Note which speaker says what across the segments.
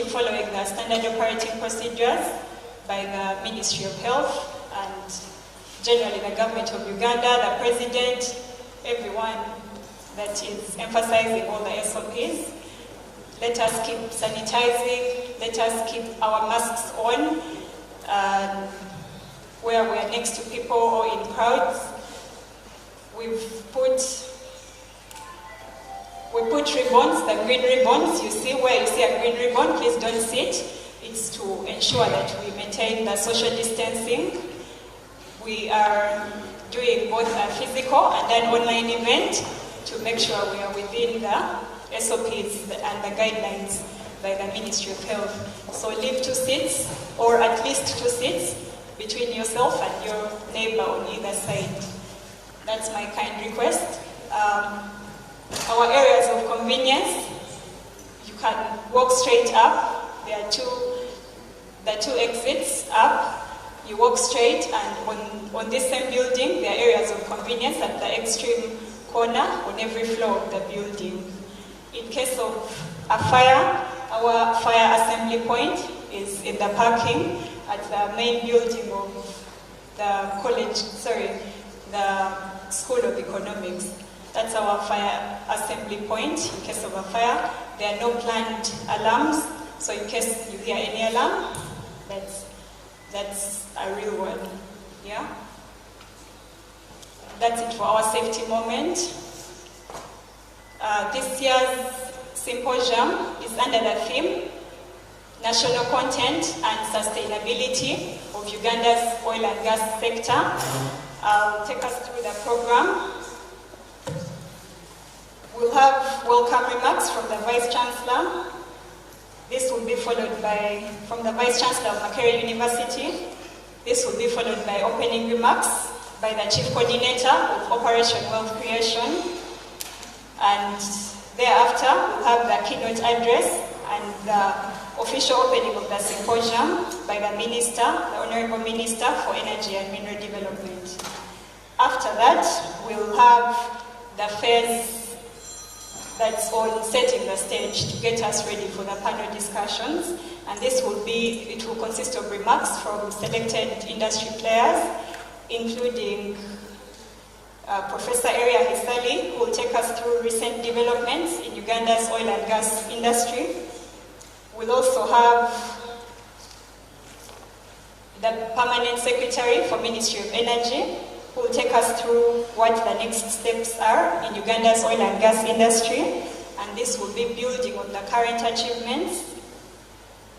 Speaker 1: following the standard operating procedures by the Ministry of Health and generally the government of Uganda, the president, everyone that is emphasizing all the SOPs. Let us keep sanitizing, let us keep our masks on where we are next to people or in crowds. We put ribbons, the green ribbons. You see where you see a green ribbon, please don't sit. It's to ensure that we maintain the social distancing. We are doing both a physical and an online event to make sure we are within the SOPs and the guidelines by the Ministry of Health. So leave 2 seats, or at least 2 seats, between yourself and your neighbor on either side. That's my kind request. Our areas of convenience, you can walk straight up. There are the two exits up. You walk straight, and on this same building, there are areas of convenience at the extreme corner on every floor of the building. In case of a fire, our fire assembly point is in the parking at the main building of the the School of Economics. That's our fire assembly point in case of a fire. There are no planned alarms, so in case you hear any alarm, that's a real one. Yeah? That's it for our safety moment. This year's symposium is under the theme National Content and Sustainability of Uganda's Oil and Gas Sector. I'll take us through the program. We'll have welcome remarks from the Vice Chancellor. This will be followed by, from the Vice Chancellor of Makerere University. This will be followed by opening remarks by the Chief Coordinator of Operation Wealth Creation. And thereafter, we'll have the keynote address and the official opening of the symposium by the Minister, the Honorable Minister for Energy and Mineral Development. After that, we'll have the phase that's on setting the stage to get us ready for the panel discussions. And this will it will consist of remarks from selected industry players, including Professor Eria Hisali, who will take us through recent developments in Uganda's oil and gas industry. We'll also have the Permanent Secretary for Ministry of Energy, who will take us through what the next steps are in Uganda's oil and gas industry, and this will be building on the current achievements.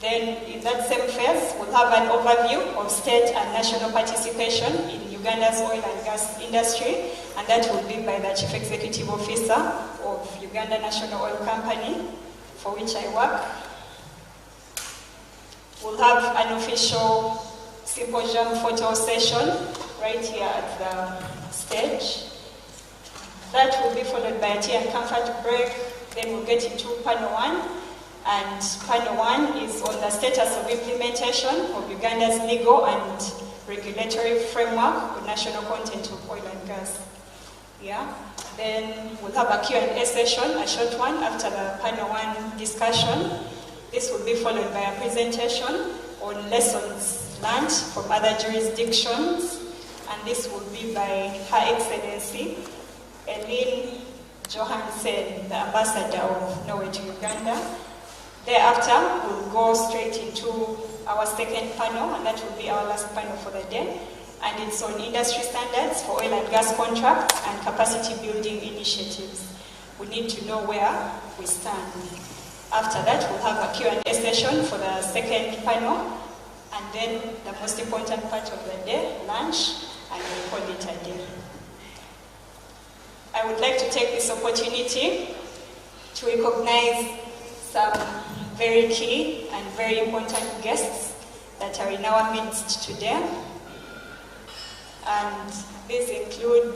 Speaker 1: Then in that same phase, we'll have an overview of state and national participation in Uganda's oil and gas industry, and that will be by the Chief Executive Officer of Uganda National Oil Company, for which I work. We'll have an official symposium photo session right here at the stage. That will be followed by a tea and comfort break. Then we'll get into panel 1. And panel 1 is on the status of implementation of Uganda's legal and regulatory framework for national content of oil and gas. Yeah. Then we'll have a Q&A session, a short one, after the panel 1 discussion. This will be followed by a presentation on lessons learned from other jurisdictions, and this will be by Her Excellency Eileen Johansen, the Ambassador of Norway to Uganda. Thereafter, we'll go straight into our second panel, and that will be our last panel for the day, and it's on industry standards for oil and gas contracts and capacity building initiatives. We need to know where we stand. After that, we'll have a Q&A session for the second panel, and then the most important part of the day, lunch, and we'll call it a day. I would like to take this opportunity to recognize some very key and very important guests that are in our midst today. And these include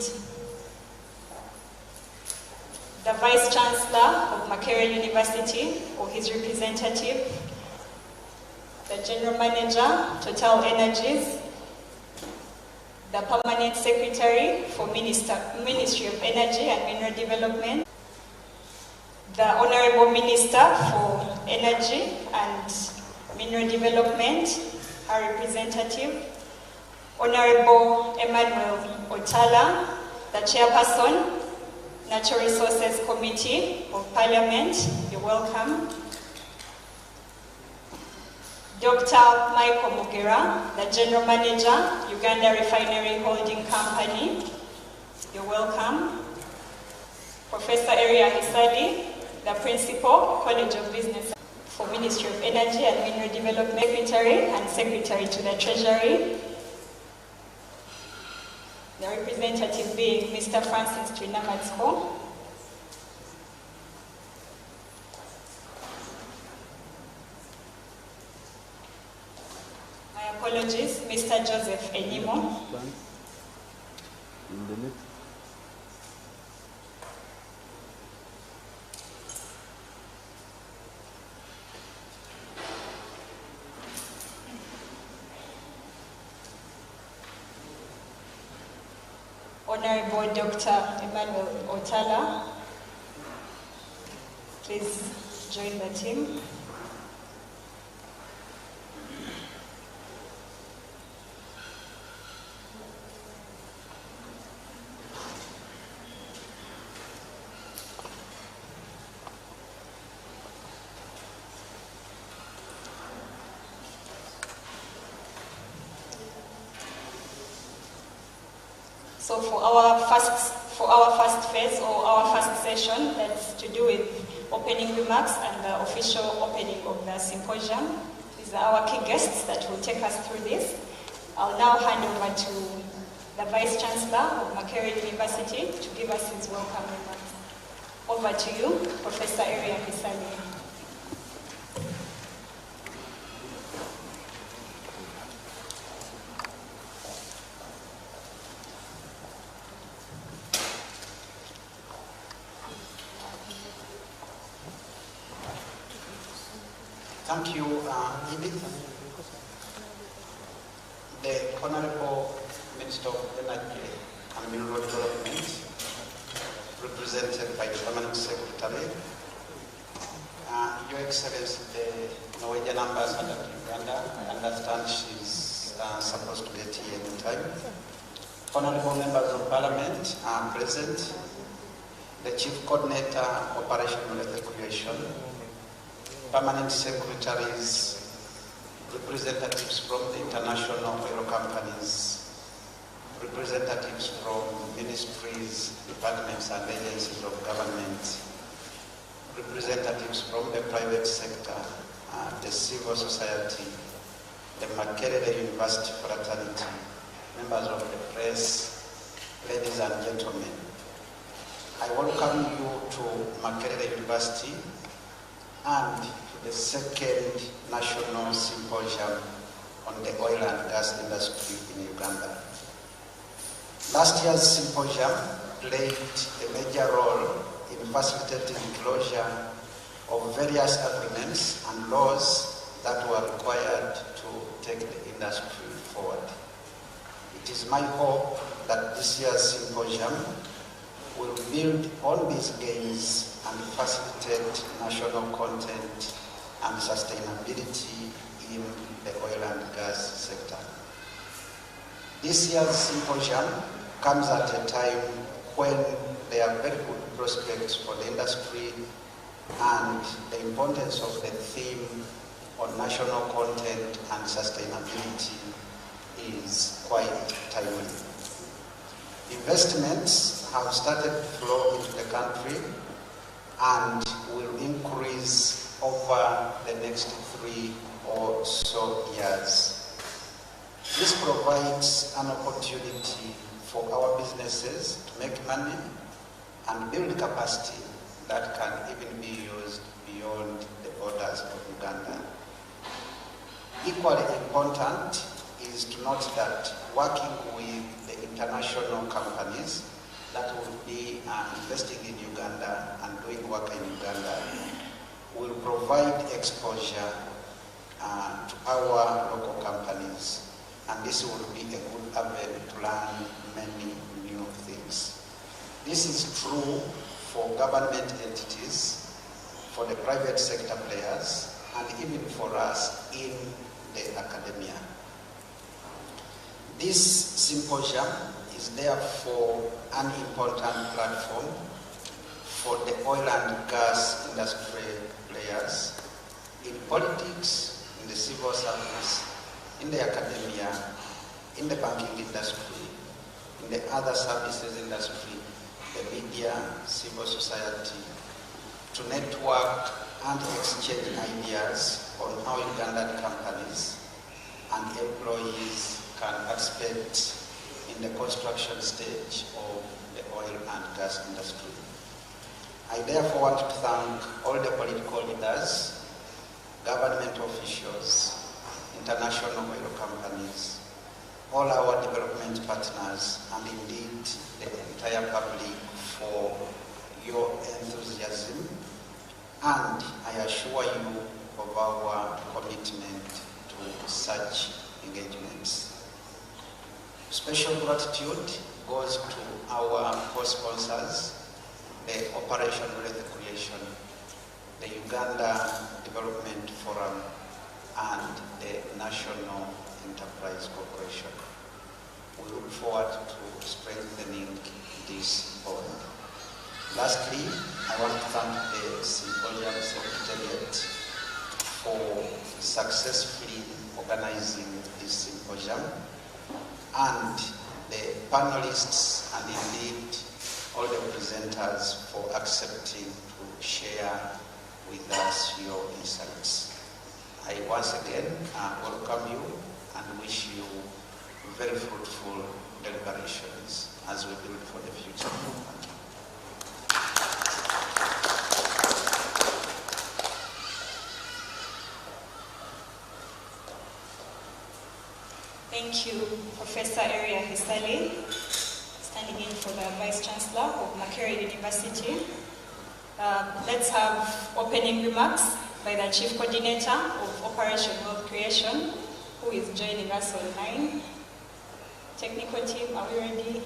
Speaker 1: the Vice Chancellor of Makerere University, or his representative, the General Manager, Total Energies, the Permanent Secretary for Ministry of Energy and Mineral Development, the Honorable Minister for Energy and Mineral Development, our representative, Honorable Emmanuel Otala, the Chairperson, Natural Resources Committee of Parliament, you're welcome. Dr. Michael Mugera, the General Manager, Uganda Refinery Holding Company, you're welcome. Professor Eria Hisadi, the Principal, College of Business for Ministry of Energy and Mineral Development, Secretary and Secretary to the Treasury. The representative being Mr. Francis Trinamatsko. My apologies, Mr. Joseph Enimo. Honorable Dr. Emmanuel Otala, please join the team. So for our first phase or our first session, that's to do with opening remarks and the official opening of the symposium. These are our key guests that will take us through this. I'll now hand over to the Vice Chancellor of Makerere University to give us his welcome remarks. Over to you, Professor Eria Hisadi.
Speaker 2: Thank you, Edith. The Honorable Minister of Energy and Mineral Development, represented by the Permanent Secretary, Your Excellency, the Norwegian Ambassador to Uganda, I understand she's supposed to get here in time. Honorable Members of Parliament are present, the Chief Coordinator, Operational Evacuation, Permanent Secretaries, representatives from the international oil companies, representatives from ministries, departments and agencies of government, representatives from the private sector, the civil society, the Makerere University fraternity, members of the press, ladies and gentlemen. I welcome you to Makerere University and to the second National Symposium on the oil and gas industry in Uganda. Last year's symposium played a major role in facilitating closure of various agreements and laws that were required to take the industry forward. It is my hope that this year's symposium will build on these gains and facilitate national content and sustainability in the oil and gas sector. This year's symposium comes at a time when there are very good prospects for the industry, and the importance of the theme on national content and sustainability is quite timely. Investments have started to flow into the country and will increase over the next 3 or so years. This provides an opportunity for our businesses to make money and build capacity that can even be used beyond the borders of Uganda. Equally important is to note that working with the international companies that will be investing in Uganda and doing work in Uganda will provide exposure to our local companies, and this will be a good avenue to learn many new things. This is true for government entities, for the private sector players, and even for us in the academia. This symposium is therefore an important platform for the oil and gas industry players in politics, in the civil service, in the academia, in the banking industry, in the other services industry, the media, civil society, to network and exchange ideas on how Ugandan companies and employees can participate in the construction stage of the oil and gas industry. I therefore want to thank all the political leaders, government officials, international oil companies, all our development partners, and indeed the entire public for your enthusiasm, and I assure you of our commitment to such engagements. Special gratitude goes to our co-sponsors, the Operation Wealth Creation, the Uganda Development Forum, and the National Enterprise Corporation. We look forward to strengthening this bond. Lastly, I want to thank the Symposium Secretariat for successfully organizing this symposium, and the panelists and indeed all the presenters for accepting to share with us your insights. I once again welcome you and wish you very fruitful deliberations as we build for the future.
Speaker 1: Thank you, Professor Eria Hisali, standing in for the Vice Chancellor of Makerere University. Let's have opening remarks by the Chief Coordinator of Operation Wealth Creation, who is joining us online. Technical team, are we ready?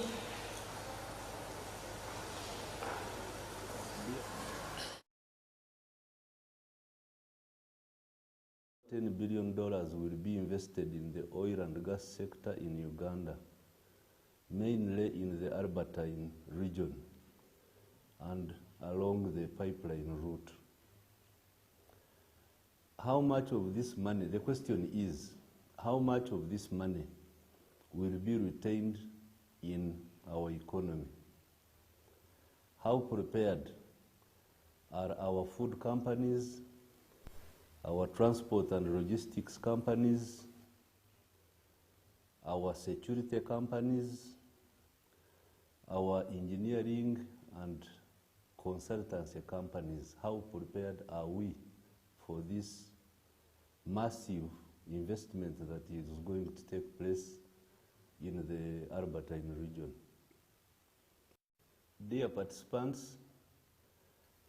Speaker 3: $10 billion will be invested in the oil and gas sector in Uganda, mainly in the Albertine region and along the pipeline route. How much of this money, the question is, how much of this money will be retained in our economy? How prepared are our food companies, our transport and logistics companies, our security companies, our engineering and consultancy companies? How prepared are we for this massive investment that is going to take place in the Albertine region? Dear participants,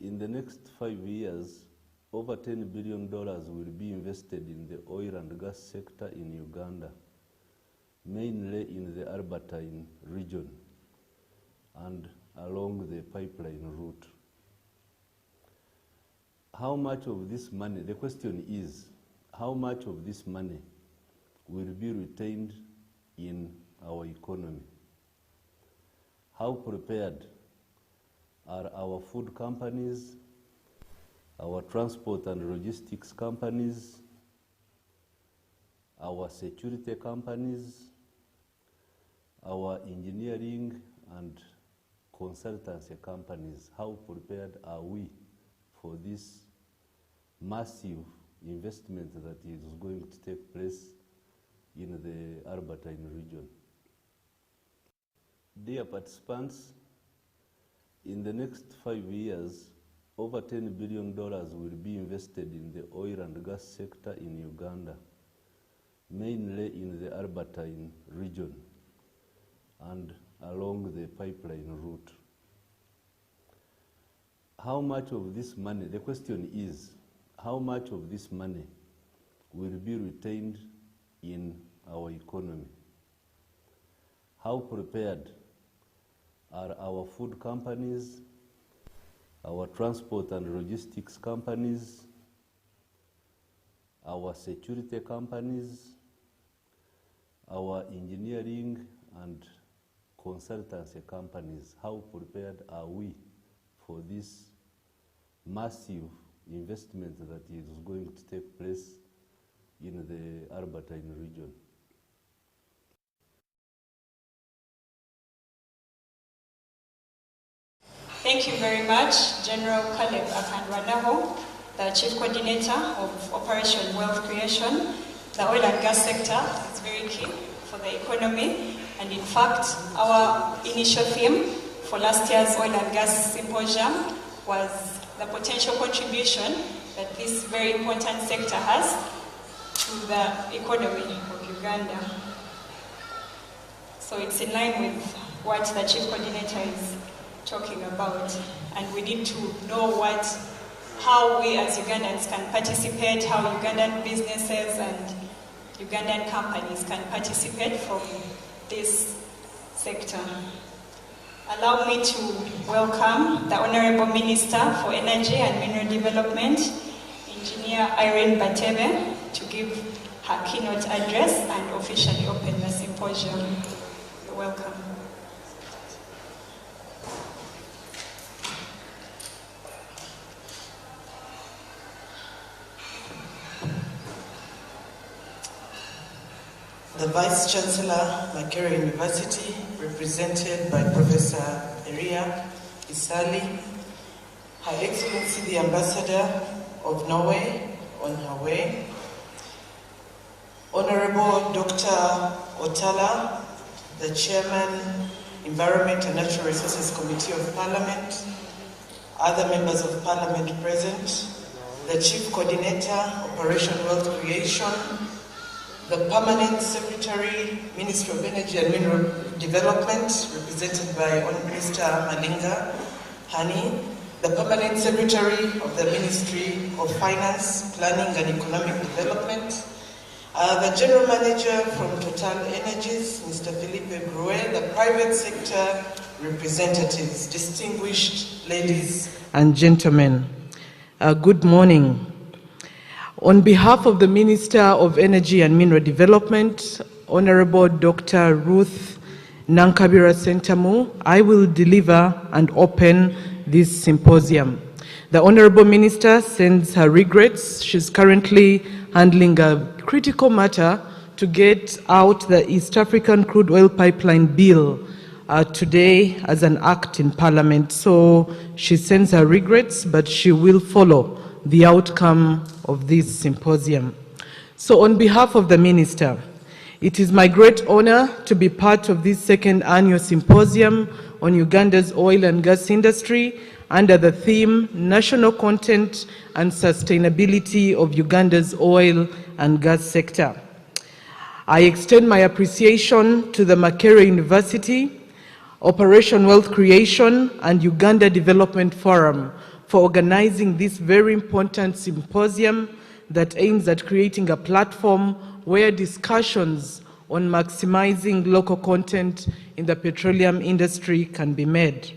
Speaker 3: in the next 5 years, over $10 billion will be invested in the oil and gas sector in Uganda, mainly in the Albertine region and along the pipeline route. How much of this money, the question is, how much of this money will be retained in our economy? How prepared are our food companies, our transport and logistics companies, our security companies, our engineering and consultancy companies? How prepared are we for this massive investment that is going to take place in the Albertine region? Dear participants, in the next 5 years, over $10 billion will be invested in the oil and gas sector in Uganda, mainly in the Albertine region and along the pipeline route. How much of this money, the question is, how much of this money will be retained in our economy? How prepared are our food companies, our transport and logistics companies, our security companies, our engineering and consultancy companies. How prepared are we for this massive investment that is going to take place in the Albertine region?
Speaker 1: Thank you very much, General Caleb Akandwanaho, the Chief Coordinator of Operation Wealth Creation. The oil and gas sector is very key for the economy, and in fact, our initial theme for last year's Oil and Gas Symposium was the potential contribution that this very important sector has to the economy of Uganda. So it's in line with what the Chief Coordinator is talking about, and we need to know how we as Ugandans can participate, how Ugandan businesses and Ugandan companies can participate from this sector. Allow me to welcome the Honorable Minister for Energy and Mineral Development, Engineer Irene Batebe, to give her keynote address and officially open the symposium. You're welcome.
Speaker 4: The Vice Chancellor, Makerere University, represented by Professor Eria Isali, Her Excellency the Ambassador of Norway on her way, Honorable Dr. Otala, the Chairman, Environment and Natural Resources Committee of Parliament, other members of Parliament present, the Chief Coordinator, Operation Wealth Creation, the Permanent Secretary, Ministry of Energy and Mineral Development, represented by Minister Malinga Hani, the Permanent Secretary of the Ministry of Finance, Planning and Economic Development, the General Manager from Total Energies, Mr. Philippe Brouet, the private sector representatives, distinguished ladies and gentlemen, good morning. On behalf of the Minister of Energy and Mineral Development, Honorable Dr. Ruth Nankabira Sentamu, I will deliver and open this symposium. The Honorable Minister sends her regrets. She's currently handling a critical matter to get out the East African Crude Oil Pipeline Bill today as an act in Parliament. So she sends her regrets, but she will follow the outcome of this symposium. So on behalf of the Minister, it is my great honor to be part of this second annual symposium on Uganda's oil and gas industry under the theme National Content and Sustainability of Uganda's Oil and Gas Sector. I extend my appreciation to the Makerere University, Operation Wealth Creation, and Uganda Development Forum for organizing this very important symposium that aims at creating a platform where discussions on maximizing local content in the petroleum industry can be made.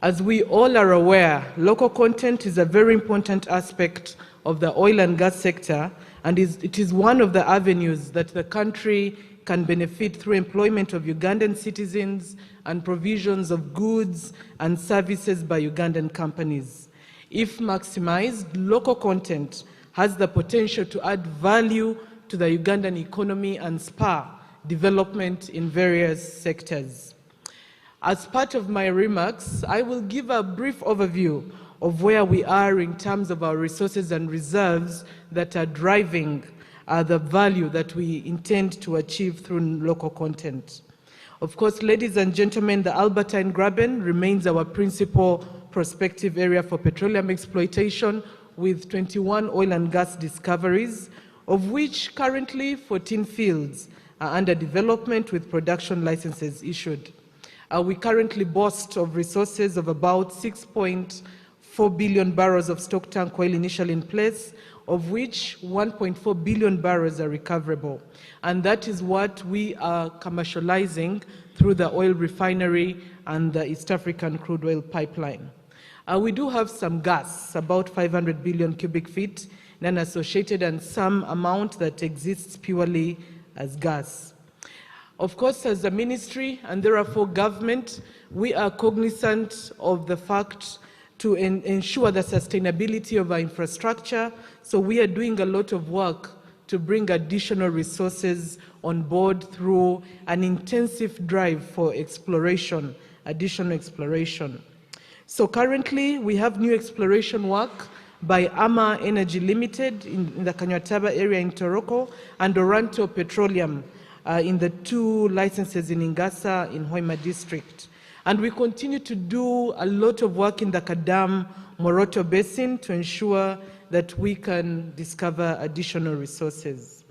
Speaker 4: As we all are aware, local content is a very important aspect of the oil and gas sector, and it is one of the avenues that the country can benefit through employment of Ugandan citizens and provisions of goods and services by Ugandan companies. If maximized, local content has the potential to add value to the Ugandan economy and spur development in various sectors. As part of my remarks, I will give a brief overview of where we are in terms of our resources and reserves that are driving the value that we intend to achieve through local content. Of course, ladies and gentlemen, the Albertine Graben remains our principal prospective area for petroleum exploitation, with 21 oil and gas discoveries, of which currently 14 fields are under development with production licenses issued. We currently boast of resources of about 6.4 billion barrels of stock tank oil initially in place, of which 1.4 billion barrels are recoverable. And that is what we are commercializing through the oil refinery and the East African crude oil pipeline. We do have some gas, about 500 billion cubic feet, non-associated, and some amount that exists purely as gas. Of course, as a ministry, and therefore government, we are cognizant of the fact to ensure the sustainability of our infrastructure, so we are doing a lot of work to bring additional resources on board through an intensive drive for exploration, additional exploration. So currently, we have new exploration work by Ama Energy Limited in the Kanyataba area in Toroko and Oranto Petroleum in the 2 licenses in Ingasa in Hoima district. And we continue to do a lot of work in the Kadam Moroto Basin to ensure that we can discover additional resources.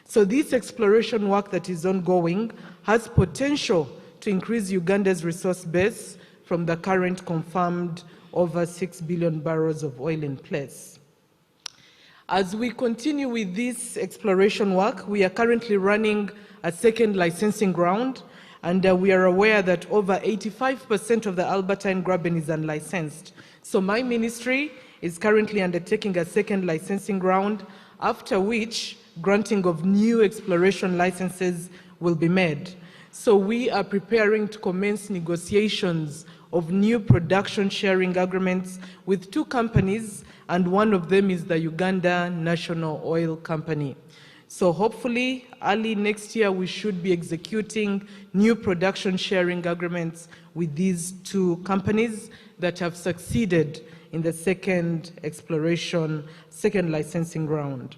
Speaker 4: So this exploration work that is ongoing has potential to increase Uganda's resource base from the current confirmed over 6 billion barrels of oil in place. As we continue with this exploration work, we are currently running a second licensing round, and we are aware that over 85% of the Albertine Graben is unlicensed. So my ministry is currently undertaking a second licensing round, after which granting of new exploration licenses will be made. So we are preparing to commence negotiations of new production sharing agreements with 2 companies, and one of them is the Uganda National Oil Company. So hopefully, early next year, we should be executing new production sharing agreements with these 2 companies that have succeeded in the second licensing round.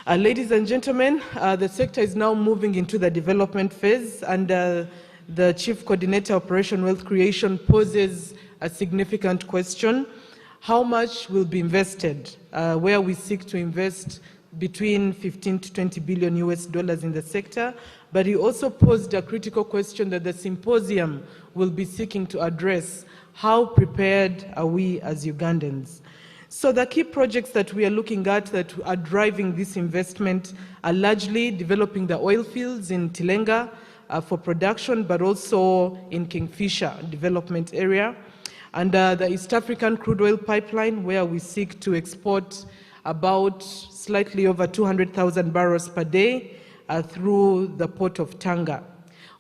Speaker 4: Ladies and gentlemen, the sector is now moving into the development phase, and the Chief Coordinator Operation Wealth Creation poses a significant question: how much will be invested, where we seek to invest between 15 to 20 billion US dollars in the sector. But he also posed a critical question that the symposium will be seeking to address: how prepared are we as Ugandans? So the key projects that we are looking at that are driving this investment are largely developing the oil fields in Tilenga for production, but also in Kingfisher development area, and the East African crude oil pipeline, where we seek to export about slightly over 200,000 barrels per day through the port of Tanga.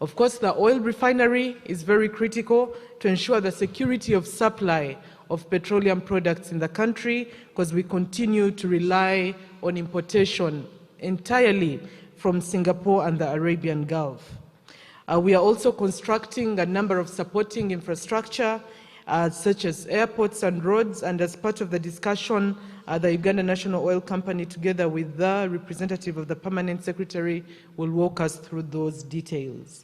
Speaker 4: Of course, the oil refinery is very critical to ensure the security of supply of petroleum products in the country, because we continue to rely on importation entirely from Singapore and the Arabian Gulf. We are also constructing a number of supporting infrastructure, such as airports and roads, and as part of the discussion, the Uganda National Oil Company, together with the representative of the Permanent Secretary, will walk us through those details.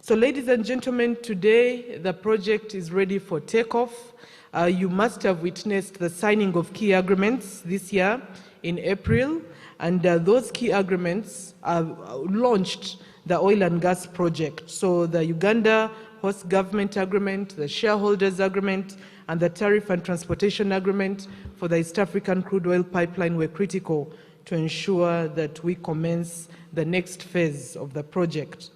Speaker 4: So, ladies and gentlemen, today the project is ready for takeoff. You must have witnessed the signing of key agreements this year in April, and those key agreements launched the oil and gas project. So the Uganda Host Government Agreement, the Shareholders Agreement, and the Tariff and Transportation Agreement for the East African crude oil pipeline were critical to ensure that we commence the next phase of the project.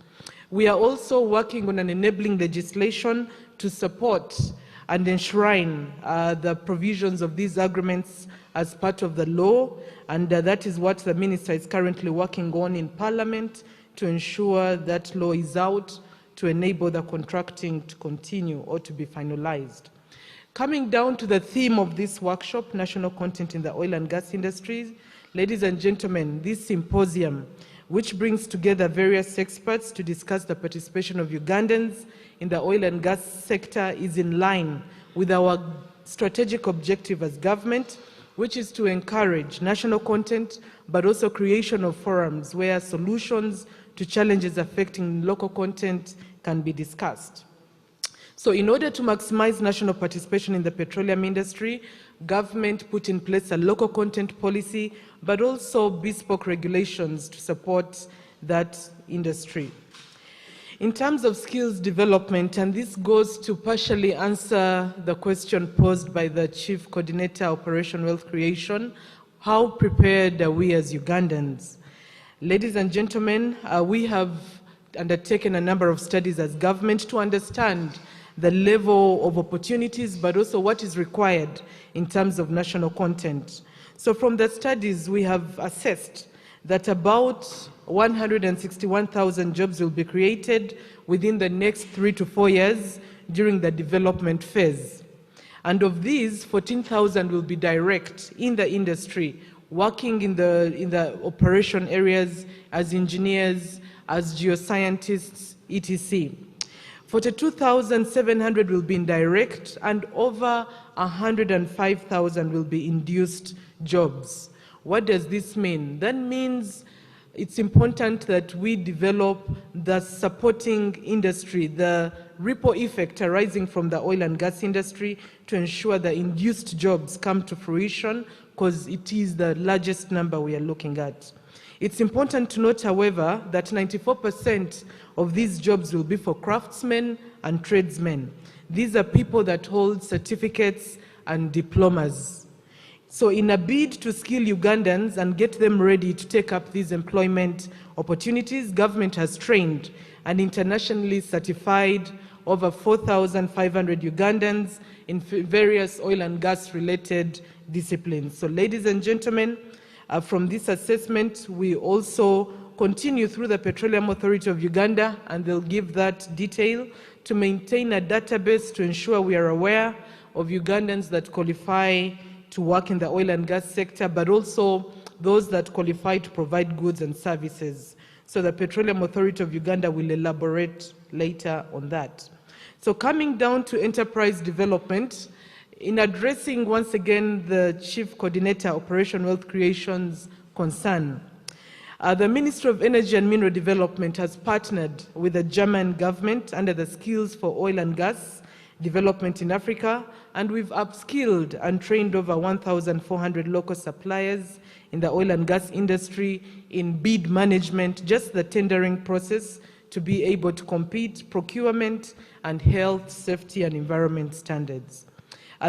Speaker 4: We are also working on an enabling legislation to support and enshrine the provisions of these agreements as part of the law, and that is what the Minister is currently working on in Parliament to ensure that law is out to enable the contracting to continue or to be finalized. Coming down to the theme of this workshop, national content in the oil and gas industries, ladies and gentlemen, this symposium, which brings together various experts to discuss the participation of Ugandans in the oil and gas sector, is in line with our strategic objective as government, which is to encourage national content, but also creation of forums where solutions to challenges affecting local content can be discussed. So in order to maximize national participation in the petroleum industry, government put in place a local content policy, but also bespoke regulations to support that industry. In terms of skills development, and this goes to partially answer the question posed by the Chief Coordinator Operation Wealth Creation, how prepared are we as Ugandans? Ladies and gentlemen, we have undertaken a number of studies as government to understand the level of opportunities, but also what is required in terms of national content. So from the studies, we have assessed that about 161,000 jobs will be created within the next 3 to 4 years during the development phase. And of these, 14,000 will be direct in the industry, working in the operation areas as engineers, as geoscientists, etc. 42,700 will be indirect, and over 105,000 will be induced jobs. What does this mean? That means it's important that we develop the supporting industry, the ripple effect arising from the oil and gas industry, to ensure the induced jobs come to fruition, because it is the largest number we are looking at. It's important to note, however, that 94% of these jobs will be for craftsmen and tradesmen. These are people that hold certificates and diplomas. So in a bid to skill Ugandans and get them ready to take up these employment opportunities, government has trained and internationally certified over 4,500 Ugandans in various oil and gas related disciplines. So ladies and gentlemen, from this assessment, we also continue through the Petroleum Authority of Uganda, and they'll give that detail, to maintain a database to ensure we are aware of Ugandans that qualify to work in the oil and gas sector, but also those that qualify to provide goods and services. So the Petroleum Authority of Uganda will elaborate later on that. So coming down to enterprise development, in addressing once again the Chief Coordinator Operation Wealth Creation's concern, the Ministry of Energy and Mineral Development has partnered with the German government under the Skills for Oil and Gas Development in Africa, and we've upskilled and trained over 1,400 local suppliers in the oil and gas industry in bid management, just the tendering process, to be able to compete, procurement, and health, safety, and environment standards.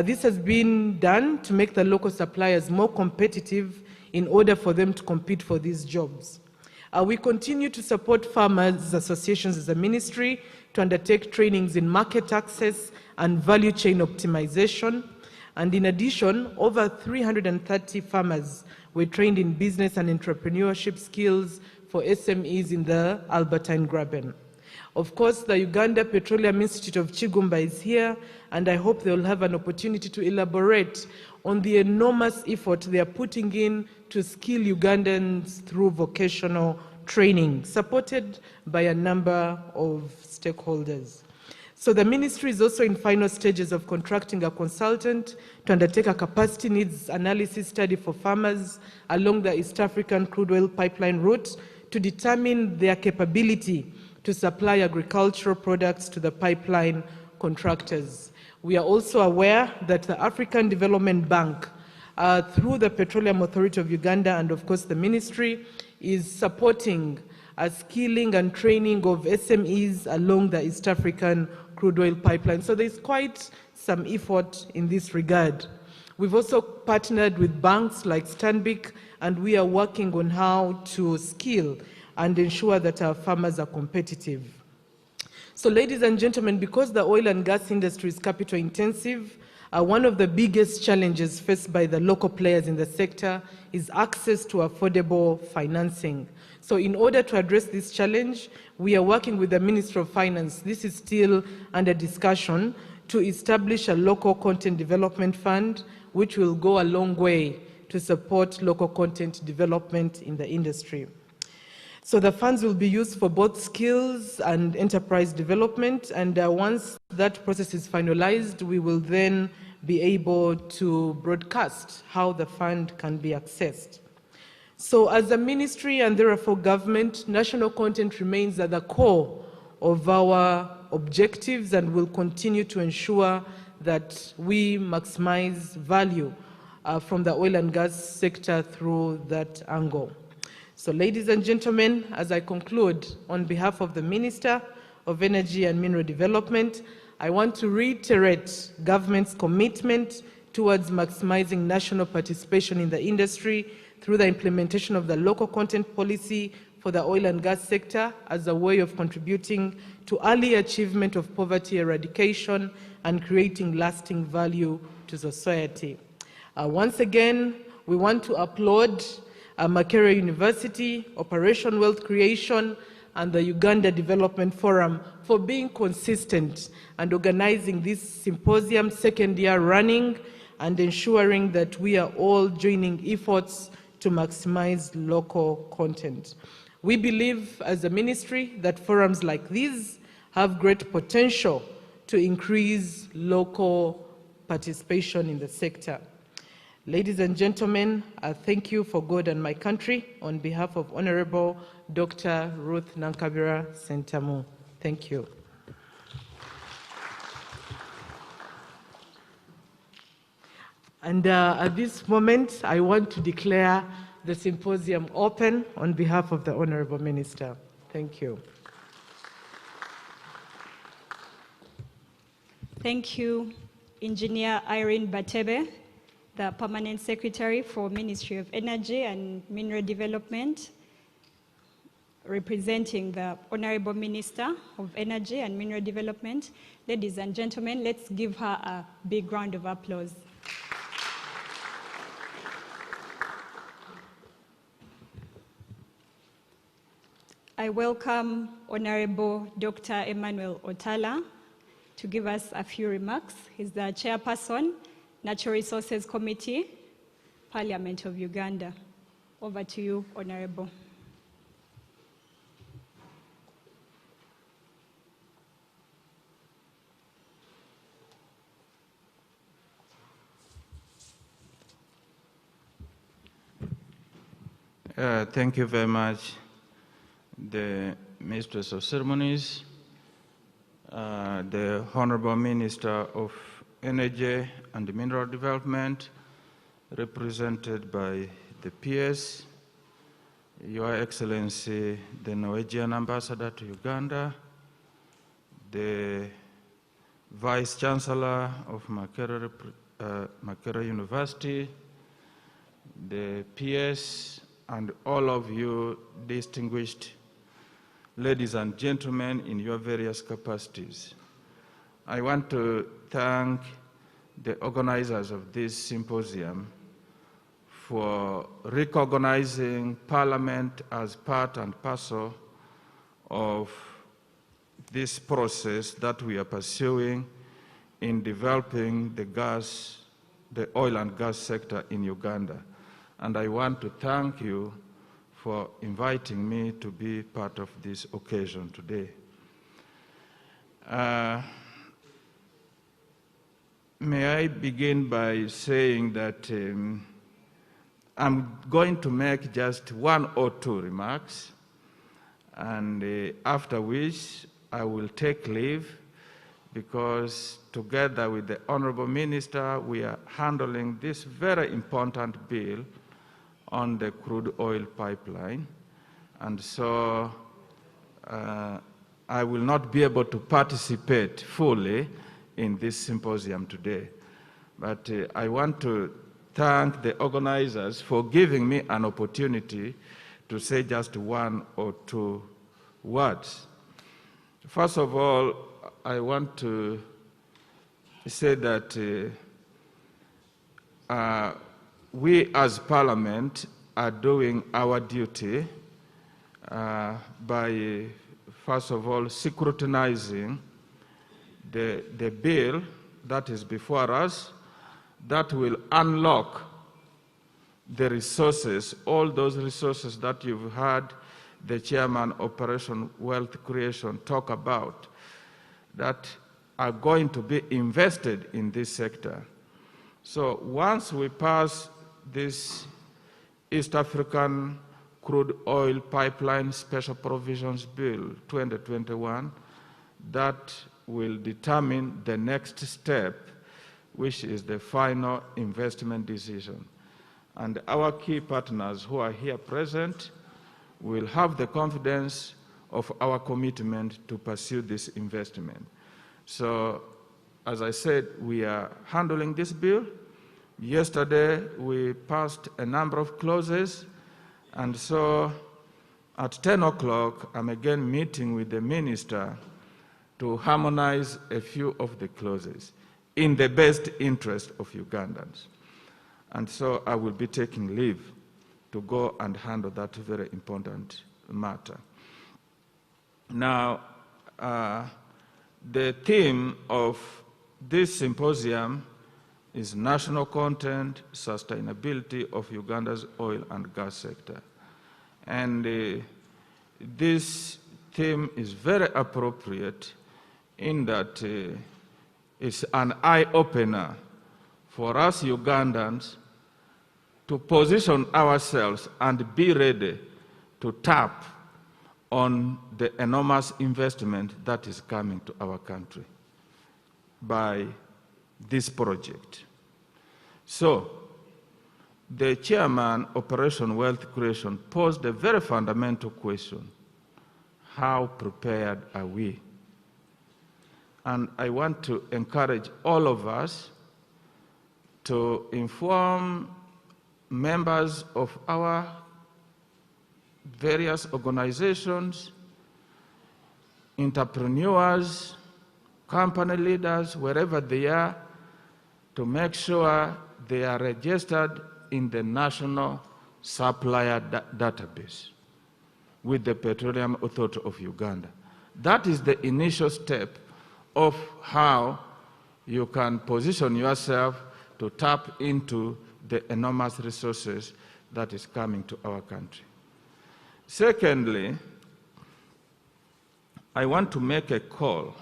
Speaker 4: This has been done to make the local suppliers more competitive in order for them to compete for these jobs. We continue to support farmers' associations as a ministry to undertake trainings in market access and value chain optimization. And in addition, over 330 farmers were trained in business and entrepreneurship skills for SMEs in the Albertine Graben. Of course, the Uganda Petroleum Institute of Kigumba is here, and I hope they will have an opportunity to elaborate on the enormous effort they are putting in to skill Ugandans through vocational training, supported by a number of stakeholders. So the ministry is also in final stages of contracting a consultant to undertake a capacity needs analysis study for farmers along the East African crude oil pipeline route to determine their capability to supply agricultural products to the pipeline contractors. We are also aware that the African Development Bank, through the Petroleum Authority of Uganda and of course the ministry, is supporting skilling and training of SMEs along the East African crude oil pipeline. So there's quite some effort in this regard. We've also partnered with banks like Stanbic, and we are working on how to skill and ensure that our farmers are competitive. So ladies and gentlemen, because the oil and gas industry is capital intensive, one of the biggest challenges faced by the local players in the sector is access to affordable financing. So in order to address this challenge, we are working with the Ministry of Finance, this is still under discussion, to establish a local content development fund, which will go a long way to support local content development in the industry. So the funds will be used for both skills and enterprise development, and once that process is finalized, we will then be able to broadcast how the fund can be accessed. So as a ministry and therefore government, national content remains at the core of our objectives and will continue to ensure that we maximize value from the oil and gas sector through that angle. So ladies and gentlemen, as I conclude, on behalf of the Minister of Energy and Mineral Development, I want to reiterate government's commitment towards maximizing national participation in the industry through the implementation of the local content policy for for the oil and gas sector as a way of contributing to early achievement of poverty eradication and creating lasting value to society. Once again, we want to applaud Makerere University, Operation Wealth Creation, and the Uganda Development Forum for being consistent and organizing this symposium, second year running, and ensuring that we are all joining efforts to maximize local content. We believe as a ministry that forums like these have great potential to increase local participation in the sector. Ladies and gentlemen, I thank you for God and my country on behalf of Honorable Dr. Ruth Nankabira Sentamu. Thank you. And at this moment, I want to declare the symposium open on behalf of the Honorable Minister. Thank you.
Speaker 1: Thank you, Engineer Irene Batebe, the Permanent Secretary for Ministry of Energy and Mineral Development, representing the Honorable Minister of Energy and Mineral Development. Ladies and gentlemen, let's give her a big round of applause. I welcome Honorable Dr. Emmanuel Otala to give us a few remarks. He's the Chairperson, Natural Resources Committee, Parliament of Uganda. Over to you, Honorable.
Speaker 5: Thank you very much, the Mistress of Ceremonies, the Honorable Minister of Energy and Mineral Development, represented by the PS, Your Excellency, the Norwegian Ambassador to Uganda, the Vice Chancellor of Makerere University, the PS, and all of you distinguished ladies and gentlemen in your various capacities. I want to thank the organizers of this symposium for recognizing Parliament as part and parcel of this process that we are pursuing in developing the oil and gas sector in Uganda. And I want to thank you for inviting me to be part of this occasion today. May I begin by saying that I'm going to make just one or two remarks, and after which I will take leave, because together with the Honorable Minister, we are handling this very important bill on the crude oil pipeline. And so I will not be able to participate fully in this symposium today. But I want to thank the organizers for giving me an opportunity to say just one or two words. First of all, I want to say that we as Parliament are doing our duty by, first of all, scrutinizing the bill that is before us that will unlock the resources, all those resources that you've heard the Chairman Operation Wealth Creation talk about, that are going to be invested in this sector. So once we pass this East African Crude Oil Pipeline Special Provisions Bill 2021, that will determine the next step, which is the final investment decision. And our key partners who are here present will have the confidence of our commitment to pursue this investment. So, as I said, we are handling this bill. Yesterday, we passed a number of clauses, and so At 10 o'clock, I'm again meeting with the minister to harmonize a few of the clauses in the best interest of Ugandans. And so I will be taking leave to go and handle that very important matter. Now, the theme of this symposium is national content, sustainability of Uganda's oil and gas sector. And this theme is very appropriate in that it's an eye-opener for us Ugandans to position ourselves and be ready to tap on the enormous investment that is coming to our country by this project. So, the chairman, Operation Wealth Creation, posed a very fundamental question: how prepared are we? And I want to encourage all of us to inform members of our various organizations, entrepreneurs, company leaders, wherever they are, to make sure they are registered in the National Supplier Database with the Petroleum Authority of Uganda. That is the initial step of how you can position yourself to tap into the enormous resources that is coming to our country. Secondly, I want to make a call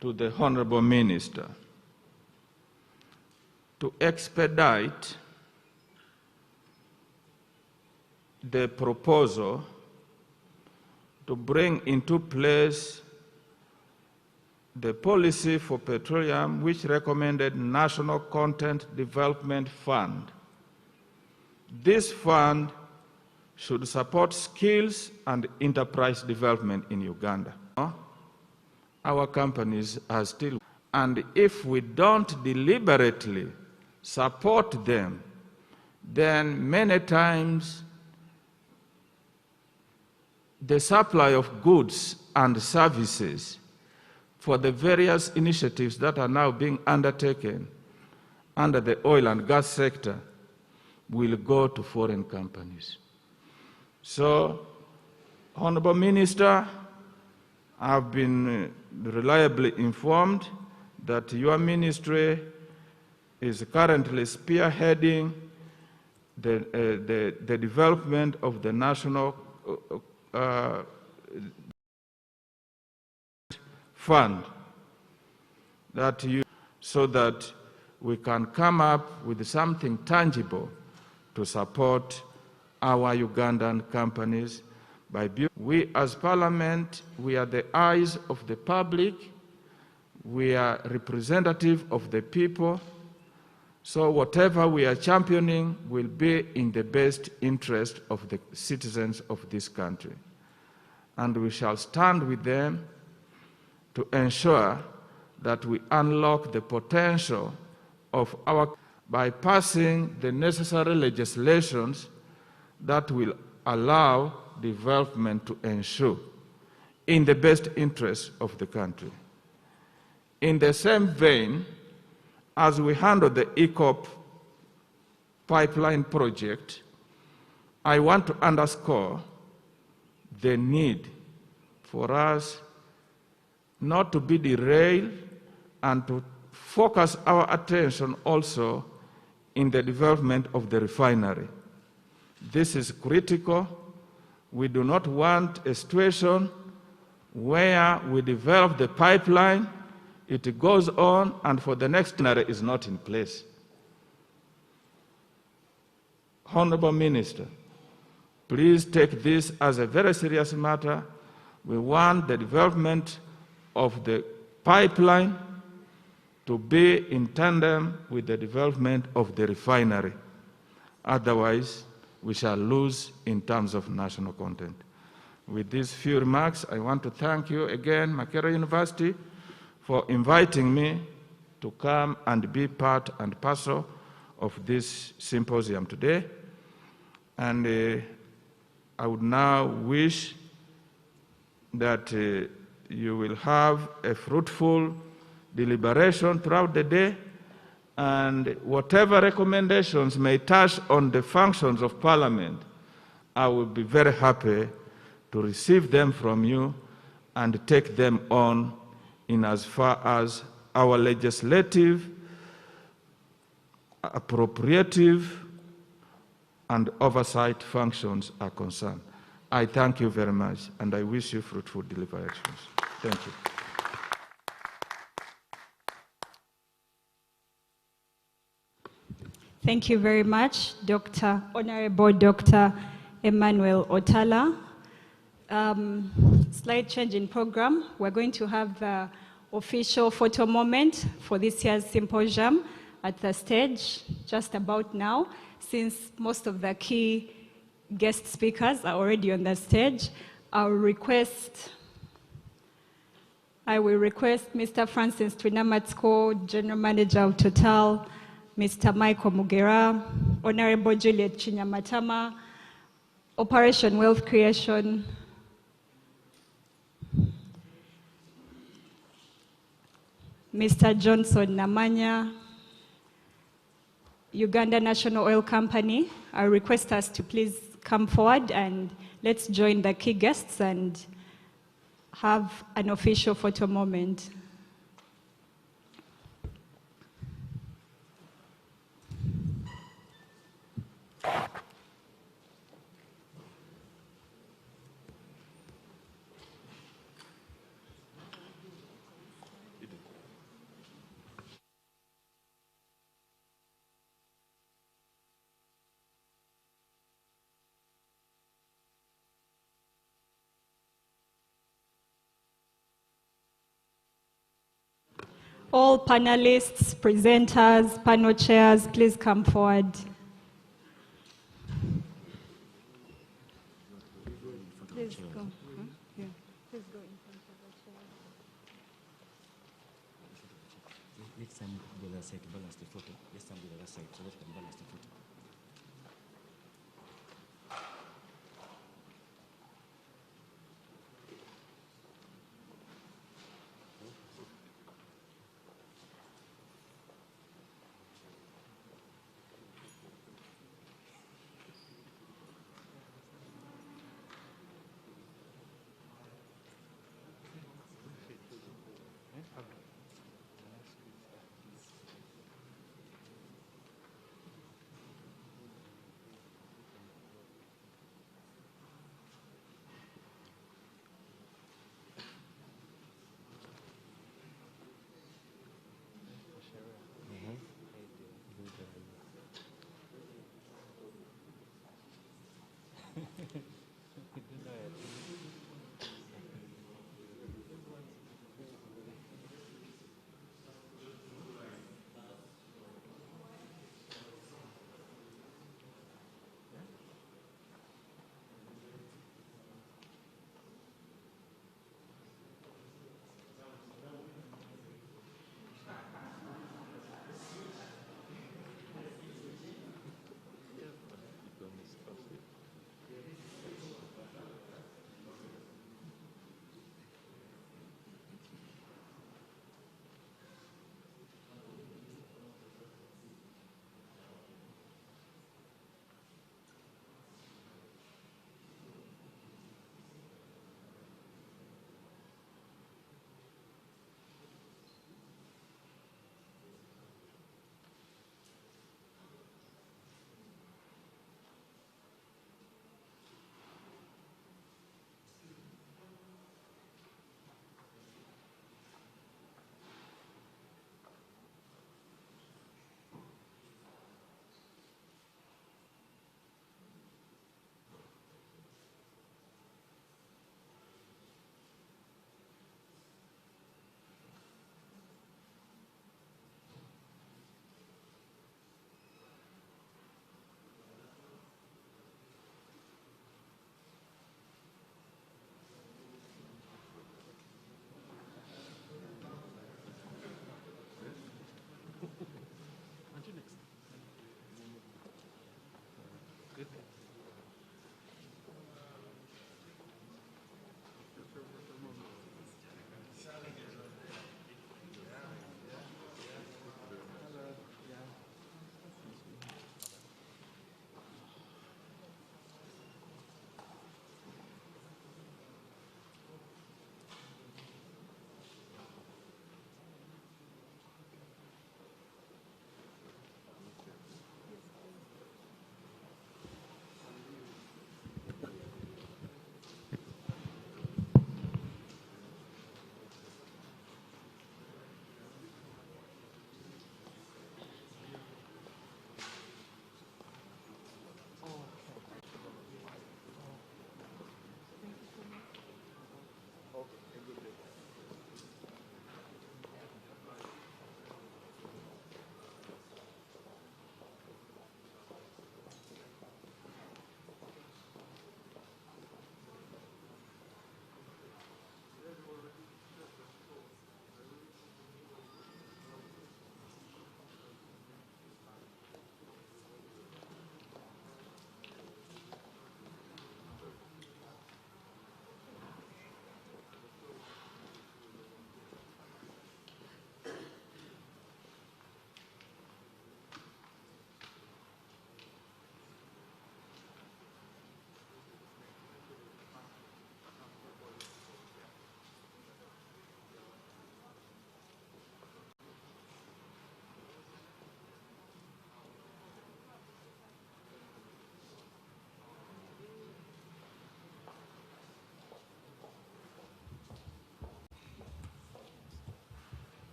Speaker 5: to the Honorable Minister to expedite the proposal to bring into place the policy for petroleum which recommended National Content Development Fund. This fund should support skills and enterprise development in Uganda. Our companies are still, and if we don't deliberately support them, then many times the supply of goods and services for the various initiatives that are now being undertaken under the oil and gas sector will go to foreign companies. So, Honorable Minister, I've been reliably informed that your ministry is currently spearheading the development of the national fund so that we can come up with something tangible to support our Ugandan companies. We as Parliament, we are the eyes of the public, we are representative of the people, so whatever we are championing will be in the best interest of the citizens of this country. And we shall stand with them to ensure that we unlock the potential of our by passing the necessary legislations that will allow development to ensure in the best interest of the country. In the same vein, as we handle the EACOP pipeline project, I want to underscore the need for us not to be derailed and to focus our attention also in the development of the refinery. This is critical. We do not want a situation where we develop the pipeline, it goes on, and for the next refinery is not in place. Honorable Minister, please take this as a very serious matter. We want the development of the pipeline to be in tandem with the development of the refinery. Otherwise, we shall lose in terms of national content. With these few remarks, I want to thank you again, Makerere University, for inviting me to come and be part and parcel of this symposium today. And I would now wish that you will have a fruitful deliberation throughout the day, and whatever recommendations may touch on the functions of Parliament, I will be very happy to receive them from you and take them on in as far as our legislative, appropriative, and oversight functions are concerned. I thank you very much, and I wish you fruitful deliberations. Thank you.
Speaker 1: Thank you very much, Honorable Dr. Emmanuel Otala. Slight change in program. We're going to have the official photo moment for this year's symposium at the stage just about now, since most of the key guest speakers are already on the stage. I will request Mr. Francis Twinamatsko, General Manager of Total, Mr. Michael Mugera, Honorable Juliet Chinyamatama, Operation Wealth Creation, Mr. Johnson Namanya, Uganda National Oil Company. I request us to please come forward and let's join the key guests and have an official photo moment. All panelists, presenters, panel chairs, please come forward. Please go. Yeah. Please go in front of the chair.
Speaker 6: Next time, the other side to balance the photo. This time, the other side so that we can balance the photo.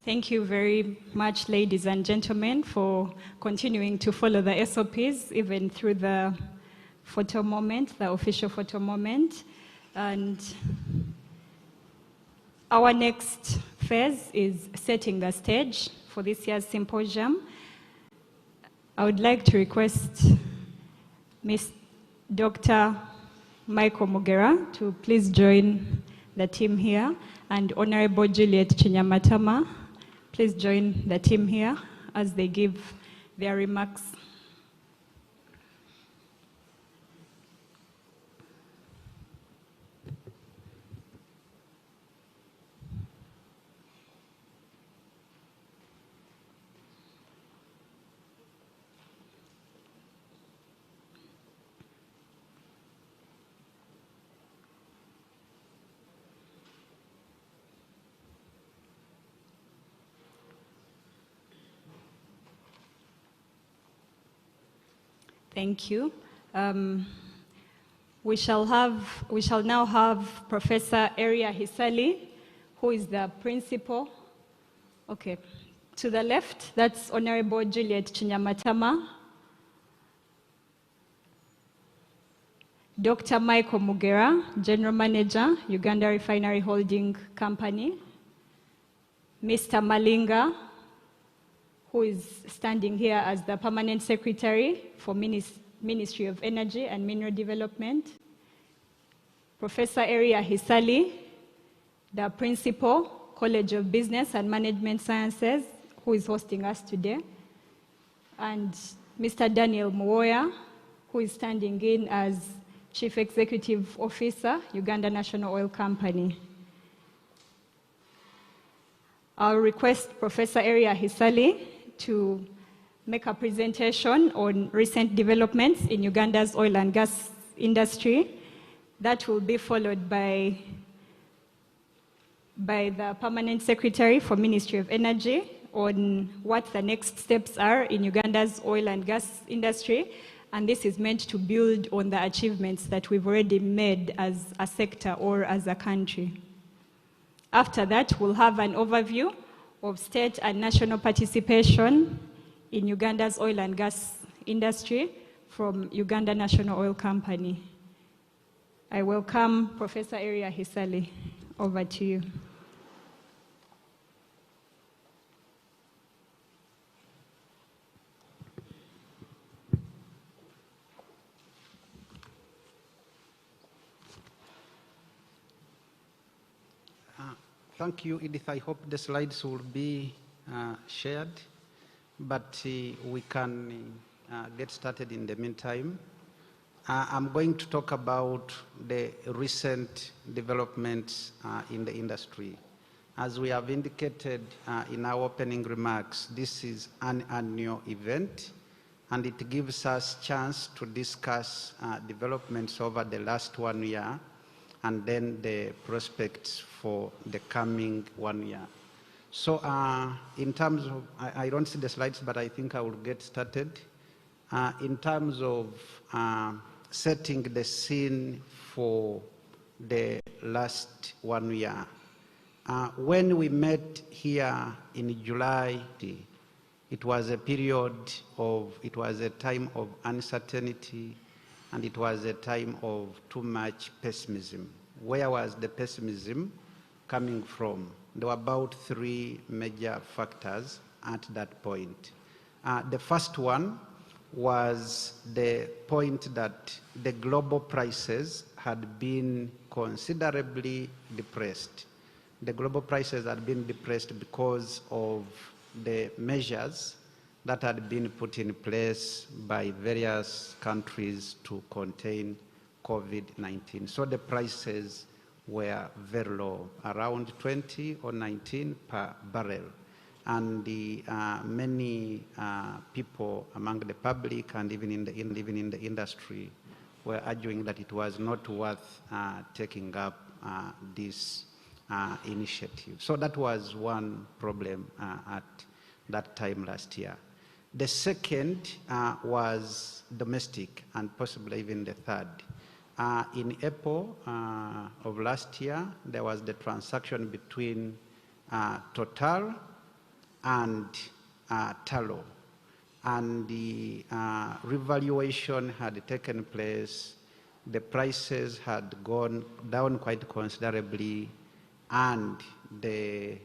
Speaker 1: Thank you very much, ladies and gentlemen, for continuing to follow the SOPs, even through the photo moment, the official photo moment. And our next phase is setting the stage for this year's symposium. I would like to request Ms. Dr. Michael Mugera to please join the team here, and Honorable Juliet Chinyamatama, please join the team here as they give their remarks. Thank you. We shall now have Professor Eria Hisali, who is the principal. Okay, to the left, that's Honorable Juliet Chinyamatama. Dr. Michael Mugera, General Manager, Uganda Refinery Holding Company. Mr. Malinga, who is standing here as the Permanent Secretary for Ministry of Energy and Mineral Development. Professor Eria Hisali, the Principal, College of Business and Management Sciences, who is hosting us today. And Mr. Daniel Muoya, who is standing in as Chief Executive Officer, Uganda National Oil Company. I'll request Professor Eria Hisali to make a presentation on recent developments in Uganda's oil and gas industry. That will be followed by the Permanent Secretary for Ministry of Energy on what the next steps are in Uganda's oil and gas industry. And this is meant to build on the achievements that we've already made as a sector or as a country. After that, we'll have an overview of state and national participation in Uganda's oil and gas industry from Uganda National Oil Company. I welcome Professor Eria Hisali. Over to you.
Speaker 2: Thank you, Edith. I hope the slides will be shared, but we can get started in the meantime. I'm going to talk about the recent developments in the industry. As we have indicated in our opening remarks, this is an annual event, and it gives us a chance to discuss developments over the last 1 year, and then the prospects for the coming 1 year. So in terms of, I don't see the slides, but I think I will get started. In terms of setting the scene for the last 1 year, when we met here in July, it was a time of uncertainty, and it was a time of too much pessimism. Where was the pessimism coming from? There were about 3 major factors at that point. The first one was the point that the global prices had been considerably depressed. The global prices had been depressed because of the measures that had been put in place by various countries to contain COVID-19. So the prices were very low, around 20 or 19 per barrel. And many people among the public and even in the industry were arguing that it was not worth taking up this initiative. So that was one problem at that time last year. The second was domestic, and possibly even the third. In April of last year, there was the transaction between Total and tallow. And the revaluation had taken place. The prices had gone down quite considerably, and the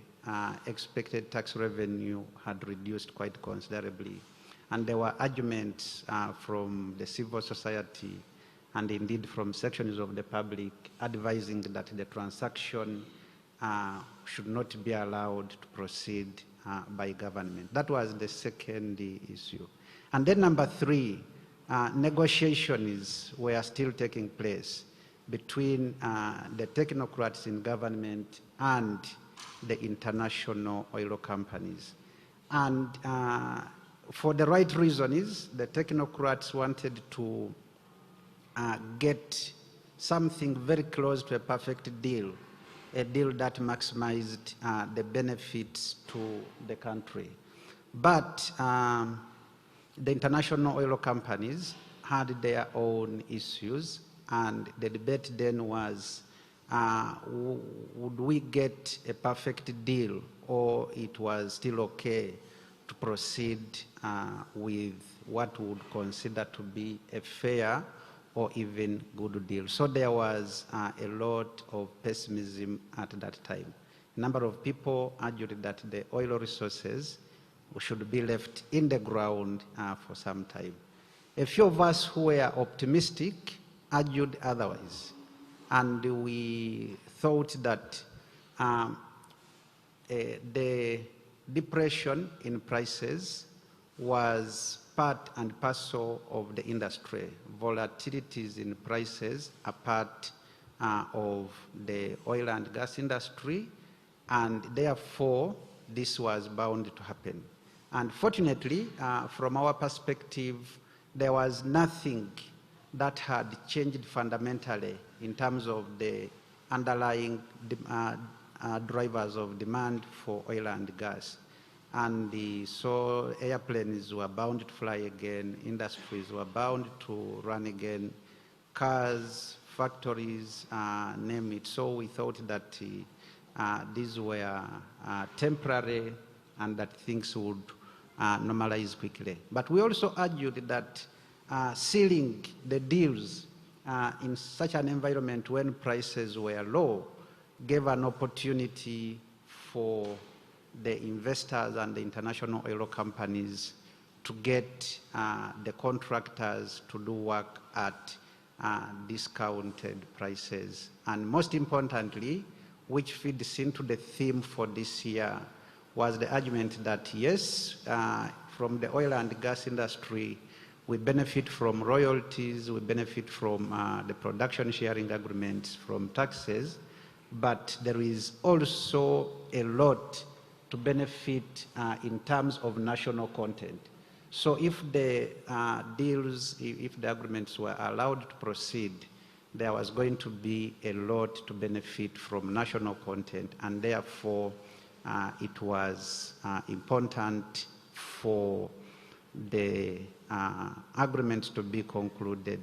Speaker 2: expected tax revenue had reduced quite considerably. And there were arguments from the civil society and indeed from sections of the public advising that the transaction should not be allowed to proceed by government. That was the second issue. And then number three, negotiations were still taking place between the technocrats in government and the international oil companies. And for the right reason is the technocrats wanted to get something very close to a perfect deal, a deal that maximized the benefits to the country. But the international oil companies had their own issues, and the debate then was, would we get a perfect deal, or it was still okay to proceed with what we would consider to be a fair or even good deal. So there was a lot of pessimism at that time. A number of people argued that the oil resources should be left in the ground for some time. A few of us who were optimistic argued otherwise, and we thought that the depression in prices was part and parcel of the industry. Volatilities in prices are part of the oil and gas industry, and therefore this was bound to happen. And fortunately, from our perspective, there was nothing that had changed fundamentally in terms of the underlying drivers of demand for oil and gas. And so airplanes were bound to fly again, industries were bound to run again, cars, factories, name it. So we thought that these were temporary and that things would normalize quickly. But we also argued that sealing the deals in such an environment when prices were low gave an opportunity for the investors and the international oil companies to get the contractors to do work at discounted prices. And most importantly, which feeds into the theme for this year, was the argument that yes, from the oil and gas industry, we benefit from royalties, we benefit from the production sharing agreements, from taxes, but there is also a lot to benefit in terms of national content. So if the deals, if the agreements were allowed to proceed, there was going to be a lot to benefit from national content, and therefore it was important for the agreements to be concluded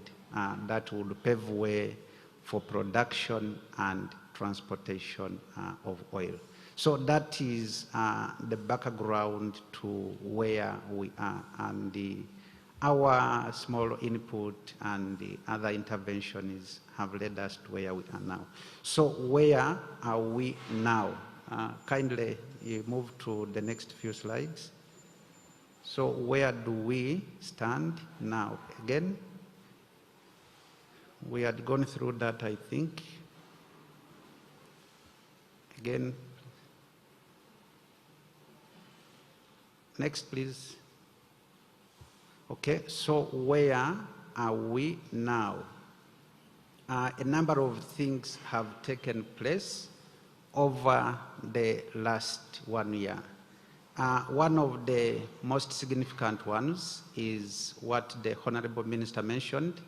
Speaker 2: that would pave way for production and transportation of oil. So that is the background to where we are, and our small input and the other interventions have led us to where we are now. So where are we now? Kindly you move to the next few slides. So where do we stand now? Again, we had gone through that, I think. Again, next, please. Okay, so where are we now? A number of things have taken place over the last 1 year. One of the most significant ones is what the Honorable Minister mentioned.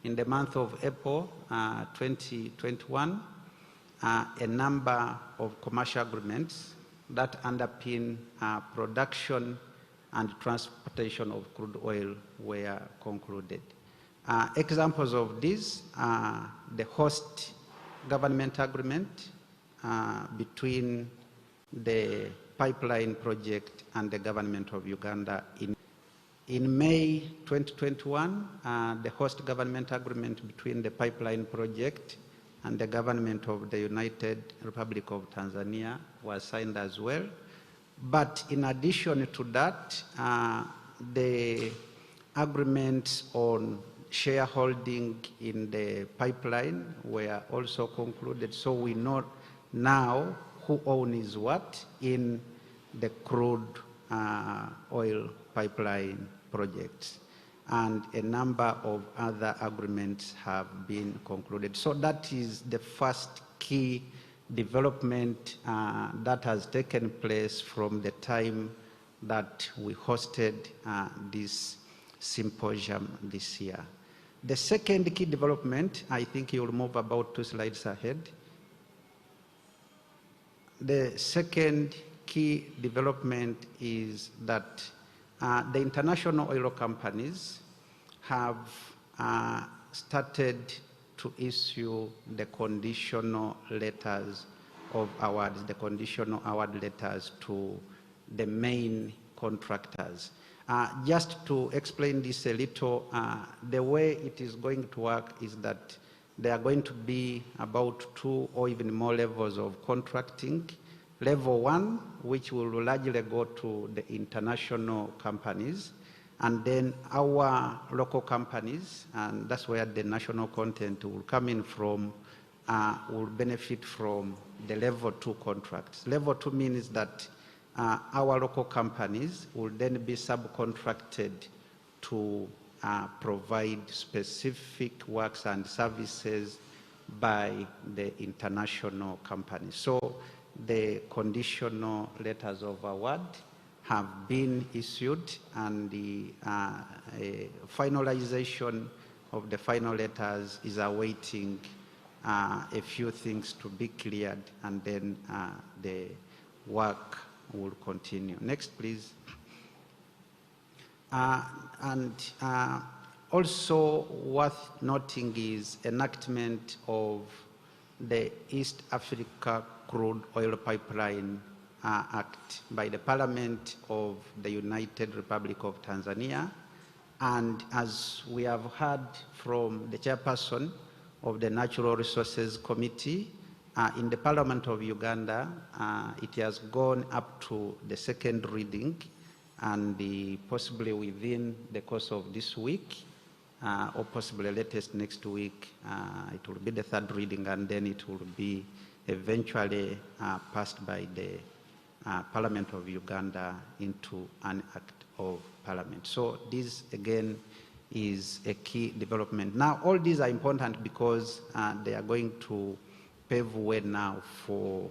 Speaker 2: In the month of April 2021, a number of commercial agreements that underpin production and transportation of crude oil were concluded. Examples of these are the host government agreement between the pipeline project and the government of Uganda. In May 2021, the host government agreement between the pipeline project and the government of the United Republic of Tanzania was signed as well. But in addition to that, the agreements on shareholding in the pipeline were also concluded. So we know now who owns what in the crude oil pipeline projects. And a number of other agreements have been concluded. So that is the first key development that has taken place from the time that we hosted this symposium this year. The second key development, I think you'll move about 2 slides ahead. The second key development is that the international oil companies have started to issue the conditional letters of awards, the conditional award letters to the main contractors. Just to explain this a little, the way it is going to work is that there are going to be about 2 or even more levels of contracting. Level 1, which will largely go to the international companies, and then our local companies, and that's where the national content will come in from, will benefit from the level 2 contracts. Level 2 means that our local companies will then be subcontracted to provide specific works and services by the international companies. So the conditional letters of award have been issued, and the finalization of the final letters is awaiting a few things to be cleared, and then the work will continue. Next, please. Also worth noting is enactment of the East Africa Crude Oil Pipeline Act by the Parliament of the United Republic of Tanzania. And as we have heard from the chairperson of the Natural Resources Committee, in the Parliament of Uganda, it has gone up to the second reading, and possibly within the course of this week, or possibly latest next week, it will be the third reading, and then it will be eventually passed by the Parliament of Uganda into an act of parliament. So this again is a key development. Now all these are important because they are going to pave way now for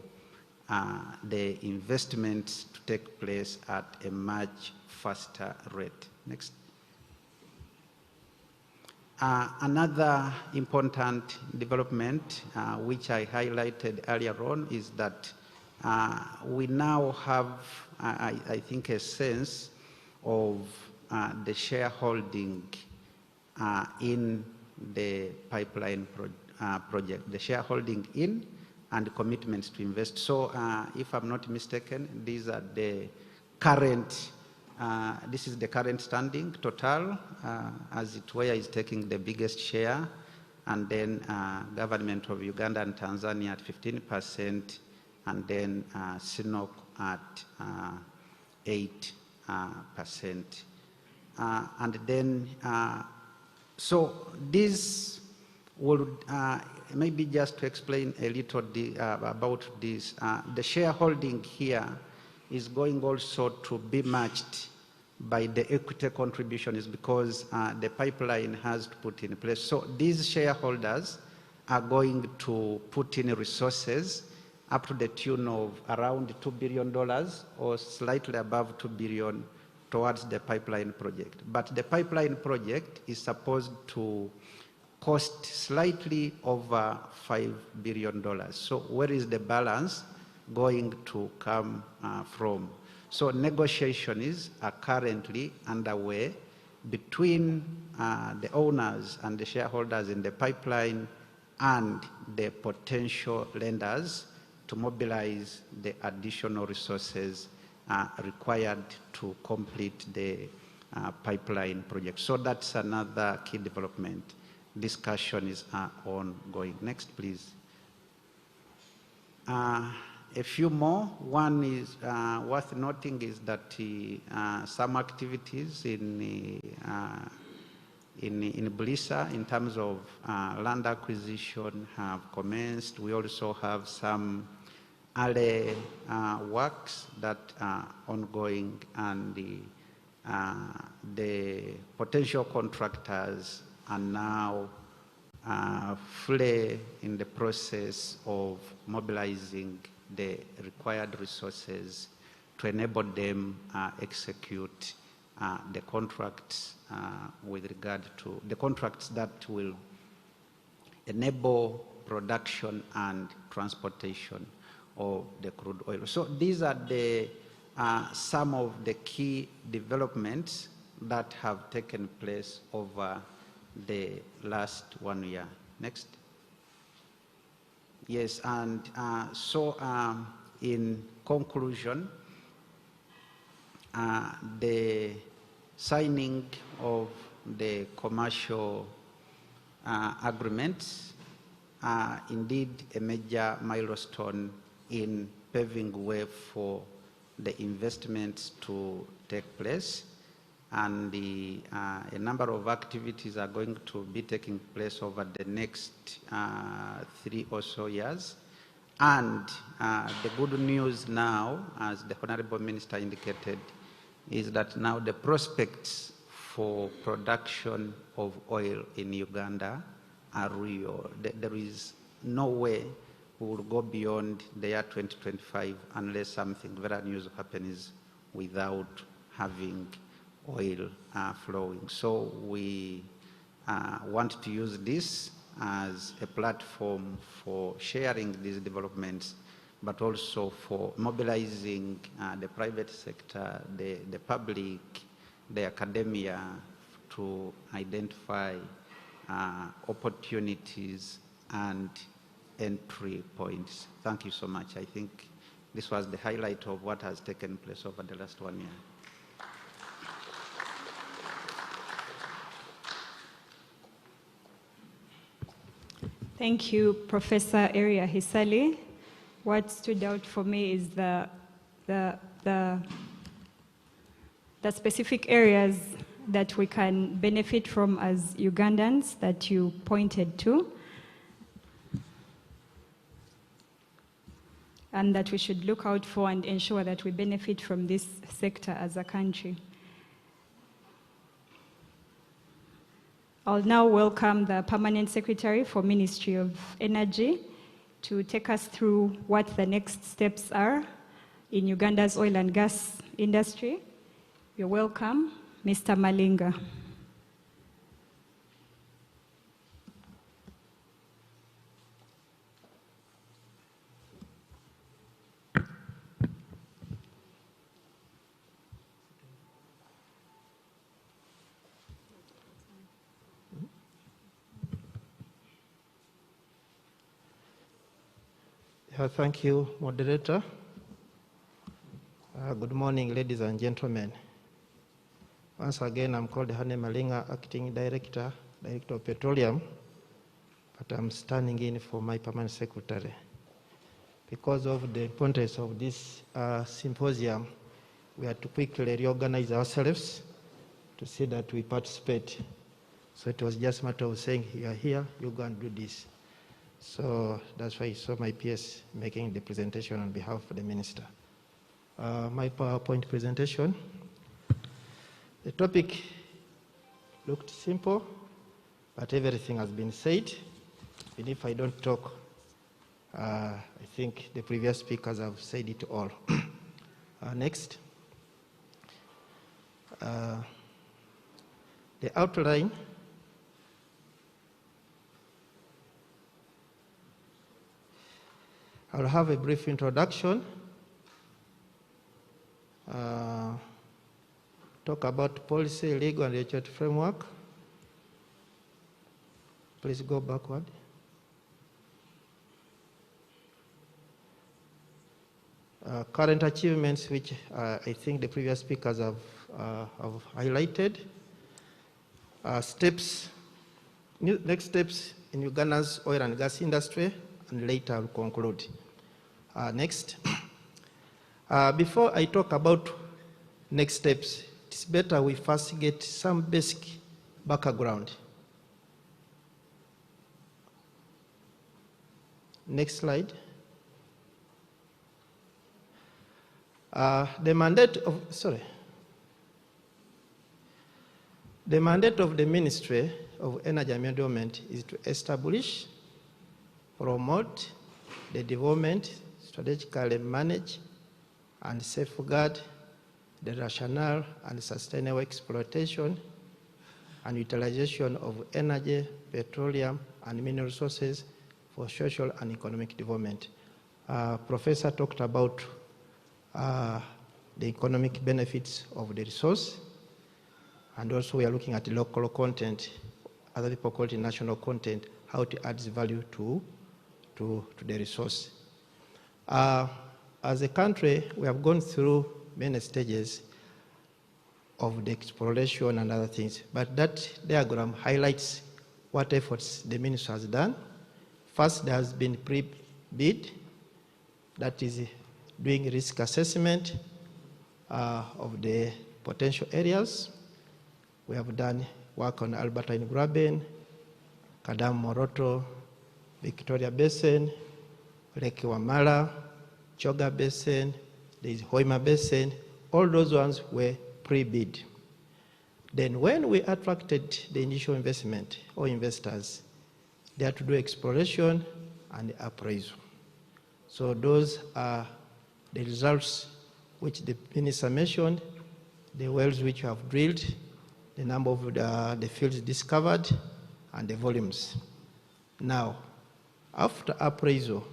Speaker 2: the investments to take place at a much faster rate. Next. Another important development which I highlighted earlier on is that we now have, I think, a sense of the shareholding in the pipeline project, the shareholding in and commitments to invest. So if I'm not mistaken, these are the current, this is the current standing. Total, as it were, is taking the biggest share, and then government of Uganda and Tanzania at 15%, and then SINOC at 8%. And then, so this would, maybe just to explain a little about this, the shareholding here is going also to be matched by the equity contributions because the pipeline has to put in place. So these shareholders are going to put in resources up to the tune of around $2 billion or slightly above $2 billion towards the pipeline project. But the pipeline project is supposed to cost slightly over $5 billion. So where is the balance going to come from? So negotiations are currently underway between the owners and the shareholders in the pipeline and the potential lenders to mobilize the additional resources required to complete the pipeline project. So that's another key development. Discussion is ongoing. Next, please. A few more. One is worth noting is that some activities in Bulisa in terms of land acquisition have commenced. We also have some early works that are ongoing, and the potential contractors are now fully in the process of mobilizing the required resources to enable them execute the contracts with regard to the contracts that will enable production and transportation of the crude oil. So these are the some of the key developments that have taken place over the last 1 year. Next. Yes, and so in conclusion, the signing of the commercial agreements are indeed a major milestone in paving way for the investments to take place, and a number of activities are going to be taking place over the next 3 or so years. And the good news now, as the Honorable Minister indicated, is that now the prospects for production of oil in Uganda are real. There is no way we will go beyond the year 2025 unless something very unusual happens without having oil flowing. So we want to use this as a platform for sharing these developments, but also for mobilizing the private sector, the public, the academia to identify opportunities and entry points. Thank you so much. I think this was the highlight of what has taken place over the last 1 year.
Speaker 1: Thank you, Professor Eria Hisali. What stood out for me is the specific areas that we can benefit from as Ugandans that you pointed to, and that we should look out for and ensure that we benefit from this sector as a country. I'll now welcome the Permanent Secretary for Ministry of Energy to take us through what the next steps are in Uganda's oil and gas industry. You're welcome, Mr. Malinga.
Speaker 7: Thank you, moderator. Good morning, ladies and gentlemen. Once again, I'm called Hane Malinga, Acting Director of Petroleum, but I'm standing in for my Permanent Secretary. Because of the importance of this symposium, we had to quickly reorganize ourselves to see that we participate. So it was just a matter of saying, you are here, you go and do this. So that's why you saw my PS making the presentation on behalf of the Minister. My PowerPoint presentation. The topic looked simple, but everything has been said. And if I don't talk, I think the previous speakers have said it all. Next. The outline. I'll have a brief introduction, talk about policy, legal, and regulatory framework. Please go backward. current achievements, which I think the previous speakers have highlighted. Next steps in Uganda's oil and gas industry, and later I'll conclude. Next. Before I talk about next steps, it's better we first get some basic background. Next slide. The mandate of the Ministry of Energy and Environment is to establish, promote the development, strategically manage, and safeguard the rational and sustainable exploitation and utilization of energy, petroleum, and mineral resources for social and economic development. Professor talked about the economic benefits of the resource, and also we are looking at the local content, other people call it national content, how it adds value to the resource. As a country, we have gone through many stages of the exploration and other things, but that diagram highlights what efforts the ministry has done. First, there has been pre-bid, that is doing risk assessment of the potential areas. We have done work on Albertine Graben, Kadam Moroto, Victoria Basin, Lake Wamala, Choga Basin, there is Hoima Basin. All those ones were pre-bid. Then when we attracted the initial investment or investors, they had to do exploration and appraisal. So those are the results which the minister mentioned, the wells which you have drilled, the number of the fields discovered, and the volumes. Now, after appraisal,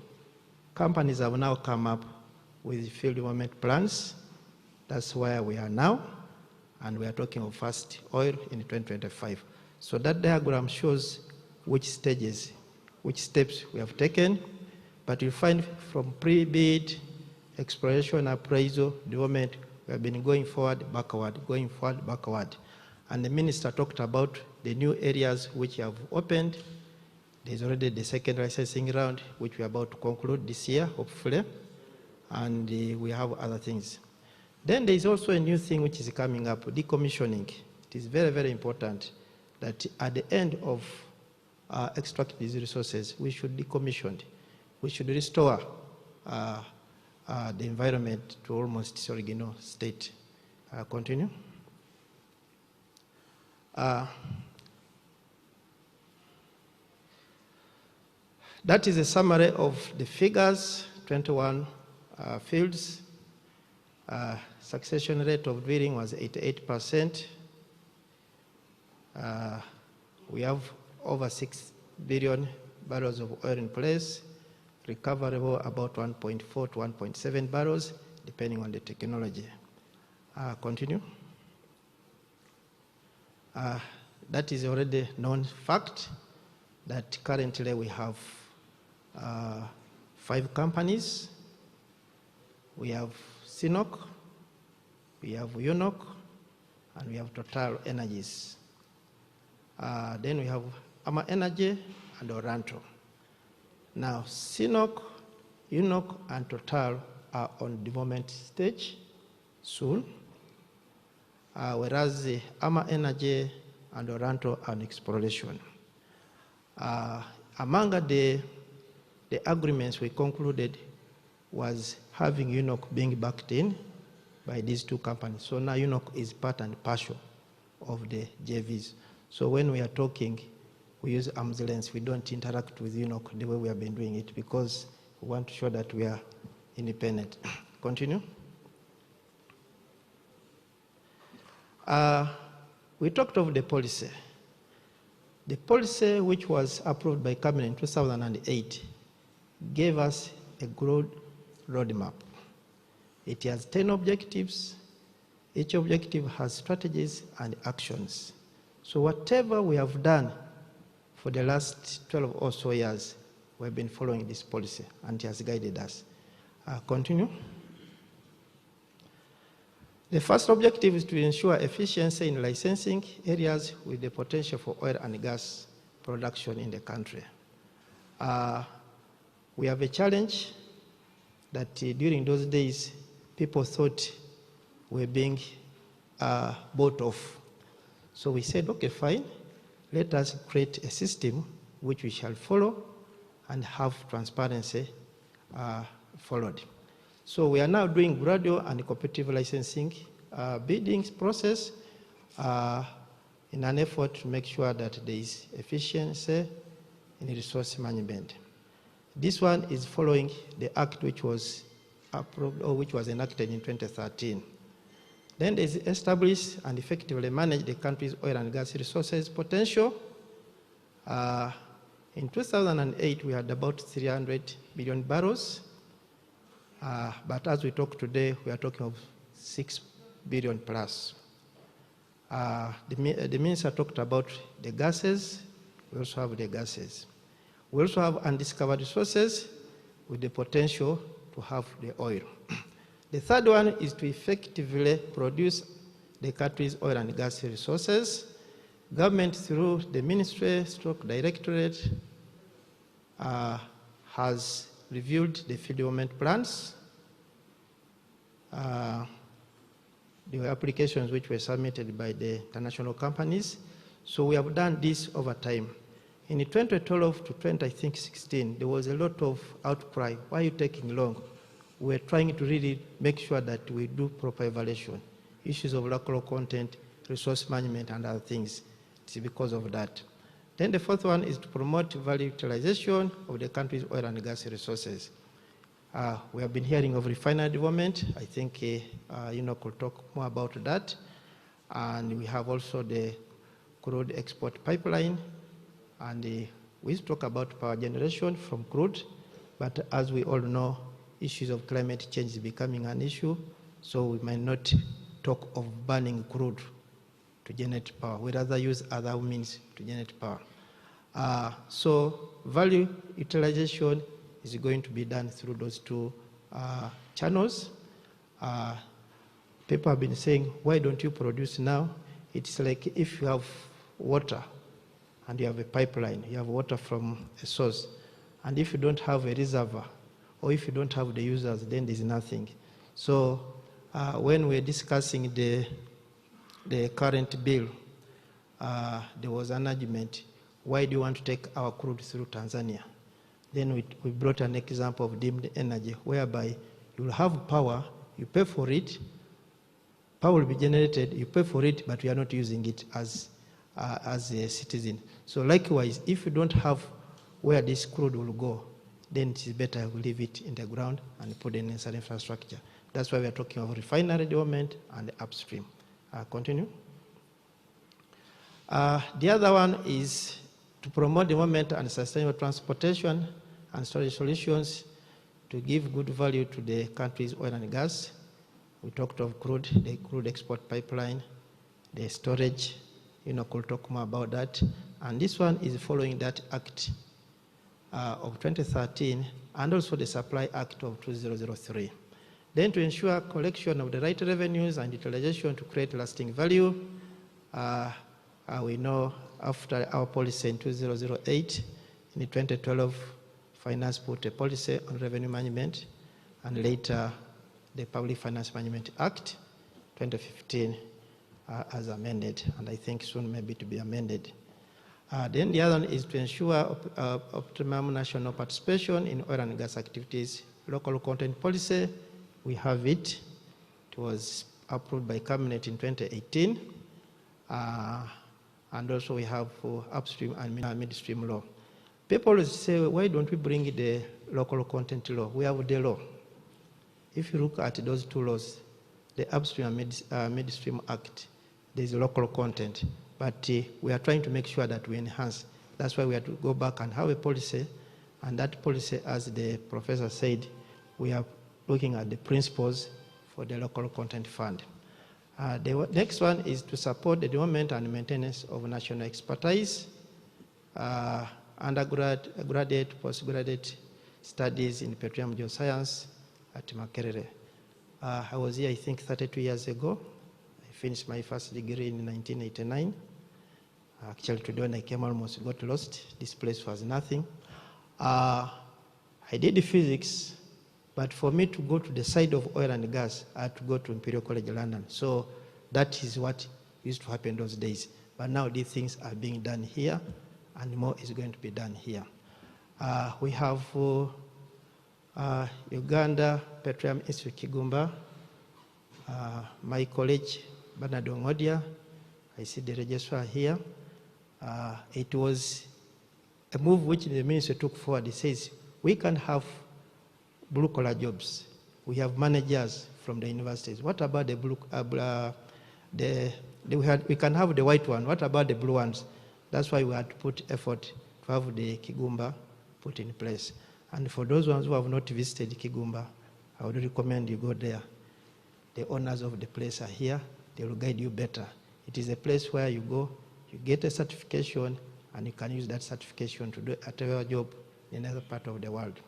Speaker 7: companies have now come up with field development plans. That's where we are now, and we are talking of first oil in 2025. So that diagram shows which stages, which steps we have taken, but you'll find from pre-bid, exploration, appraisal, development, we have been going forward, backward, going forward, backward. And the minister talked about the new areas which have opened. There's already the second licensing round, which we are about to conclude this year, hopefully, and we have other things. Then there is also a new thing which is coming up, decommissioning. It is very, very important that at the end of extract these resources, we should decommission. We should restore the environment to almost its original state. Continue. That is a summary of the figures, 21 fields. Succession rate of drilling was 88%. We have over 6 billion barrels of oil in place, recoverable about 1.4 to 1.7 barrels, depending on the technology. Continue. That is already known fact that currently we have 5 companies. We have CNOOC, we have UNOC, and we have Total Energies. Then we have Ama Energy and Oranto. Now, CNOOC, UNOC, and Total are on development stage soon, whereas the Ama Energy and Oranto are on exploration. Among the agreements we concluded was having UNOC being backed in by these 2 companies. So now UNOC is part and parcel of the JVs. So when we are talking, we use arm's length. We don't interact with UNOC the way we have been doing it because we want to show that we are independent. Continue. We talked of the policy. The policy which was approved by Cabinet in 2008 gave us a broad roadmap. It has 10 objectives. Each objective has strategies and actions. So whatever we have done for the last 12 or so years, we've been following this policy and it has guided us. Continue. The first objective is to ensure efficiency in licensing areas with the potential for oil and gas production in the country. We have a challenge that during those days, people thought were being bought off. So we said, okay, fine, let us create a system which we shall follow and have transparency followed. So we are now doing gradual and competitive licensing bidding process in an effort to make sure that there is efficiency in resource management. This one is following the act which was approved or which was enacted in 2013. Then there is establish and effectively manage the country's oil and gas resources potential. In 2008, we had about 300 billion barrels. But as we talk today, we are talking of 6 billion plus. The minister talked about the gases. We also have the gases. We also have undiscovered resources with the potential to have the oil. The third one is to effectively produce the country's oil and gas resources. Government, through the ministry stroke directorate, has reviewed the field development plans, the applications which were submitted by the international companies. So we have done this over time. In 2012 to 2016, there was a lot of outcry. Why are you taking long? We're trying to really make sure that we do proper evaluation. Issues of local content, resource management, and other things. It's because of that. Then the fourth one is to promote value utilization of the country's oil and gas resources. We have been hearing of refinery development. I think could talk more about that. And we have also the crude export pipeline. And we talk about power generation from crude. But as we all know, issues of climate change is becoming an issue. So we might not talk of burning crude to generate power. We'd rather use other means to generate power. So value utilization is going to be done through those two channels. People have been saying, why don't you produce now? It's like if you have water and you have a pipeline, you have water from a source, and if you don't have a reservoir, or if you don't have the users, then there's nothing. So when we're discussing the current bill, there was an argument, why do you want to take our crude through Tanzania? Then we brought an example of deemed energy, whereby you will have power, you pay for it, power will be generated, you pay for it, but we are not using it as a citizen. So likewise, if you don't have where this crude will go, then it is better we leave it in the ground and put in necessary infrastructure. That's why we are talking of refinery development and upstream. Continue. The other one is to promote development and sustainable transportation and storage solutions to give good value to the country's oil and gas. We talked of crude, the crude export pipeline, the storage, could talk more about that. And this one is following that act of 2013 and also the Supply Act of 2003. Then to ensure collection of the right revenues and utilization to create lasting value, we know after our policy in 2008, in 2012, Finance put a policy on revenue management, and later the Public Finance Management Act 2015 as amended, and I think soon maybe to be amended. Then the other one is to ensure optimum national participation in oil and gas activities. Local content policy, we have it. It was approved by Cabinet in 2018. And also we have upstream and midstream law. People say, why don't we bring the local content law? We have the law. If you look at those two laws, the Upstream and Midstream Act, there's local content. But we are trying to make sure that we enhance. That's why we have to go back and have a policy. And that policy, as the professor said, we are looking at the principles for the local content fund. The next one is to support the development and maintenance of national expertise, undergraduate, postgraduate studies in petroleum geoscience at Makerere. I was here, I think, 32 years ago. I finished my first degree in 1989. Actually, today when I came, almost got lost. This place was nothing. I did physics, but for me to go to the side of oil and gas, I had to go to Imperial College London. So that is what used to happen those days. But now these things are being done here, and more is going to be done here. We have Uganda Petroleum Institute Kigumba, my college, Bernard Ongodia. I see the registrar here. It was a move which the minister took forward. He says, we can have blue-collar jobs. We have managers from the universities. What about the blue, we can have the white one. What about the blue ones? That's why we had to put effort to have the Kigumba put in place. And for those ones who have not visited Kigumba, I would recommend you go there. The owners of the place are here. They will guide you better. It is a place where you go, you get a certification, and you can use that certification to do whatever job in another part of the world.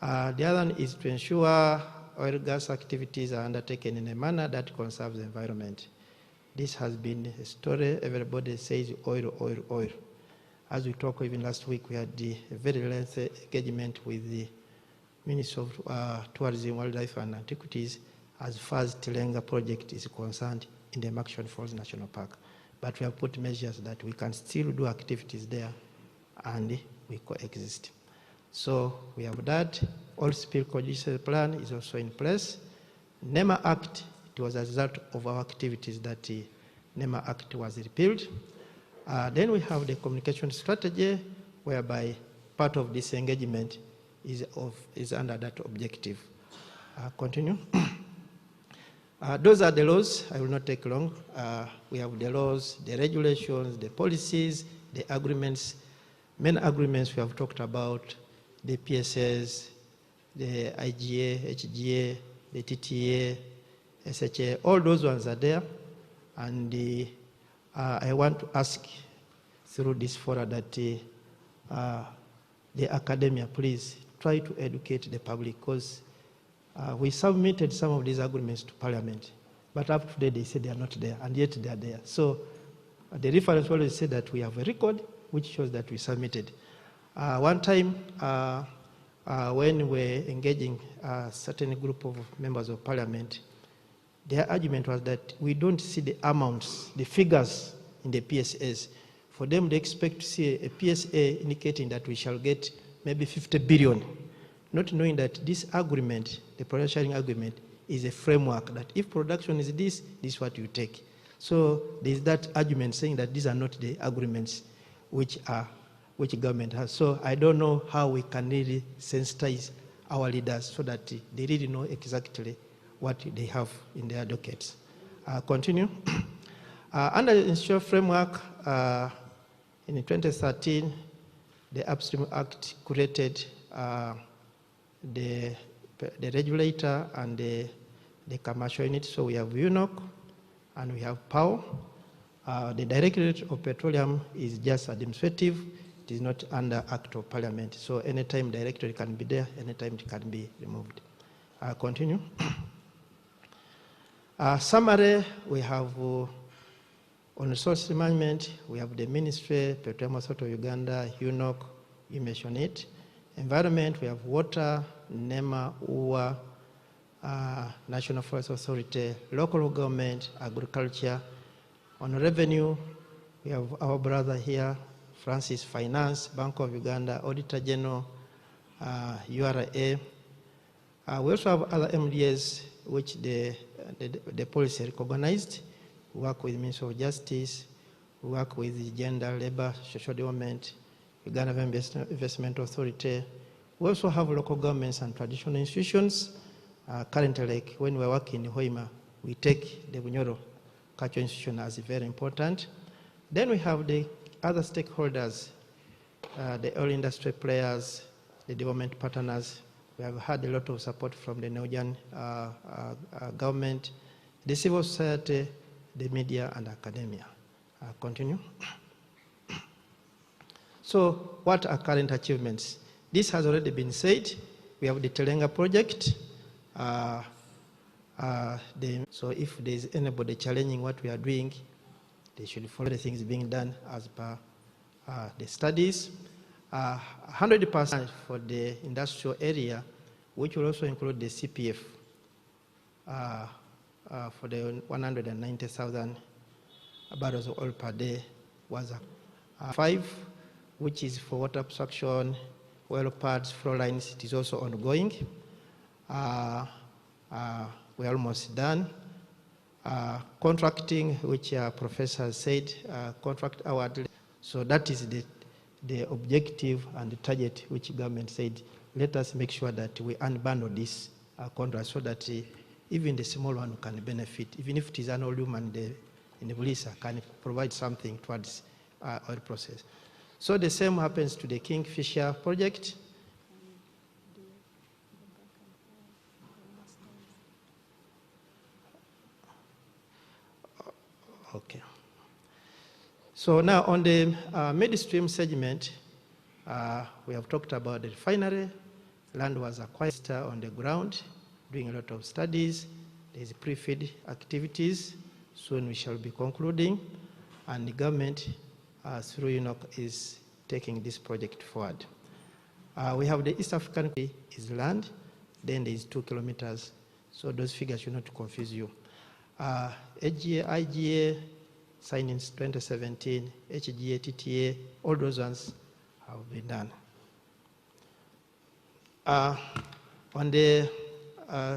Speaker 7: The other one is to ensure oil and gas activities are undertaken in a manner that conserves the environment. This has been a story. Everybody says oil, oil, oil. As we talked even last week, we had a very lengthy engagement with the Minister of Tourism, Wildlife and Antiquities as far as Tilenga project is concerned in the Maction Falls National Park. But we have put measures that we can still do activities there and we coexist. So we have that. Oil spill contingency plan is also in place. NEMA Act, it was a result of our activities that the NEMA Act was repealed. Then we have the communication strategy, whereby part of this engagement is under that objective. Continue. Those are the laws. I will not take long. We have the laws, the regulations, the policies, the agreements. Main agreements we have talked about, the PSS, the IGA, HGA, the TTA, SHA, all those ones are there. And I want to ask through this forum that the academia, please try to educate the public, because we submitted some of these agreements to Parliament, but up to today they say they are not there, and yet they are there. So the reference always said that we have a record which shows that we submitted. One time when we were engaging a certain group of members of Parliament, their argument was that we don't see the amounts, the figures in the PSAs. For them, they expect to see a PSA indicating that we shall get maybe 50 billion, not knowing that this agreement, the production sharing agreement, is a framework that if production is this is what you take. So there's that argument saying that these are not the agreements which government has. So I don't know how we can really sensitize our leaders so that they really know exactly what they have in their dockets. Continue. Under the institutional framework, in 2013, the Upstream Act created the regulator and the commercial unit. So we have UNOC and we have POW. The Directorate of Petroleum is just administrative. It is not under Act of Parliament. So anytime Directorate can be there, anytime it can be removed. Continue. Summary, we have on resource management, we have the Ministry, Petroleum Authority of Uganda, UNOC, you mentioned it. Environment, we have water, NEMA, UWA, National Forest Authority, local government, agriculture. On revenue, we have our brother here, Francis, Finance, Bank of Uganda, Auditor General, URA. We also have other MDAs which the policy recognized. We work with Ministry of Justice, we work with the Gender, Labor, Social Development, Uganda Investment Authority. We also have local governments and traditional institutions. Currently, like when we're working in Hoima, we take the Bunyoro Cultural Institution as very important. Then we have the other stakeholders, the oil industry players, the development partners. We have had a lot of support from the Norwegian government, the civil society, the media, and academia. Continue. So what are current achievements? This has already been said. We have the Tilenga project. So if there's anybody challenging what we are doing, they should follow the things being done as per the studies. 100% for the industrial area, which will also include the CPF for the 190,000 barrels of oil per day was 5, which is for water absorption, oil pads, flow lines. It is also ongoing. We're almost done. Contracting, which Professor said, contract award. So that is the objective and the target which government said, let us make sure that we unbundle this contract so that even the small one can benefit, even if it is an old woman in the Bulisa can provide something towards oil process. So the same happens to the Kingfisher project. Okay. So now on the midstream segment, we have talked about the refinery. Land was acquired on the ground, doing a lot of studies. There's pre-feed activities. Soon we shall be concluding. And the government, through UNOC, is taking this project forward. We have the East African is land, then there is 2 kilometers. So those figures should not confuse you. AGA, IGA, signed in 2017, HGA, TTA, all those ones have been done. On the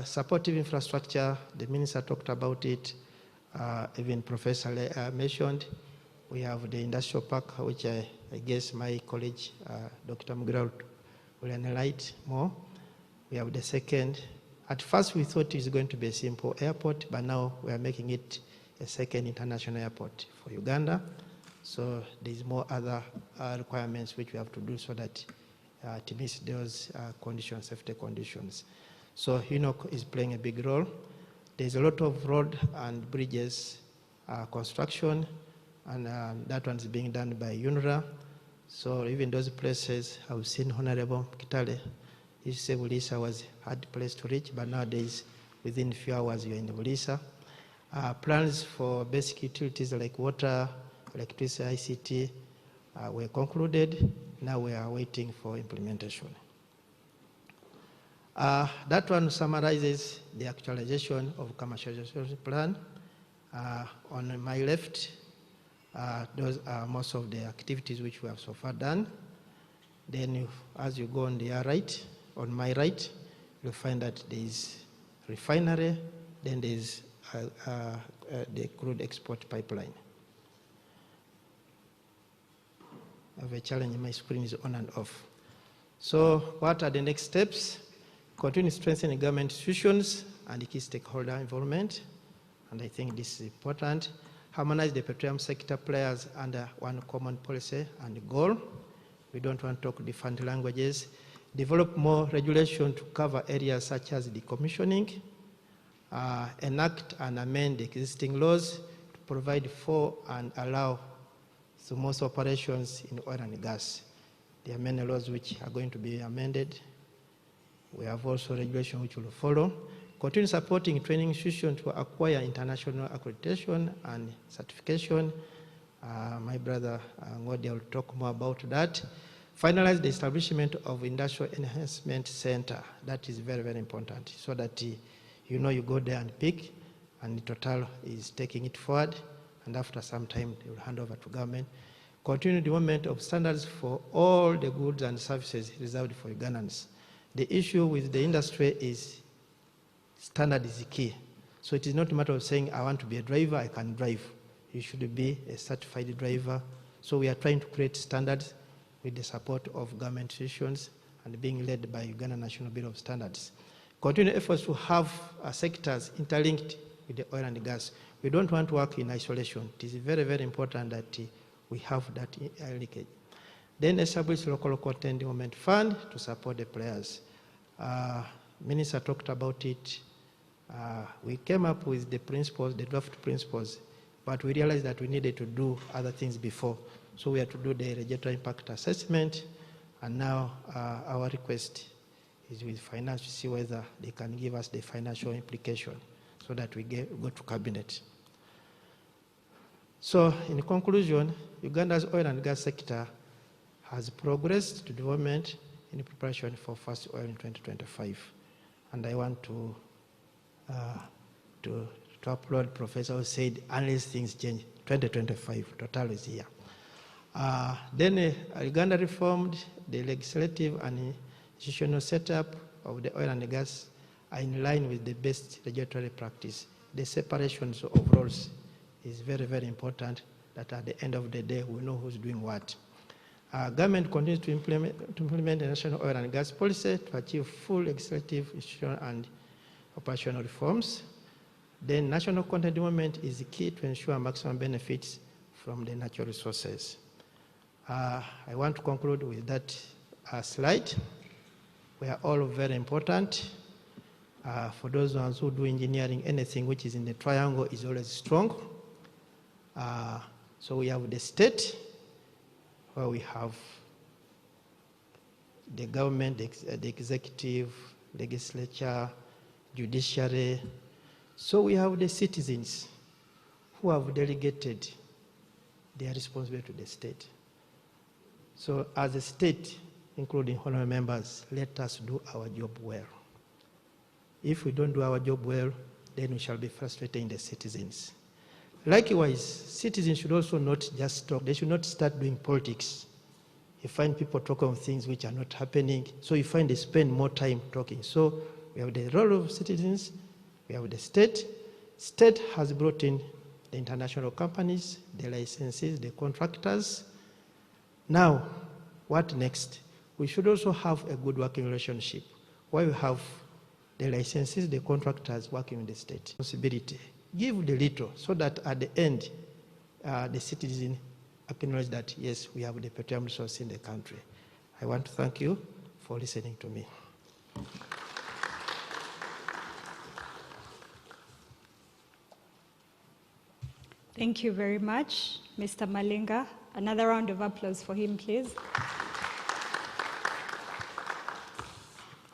Speaker 7: supportive infrastructure, the minister talked about it, even Professor mentioned. We have the industrial park, which I guess my colleague, Dr. Mugira, will enlighten more. We have the second. At first, we thought it was going to be a simple airport, but now we are making it a second international airport for Uganda. So there's more other requirements which we have to do so that it meets those conditions, safety conditions. So UNOC is playing a big role. There's a lot of road and bridges construction, and that one's being done by UNRWA. So even those places, I've seen Honorable Kitale, he said Bulisa was a hard place to reach, but nowadays, within a few hours, you're in the Bulisa. Plans for basic utilities like water, electricity, ICT were concluded. Now we are waiting for implementation. That one summarizes the actualization of commercialization plan. On my left, those are most of the activities which we have so far done. Then as you go on the right, on my right, you'll find that there is refinery, then there is the crude export pipeline. I have a challenge, my screen is on and off. So what are the next steps? Continue strengthening government institutions and the key stakeholder involvement, and I think this is important. Harmonize the petroleum sector players under one common policy and goal. We don't want to talk different languages. Develop more regulation to cover areas such as decommissioning, enact and amend existing laws to provide for and allow most operations in oil and gas. There are many laws which are going to be amended. We have also regulation which will follow. Continue supporting training institutions to acquire international accreditation and certification. My brother Ngodi will talk more about that. Finalize the establishment of Industrial Enhancement Center. That is very, very important, so that you go there and pick, and Total is taking it forward, and after some time they will hand over to government. Continue development of standards for all the goods and services reserved for Ugandans. The issue with the industry is standard is the key. So it is not a matter of saying, I want to be a driver, I can drive. You should be a certified driver. So we are trying to create standards with the support of government institutions and being led by Uganda National Bureau of Standards. Continue efforts to have sectors interlinked with the oil and gas. We don't want to work in isolation. It is very, very important that we have that linkage. Then establish local content development fund to support the players. Minister talked about it. We came up with the principles, the draft principles, but we realized that we needed to do other things before. So we had to do the regulatory impact assessment, and now our request is with finance to see whether they can give us the financial implication. so that we go to cabinet. So in conclusion, Uganda's oil and gas sector has progressed to development in preparation for first oil in 2025. And I want to applaud Professor who said, unless things change, 2025, total is here. Then Uganda reformed the legislative and institutional setup of the oil and gas are in line with the best regulatory practice. The separation of roles is very, very important, that at the end of the day, we know who's doing what. Government continues to implement the national oil and gas policy to achieve full legislative, institutional, and operational reforms. Then national content development is the key to ensure maximum benefits from the natural resources. I want to conclude with that slide. We are all very important. For those ones who do engineering, anything which is in the triangle is always strong. So we have the state, where we have the government, the executive, legislature, judiciary. So we have the citizens who have delegated their responsibility to the state. So as a state, including honorable members, let us do our job well. If we don't do our job well, then we shall be frustrating the citizens. Likewise, citizens should also not just talk. They should not start doing politics. You find people talking of things which are not happening, so you find they spend more time talking. So we have the role of citizens, we have the state. State has brought in the international companies, the licensees, the contractors. Now, what next? We should also have a good working relationship, where we have the licensees, the contractors working with the state. Responsibility. Give the little so that at the end, the citizen acknowledge that, yes, we have the petroleum resource in the country. I want to thank you for listening to me.
Speaker 1: Thank you very much, Mr. Malinga. Another round of applause for him, please.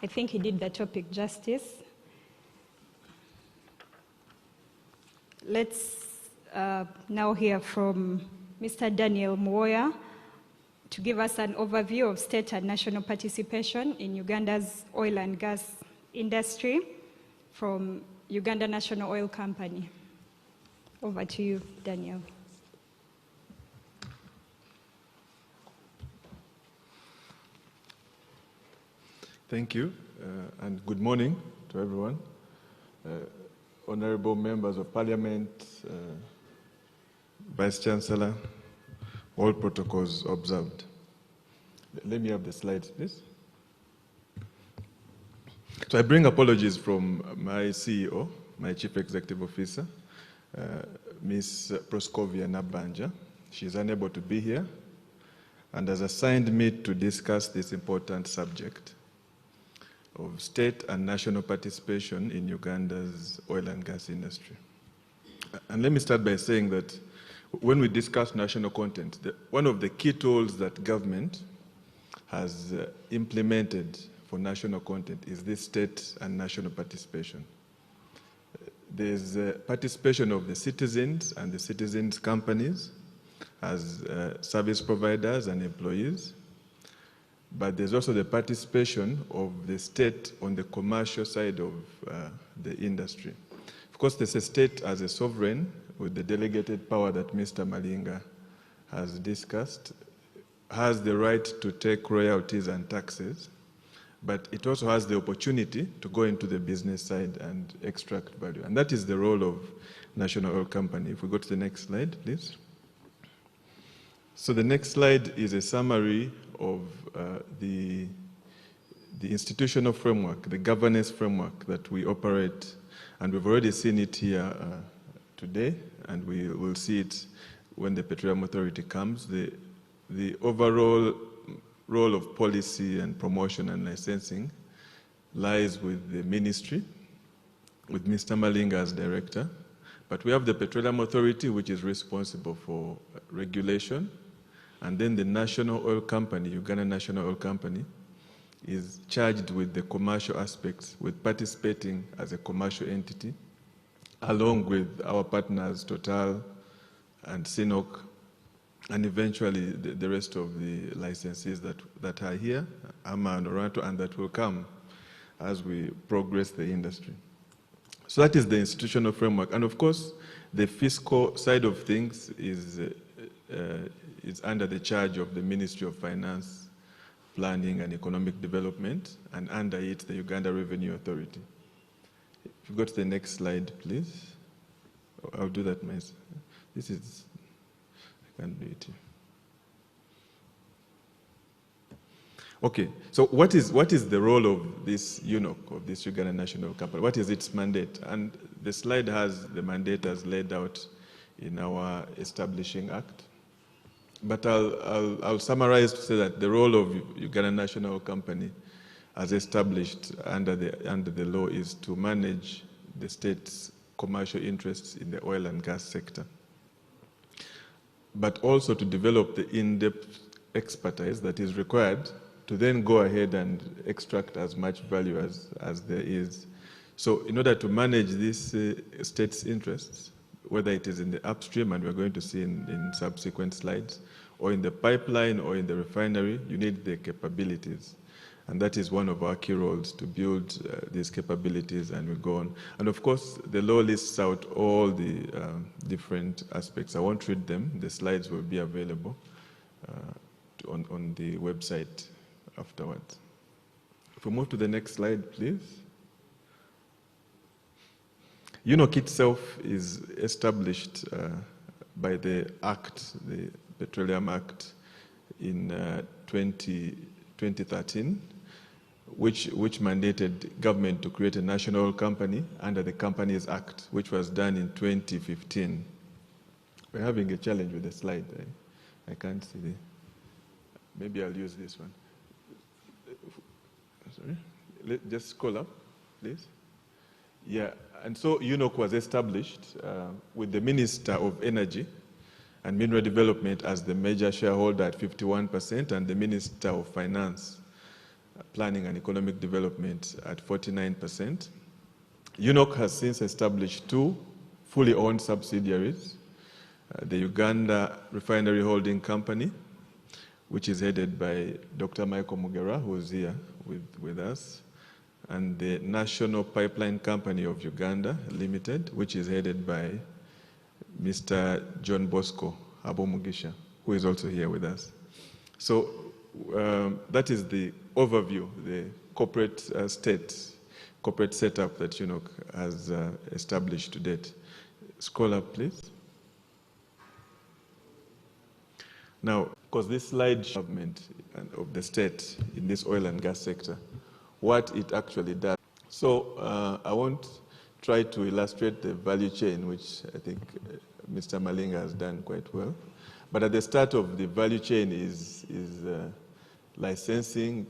Speaker 1: I think he did the topic justice. Let's now hear from Mr. Daniel Mwoya to give us an overview of state and national participation in Uganda's oil and gas industry from Uganda National Oil Company. Over to you, Daniel.
Speaker 5: Thank you, and good morning to everyone. Honorable members of Parliament, Vice Chancellor, all protocols observed. Let me have the slides, please. So I bring apologies from my CEO, my Chief Executive Officer, Ms. Proskovia Nabanja. She's unable to be here and has assigned me to discuss this important subject of state and national participation in Uganda's oil and gas industry. And let me start by saying that when we discuss national content, one of the key tools that government has implemented for national content is this state and national participation. There's participation of the citizens and the citizens' companies as service providers and employees. But there's also the participation of the state on the commercial side of the industry. Of course, there's a state as a sovereign with the delegated power that Mr. Malinga has discussed, has the right to take royalties and taxes, but it also has the opportunity to go into the business side and extract value. And that is the role of National Oil Company. If we go to the next slide, please. So the next slide is a summary of the institutional framework, the governance framework that we operate, and we've already seen it here today, and we will see it when the Petroleum Authority comes. The overall role of policy and promotion and licensing lies with the ministry, with Mr. Malinga as director, but we have the Petroleum Authority, which is responsible for regulation. And then the National Oil Company, Uganda National Oil Company, is charged with the commercial aspects, with participating as a commercial entity along with our partners Total and CNOOC, and eventually the rest of the licensees that are here, AMA and Oranto, and that will come as we progress the industry. So that is the institutional framework. And of course, the fiscal side of things is under the charge of the Ministry of Finance, Planning and Economic Development, and under it, the Uganda Revenue Authority. If you go to the next slide, please. I'll do that myself. This is, I can't do it here. Okay, so what is the role of this UNOC, of this Uganda National Company? What is its mandate? And the slide has the mandate as laid out in our establishing act. But I'll summarize to say that the role of Uganda National Company as established under the law is to manage the state's commercial interests in the oil and gas sector, but also to develop the in-depth expertise that is required to then go ahead and extract as much value as there is. So in order to manage this state's interests, whether it is in the upstream, and we're going to see in subsequent slides, or in the pipeline or in the refinery, you need the capabilities. And that is one of our key roles, to build these capabilities, and we go on. And of course, the law lists out all the different aspects. I won't read them. The slides will be available on the website afterwards. If we move to the next slide, please. UNOC itself is established by the Act, the Petroleum Act, in 2013, which mandated government to create a national company under the Companies Act, which was done in 2015. We're having a challenge with the slide. I can't see the. Maybe I'll use this one. Sorry, just scroll up, please. Yeah, and so UNOC was established with the Minister of Energy and Mineral Development as the major shareholder at 51%, and the Minister of Finance, Planning and Economic Development at 49%. UNOC has since established two fully owned subsidiaries, the Uganda Refinery Holding Company, which is headed by Dr. Michael Mugera, who is here with us, and the National Pipeline Company of Uganda Limited, which is headed by Mr. John Bosco Abomugisha, who is also here with us. So that is the overview, the corporate corporate setup that UNOC has established to date. Scroll up, please. Now, because this slide shows government of the state in this oil and gas sector, what it actually does. So I won't try to illustrate the value chain, which I think Mr. Malinga has done quite well. But at the start of the value chain is licensing,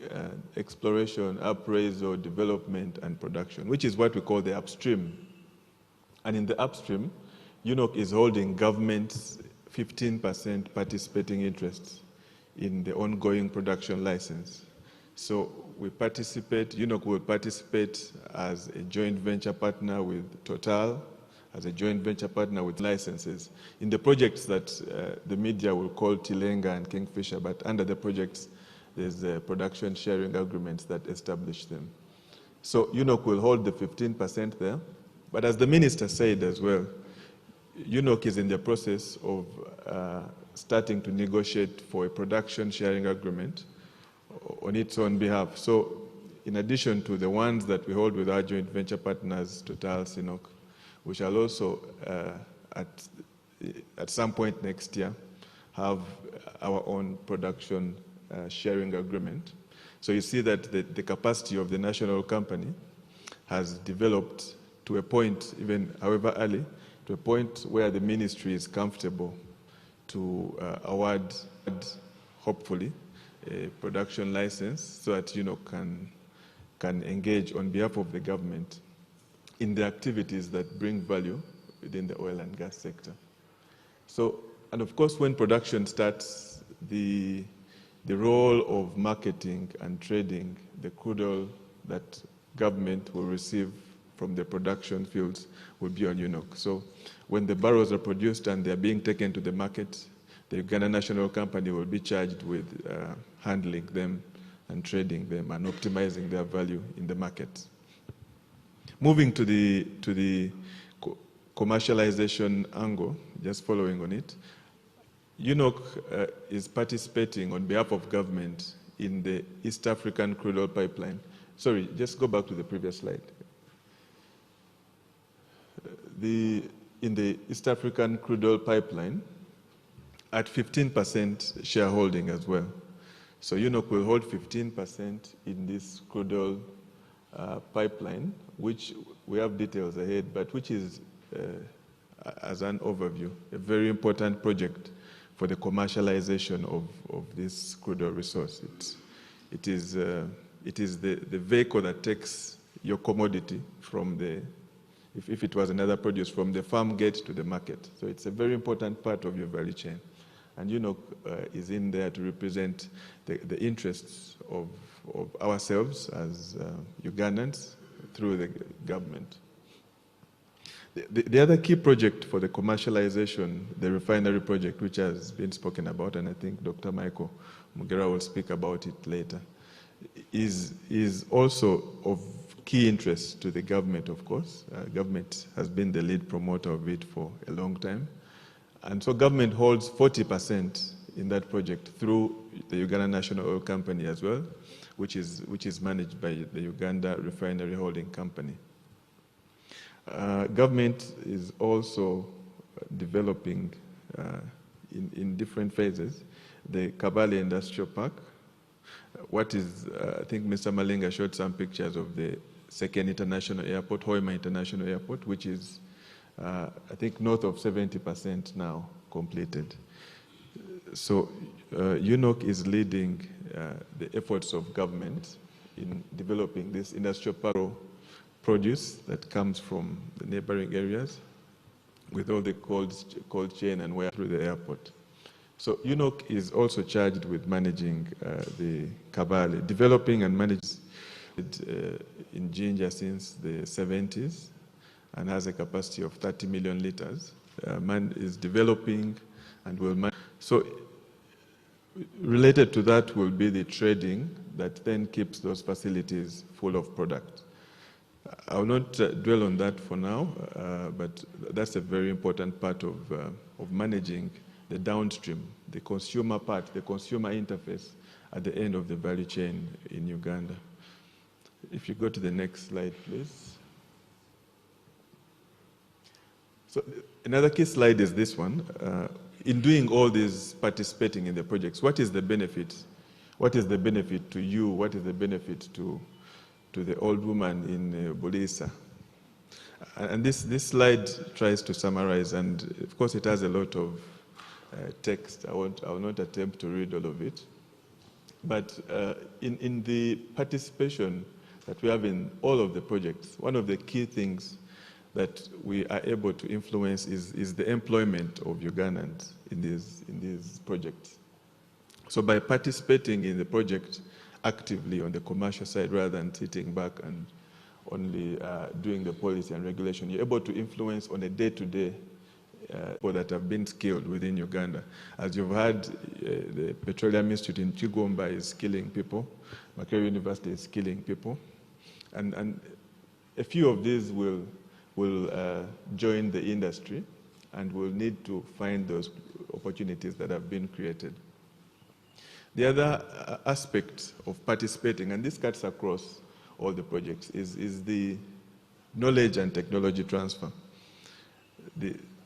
Speaker 5: exploration, appraisal, development, and production, which is what we call the upstream. And in the upstream, UNOC is holding government's 15% participating interests in the ongoing production license. So we participate, UNOC will participate as a joint venture partner with Total, as a joint venture partner with licenses in the projects that the media will call Tilenga and Kingfisher, but under the projects, there's the production sharing agreements that establish them. So UNOC will hold the 15% there, but as the minister said as well, UNOC is in the process of starting to negotiate for a production sharing agreement on its own behalf. So in addition to the ones that we hold with our joint venture partners, Total, CNOOC, we shall also, at some point next year, have our own production sharing agreement. So you see that the capacity of the national company has developed to a point, even however early, to a point where the ministry is comfortable to award, hopefully, a production license so that can engage on behalf of the government in the activities that bring value within the oil and gas sector. So, and of course, when production starts, the role of marketing and trading the crude oil that government will receive from the production fields will be on UNOC. So when the barrels are produced and they're being taken to the market, the Uganda National Company will be charged with handling them and trading them and optimizing their value in the market. Moving to the commercialization angle, just following on it, UNOC is participating on behalf of government in the East African crude oil pipeline. Sorry, just go back to the previous slide. In the East African crude oil pipeline, at 15% shareholding as well. So UNOC will hold 15% in this crude oil pipeline, which we have details ahead, but which is, as an overview, a very important project for the commercialization of this crude oil resource. It is the vehicle that takes your commodity from the, if it was another produce, from the farm gate to the market. So it's a very important part of your value chain. And UNOC is in there to represent the interests of ourselves as Ugandans through the government. The other key project for the commercialization, the refinery project, which has been spoken about, and I think Dr. Michael Mugera will speak about it later, is also of key interest to the government, of course. Government has been the lead promoter of it for a long time. And so government holds 40% in that project through the Uganda National Oil Company as well, which is managed by the Uganda Refinery Holding Company. Government is also developing in different phases the Kabale Industrial Park. What is, I think Mr. Malinga showed some pictures of the second international airport, Hoima International Airport, which is, I think, north of 70% now completed. So UNOC is leading the efforts of government in developing this industrial park produce that comes from the neighboring areas with all the cold chain and where through the airport. So UNOC is also charged with managing the Kabale, developing and managing it in Jinja since the 70s and has a capacity of 30 million liters. Is developing and will manage. So related to that will be the trading that then keeps those facilities full of product. I will not dwell on that for now, but that's a very important part of managing the downstream, the consumer part, the consumer interface at the end of the value chain in Uganda. If you go to the next slide, please. So another key slide is this one. In doing all these, participating in the projects, what is the benefit? What is the benefit to you? What is the benefit to the old woman in Bulisa? And this slide tries to summarize, and of course it has a lot of text. I will not attempt to read all of it. But in the participation that we have in all of the projects, one of the key things that we are able to influence is the employment of Ugandans in these projects. So by participating in the project actively on the commercial side rather than sitting back and only doing the policy and regulation, you're able to influence on a day-to-day people that have been skilled within Uganda. As you've heard, the Petroleum Institute in Kigomba is skilling people, Makerere University is skilling people, and a few of these will join the industry and will need to find those opportunities that have been created. The other aspect of participating, and this cuts across all the projects, is the knowledge and technology transfer.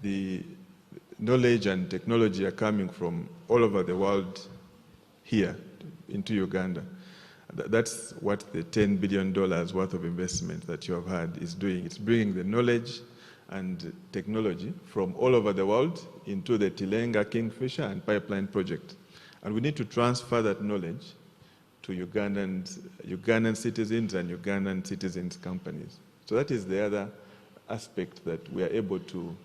Speaker 5: The knowledge and technology are coming from all over the world here into Uganda. That's what the $10 billion worth of investment that you have had is doing. It's bringing the knowledge and technology from all over the world into the Tilenga, Kingfisher, and Pipeline project. And we need to transfer that knowledge to Ugandan citizens and Ugandan citizens' companies. So that is the other aspect that we are able to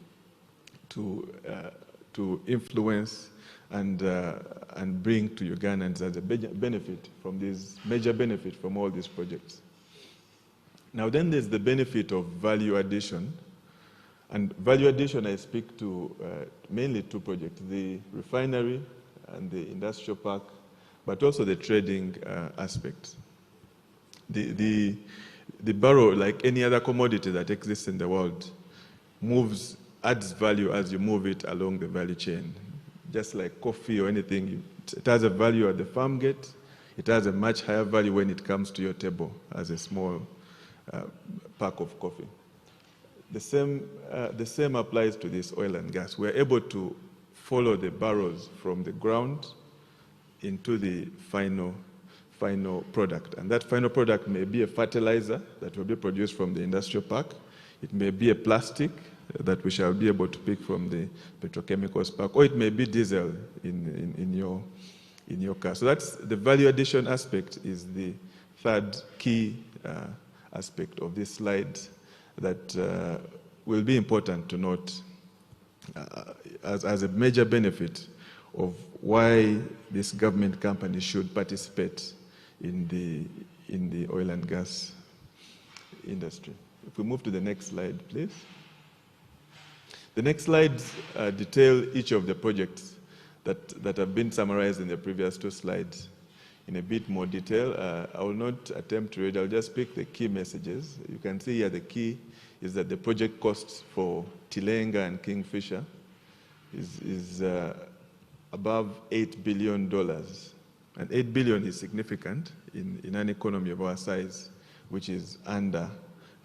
Speaker 5: influence and bring to Ugandans as a benefit from these major benefit from all these projects.
Speaker 8: Now then there's the benefit of value addition. And value addition, I speak to mainly two projects, the refinery and the industrial park, but also the trading aspect. The barrel, like any other commodity that exists in the world, adds value as you move it along the value chain. Just like coffee or anything, it has a value at the farm gate. It has a much higher value when it comes to your table as a small pack of coffee. The same applies to this oil and gas. We're able to follow the barrels from the ground into the final product. And that final product may be a fertilizer that will be produced from the industrial park. It may be a plastic that we shall be able to pick from the petrochemicals park, or it may be diesel in your car. So that's the value addition aspect is the third key aspect of this slide that will be important to note as a major benefit of why this government company should participate in the oil and gas industry. If we move to the next slide, please. The next slides detail each of the projects that have been summarized in the previous two slides in a bit more detail. I will not attempt to read, I'll just pick the key messages. You can see here the key is that the project costs for Tilenga and Kingfisher is above $8 billion. And $8 billion is significant in an economy of our size, which is under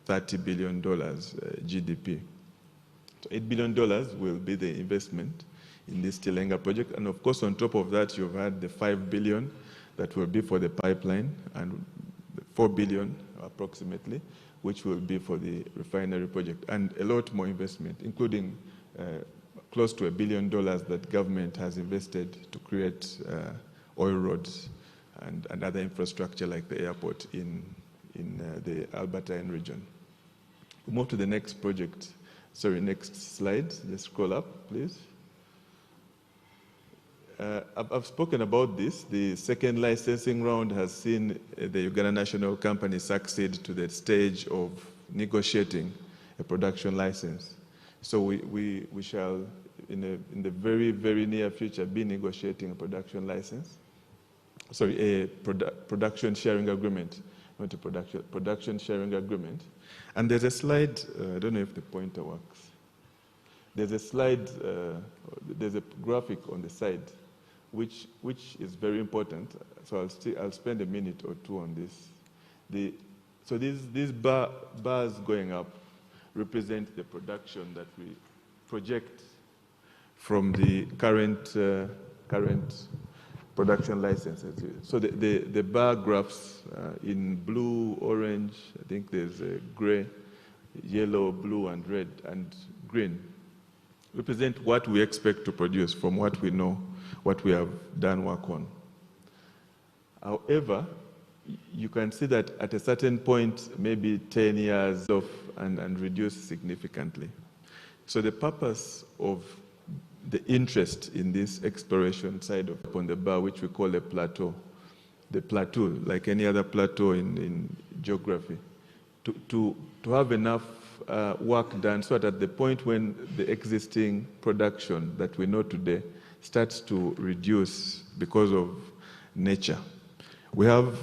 Speaker 8: $30 billion GDP. So $8 billion will be the investment in this Tilenga project. And of course, on top of that, you've had the $5 billion that will be for the pipeline, and $4 billion approximately, which will be for the refinery project, and a lot more investment, including close to $1 billion that government has invested to create oil roads and other infrastructure like the airport in the Albertine region. We'll move to the next project. Sorry, next slide. Just scroll up, please. I've spoken about this. The second licensing round has seen the Uganda National Company succeed to the stage of negotiating a production license. So we shall, in the very, very near future, be negotiating a production license. Sorry, a production sharing agreement, not a production sharing agreement. And there's a slide, I don't know if the pointer works. There's a slide, there's a graphic on the side, which is very important. So I'll spend a minute or two on this. So these bars going up represent the production that we project from the current production licenses. So the bar graphs in blue, orange, I think there's a gray, yellow, blue, and red, and green, represent what we expect to produce from what we know, what we have done work on. However, you can see that at a certain point, maybe 10 years off and reduce significantly. So the purpose of the interest in this exploration side of on the bar, which we call a plateau, the plateau, like any other plateau in geography, to have enough work done so that at the point when the existing production that we know today starts to reduce because of nature, we have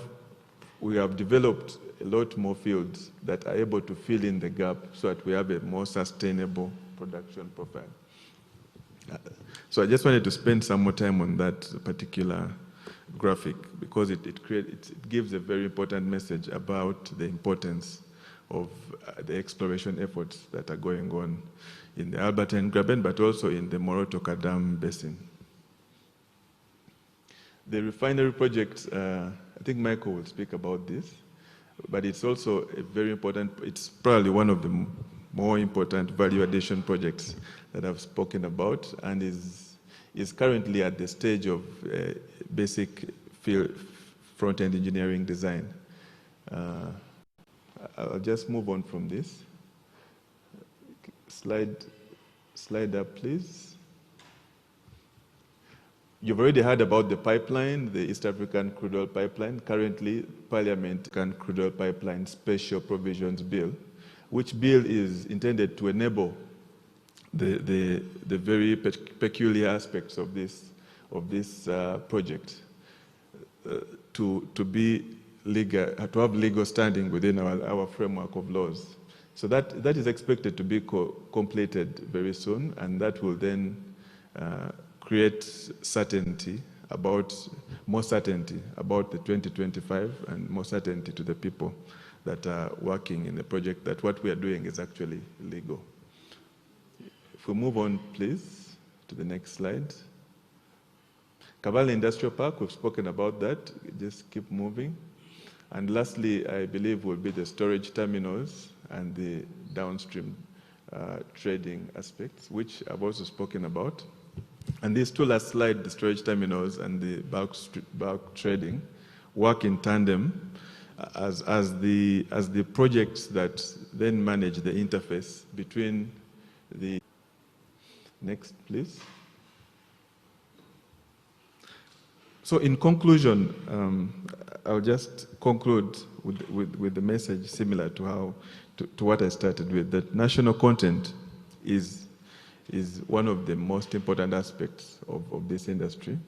Speaker 8: developed a lot more fields that are able to fill in the gap so that we have a more sustainable production profile. So I just wanted to spend some more time on that particular graphic because it gives a very important message about the importance of the exploration efforts that are going on in the Albertine Graben, but also in the Morotoka Dam Basin. The refinery project, I think Michael will speak about this, but it's also a very important, it's probably one of the more important value addition projects that I've spoken about, and is currently at the stage of basic front-end engineering design. I'll just move on from this. Slide up, please. You've already heard about the pipeline, the East African Crude Oil Pipeline. Currently, Parliament can Crude Oil Pipeline Special Provisions Bill, which bill is intended to enable the very peculiar aspects of this project to be legal, to have legal standing within our framework of laws. So that is expected to be completed very soon, and that will then create certainty more certainty about the 2025 and more certainty to the people that are working in the project that what we are doing is actually legal. If we move on, please, to the next slide. Kavala Industrial Park, we've spoken about that. Just keep moving. And lastly, I believe will be the storage terminals and the downstream trading aspects, which I've also spoken about. And these two last slides, the storage terminals and the bulk trading, work in tandem as the projects that then manage the interface between the... Next, please. So in conclusion, I'll just conclude with the message similar to what I started with, that national content is one of the most important aspects of this industry,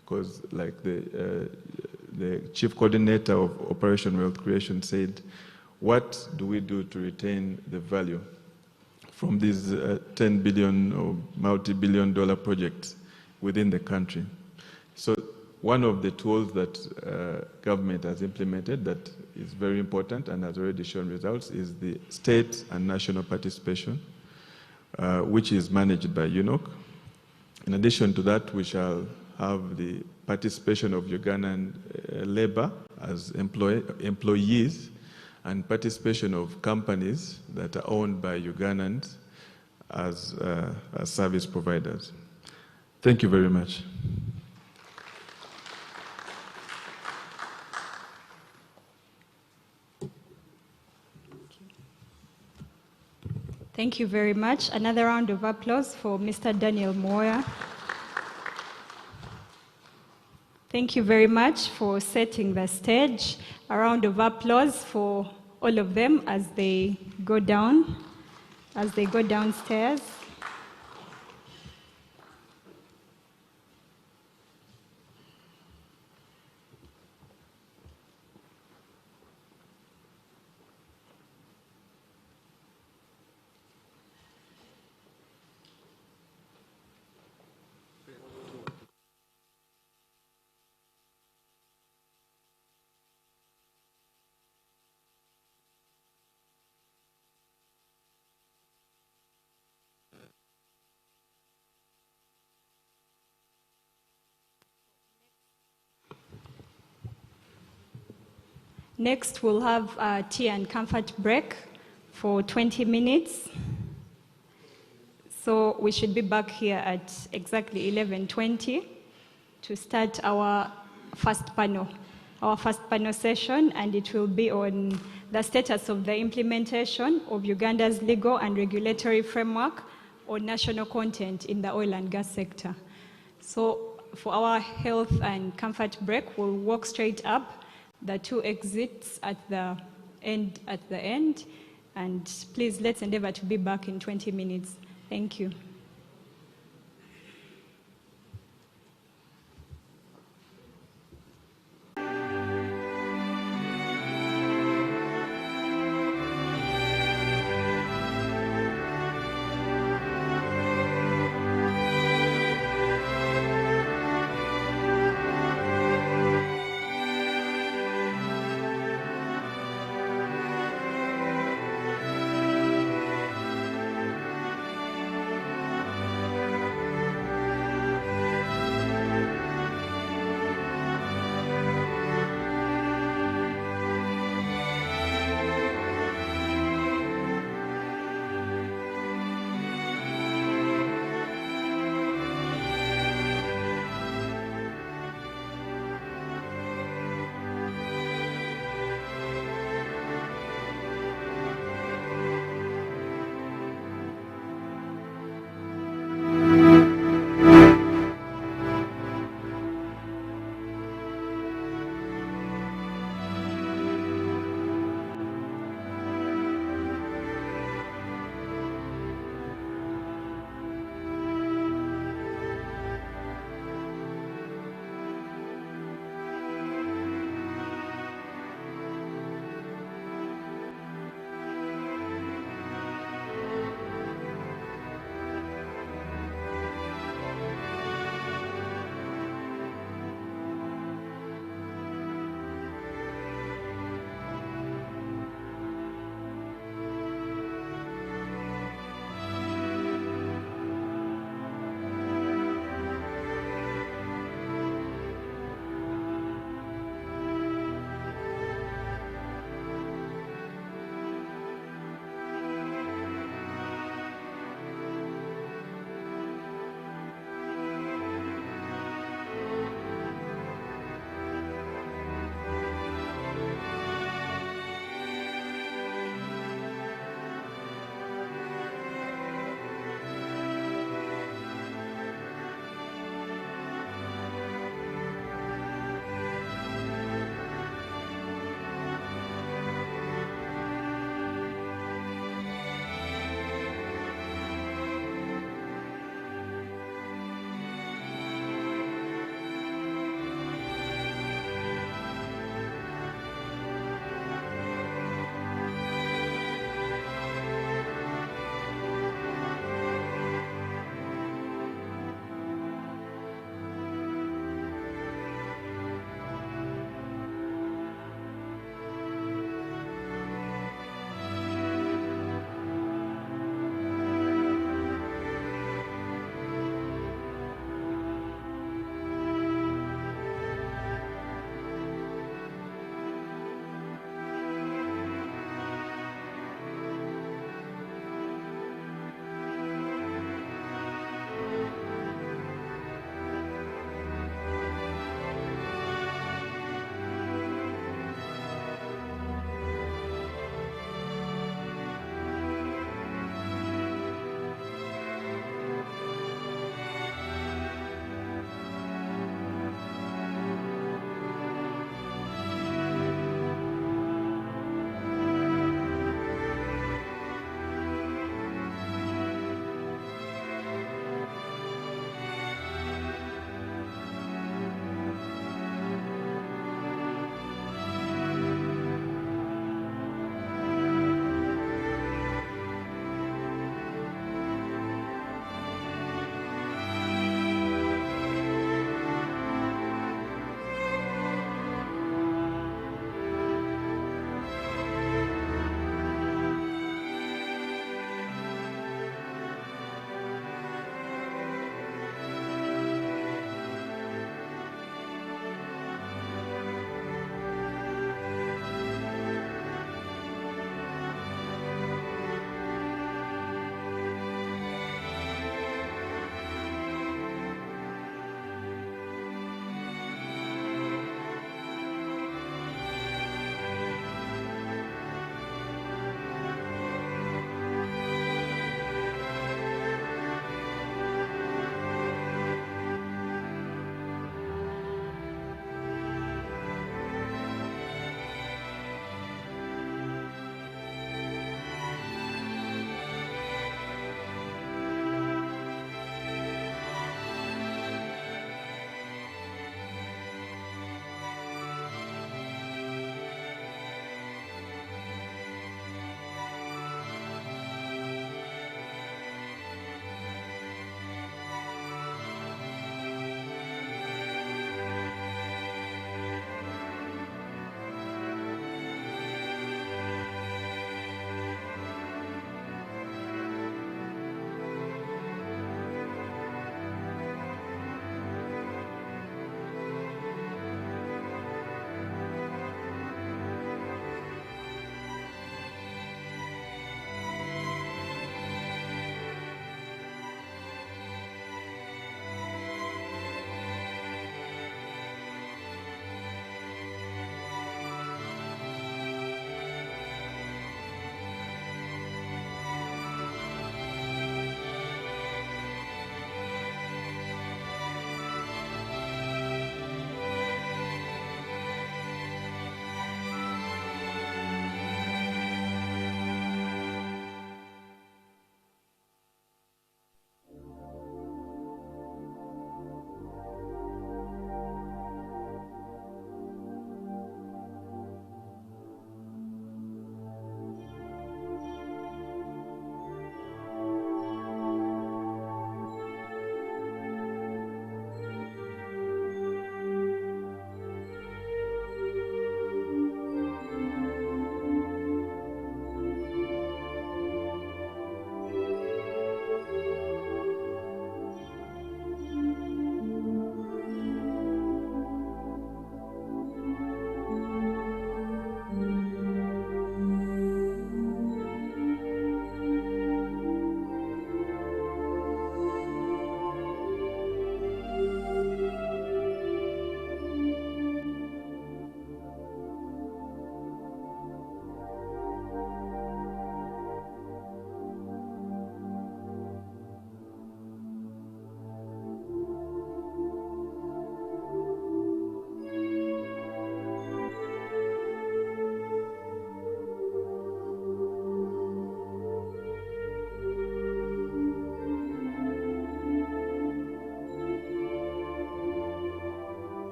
Speaker 8: because like the chief coordinator of Operation Wealth Creation said, what do we do to retain the value from these $10 billion or multi-billion dollar projects within the country? So one of the tools that government has implemented that is very important and has already shown results is the state and national participation, which is managed by UNOC. In addition to that, we shall have the participation of Ugandan labor as employees, and participation of companies that are owned by Ugandans as service providers. Thank you very much.
Speaker 1: Thank you very much. Another round of applause for Mr. Daniel Moya. Thank you very much for setting the stage. A round of applause for all of them as they go downstairs. Next, we'll have a tea and comfort break for 20 minutes. So we should be back here at exactly 11:20 to start our first panel session, and it will be on the status of the implementation of Uganda's legal and regulatory framework on national content in the oil and gas sector. So for our health and comfort break, we'll walk straight up the two exits at the end, and please let's endeavor to be back in 20 minutes. Thank you.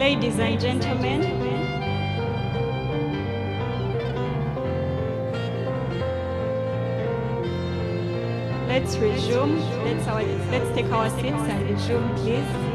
Speaker 1: Ladies and gentlemen, let's resume. Let's take our seats and resume, please.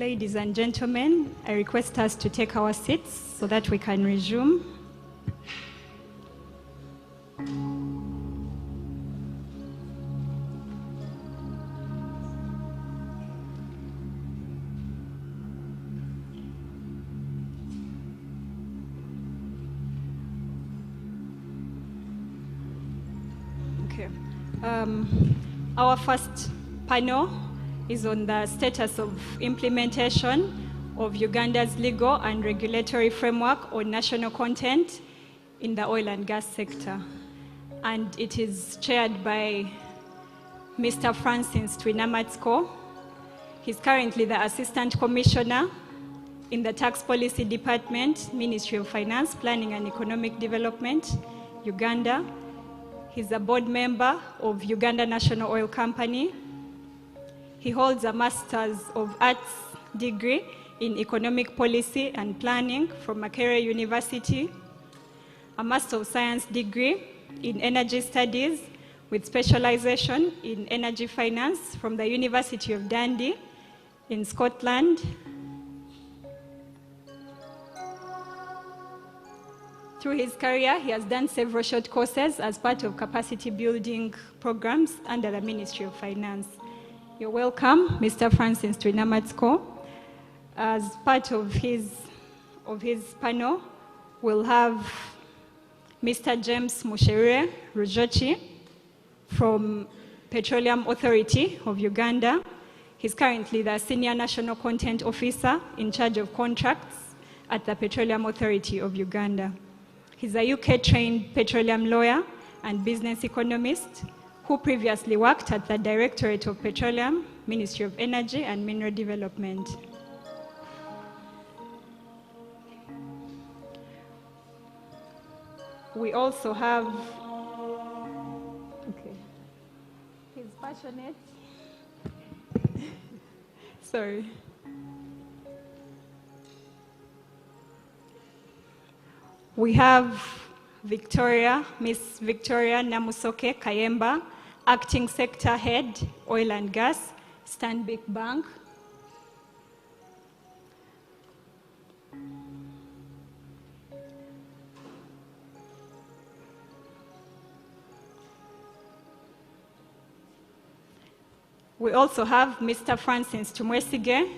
Speaker 1: Ladies and gentlemen, I request us to take our seats so that we can resume. Okay. Our first panel is on the status of implementation of Uganda's legal and regulatory framework on national content in the oil and gas sector. And it is chaired by Mr. Francis Twinamatsko. He's currently the Assistant Commissioner in the Tax Policy Department, Ministry of Finance, Planning and Economic Development, Uganda. He's a board member of Uganda National Oil Company. He holds a Master's of Arts degree in Economic Policy and Planning from Makerere University, a Master of Science degree in Energy Studies with specialization in Energy Finance from the University of Dundee in Scotland. Through his career, he has done several short courses as part of capacity building programs under the Ministry of Finance. You're welcome, Mr. Francis Twinamatsko. As part of his panel, we'll have Mr. James Musherure Rujochi from Petroleum Authority of Uganda. He's currently the Senior National Content Officer in charge of contracts at the Petroleum Authority of Uganda. He's a UK-trained petroleum lawyer and business economist who previously worked at the Directorate of Petroleum, Ministry of Energy and Mineral Development. We also have, okay, he's passionate. Sorry. We have Victoria, Miss Victoria Namusoke Kayemba, Acting Sector Head, Oil and Gas, Stanbic Bank. We also have Mr. Francis Tumwesige,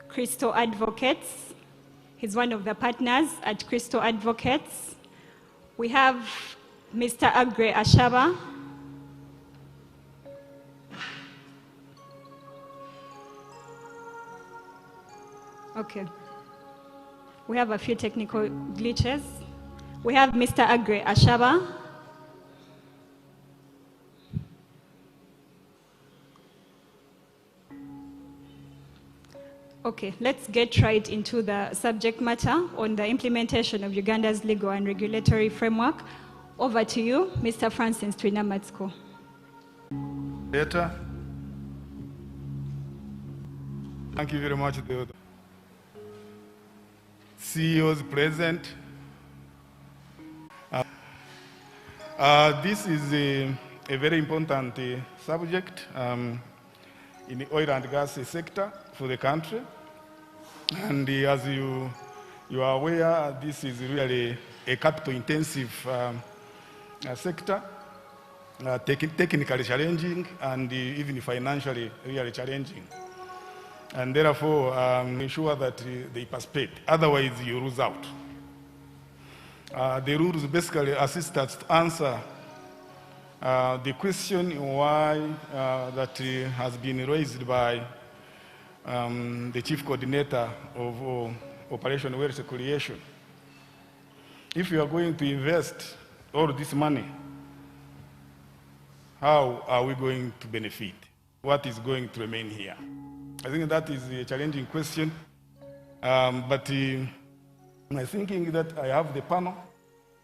Speaker 1: Crystal Advocates. He's one of the partners at Crystal Advocates. We have Mr. Agre Ashaba. Okay. We have a few technical glitches. We have Mr. Agre Ashaba. Okay, let's get right into the subject matter on the implementation of Uganda's legal and regulatory framework. Over to you, Mr. Francis Twinamatsko.
Speaker 9: Later. Thank you very much, the CEOs present. This is a very important subject in the oil and gas sector for the country. And as you are aware, this is really a capital-intensive sector, technically challenging and even financially really challenging. And therefore, ensure that they participate. Otherwise, you lose out. The rules basically assist us to answer the question why that has been raised by the Chief Coordinator of Operation Wealth Creation. If you are going to invest all this money, how are we going to benefit? What is going to remain here? I think that is a challenging question, but my thinking that I have the panel.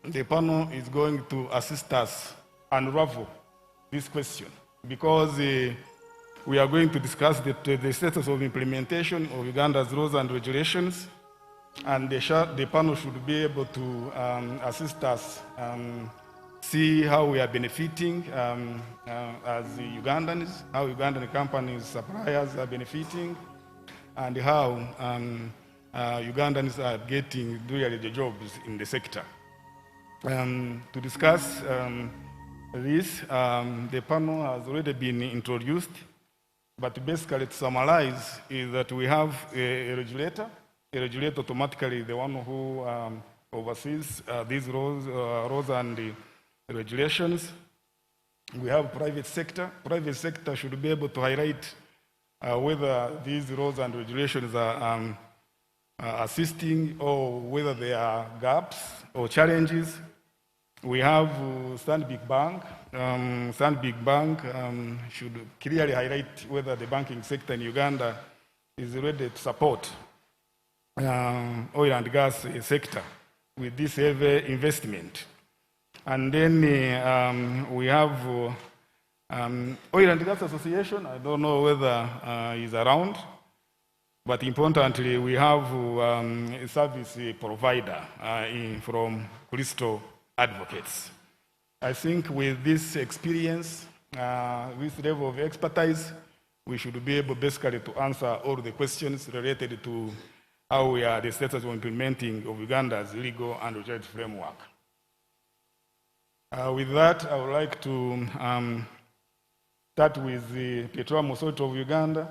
Speaker 9: The panel is going to assist us unravel this question because we are going to discuss the status of implementation of Uganda's laws and regulations, and the panel should be able to assist us see how we are benefiting as Ugandans, how Ugandan companies, suppliers are benefiting, and how Ugandans are getting really the jobs in the sector. To discuss this, the panel has already been introduced, but basically to summarize is that we have a regulator. A regulator automatically the one who oversees these laws and regulations. We have private sector. Private sector should be able to highlight whether these laws and regulations are assisting or whether there are gaps or challenges. We have Stanbic Bank. Stanbic Bank should clearly highlight whether the banking sector in Uganda is ready to support oil and gas sector with this heavy investment. And then we have Oil and Gas Association. I don't know whether is around, but importantly, we have a service provider from Crystal Advocates. I think with this experience, this level of expertise, we should be able basically to answer all the questions related to how we are the status of implementing of Uganda's legal and regulatory framework. With that, I would like to start with the Petroleum Authority of Uganda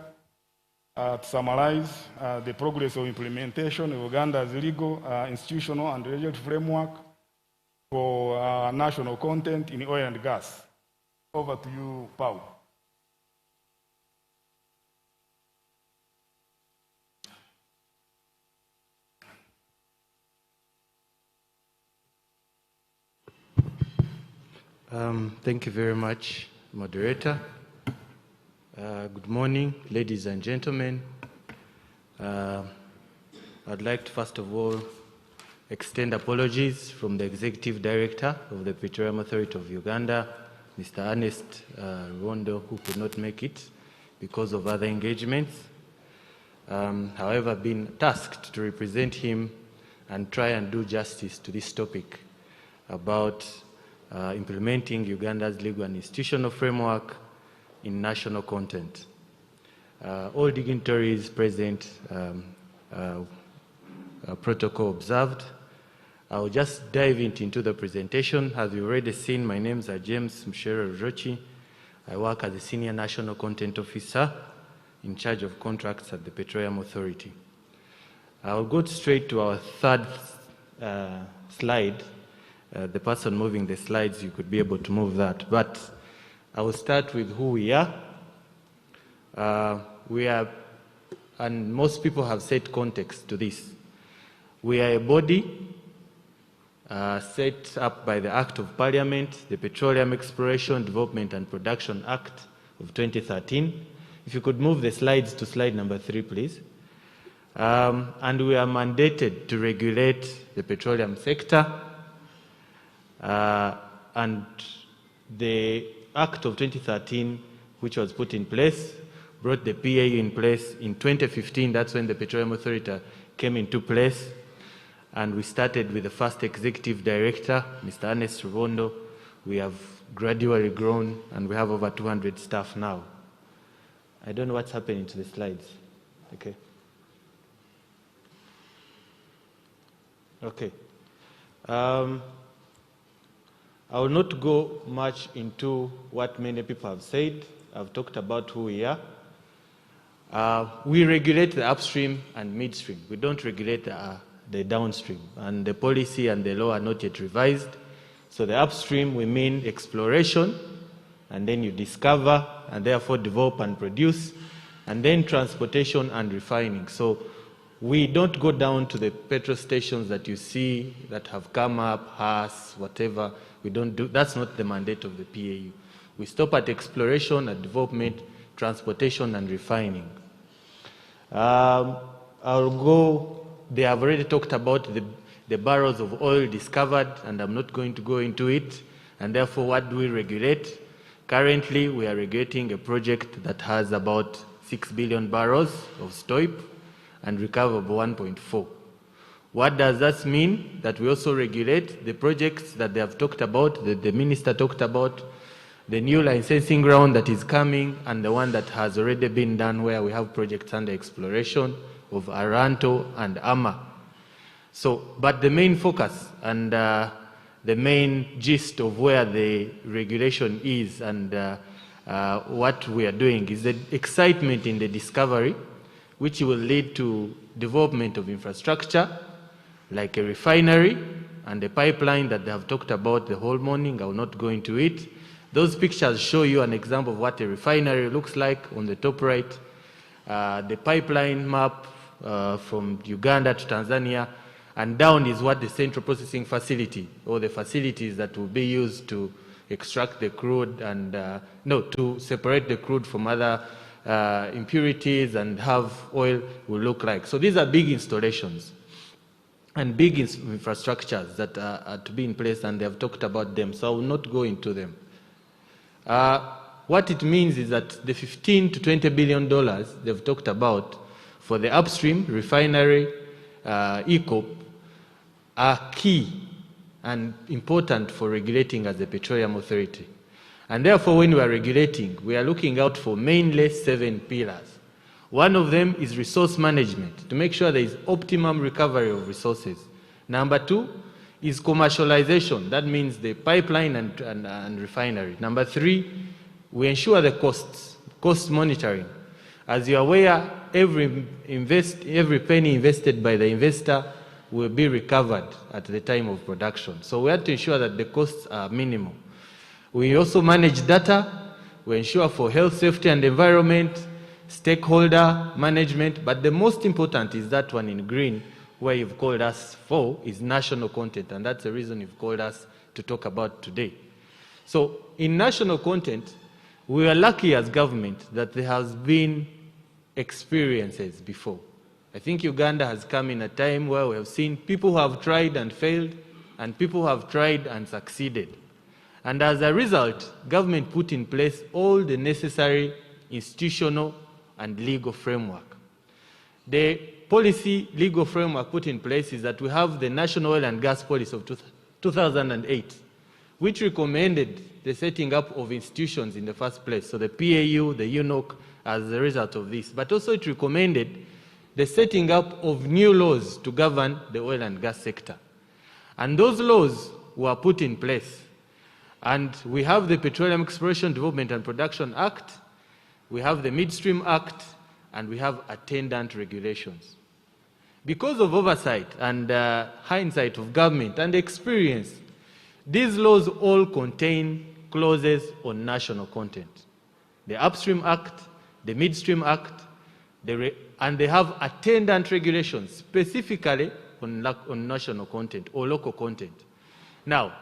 Speaker 9: to summarize the progress of implementation of Uganda's legal, institutional, and regulatory framework for national content in oil and gas. Over to you, Paul.
Speaker 10: Thank you very much, moderator. Good morning, ladies and gentlemen. I'd like to first of all extend apologies from the Executive Director of the Petroleum Authority of Uganda, Mr. Ernest Rondo, who could not make it because of other engagements. However, I've been tasked to represent him and try and do justice to this topic about implementing Uganda's legal and institutional framework in national content. All dignitaries present, protocol observed. I'll just dive into the presentation. As you've already seen, my name is James Mshera Rujochi. I work as a Senior National Content Officer in charge of contracts at the Petroleum Authority. I'll go straight to our third slide. The person moving the slides, you could be able to move that. But I will start with who we are. We are, and most people have set context to this. We are a body set up by the Act of Parliament, the Petroleum Exploration, Development and Production Act of 2013. If you could move the slides to slide number 3, please. And we are mandated to regulate the petroleum sector. And the Act of 2013, which was put in place, brought the PAU in place in 2015. That's when the Petroleum Authority came into place. And we started with the first executive director, Mr. Ernest Rondo. We have gradually grown, and we have over 200 staff now. I don't know what's happening to the slides. Okay. Okay. I will not go much into what many people have said. I've talked about who we are. We regulate the upstream and midstream. We don't regulate the downstream. And the policy and the law are not yet revised. So the upstream, we mean exploration, and then you discover, and therefore develop and produce, and then transportation and refining. So we don't go down to the petrol stations that you see that have come up, Haas, whatever. We don't do, that's not the mandate of the PAU. We stop at exploration, at development, transportation, and refining. I'll go, they have already talked about the barrels of oil discovered, and I'm not going to go into it. And therefore, what do we regulate? Currently, we are regulating a project that has about 6 billion barrels of STOIP and recoverable 1.4. What does that mean? That we also regulate the projects that they have talked about, that the minister talked about, the new licensing round that is coming, and the one that has already been done where we have projects under exploration of Aranto and Ama. So, but the main focus and the main gist of where the regulation is and what we are doing is the excitement in the discovery, which will lead to development of infrastructure, like a refinery and a pipeline that they have talked about the whole morning. I will not go into it. Those pictures show you an example of what a refinery looks like on the top right. The pipeline map from Uganda to Tanzania, and down is what the central processing facility, or the facilities that will be used to extract the crude and, to separate the crude from other impurities and have oil will look like. So these are big installations and big infrastructures that are to be in place, and they have talked about them, so I will not go into them. What it means is that the $15 to $20 billion they've talked about for the upstream, refinery, ECOP, are key and important for regulating as a petroleum authority. And therefore, when we are regulating, we are looking out for mainly 7 pillars. One of them is resource management, to make sure there is optimum recovery of resources. Number 2 is commercialization. That means the pipeline and refinery. Number 3, we ensure the cost monitoring. As you're aware, every penny invested by the investor will be recovered at the time of production. So we have to ensure that the costs are minimal. We also manage data. We ensure for health, safety, and environment, stakeholder management, but the most important is that one in green, where you've called us for, is national content, and that's the reason you've called us to talk about today. So in national content, we are lucky as government that there has been experiences before. I think Uganda has come in a time where we have seen people who have tried and failed, and people who have tried and succeeded. And as a result, government put in place all the necessary institutional and legal framework. The policy legal framework put in place is that we have the National Oil and Gas Policy of 2008, which recommended the setting up of institutions in the first place, so the PAU, the UNOC, as a result of this. But also it recommended the setting up of new laws to govern the oil and gas sector. And those laws were put in place. And we have the Petroleum Exploration, Development and Production Act, we have the Midstream Act, and we have attendant regulations. Because of oversight and hindsight of government and experience, these laws all contain clauses on national content. The Upstream Act, the Midstream Act, and they have attendant regulations specifically on national content or local content. Now,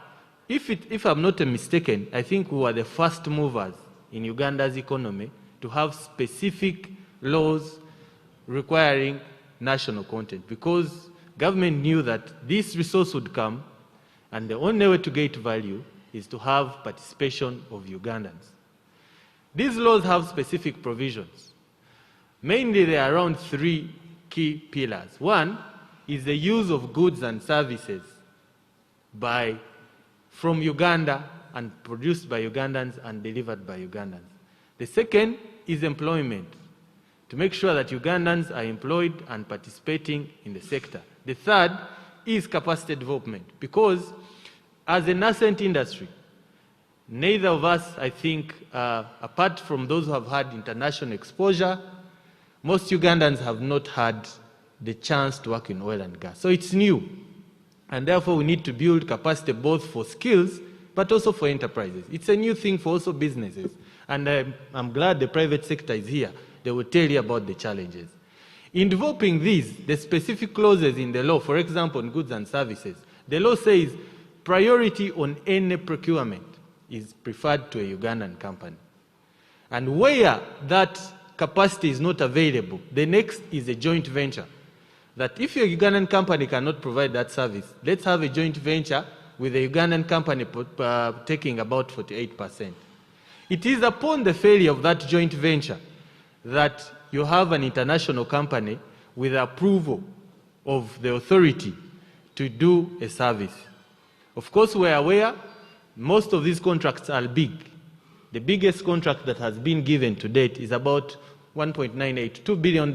Speaker 10: if I'm not mistaken, I think we were the first movers in Uganda's economy to have specific laws requiring national content, because government knew that this resource would come, and the only way to get value is to have participation of Ugandans. These laws have specific provisions. Mainly, they are around 3 key pillars. One is the use of goods and services from Uganda and produced by Ugandans and delivered by Ugandans. The second is employment, to make sure that Ugandans are employed and participating in the sector. The third is capacity development, because as a nascent industry, neither of us, I think, apart from those who have had international exposure, most Ugandans have not had the chance to work in oil and gas. So it's new. And therefore, we need to build capacity both for skills, but also for enterprises. It's a new thing for also businesses. And I'm glad the private sector is here. They will tell you about the challenges. In developing these, the specific clauses in the law, for example, on goods and services, the law says priority on any procurement is preferred to a Ugandan company. And where that capacity is not available, the next is a joint venture. That if a Ugandan company cannot provide that service, let's have a joint venture with a Ugandan company taking about 48%. It is upon the failure of that joint venture that you have an international company with approval of the authority to do a service. Of course, we're aware most of these contracts are big. The biggest contract that has been given to date is about $1.98, $2 billion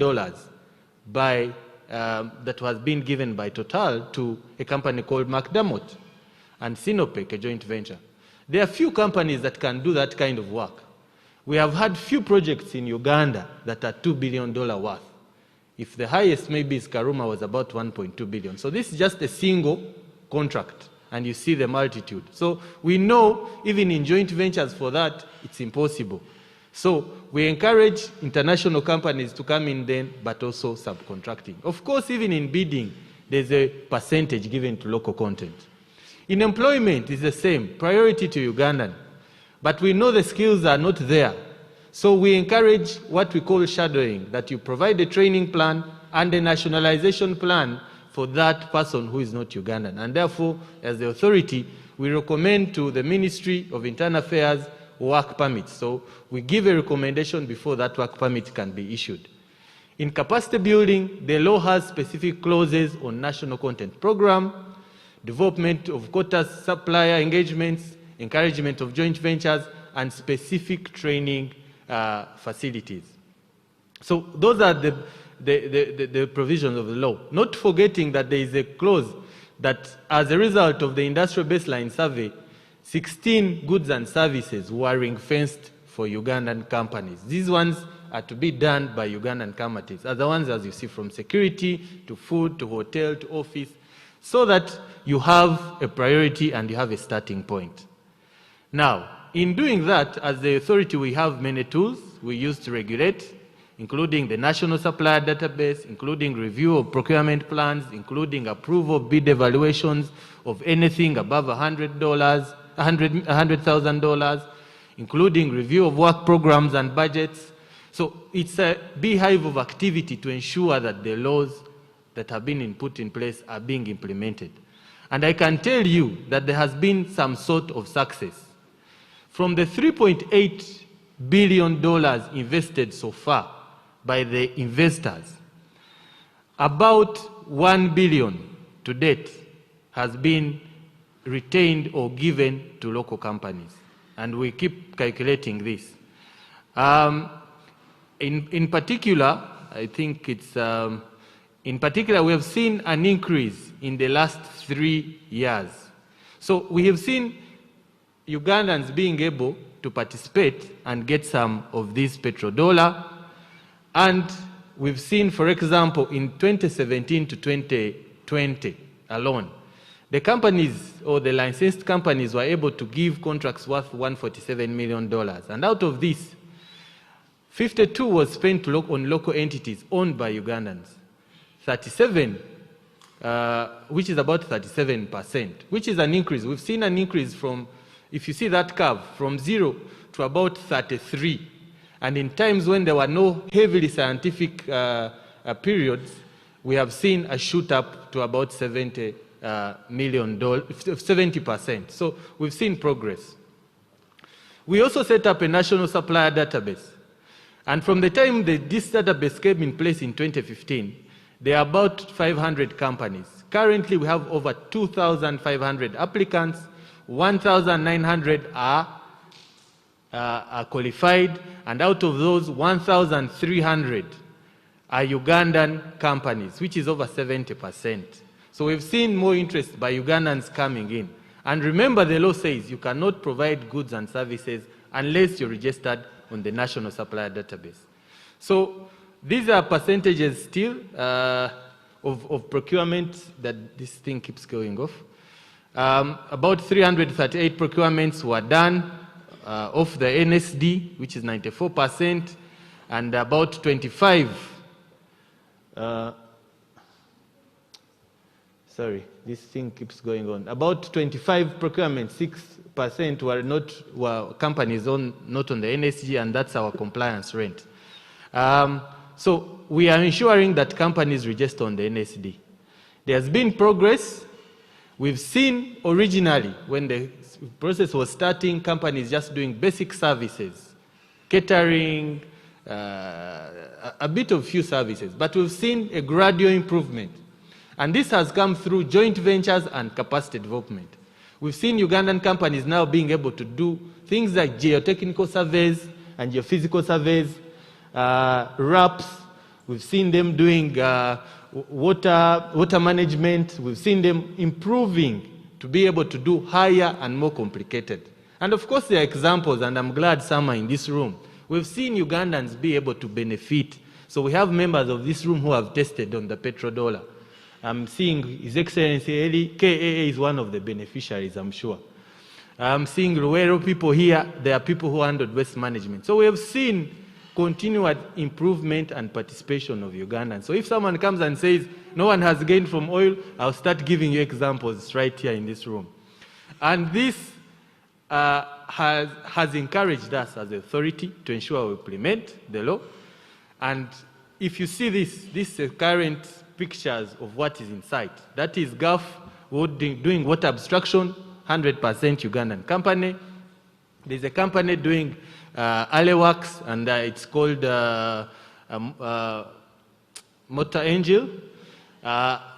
Speaker 10: that has been given by Total to a company called McDermott and Sinopec, a joint venture. There are few companies that can do that kind of work. We have had few projects in Uganda that are $2 billion worth. If the highest maybe is Karuma was about 1.2 billion. So this is just a single contract, and you see the multitude. So we know even in joint ventures for that, it's impossible. So we encourage international companies to come in then, but also subcontracting. Of course, even in bidding, there's a percentage given to local content. In employment, it's the same, priority to Ugandan. But we know the skills are not there. So we encourage what we call shadowing, that you provide a training plan and a nationalization plan for that person who is not Ugandan. And therefore, as the authority, we recommend to the Ministry of Internal Affairs work permits. So we give a recommendation before that work permit can be issued. In capacity building, the law has specific clauses on national content program, development of quotas, supplier engagements, encouragement of joint ventures, and specific training facilities. So those are the provisions of the law. Not forgetting that there is a clause that as a result of the industrial baseline survey, 16 goods and services were ring-fenced for Ugandan companies. These ones are to be done by Ugandan companies. Other ones, as you see, from security to food to hotel to office, so that you have a priority and you have a starting point. Now, in doing that, as the authority, we have many tools we use to regulate, including the National Supplier Database, including review of procurement plans, including approval of bid evaluations of anything above $100,000, including review of work programs and budgets. So it's a beehive of activity to ensure that the laws that have been put in place are being implemented. And I can tell you that there has been some sort of success. From the $3.8 billion invested so far by the investors, about $1 billion to date has been retained or given to local companies. And we keep calculating this. In particular, I think it's, in particular, we have seen an increase in the last 3 years. So we have seen Ugandans being able to participate and get some of this petrodollar. And we've seen, for example, in 2017 to 2020 alone, the companies or the licensed companies were able to give contracts worth $147 million. And out of this, 52 was spent on local entities owned by Ugandans. 37, which is about 37%, which is an increase. We've seen an increase from, if you see that curve, from 0 to about 33. And in times when there were no heavily scientific periods, we have seen a shoot up to about $70 million, 70%. So we've seen progress. We also set up a national supplier database. And from the time this database came in place in 2015, there are about 500 companies. Currently, we have over 2,500 applicants. 1,900 are qualified, and out of those, 1,300 are Ugandan companies, which is over 70%. So we've seen more interest by Ugandans coming in. And remember, the law says you cannot provide goods and services unless you're registered on the National Supplier Database. So these are percentages still of procurement that this thing keeps going off. About 338 procurements were done of the NSD, which is 94%, and about 25, sorry, this thing keeps going on. About 25 procurements, 6% were companies not on the NSG, and that's our compliance rate. So we are ensuring that companies register on the NSD. There's been progress. We've seen originally, when the process was starting, companies just doing basic services, catering, a bit of few services. But we've seen a gradual improvement. And this has come through joint ventures and capacity development. We've seen Ugandan companies now being able to do things like geotechnical surveys and geophysical surveys, RAPs. We've seen them doing water management. We've seen them improving to be able to do higher and more complicated. And of course, there are examples, and I'm glad some are in this room. We've seen Ugandans be able to benefit. So we have members of this room who have tested on the petrodollar. I'm seeing His Excellency Eli, KAA is one of the beneficiaries, I'm sure. I'm seeing Luero people here. There are people who handled waste management. So we have seen continued improvement and participation of Ugandans. So if someone comes and says, no one has gained from oil, I'll start giving you examples right here in this room. And this has encouraged us as an authority to ensure we implement the law. And if you see this is current pictures of what is in sight. That is Gulf doing water abstraction, 100% Ugandan company. There's a company doing alley works, and it's called Motor Angel.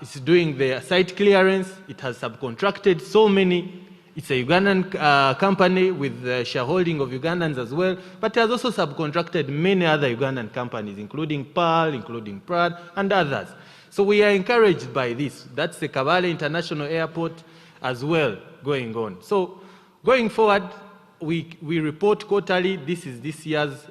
Speaker 10: It's doing the site clearance. It has subcontracted so many. It's a Ugandan company with the shareholding of Ugandans as well, but it has also subcontracted many other Ugandan companies, including Pearl, including Prad, and others. So we are encouraged by this. That's the Kabale International Airport as well going on. So going forward, we report quarterly. This is this year's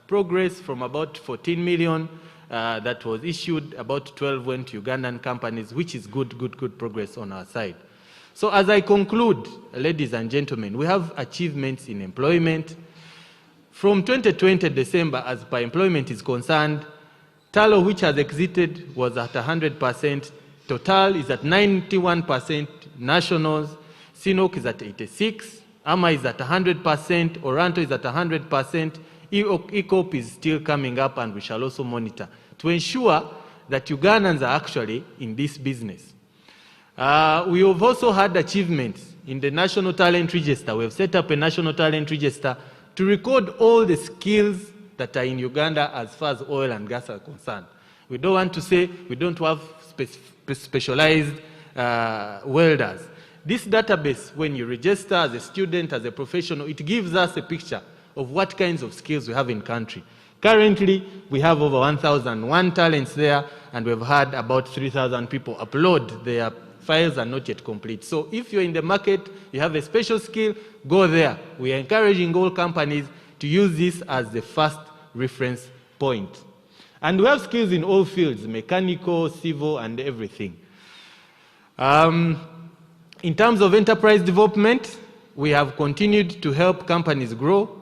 Speaker 10: progress from about 14 million that was issued. About 12 went to Ugandan companies, which is good progress on our side. So as I conclude, ladies and gentlemen, we have achievements in employment. From 2020 December, as per employment is concerned, Talo, which has exited, was at 100%. Total is at 91%. Nationals, Sinok is at 86. AMA is at 100%. Oranto is at 100%. ECOP is still coming up, and we shall also monitor to ensure that Ugandans are actually in this business. We have also had achievements in the National Talent Register. We have set up a National Talent Register to record all the skills that are in Uganda as far as oil and gas are concerned. We don't want to say we don't have specialized welders. This database, when you register as a student, as a professional, it gives us a picture of what kinds of skills we have in country. Currently, we have over 1,001 talents there, and we've had about 3,000 people upload their files are not yet complete. So if you're in the market, you have a special skill, go there. We are encouraging all companies to use this as the first reference point. And we have skills in all fields, mechanical, civil, and everything. In terms of enterprise development, we have continued to help companies grow.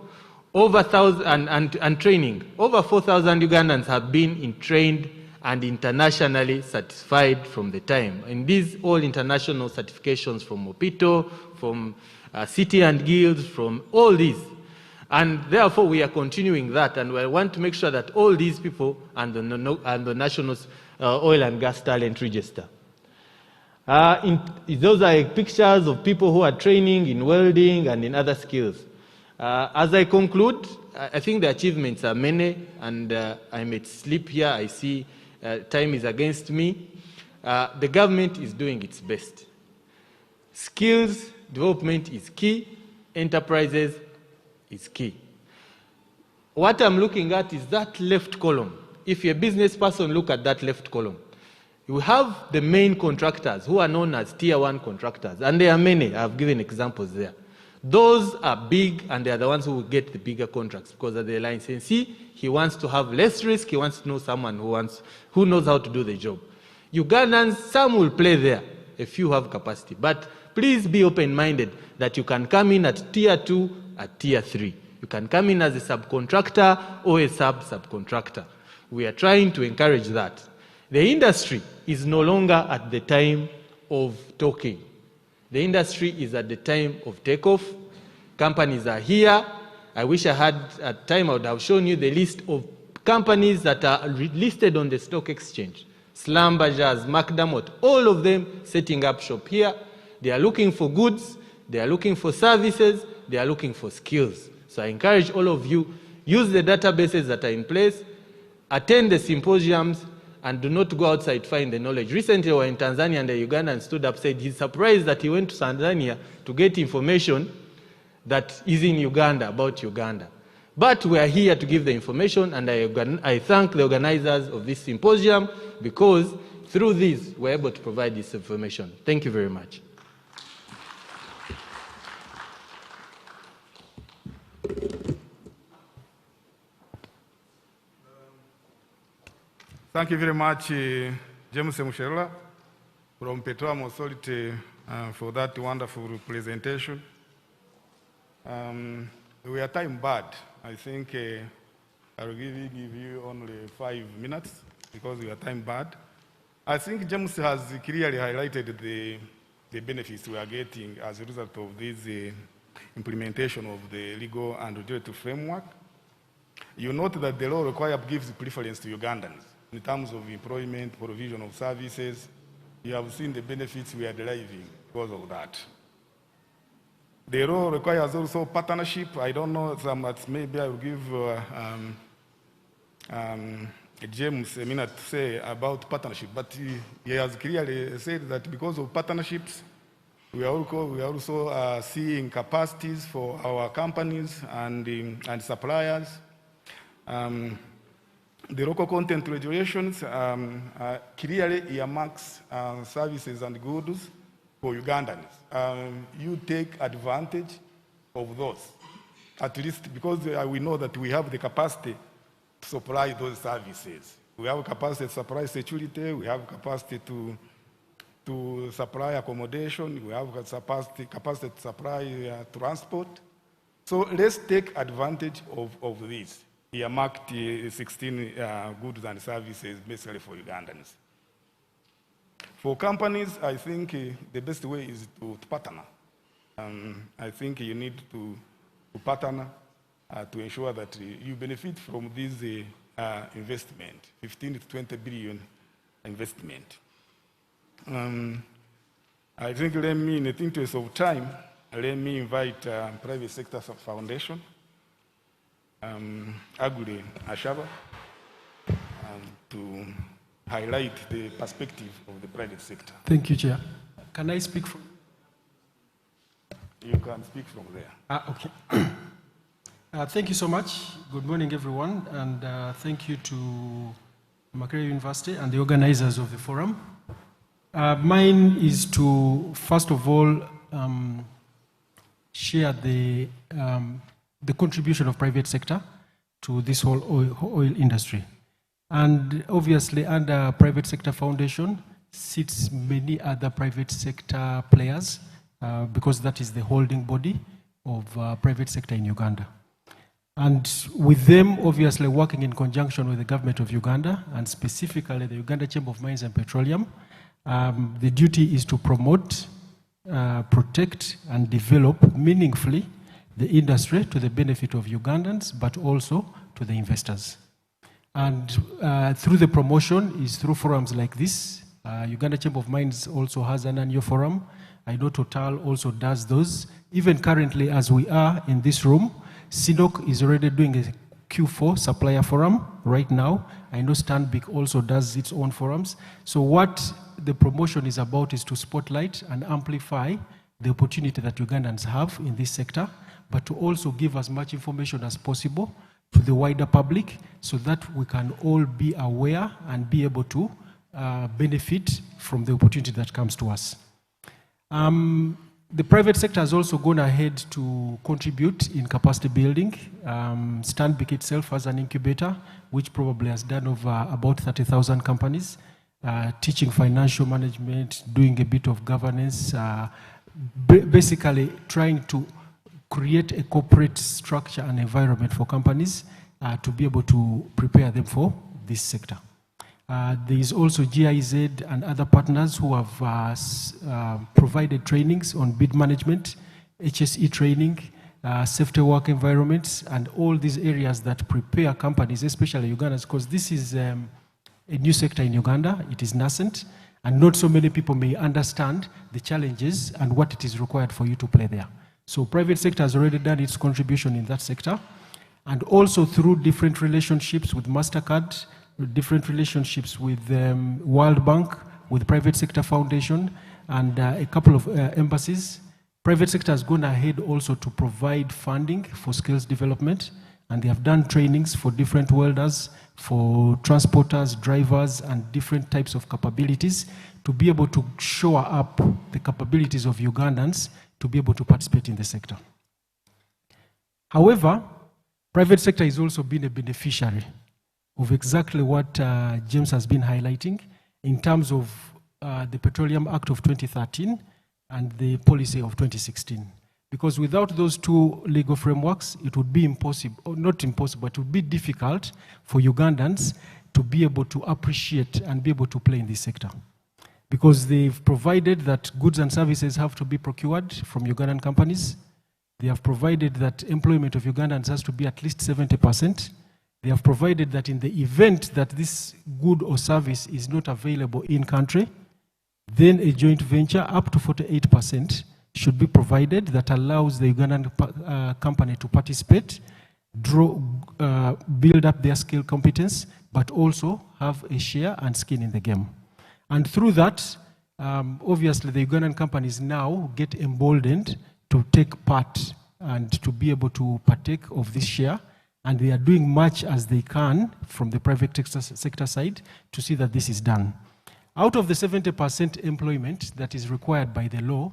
Speaker 10: Over 1,000 and training. Over 4,000 Ugandans have been trained and internationally certified from the time. And these all international certifications from Opito, from City and Guilds, from all these. And therefore, we are continuing that, and we want to make sure that all these people are on the National Oil and Gas Talent Register. Those are pictures of people who are training in welding and in other skills. As I conclude, I think the achievements are many, and I may sleep here. I see time is against me. The government is doing its best. Skills development is key. Enterprises is key. What I'm looking at is that left column. If you're a business person, look at that left column. You have the main contractors who are known as tier 1 contractors, and there are many. I've given examples there. Those are big, and they are the ones who will get the bigger contracts because of the licensee. He wants to have less risk. He wants to know someone who knows how to do the job. Ugandans, some will play there. A few have capacity. But please be open-minded that you can come in at tier 2, at tier 3. You can come in as a subcontractor or a subcontractor. We are trying to encourage that. The industry is no longer at the time of talking. The industry is at the time of takeoff. Companies are here. I wish I had a time I would have shown you the list of companies that are listed on the stock exchange. Slumberjers, McDermott, all of them setting up shop here. They are looking for goods. They are looking for services. They are looking for skills. So I encourage all of you, use the databases that are in place, attend the symposiums, and do not go outside to find the knowledge. Recently, we were in Tanzania, and a Ugandan stood up and said he's surprised that he went to Tanzania to get information that is in Uganda about Uganda. But we are here to give the information, and I thank the organizers of this symposium, because through this, we're able to provide this information. Thank you very much.
Speaker 9: Thank you very much, James Musherla from Petroleum Authority, for that wonderful presentation. We are time bad. I think I'll give you only 5 minutes because we are time bad. I think James has clearly highlighted the benefits we are getting as a result of this implementation of the legal and regulatory framework. You note that the law required gives preference to Ugandans in terms of employment, provision of services. You have seen the benefits we are deriving because of that. The law requires also partnership. I don't know, maybe I will give James a minute to say about partnership, but he has clearly said that because of partnerships, we are also seeing capacities for our companies and suppliers. The local content regulations clearly earmarks services and goods for Ugandans. You take advantage of those, at least because we know that we have the capacity to supply those services. We have capacity to supply security, we have capacity to supply accommodation, we have capacity to supply transport. So let's take advantage of this. Earmarked 16 goods and services basically for Ugandans. For companies, I think the best way is to partner. I think you need to partner to ensure that you benefit from this investment, 15 to 20 billion investment. I think in the interest of time, let me invite Private Sector Foundation, Aguri Ashaba, to highlight the perspective of the private sector.
Speaker 11: Thank you, Chair. Can I speak from?
Speaker 9: You can speak from there.
Speaker 11: Okay. Thank you so much. Good morning, everyone, and thank you to Makerere University and the organizers of the forum. Mine is to, first of all, share the contribution of private sector to this whole oil industry. And obviously, under Private Sector Foundation sits many other private sector players, because that is the holding body of private sector in Uganda. And with them, obviously, working in conjunction with the government of Uganda, and specifically the Uganda Chamber of Mines and Petroleum, the duty is to promote, protect, and develop meaningfully the industry to the benefit of Ugandans, but also to the investors. And through the promotion is through forums like this. Uganda Chamber of Mines also has an annual forum. I know Total also does those. Even currently, as we are in this room, SINOC is already doing a Q4 supplier forum right now. I know Stanbic also does its own forums. So what the promotion is about is to spotlight and amplify the opportunity that Ugandans have in this sector, but to also give as much information as possible to the wider public so that we can all be aware and be able to benefit from the opportunity that comes to us. The private sector has also gone ahead to contribute in capacity building. Stanbic itself has an incubator, which probably has done over about 30,000 companies, teaching financial management, doing a bit of governance, basically trying to create a corporate structure and environment for companies to be able to prepare them for this sector. There is also GIZ and other partners who have provided trainings on bid management, HSE training, safety work environments, and all these areas that prepare companies, especially Ugandans, because this is a new sector in Uganda. It is nascent, and not so many people may understand the challenges and what it is required for you to play there. So private sector has already done its contribution in that sector, and also through different relationships with MasterCard, different relationships with World Bank, with Private Sector Foundation, and a couple of embassies. Private sector has gone ahead also to provide funding for skills development, and they have done trainings for different welders, for transporters, drivers, and different types of capabilities to be able to shore up the capabilities of Ugandans to be able to participate in the sector. However, private sector has also been a beneficiary of exactly what James has been highlighting in terms of the Petroleum Act of 2013 and the policy of 2016. Because without those two legal frameworks, it would be impossible, or not impossible, but it would be difficult for Ugandans to be able to appreciate and be able to play in this sector. Because they've provided that goods and services have to be procured from Ugandan companies. They have provided that employment of Ugandans has to be at least 70%. They have provided that in the event that this good or service is not available in country, then a joint venture up to 48% should be provided that allows the Ugandan company to participate, build up their skill competence, but also have a share and skin in the game. And through that, obviously the Ugandan companies now get emboldened to take part and to be able to partake of this share, and they are doing much as they can from the private sector side to see that this is done. Out of the 70% employment that is required by the law,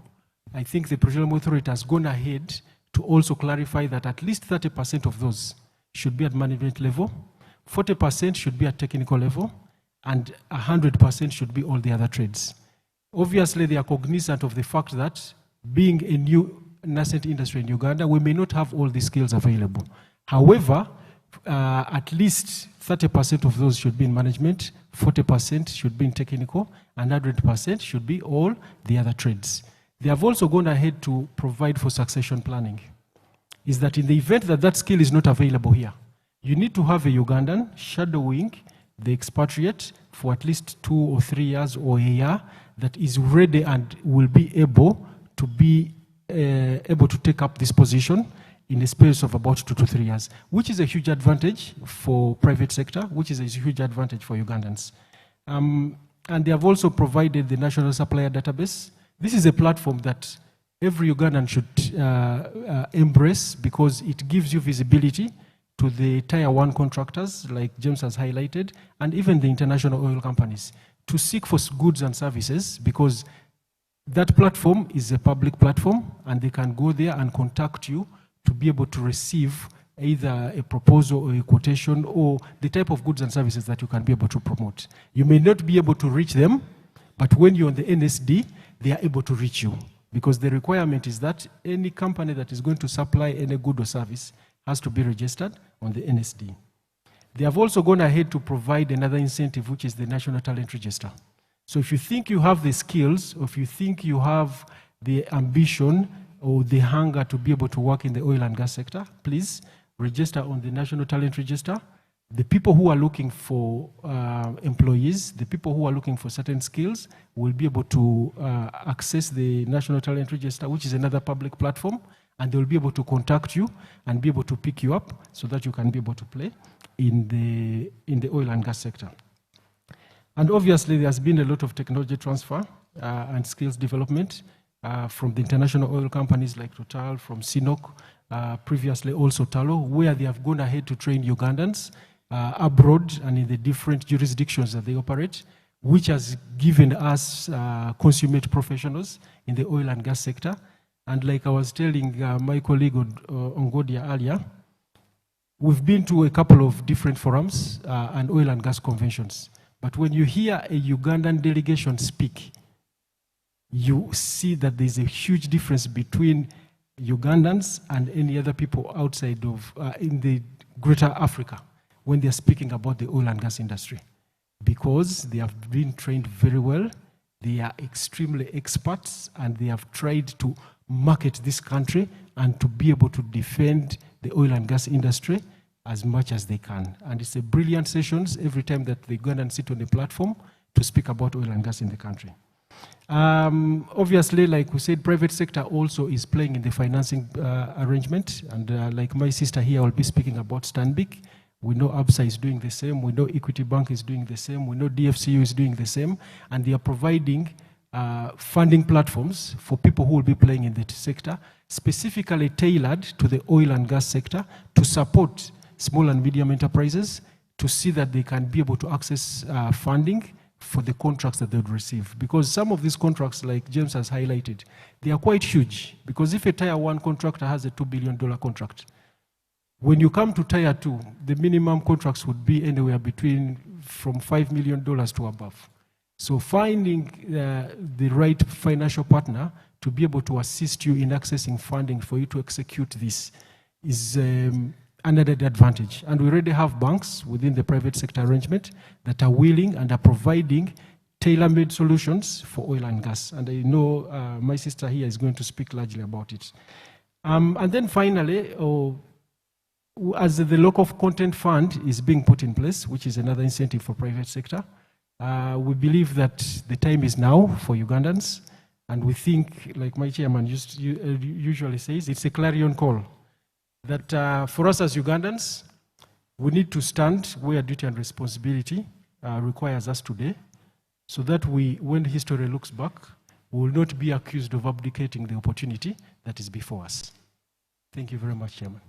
Speaker 11: I think the Petroleum Authority has gone ahead to also clarify that at least 30% of those should be at management level, 40% should be at technical level, and 100% should be all the other trades. Obviously, they are cognizant of the fact that being a new nascent industry in Uganda, we may not have all the skills available. However, at least 30% of those should be in management, 40% should be in technical, and 100% should be all the other trades. They have also gone ahead to provide for succession planning. Is that in the event that that skill is not available here, you need to have a Ugandan shadowing the expatriate for at least 2 or 3 years or a year that is ready and will be able to take up this position in a space of about 2 to 3 years, which is a huge advantage for private sector, which is a huge advantage for Ugandans. And they have also provided the National Supplier Database. This is a platform that every Ugandan should embrace because it gives you visibility to the Tier 1 contractors, like James has highlighted, and even the international oil companies, to seek for goods and services, because that platform is a public platform, and they can go there and contact you to be able to receive either a proposal or a quotation or the type of goods and services that you can be able to promote. You may not be able to reach them, but when you're on the NSD, they are able to reach you, because the requirement is that any company that is going to supply any good or service has to be registered on the NSD. They have also gone ahead to provide another incentive, which is the National Talent Register. So if you think you have the skills, or if you think you have the ambition or the hunger to be able to work in the oil and gas sector, please register on the National Talent Register. The people who are looking for employees, the people who are looking for certain skills will be able to access the National Talent Register, which is another public platform, and they will be able to contact you and be able to pick you up so that you can be able to play in the oil and gas sector. And obviously, there's been a lot of technology transfer and skills development from the international oil companies like Total, from CNOOC, previously also Talo, where they have gone ahead to train Ugandans abroad and in the different jurisdictions that they operate, which has given us consummate professionals in the oil and gas sector. And like I was telling my colleague Ongodia earlier, we've been to a couple of different forums and oil and gas conventions. But when you hear a Ugandan delegation speak, you see that there's a huge difference between Ugandans and any other people outside of, in the greater Africa, when they're speaking about the oil and gas industry. Because they have been trained very well, they are extremely experts, and they have tried to market this country and to be able to defend the oil and gas industry as much as they can. And it's a brilliant sessions every time that they go and sit on the platform to speak about oil and gas in the country. Obviously, like we said, private sector also is playing in the financing arrangement. And like my sister here, I will be speaking about Stanbic, We know ABSA is doing the same. We know Equity Bank is doing the same. We know DFCU is doing the same. And they are providing funding platforms for people who will be playing in the sector, specifically tailored to the oil and gas sector to support small and medium enterprises to see that they can be able to access funding for the contracts that they would receive. Because some of these contracts, like James has highlighted, they are quite huge. Because if a Tier 1 contractor has a $2 billion contract, when you come to Tier 2, the minimum contracts would be anywhere from $5 million to above. So finding the right financial partner to be able to assist you in accessing funding for you to execute this is another advantage. And we already have banks within the private sector arrangement that are willing and are providing tailor-made solutions for oil and gas. And I know my sister here is going to speak largely about it. And then finally, as the local content fund is being put in place, which is another incentive for private sector, we believe that the time is now for Ugandans, and we think, like my chairman usually says, it's a clarion call that for us as Ugandans, we need to stand where duty and responsibility requires us today, so that when history looks back, we will not be accused of abdicating the opportunity that is before us. Thank you very much, Chairman.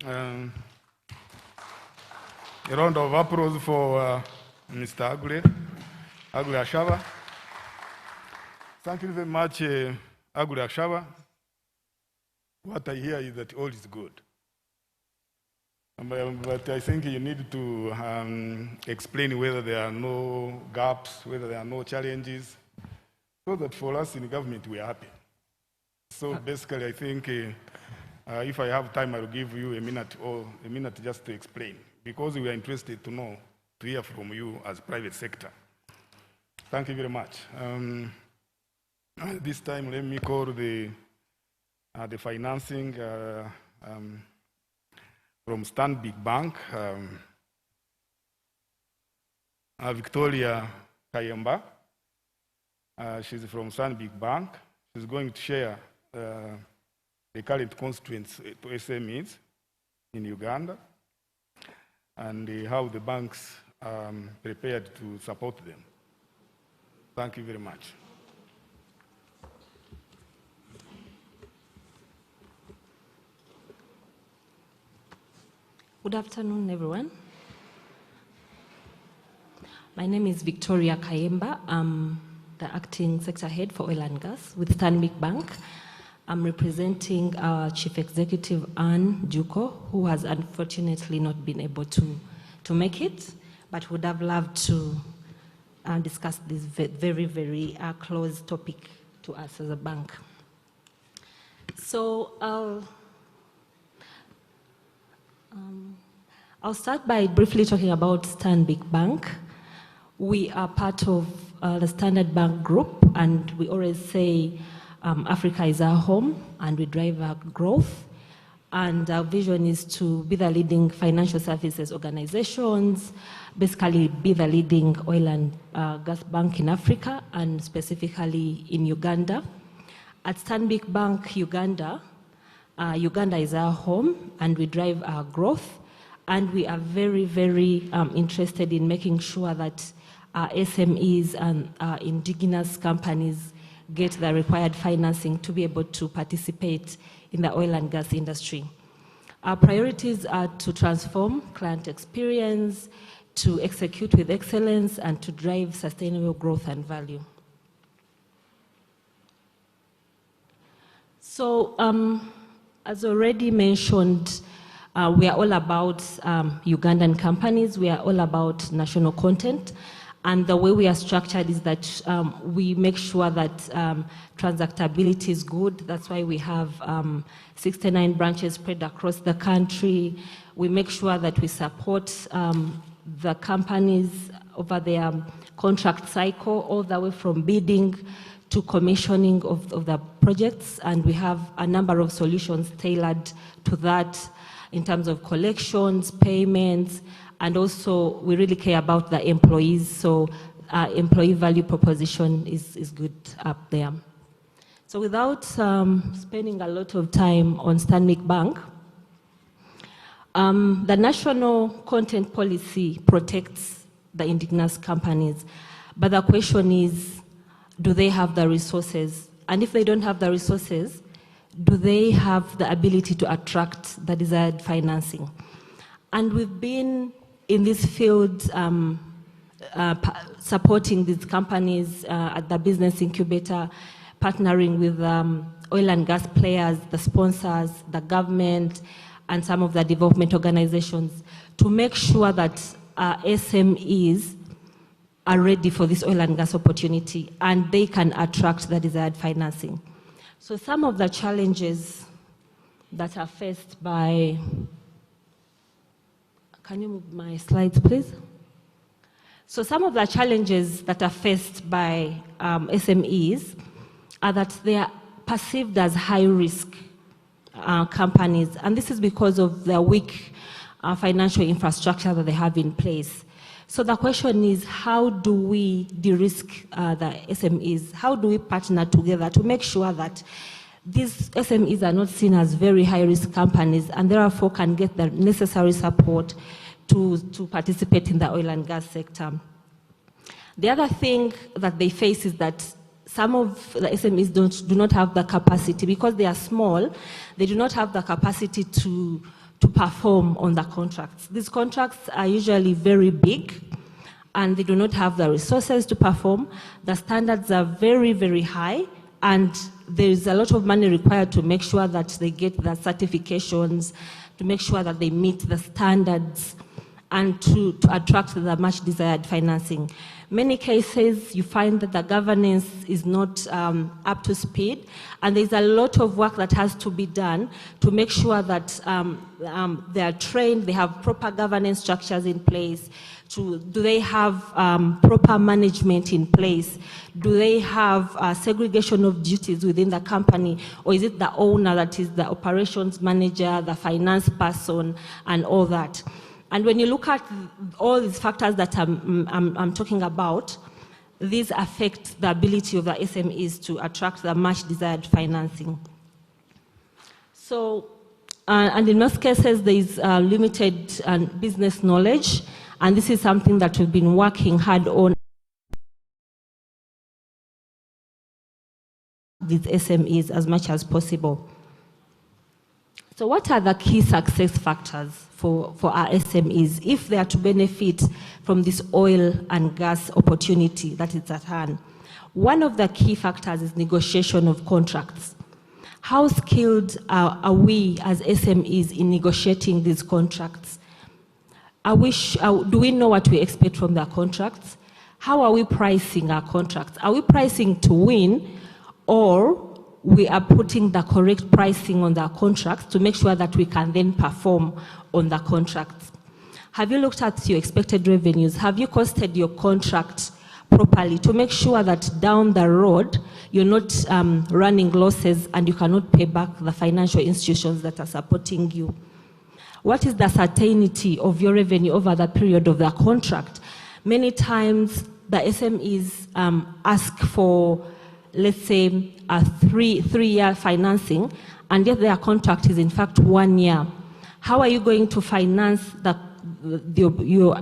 Speaker 9: A round of applause for Mr. Agule Ashaba. Thank you very much, Agule Ashaba. What I hear is that all is good. But I think you need to explain whether there are no gaps, whether there are no challenges, so that for us in government we are happy. So basically, I think if I have time, I'll give you a minute just to explain, because we are interested to hear from you as private sector. Thank you very much. This time, let me call the financing from Stanbic Bank, Victoria Kayemba. She's from Stanbic Bank. She's going to share the current constraints to SMEs in Uganda and how the banks are prepared to support them. Thank you very much.
Speaker 12: Good afternoon, everyone. My name is Victoria Kayemba. I'm the acting sector head for oil and gas with Stanbic Bank. I'm representing our Chief Executive, Anne Juko, who has unfortunately not been able to make it, but would have loved to discuss this very, very close topic to us as a bank. So I'll start by briefly talking about Stanbic Bank. We are part of the Standard Bank Group, and we always say Africa is our home, and we drive our growth. And our vision is to be the leading financial services organizations, basically be the leading oil and gas bank in Africa, and specifically in Uganda. At Stanbic Bank Uganda, Uganda is our home, and we drive our growth. And we are very, very interested in making sure that our SMEs and our indigenous companies get the required financing to be able to participate in the oil and gas industry. Our priorities are to transform client experience, to execute with excellence, and to drive sustainable growth and value. So, as already mentioned, we are all about Ugandan companies. We are all about national content. And the way we are structured is that we make sure that transactability is good. That's why we have 69 branches spread across the country. We make sure that we support the companies over their contract cycle, all the way from bidding to commissioning of the projects. And we have a number of solutions tailored to that in terms of collections, payments, and also we really care about the employees, so employee value proposition is good up there. So without spending a lot of time on Stanbic Bank, The national content policy protects the indigenous companies, but the question is, do they have the resources? And if they don't have the resources, do they have the ability to attract the desired financing? And we've been in this field supporting these companies at the business incubator, partnering with oil and gas players, the sponsors, the government, and some of the development organizations to make sure that SMEs are ready for this oil and gas opportunity and they can attract the desired financing. So some of the challenges that are faced by, can you move my slides, please? So some of the challenges that are faced by SMEs are that they are perceived as high-risk companies, and this is because of the weak financial infrastructure that they have in place. So the question is, how do we de-risk the SMEs? How do we partner together to make sure that these SMEs are not seen as very high-risk companies and therefore can get the necessary support to participate in the oil and gas sector? The other thing that they face is that some of the SMEs do not have the capacity, because they are small, they do not have the capacity to perform on the contracts. These contracts are usually very big and they do not have the resources to perform. The standards are very, very high, and there is a lot of money required to make sure that they get the certifications, to make sure that they meet the standards, and to attract the much desired financing. Many cases, you find that the governance is not up to speed, and there's a lot of work that has to be done to make sure that they are trained, they have proper governance structures in place. Do they have proper management in place? Do they have segregation of duties within the company? Or is it the owner that is the operations manager, the finance person, and all that? And when you look at all these factors that I'm talking about, these affect the ability of the SMEs to attract the much desired financing. So, and in most cases, there is limited business knowledge, and this is something that we've been working hard on these SMEs as much as possible. So what are the key success factors for our SMEs if they are to benefit from this oil and gas opportunity that is at hand? One of the key factors is negotiation of contracts. How skilled are we as SMEs in negotiating these contracts? Do we know what we expect from the contracts? How are we pricing our contracts? Are we pricing to win, or we are putting the correct pricing on the contracts to make sure that we can then perform on the contracts? Have you looked at your expected revenues? Have you costed your contract properly to make sure that down the road you're not running losses and you cannot pay back the financial institutions that are supporting you? What is the certainty of your revenue over the period of the contract? Many times the SMEs ask for, let's say, a three-year financing, and yet their contract is in fact 1 year. How are you going to finance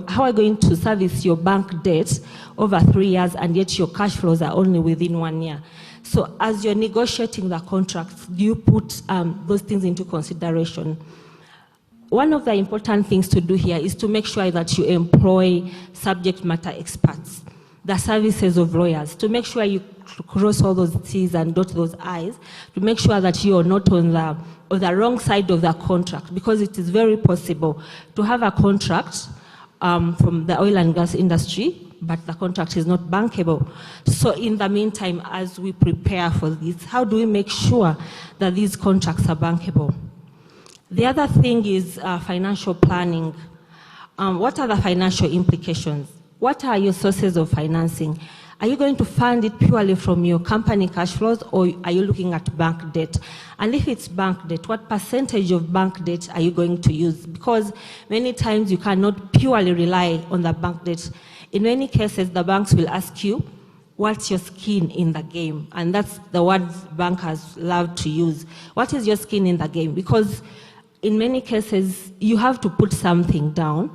Speaker 12: how are you going to service your bank debt over 3 years, and yet your cash flows are only within 1 year? So as you're negotiating the contracts, do you put those things into consideration? One of the important things to do here is to make sure that you employ subject matter experts, the services of lawyers, to make sure you cross all those T's and dot those I's, to make sure that you are not on the wrong side of the contract, because it is very possible to have a contract from the oil and gas industry, but the contract is not bankable. So in the meantime, as we prepare for this, how do we make sure that these contracts are bankable? The other thing is financial planning. What are the financial implications? What are your sources of financing? Are you going to fund it purely from your company cash flows, or are you looking at bank debt? And if it's bank debt, what percentage of bank debt are you going to use? Because many times you cannot purely rely on the bank debt. In many cases, the banks will ask you, what's your skin in the game? And that's the word bankers love to use. What is your skin in the game? Because in many cases, you have to put something down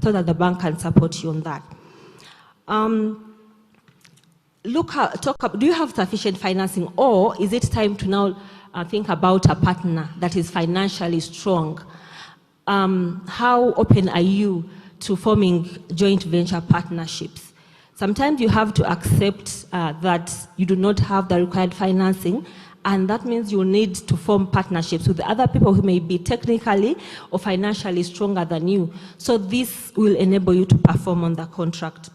Speaker 12: so that the bank can support you on that. Do you have sufficient financing, or is it time to now think about a partner that is financially strong? How open are you to forming joint venture partnerships? Sometimes you have to accept that you do not have the required financing, and that means you need to form partnerships with other people who may be technically or financially stronger than you. So this will enable you to perform on the contract.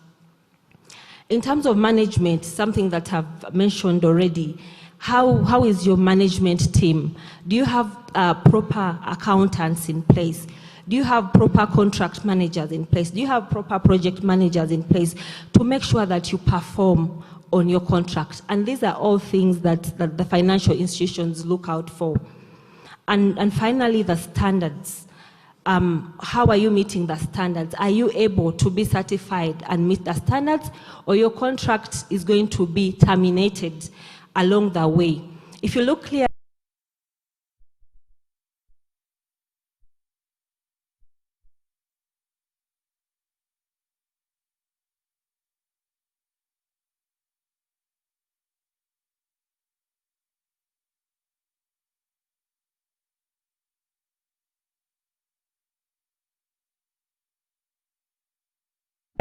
Speaker 12: In terms of management, something that I've mentioned already, how is your management team? Do you have proper accountants in place? Do you have proper contract managers in place? Do you have proper project managers in place to make sure that you perform on your contract? And these are all things that the financial institutions look out for. And finally, the standards. How are you meeting the standards? Are you able to be certified and meet the standards, or your contract is going to be terminated along the way? If you look clear,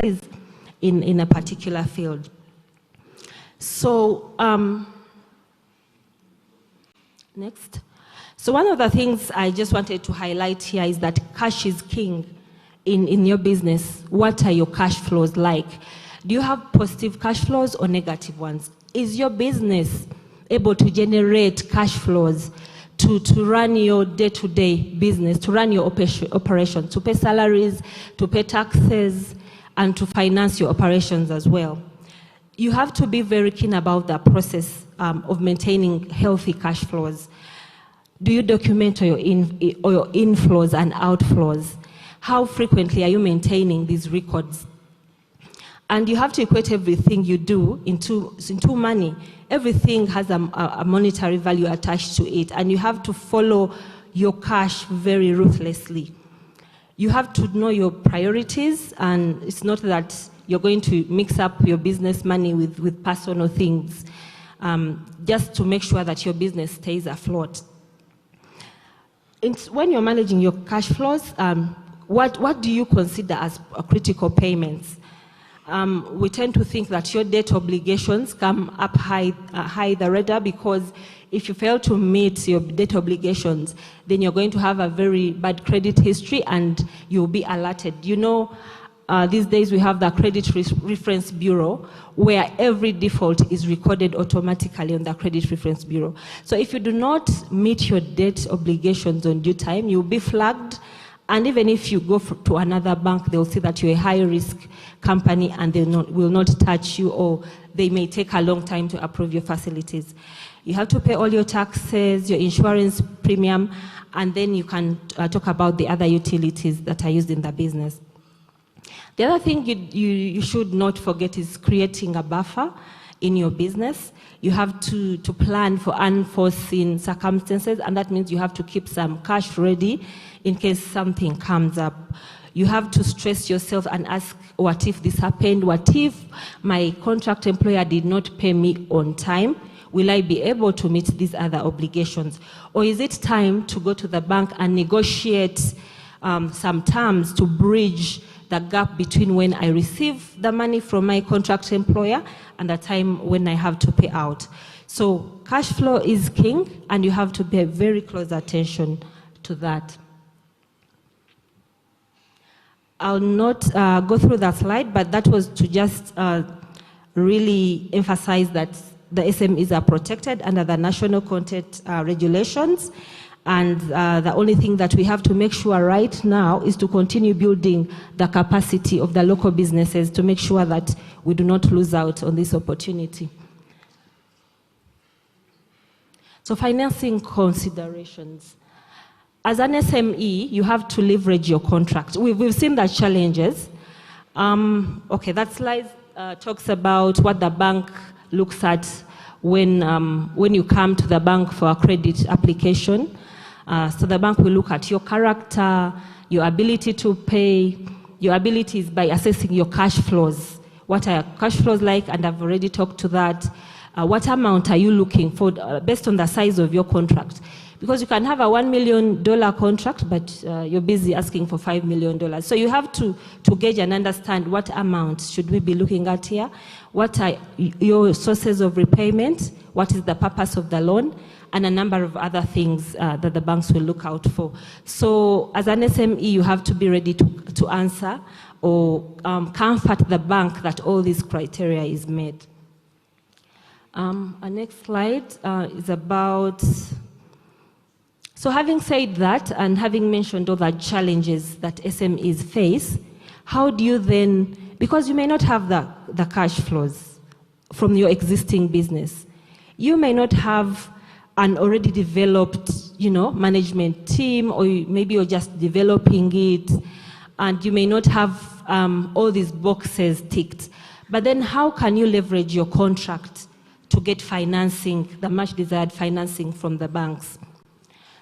Speaker 12: is in a particular field. So, next. So one of the things I just wanted to highlight here is that cash is king in your business. What are your cash flows like? Do you have positive cash flows or negative ones? Is your business able to generate cash flows to run your day-to-day business, to run your operations, to pay salaries, to pay taxes, and to finance your operations as well? You have to be very keen about the process of maintaining healthy cash flows. Do you document your inflows and outflows? How frequently are you maintaining these records? And you have to equate everything you do into money. Everything has a monetary value attached to it, and you have to follow your cash very ruthlessly. You have to know your priorities, and it's not that you're going to mix up your business money with personal things, just to make sure that your business stays afloat. When you're managing your cash flows, what do you consider as critical payments? We tend to think that your debt obligations come up high the radar, because if you fail to meet your debt obligations, then you're going to have a very bad credit history and you'll be alerted. You know, these days we have the Credit Reference Bureau, where every default is recorded automatically on the Credit Reference Bureau. So if you do not meet your debt obligations on due time, you'll be flagged. And even if you go to another bank, they'll see that you're a high-risk company and they will not touch you, or they may take a long time to approve your facilities. You have to pay all your taxes, your insurance premium, and then you can talk about the other utilities that are used in the business. The other thing you should not forget is creating a buffer in your business. You have to plan for unforeseen circumstances, and that means you have to keep some cash ready in case something comes up. You have to stress yourself and ask, what if this happened? What if my contract employer did not pay me on time? Will I be able to meet these other obligations? Or is it time to go to the bank and negotiate some terms to bridge the gap between when I receive the money from my contract employer and the time when I have to pay out? So cash flow is king, and you have to pay very close attention to that. I'll not go through that slide, but that was to just really emphasize that the SMEs are protected under the national content regulations. And the only thing that we have to make sure right now is to continue building the capacity of the local businesses to make sure that we do not lose out on this opportunity. So financing considerations. As an SME, you have to leverage your contract. We've seen the challenges. Okay, that slide talks about what the bank looks at when you come to the bank for a credit application. So the bank will look at your character, your ability to pay, your abilities by assessing your cash flows. What are your cash flows like? And I've already talked to that. What amount are you looking for based on the size of your contract? Because you can have a $1 million contract, but you're busy asking for $5 million. So you have to gauge and understand what amount should we be looking at here, what are your sources of repayment, what is the purpose of the loan, and a number of other things that the banks will look out for. So as an SME, you have to be ready to answer or comfort the bank that all these criteria is met. Our next slide is about... So having said that, and having mentioned all the challenges that SMEs face, how do you then, because you may not have the cash flows from your existing business, you may not have an already developed, management team, or maybe you're just developing it, and you may not have all these boxes ticked. But then how can you leverage your contract to get financing, the much desired financing from the banks?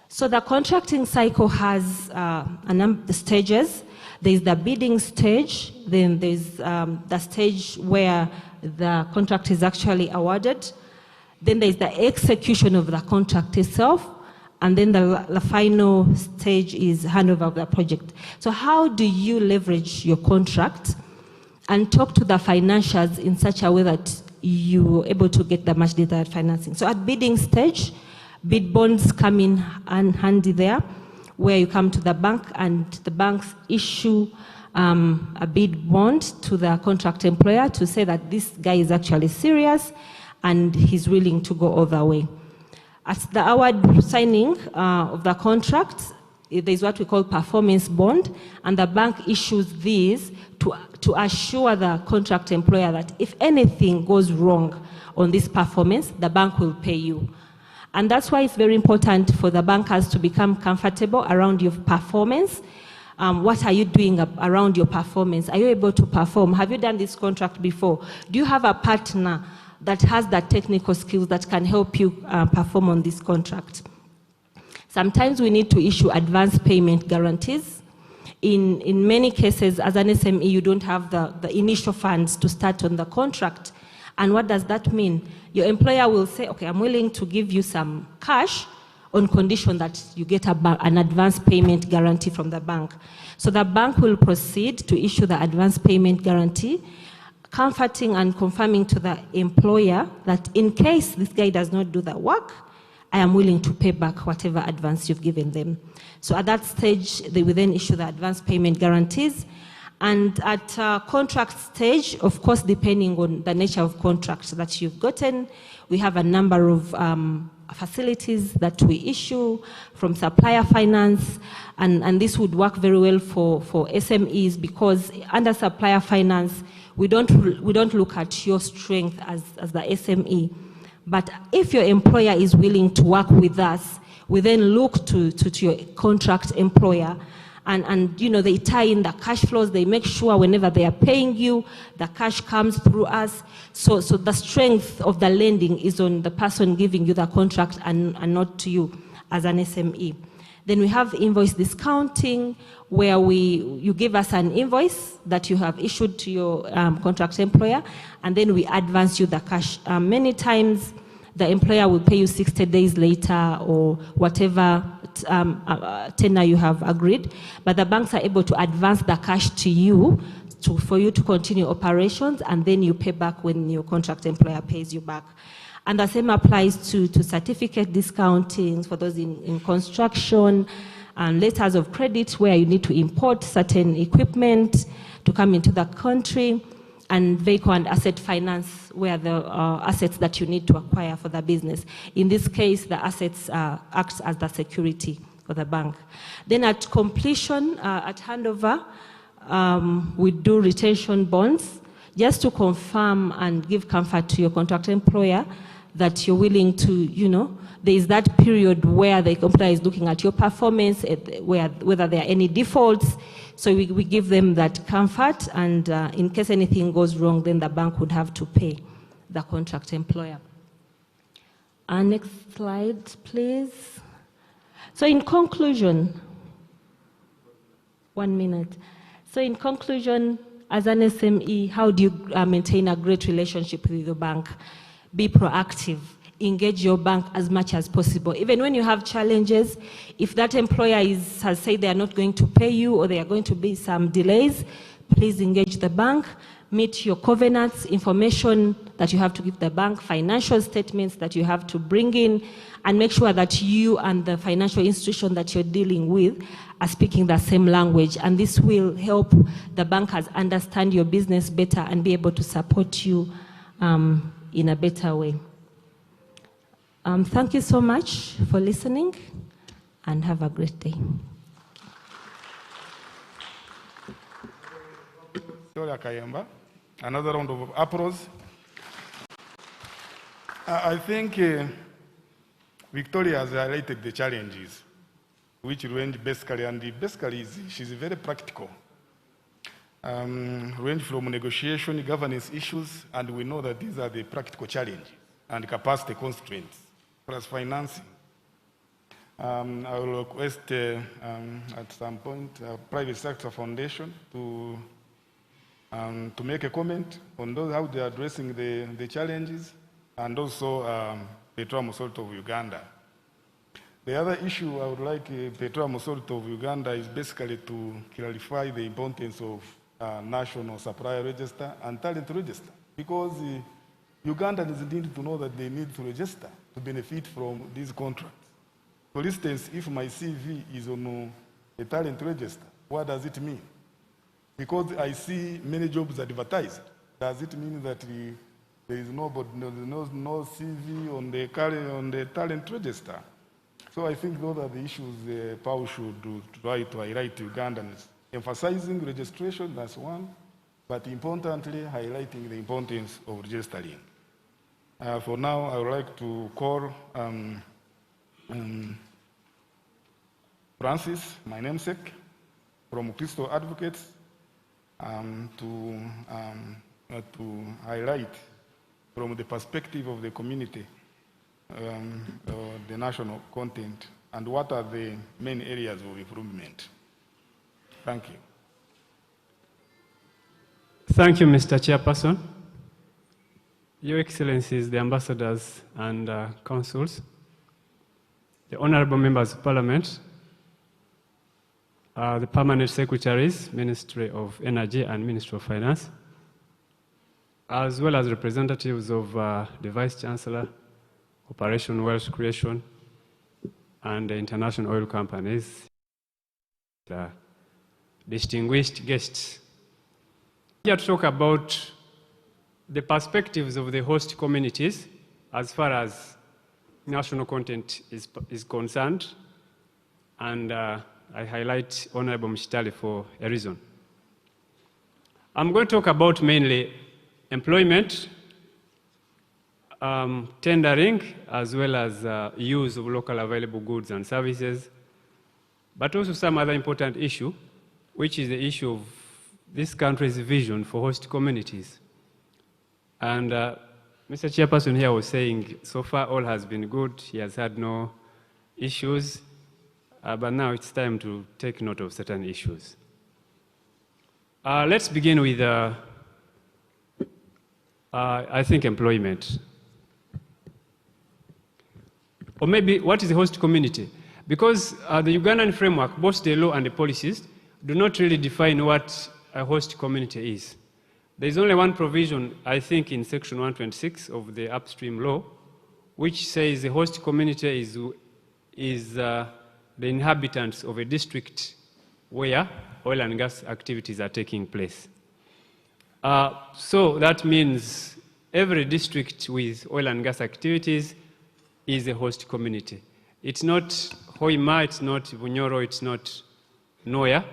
Speaker 12: So the contracting cycle has a number of stages. There's the bidding stage, then there's the stage where the contract is actually awarded, then there's the execution of the contract itself, and then the final stage is handover of the project. So how do you leverage your contract and talk to the financiers in such a way that you're able to get the much desired financing? So at bidding stage, bid bonds come in handy there, where you come to the bank and the banks issue a bid bond to the contract employer to say that this guy is actually serious and he's willing to go all the way. At the award signing of the contract, there's what we call performance bond, and the bank issues these to assure the contract employer that if anything goes wrong on this performance, the bank will pay you. And that's why it's very important for the bankers to become comfortable around your performance. What are you doing around your performance? Are you able to perform? Have you done this contract before? Do you have a partner that has the technical skills that can help you perform on this contract? Sometimes we need to issue advance payment guarantees. In many cases, as an SME, you don't have the initial funds to start on the contract. And what does that mean? Your employer will say, okay, I'm willing to give you some cash on condition that you get an advance payment guarantee from the bank. So the bank will proceed to issue the advance payment guarantee, comforting and confirming to the employer that in case this guy does not do the work, I am willing to pay back whatever advance you've given them. So at that stage, they will then issue the advance payment guarantees. And at contract stage, of course, depending on the nature of contract that you've gotten, we have a number of facilities that we issue from supplier finance, and this would work very well for SMEs, because under supplier finance, we don't look at your strength as the SME. But if your employer is willing to work with us, we then look to your contract employer, and they tie in the cash flows. They make sure whenever they are paying you, the cash comes through us. So the strength of the lending is on the person giving you the contract and not to you as an SME. Then we have invoice discounting, where you give us an invoice that you have issued to your contract employer, and then we advance you the cash. Many times, the employer will pay you 60 days later or whatever tenor you have agreed, but the banks are able to advance the cash to you for you to continue operations, and then you pay back when your contract employer pays you back. And the same applies to certificate discounting for those in construction, and letters of credit where you need to import certain equipment to come into the country, and vehicle and asset finance, where the assets that you need to acquire for the business. In this case, the assets act as the security for the bank. Then at completion, at handover, we do retention bonds, just to confirm and give comfort to your contract employer that you're willing to, there is that period where the employer is looking at your performance, whether there are any defaults. So we give them that comfort, and in case anything goes wrong, then the bank would have to pay the contract employer. Next slide, please. So in conclusion, 1 minute. So in conclusion, as an SME, how do you maintain a great relationship with your bank? Be proactive. Engage your bank as much as possible. Even when you have challenges, if that employer has said they are not going to pay you or there are going to be some delays, please engage the bank. Meet your covenants, information that you have to give the bank, financial statements that you have to bring in, and make sure that you and the financial institution that you're dealing with are speaking the same language. And this will help the bankers understand your business better and be able to support you in a better way. Thank you so much for listening, and have a great day.
Speaker 9: Victoria Kayemba, another round of applause. I think Victoria has highlighted the challenges, which range basically, and basically she's very practical. Range from negotiation, governance issues, and we know that these are the practical challenges and capacity constraints, plus financing. I will request at some point private sector foundation to make a comment on those, how they are addressing the challenges, and also Petroleum Authority of Uganda. The other issue I would like Petroleum Authority of Uganda is basically to clarify the importance of national supplier register and talent register, because Ugandans need to know that they need to register to benefit from these contracts. For instance, if my CV is on a talent register, what does it mean? Because I see many jobs advertised, does it mean that there is no CV on the talent register? So I think those are the issues PAU should try to highlight to Ugandans. Emphasizing registration, that's one, but importantly, highlighting the importance of registering. For now, I would like to call Francis, my namesake, from Crystal Advocates, to highlight from the perspective of the community the national content and what are the main areas of improvement. Thank you.
Speaker 13: Thank you, Mr. Chairperson. Your Excellencies, the ambassadors and consuls, the honorable members of Parliament, the permanent secretaries, Ministry of Energy and Ministry of Finance, as well as representatives of the Vice Chancellor, Operation Wealth Creation, and the international oil companies, the distinguished guests. Here to talk about the perspectives of the host communities as far as national content is concerned, and I highlight Honorable Mshitali for a reason. I'm going to talk about mainly employment, tendering, as well as use of local available goods and services, but also some other important issue, which is the issue of this country's vision for host communities. And Mr. Chairperson here was saying, so far all has been good, he has had no issues, but now it's time to take note of certain issues. Let's begin with, I think, employment. Or maybe, what is a host community? Because the Ugandan framework, both the law and the policies, do not really define what a host community is. There is only one provision, I think, in Section 126 of the upstream law, which says the host community is the inhabitants of a district where oil and gas activities are taking place. So that means every district with oil and gas activities is a host community. It's not Hoima, it's not Bunyoro, it's not Noya.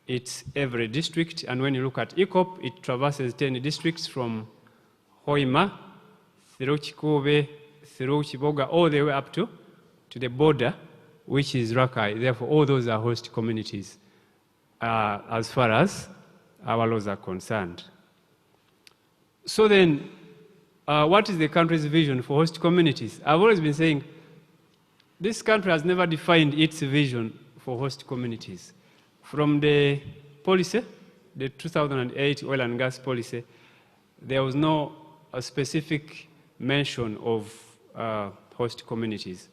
Speaker 13: It's every district, and when you look at ECOP, it traverses 10 districts from Hoima, through Chikobe, through Chiboga, all the way up to the border, which is Rakai. Therefore, all those are host communities as far as our laws are concerned. So then, what is the country's vision for host communities? I've always been saying this country has never defined its vision for host communities. From the policy, the 2008 oil and gas policy, there was no specific mention of host communities.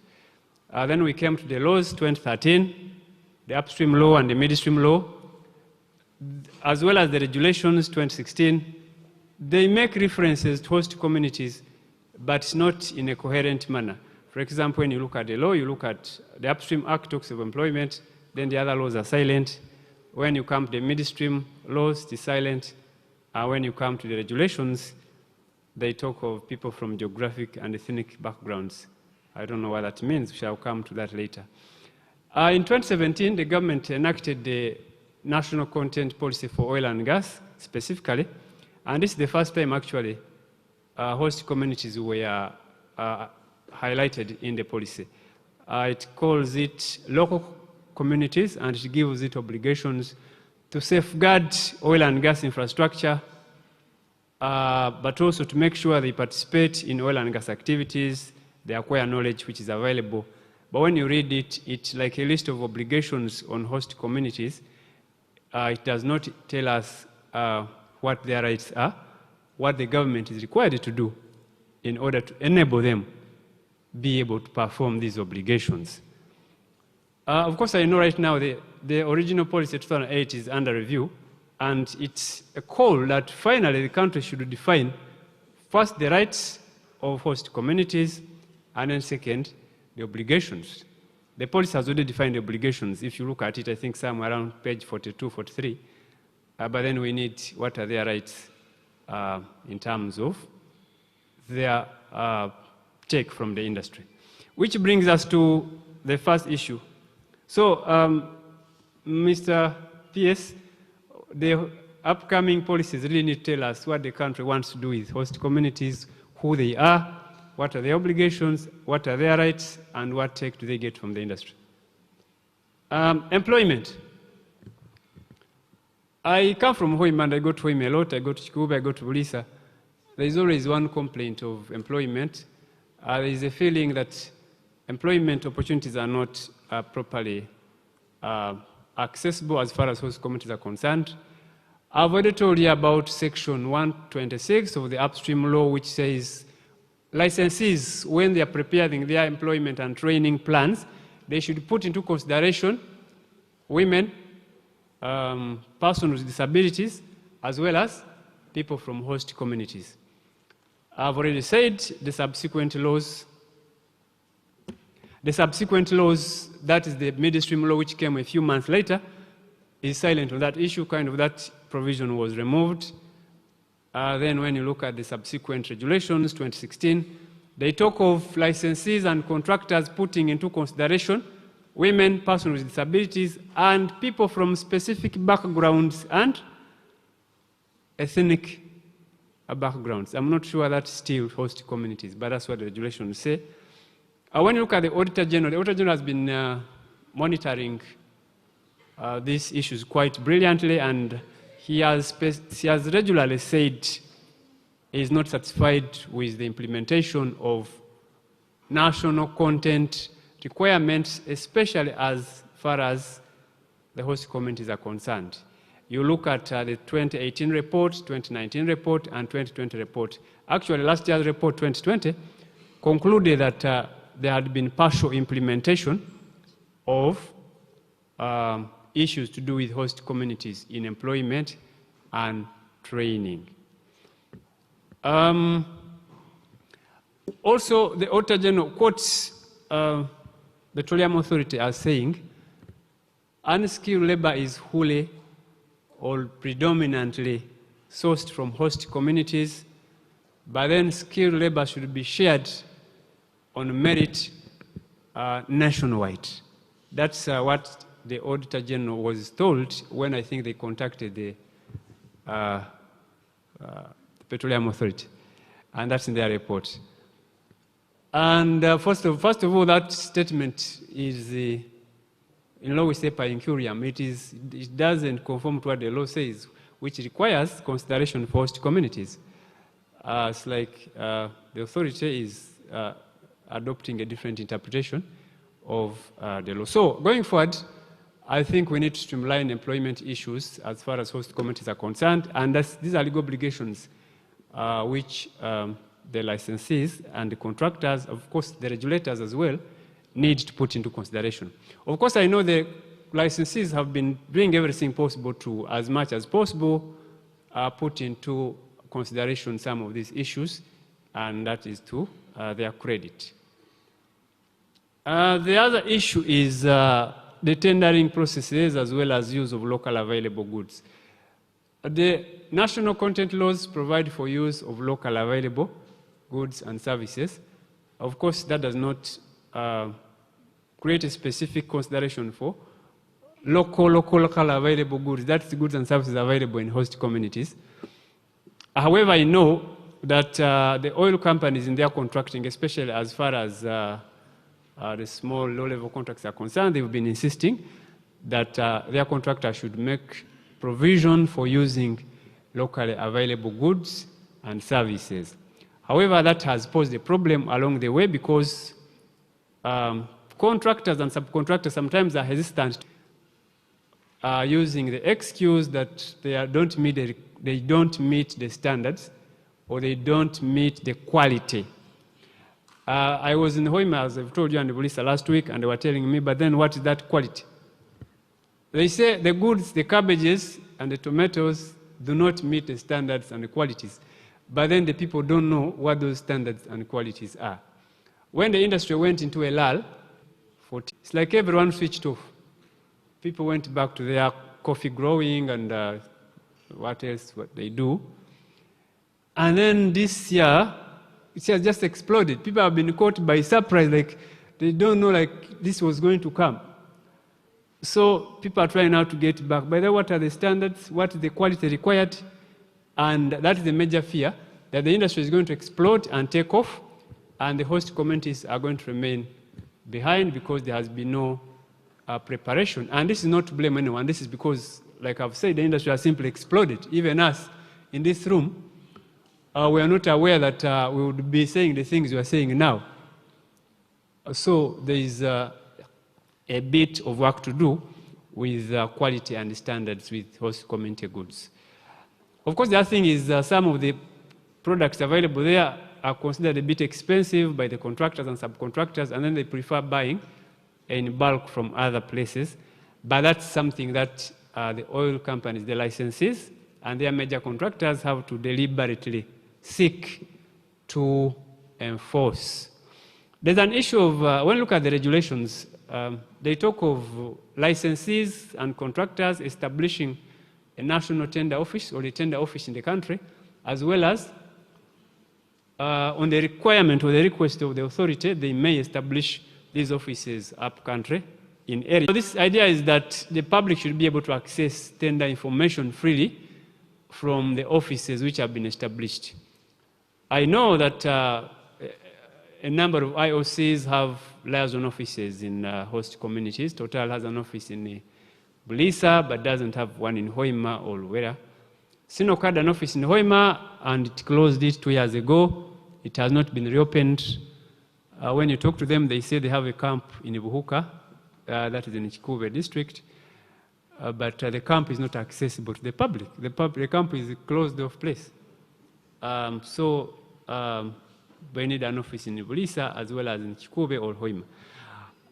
Speaker 13: Then we came to the laws, 2013, the upstream law and the midstream law, as well as the regulations, 2016. They make references to host communities, but not in a coherent manner. For example, when you look at the law, you look at the Upstream Act talks of employment, then the other laws are silent. When you come to the midstream laws, it's silent. When you come to the regulations, they talk of people from geographic and ethnic backgrounds. I don't know what that means. We shall come to that later. In 2017, the government enacted the National Content Policy for Oil and Gas, specifically. And this is the first time, actually, host communities were highlighted in the policy. It calls it local communities, and it gives it obligations to safeguard oil and gas infrastructure, but also to make sure they participate in oil and gas activities, they acquire knowledge which is available. But when you read it, it's like a list of obligations on host communities. It does not tell us what their rights are, what the government is required to do in order to enable them be able to perform these obligations. Of course, I know right now the original policy 2008 is under review, and it's a call that finally the country should define first the rights of host communities, and then second, the obligations. The policy has already defined the obligations. If you look at it, I think somewhere around page 42, 43. But then we need what are their rights in terms of their take from the industry. Which brings us to the first issue. So, Mr. PS, the upcoming policies really need to tell us what the country wants to do with host communities, who they are, what are their obligations, what are their rights, and what take do they get from the industry. Employment. I come from Hoima, and I go to Hoima a lot. I go to Chikuba, I go to Bulisa. There is always one complaint of employment. There is a feeling that employment opportunities are not properly accessible as far as host communities are concerned. I've already told you about Section 126 of the upstream law, which says licensees, when they are preparing their employment and training plans, they should put into consideration women, persons with disabilities, as well as people from host communities. I've already said the subsequent laws. The subsequent laws, that is the midstream law, which came a few months later, is silent on that issue. Kind of that provision was removed. Then when you look at the subsequent regulations, 2016, they talk of licensees and contractors putting into consideration women, persons with disabilities, and people from specific backgrounds and ethnic backgrounds. I'm not sure that's still host communities, but that's what the regulations say. When you look at the Auditor General has been monitoring these issues quite brilliantly, and he has regularly said he is not satisfied with the implementation of national content requirements, especially as far as the host communities are concerned. You look at the 2018 report, 2019 report, and 2020 report. Actually, last year's report, 2020, concluded that there had been partial implementation of issues to do with host communities in employment and training. Also, the Auditor General quotes the Petroleum Authority as saying, unskilled labor is wholly or predominantly sourced from host communities, but then skilled labor should be shared on merit nationwide. That's what the Auditor General was told when I think they contacted the Petroleum Authority, and that's in their report. And first of all, that statement is, in law we say per incuriam. It doesn't conform to what the law says, which requires consideration for host communities. It's like the authority is adopting a different interpretation of the law. So going forward, I think we need to streamline employment issues as far as host communities are concerned, and these are legal obligations which the licensees and the contractors, of course the regulators as well, need to put into consideration. Of course, I know the licensees have been doing everything possible to, as much as possible, put into consideration some of these issues, and that is to their credit. The other issue is the tendering processes as well as use of local available goods. The national content laws provide for use of local available goods and services. Of course, that does not create a specific consideration for local available goods. That's the goods and services available in host communities. However, I know that the oil companies in their contracting, especially as far as the small, low-level contracts are concerned, they've been insisting that their contractor should make provision for using locally available goods and services. However, that has posed a problem along the way because contractors and subcontractors sometimes are hesitant using the excuse that they don't meet the standards or they don't meet the quality. I was in Hoima, as I've told you, and Bulisa last week, and they were telling me, but then what is that quality? They say the goods, the cabbages and the tomatoes do not meet the standards and the qualities. But then the people don't know what those standards and qualities are. When the industry went into a lull, it's like everyone switched off. People went back to their coffee growing and what they do. And then this year, it has just exploded. People have been caught by surprise, like they don't know like this was going to come. So people are trying now to get back. By the way, what are the standards? What is the quality required? And that is the major fear, that the industry is going to explode and take off, and the host communities are going to remain behind because there has been no preparation. And this is not to blame anyone. This is because, like I've said, the industry has simply exploded. Even us in this room, we are not aware that we would be saying the things we are saying now. So there is a bit of work to do with quality and standards with host community goods. Of course, the other thing is some of the products available there are considered a bit expensive by the contractors and subcontractors, and then they prefer buying in bulk from other places. But that's something that the oil companies, the licensees, and their major contractors have to deliberately seek to enforce. There's an issue of, when you look at the regulations, they talk of licensees and contractors establishing a national tender office or a tender office in the country, as well as on the requirement or the request of the authority, they may establish these offices up country in areas. So this idea is that the public should be able to access tender information freely from the offices which have been established. I know that a number of IOCs have liaison offices in host communities. Total has an office in Bulisa, but doesn't have one in Hoima or Luwera. Sinok had an office in Hoima, and it closed it 2 years ago. It has not been reopened. When you talk to them, they say they have a camp in Buhuka, that is in Chikube district, but the camp is not accessible to the public. The camp is a closed-off place. We need an office in Bulisa as well as in Chikube or Hoima.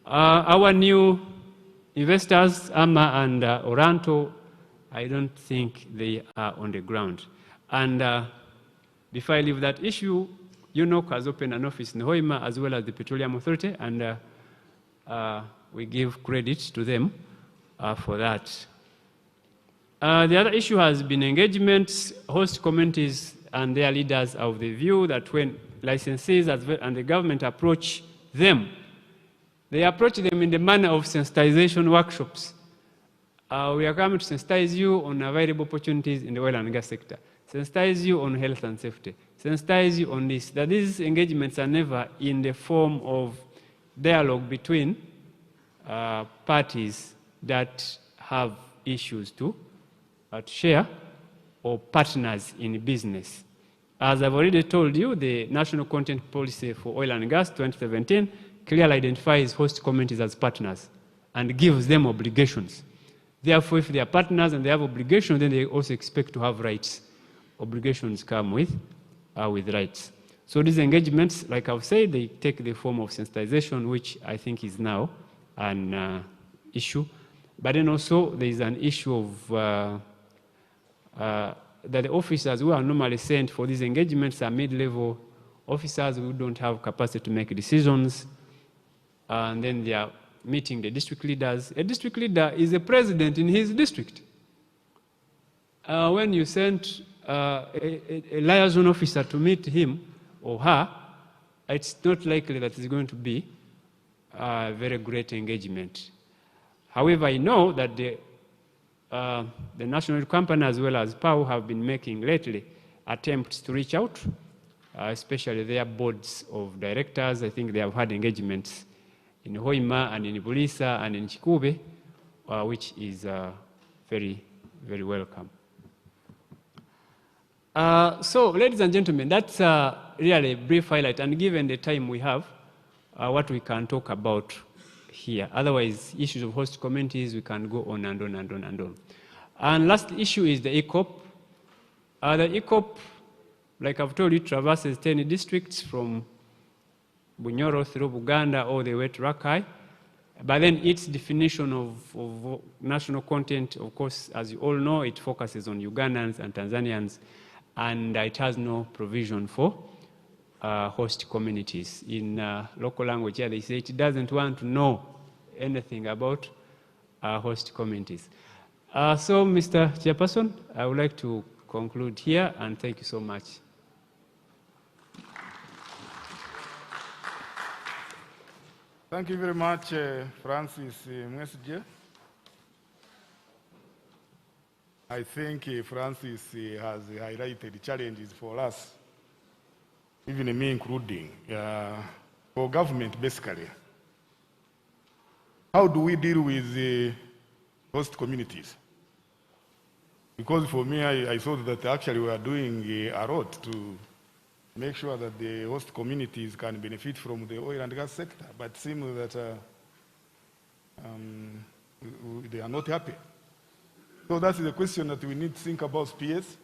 Speaker 13: Our new investors, AMA and Oranto, I don't think they are on the ground. And before I leave that issue, UNOC has opened an office in Hoima as well as the Petroleum Authority, and we give credit to them for that. The other issue has been engagement. Host communities and their leaders are of the view that when licensees and the government approach them, they approach them in the manner of sensitization workshops. We are coming to sensitize you on available opportunities in the oil and gas sector, sensitize you on health and safety, sensitize you on this. That these engagements are never in the form of dialogue between parties that have issues to share or partners in business. As I've already told you, the National Content Policy for Oil and Gas 2017 clearly identifies host communities as partners and gives them obligations. Therefore, if they are partners and they have obligations, then they also expect to have rights. Obligations come with rights. So these engagements, like I've said, they take the form of sensitization, which I think is now an issue. But then also there is an issue of that the officers who are normally sent for these engagements are mid-level officers who don't have capacity to make decisions, and then they are meeting the district leaders. A district leader is a president in his district. When you send a liaison officer to meet him or her, it's not likely that it's going to be a very great engagement. However, I know that the national company as well as PAU have been making lately attempts to reach out, especially their boards of directors. I think they have had engagements in Hoima and in Bulisa and in Chikube, which is very, very welcome. So, ladies and gentlemen, that's really a brief highlight, and given the time we have, what we can talk about here. Otherwise, issues of host communities, we can go on and on and on and on. And last issue is the ECOP. The ECOP, like I've told you, traverses 10 districts from Bunyoro through Buganda all the way to Rakai. But then its definition of national content, of course, as you all know, it focuses on Ugandans and Tanzanians, and it has no provision for host communities. In local language here, they say it doesn't want to know anything about host communities. So, Mr. Chairperson, I would like to conclude here, and thank you so much.
Speaker 9: Thank you very much, Francis Mwesije. I think Francis has highlighted challenges for us, even me including, for government basically. How do we deal with the host communities? Because for me, I thought that actually we are doing a lot to make sure that the host communities can benefit from the oil and gas sector, but it seems that they are not happy. So that's the question that we need to think about PS.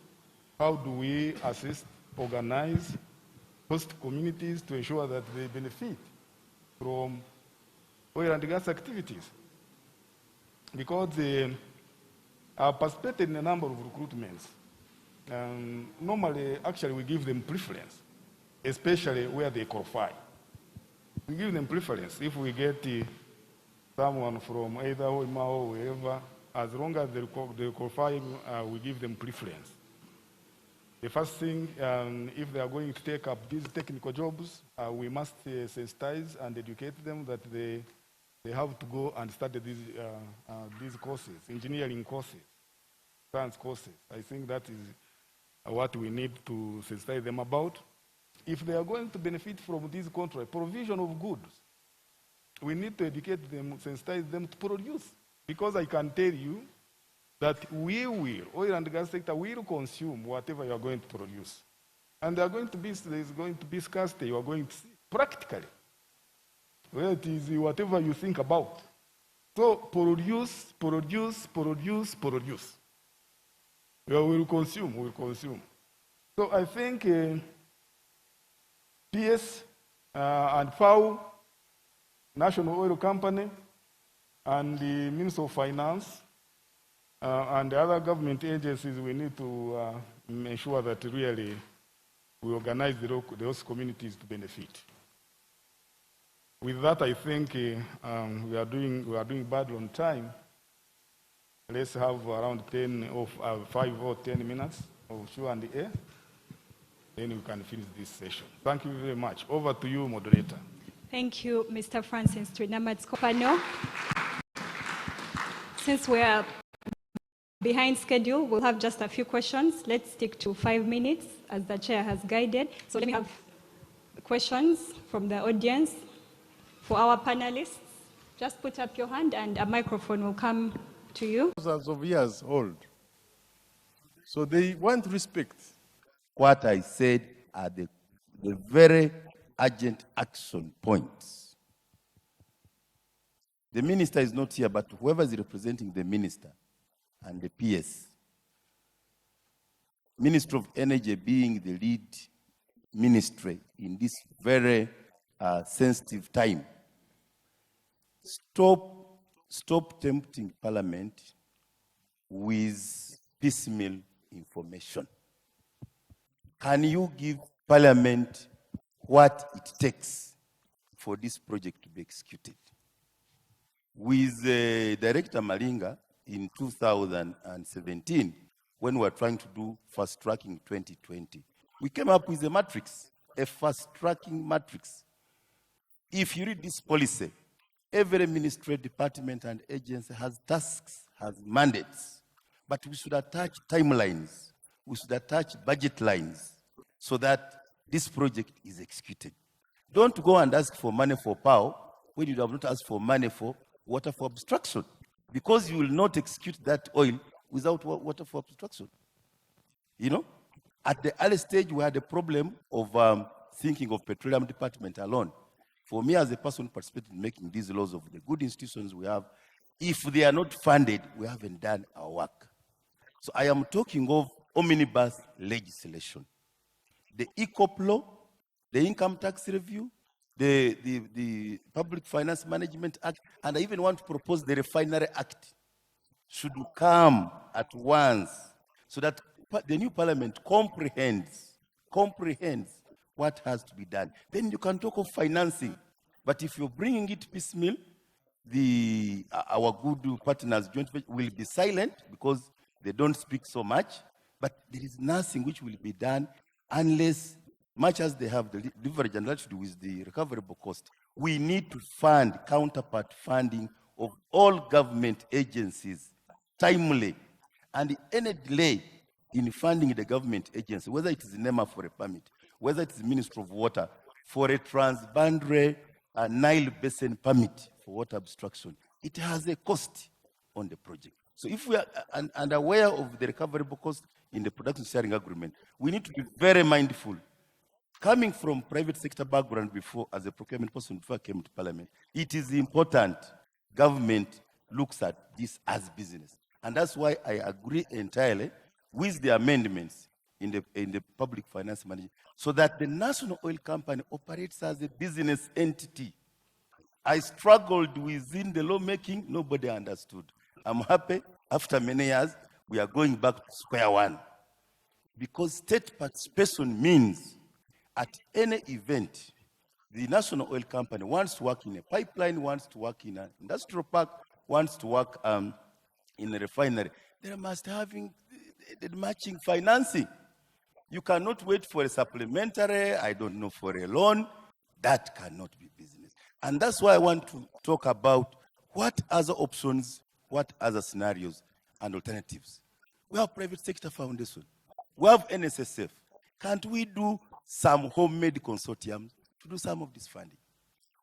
Speaker 9: How do we assist, organize host communities to ensure that they benefit from oil and gas activities? Because they are participated in a number of recruitments. Normally, actually, we give them preference, especially where they qualify. We give them preference. If we get someone from either Hoima or wherever, as long as they qualify, we give them preference. The first thing, if they are going to take up these technical jobs, we must sensitize and educate them that they have to go and study these courses, engineering courses, science courses. I think that is what we need to sensitize them about. If they are going to benefit from this contract, provision of goods, we need to educate them, sensitize them to produce. Because I can tell you that oil and gas sector will consume whatever you are going to produce. And there is going to be scarcity, you are going to see practically. Well, it is whatever you think about. So produce. We will consume. So I think PS and FAO, National Oil Company, and the Minister of Finance, and the other government agencies, we need to ensure that really we organize those communities to benefit. With that, I think we are doing bad on time. Let's have around 5 or 10 minutes of show and air. Then we can finish this session. Thank you very much. Over to you, moderator.
Speaker 1: Thank you, Mr. Francis Twinamatskopano. Since we are behind schedule, we'll have just a few questions. Let's stick to 5 minutes as the chair has guided. So let me have questions from the audience. For our panelists, just put up your hand and a microphone will come to you.
Speaker 14: Thousands of years old. So they want respect. What I said are the very urgent action points. The minister is not here, but whoever is representing the minister and the PS, Ministry of Energy being the lead ministry in this very sensitive time, stop tempting Parliament with piecemeal information. Can you give Parliament what it takes for this project to be executed? With Director Malinga in 2017, when we were trying to do fast tracking 2020, we came up with a matrix, a fast tracking matrix. If you read this policy, every ministry, department, and agency has tasks, has mandates, but we should attach timelines, we should attach budget lines so that this project is executed. Don't go and ask for money for power when you have not asked for money for water for obstruction, because you will not execute that oil without water for obstruction. You know, at the early stage, we had a problem of thinking of petroleum department alone. For me, as a person participating in making these laws of the good institutions we have, if they are not funded, we haven't done our work. So I am talking of omnibus legislation. The ECOP law, the income tax review, the Public Finance Management Act, and I even want to propose the Refinery Act should come at once so that the new parliament comprehends what has to be done. Then you can talk of financing. But if you're bringing it piecemeal, our good partners joint will be silent because they don't speak so much, but there is nothing which will be done unless, much as they have the leverage and latitude with the recoverable cost, we need to fund counterpart funding of all government agencies timely. And any delay in funding the government agency, whether it is NEMA for a permit, whether it is Ministry of Water for a transboundary Nile Basin permit for water obstruction, it has a cost on the project. So if we are unaware of the recoverable cost in the production sharing agreement, we need to be very mindful. Coming from private sector background before, as a procurement person before I came to Parliament, it is important government looks at this as business. And that's why I agree entirely with the amendments in the public finance management, so that the national oil company operates as a business entity. I struggled within the lawmaking, nobody understood. I'm happy, after many years, we are going back to square one. Because state participation means at any event, the national oil company wants to work in a pipeline, wants to work in an industrial park, wants to work in a refinery. They must have the matching financing. You cannot wait for a supplementary, I don't know, for a loan. That cannot be business. And that's why I want to talk about what other options, what other scenarios and alternatives. We have private sector foundation. We have NSSF. Can't we do some homemade consortiums to do some of this funding?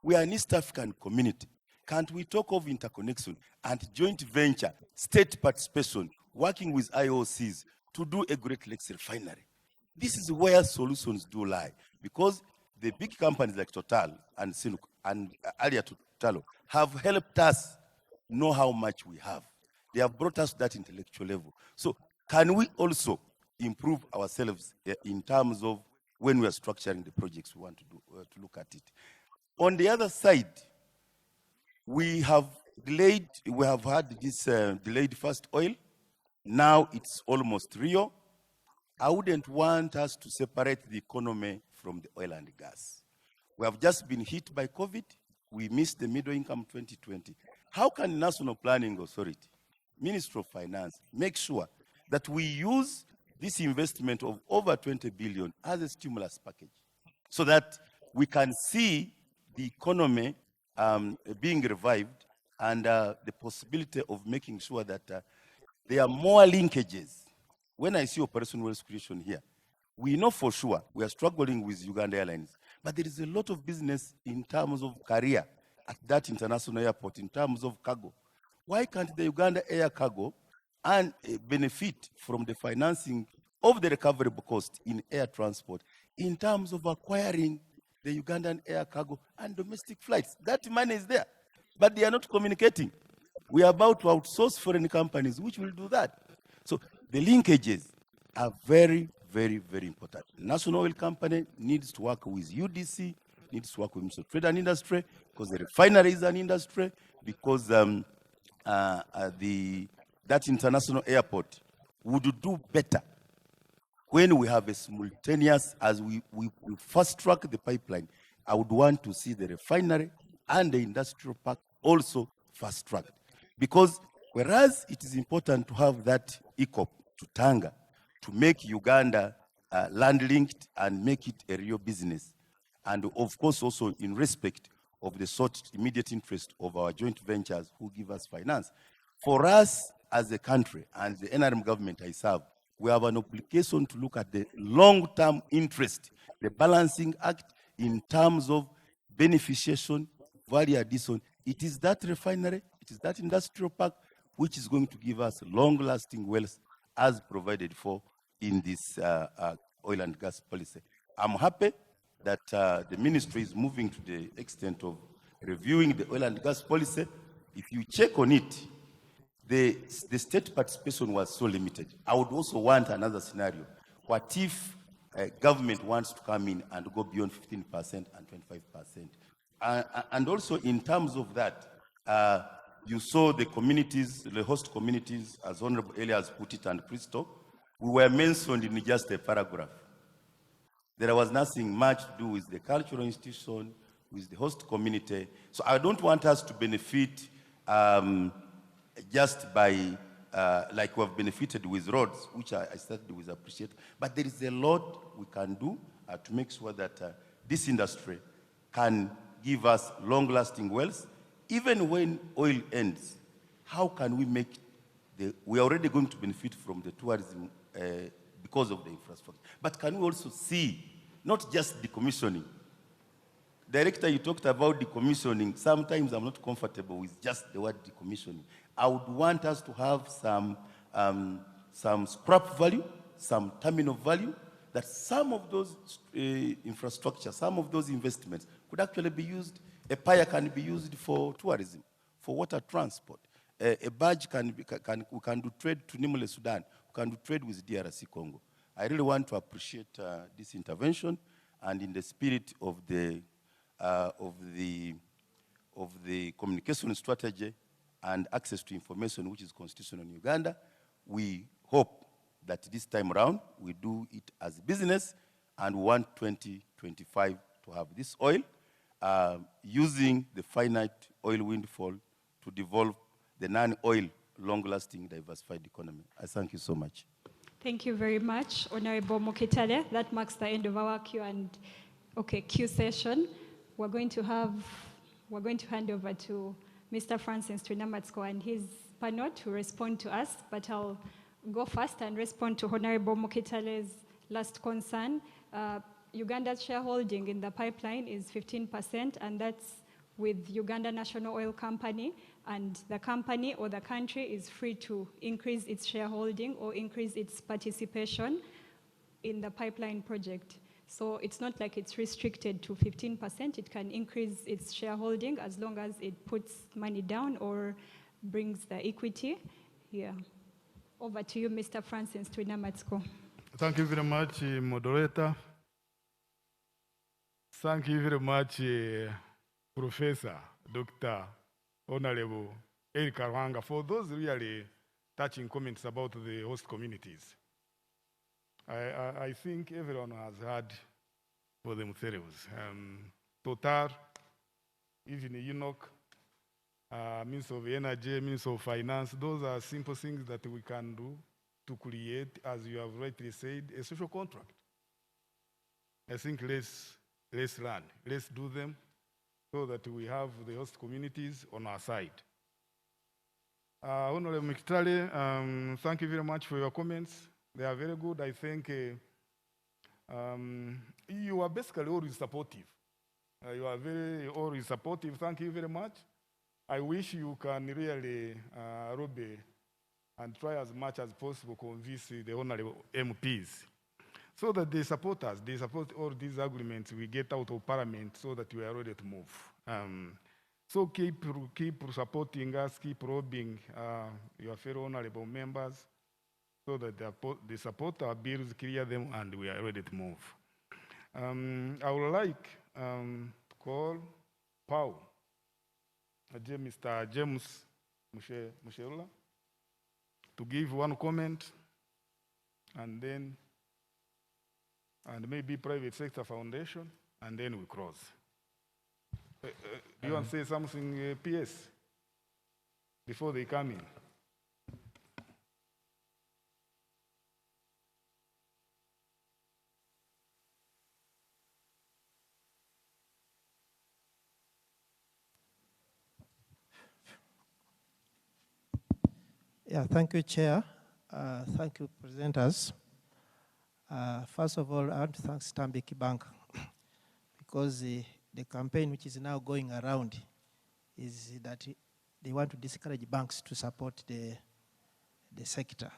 Speaker 14: We are an East African community. Can't we talk of interconnection and joint venture, state participation, working with IOCs to do a Great Lakes refinery? This is where solutions do lie, because the big companies like Total and Sinuk and earlier Total have helped us know how much we have. They have brought us to that intellectual level. So can we also improve ourselves in terms of when we are structuring the projects we want to do, to look at it? On the other side, we have had this delayed first oil. Now it's almost Rio. I wouldn't want us to separate the economy from the oil and gas. We have just been hit by COVID. We missed the middle income 2020. How can National Planning Authority, Ministry of Finance, make sure that we use this investment of over 20 billion as a stimulus package so that we can see the economy being revived and the possibility of making sure that there are more linkages? When I see Operation Wealth Creation here, we know for sure we are struggling with Uganda Airlines, but there is a lot of business in terms of career at that international airport, in terms of cargo. Why can't the Uganda Air Cargo and benefit from the financing of the recoverable cost in air transport in terms of acquiring the Ugandan air cargo and domestic flights? That money is there. but they are not communicating. We are about to outsource foreign companies, which will do that. So the linkages are very, very, very important. National oil company needs to work with UDC, needs to work with Ministry of Trade and Industry, because the refinery is an industry, because that international airport would do better when we have a simultaneous, as we fast track the pipeline. I would want to see the refinery and the industrial park also fast tracked. Because whereas it is important to have that ECOP to Tanga, to make Uganda land linked and make it a real business, and of course also in respect of the sort immediate interest of our joint ventures who give us finance. For us as a country and the NRM government I serve, we have an obligation to look at the long-term interest, the balancing act in terms of beneficiation, value addition. It is that refinery, it is that industrial park which is going to give us long-lasting wealth as provided for in this oil and gas policy. I'm happy that the ministry is moving to the extent of reviewing the oil and gas policy. If you check on it, the state participation was so limited. I would also want another scenario. What if government wants to come in and go beyond 15% and 25%? And also in terms of that, you saw the communities, the host communities, as Honorable Elias put it, and Crystal, we were mentioned in just a paragraph. There was nothing much to do with the cultural institution, with the host community. So I don't want us to benefit just by, like we have benefited with roads, which I started with appreciate. But there is a lot we can do to make sure that this industry can give us long-lasting wealth. Even when oil ends, how can we make we are already going to benefit from the tourism because of the infrastructure. But can we also see, not just decommissioning? Director, you talked about decommissioning. Sometimes I'm not comfortable with just the word decommissioning. I would want us to have some scrap value, some terminal value, that some of those infrastructure, some of those investments could actually be used. A pier can be used for tourism, for water transport. A barge we can do trade to Nimule, Sudan. We can do trade with DRC Congo. I really want to appreciate this intervention, and in the spirit of the communication strategy and access to information, which is constitutional in Uganda, we hope that this time around we do it as a business, and we want 2025 to have this oil, using the finite oil windfall to develop the non-oil, long-lasting, diversified economy. I thank you so much.
Speaker 1: Thank you very much, Honorable Mokitale. That marks the end of our Q session. We're going to hand over to Mr. Francis Twinamatsko and his panel to respond to us, but I'll go first and respond to Honorable Mokitale's last concern. Uganda's shareholding in the pipeline is 15%, and that's with Uganda National Oil Company, and the company or the country is free to increase its shareholding or increase its participation in the pipeline project. So it's not like it's restricted to 15%. It can increase its shareholding as long as it puts money down or brings the equity. Yeah. Over to you, Mr. Francis Twinamatsko.
Speaker 9: Thank you very much, moderator. Thank you very much, Professor, Dr. Honorable Eric Arwanga, for those really touching comments about the host communities. I think everyone has heard for themselves. Total, even Enoch, Minister of Energy, Minister of Finance, those are simple things that we can do to create, as you have rightly said, a social contract. I think let's learn, let's do them so that we have the host communities on our side. Honorable Mokitale, thank you very much for your comments. They are very good. I think you are basically always supportive. You are always supportive. Thank you very much. I wish you can really, Robbie, and try as much as possible convince the honorable MPs so that they support us. They support all these agreements we get out of Parliament so that we are ready to move. So keep supporting us, keep robbing your fellow honorable members so that they support our bills, clear them, and we are ready to move. I would like to call Pau, Mr. James Musheula, to give one comment, and then maybe private sector foundation, and then we close. Do you want to say something, PS, before they come in?
Speaker 7: Yeah, thank you, Chair. Thank you, presenters. First of all, I want to thank Stanbic Bank because the campaign which is now going around is that they want to discourage banks to support the sector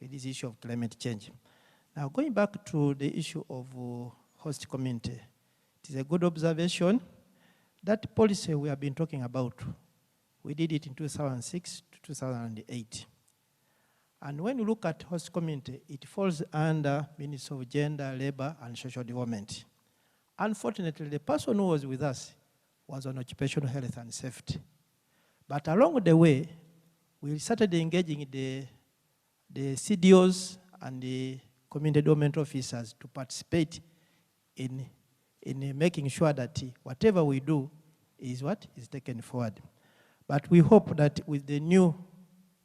Speaker 7: with this issue of climate change. Now, going back to the issue of host community, it is a good observation. That policy we have been talking about, we did it in 2006 to 2008. And when you look at host community, it falls under Ministry of Gender, Labor, and Social Development. Unfortunately, the person who was with us was on occupational health and safety. But along the way, we started engaging the CDOs and the community development officers to participate in making sure that whatever we do is what is taken forward. But we hope that with the new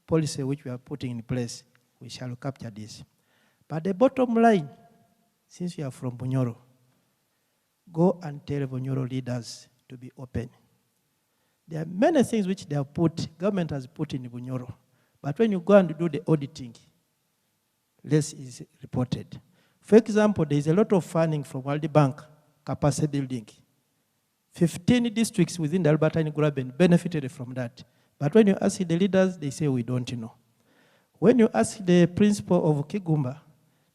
Speaker 7: policy which we are putting in place, we shall capture this. But the bottom line, since you are from Bunyoro, go and tell Bunyoro leaders to be open. There are many things which they have government has put in Bunyoro. But when you go and do the auditing, less is reported. For example, there is a lot of funding from World Bank capacity building. 15 districts within the Albertine Graben benefited from that. But when you ask the leaders, they say, we don't know. When you ask the principal of Kigumba,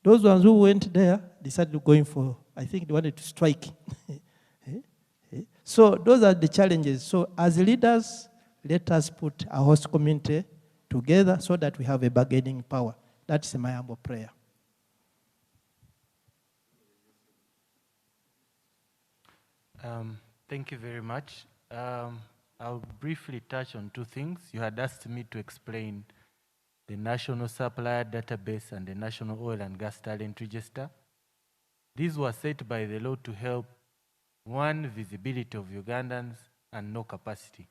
Speaker 7: those ones who went there decided going for, I think they wanted to strike. So those are the challenges. So as leaders, let us put a host community together so that we have a bargaining power. That's my humble prayer.
Speaker 10: Thank you very much. I'll briefly touch on two things. You had asked me to explain the National Supplier Database and the National Oil and Gas Talent Register. These were set by the law to help, one, visibility of Ugandans and no capacity.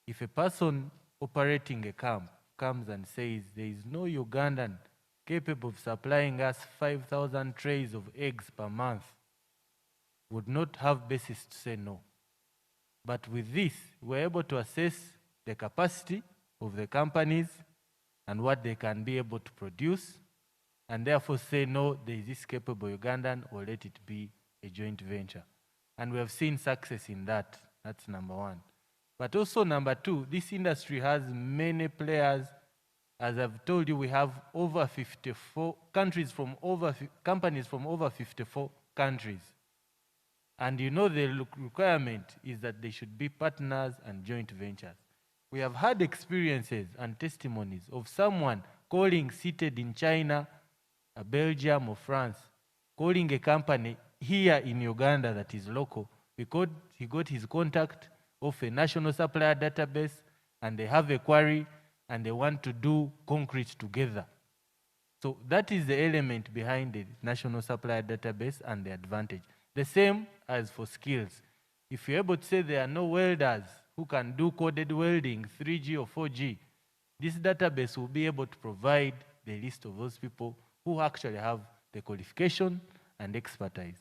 Speaker 10: If a person operating a camp comes and says there is no Ugandan capable of supplying us 5,000 trays of eggs per month, would not have basis to say no. But with this, we're able to assess the capacity of the companies and what they can be able to produce, and therefore say no, there is this capable Ugandan, or let it be a joint venture. And we have seen success in that. That's number one. But also number two, this industry has many players. As I've told you, we have over 54 companies from over 54 countries. And you know the requirement is that they should be partners and joint ventures. We have had experiences and testimonies of someone calling seated in China, Belgium or France, calling a company here in Uganda that is local because he got his contact of a national supplier database and they have a quarry and they want to do concrete together. So that is the element behind the national supplier database and the advantage. The same as for skills. If you're able to say there are no welders who can do coded welding, 3G or 4G, this database will be able to provide the list of those people who actually have the qualification and expertise.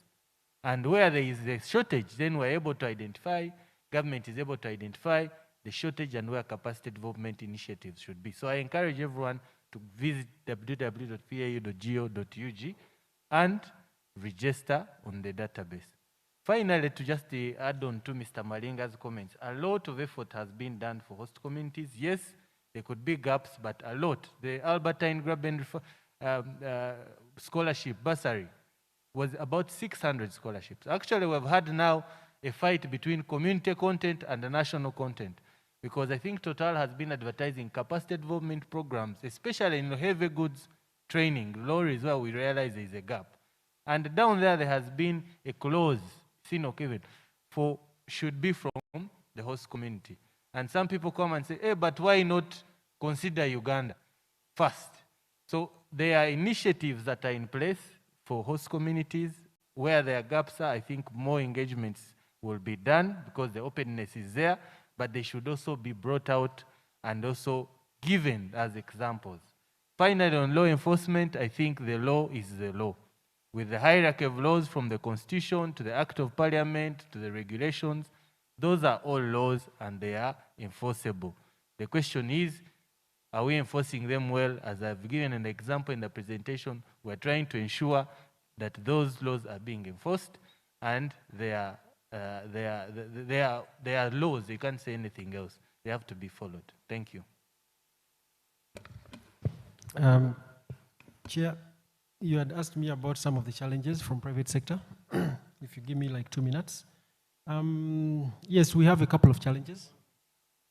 Speaker 10: And where there is a shortage, then we're able to identify, government is able to identify the shortage and where capacity development initiatives should be. So I encourage everyone to visit www.pau.go.ug and register on the database. Finally, to just add on to Mr. Malinga's comments, a lot of effort has been done for host communities. Yes, there could be gaps, but a lot. The Albertine Graben scholarship bursary was about 600 scholarships. Actually, we've had now a fight between community content and the national content. Because I think Total has been advertising capacity development programs, especially in heavy goods training, lorries, where we realize there is a gap. And down there has been a clause, even, for should be from the host community. And some people come and say, hey, but why not consider Uganda first? So there are initiatives that are in place for host communities. Where there are gaps are, I think more engagements will be done because the openness is there, but they should also be brought out and also given as examples. Finally, on law enforcement, I think the law is the law. With the hierarchy of laws from the Constitution to the Act of Parliament to the regulations, those are all laws and they are enforceable. The question is, are we enforcing them well? As I've given an example in the presentation, we're trying to ensure that those laws are being enforced and they are laws. You can't say anything else. They have to be followed. Thank you.
Speaker 11: Chair, you had asked me about some of the challenges from private sector. If you give me like 2 minutes. Yes, we have a couple of challenges.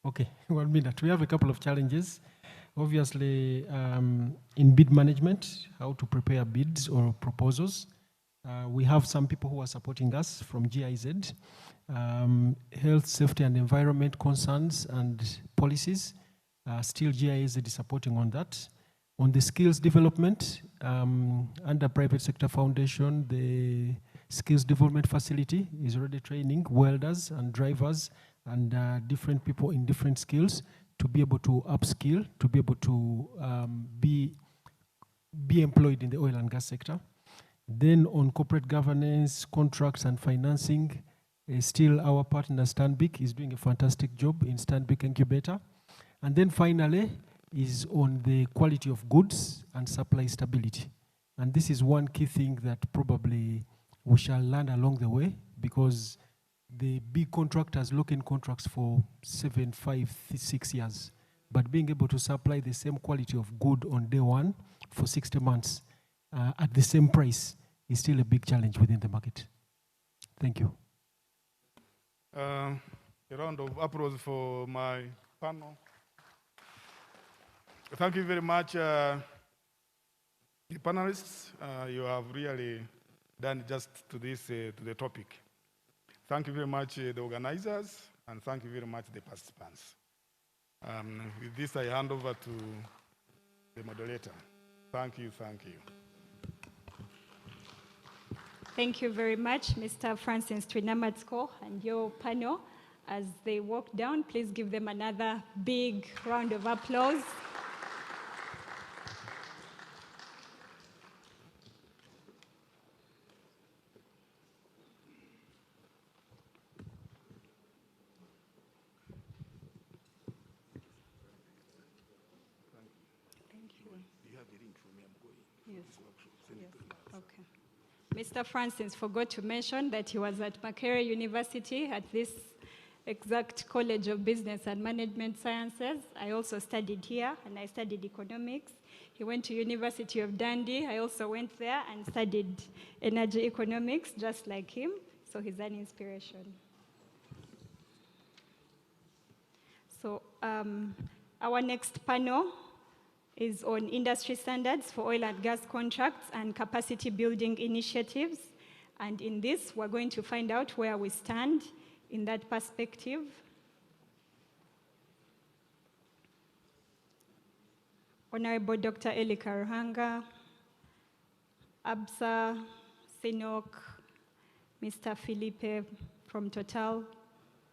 Speaker 11: Okay, 1 minute. We have a couple of challenges. Obviously, in bid management, how to prepare bids or proposals. We have some people who are supporting us from GIZ. Health, safety, and environment concerns and policies. Still, GIZ is supporting on that. On the skills development, under private sector foundation, the skills development facility is already training welders and drivers and different people in different skills to be able to upskill, to be able to be employed in the oil and gas sector. Then on corporate governance, contracts and financing, still our partner Stanbic is doing a fantastic job in Stanbic Incubator. And then finally is on the quality of goods and supply stability. And this is one key thing that probably we shall learn along the way, because the big contractors lock in contracts for 7, 5, 6 years. But being able to supply the same quality of good on day one for 60 months at the same price is still a big challenge within the market. Thank you.
Speaker 9: A round of applause for my panel. Thank you very much, the panelists. You have really done just to this, to the topic. Thank you very much, the organizers, and thank you very much, the participants. With this, I hand over to the moderator. Thank you, thank you.
Speaker 1: Thank you very much, Mr. Francis Twinamatsko and your panel. As they walk down, please give them another big round of applause. Mr. Francis forgot to mention that he was at Makerere University at this exact College of Business and Management Sciences. I also studied here, and I studied economics. He went to University of Dundee. I also went there and studied energy economics, just like him. So he's an inspiration. So our next panel is on industry standards for oil and gas contracts and capacity building initiatives. And in this, we're going to find out where we stand in that perspective. Honorable Dr. Elika Ruhanga, Absa, Sinok, Mr. Felipe from Total,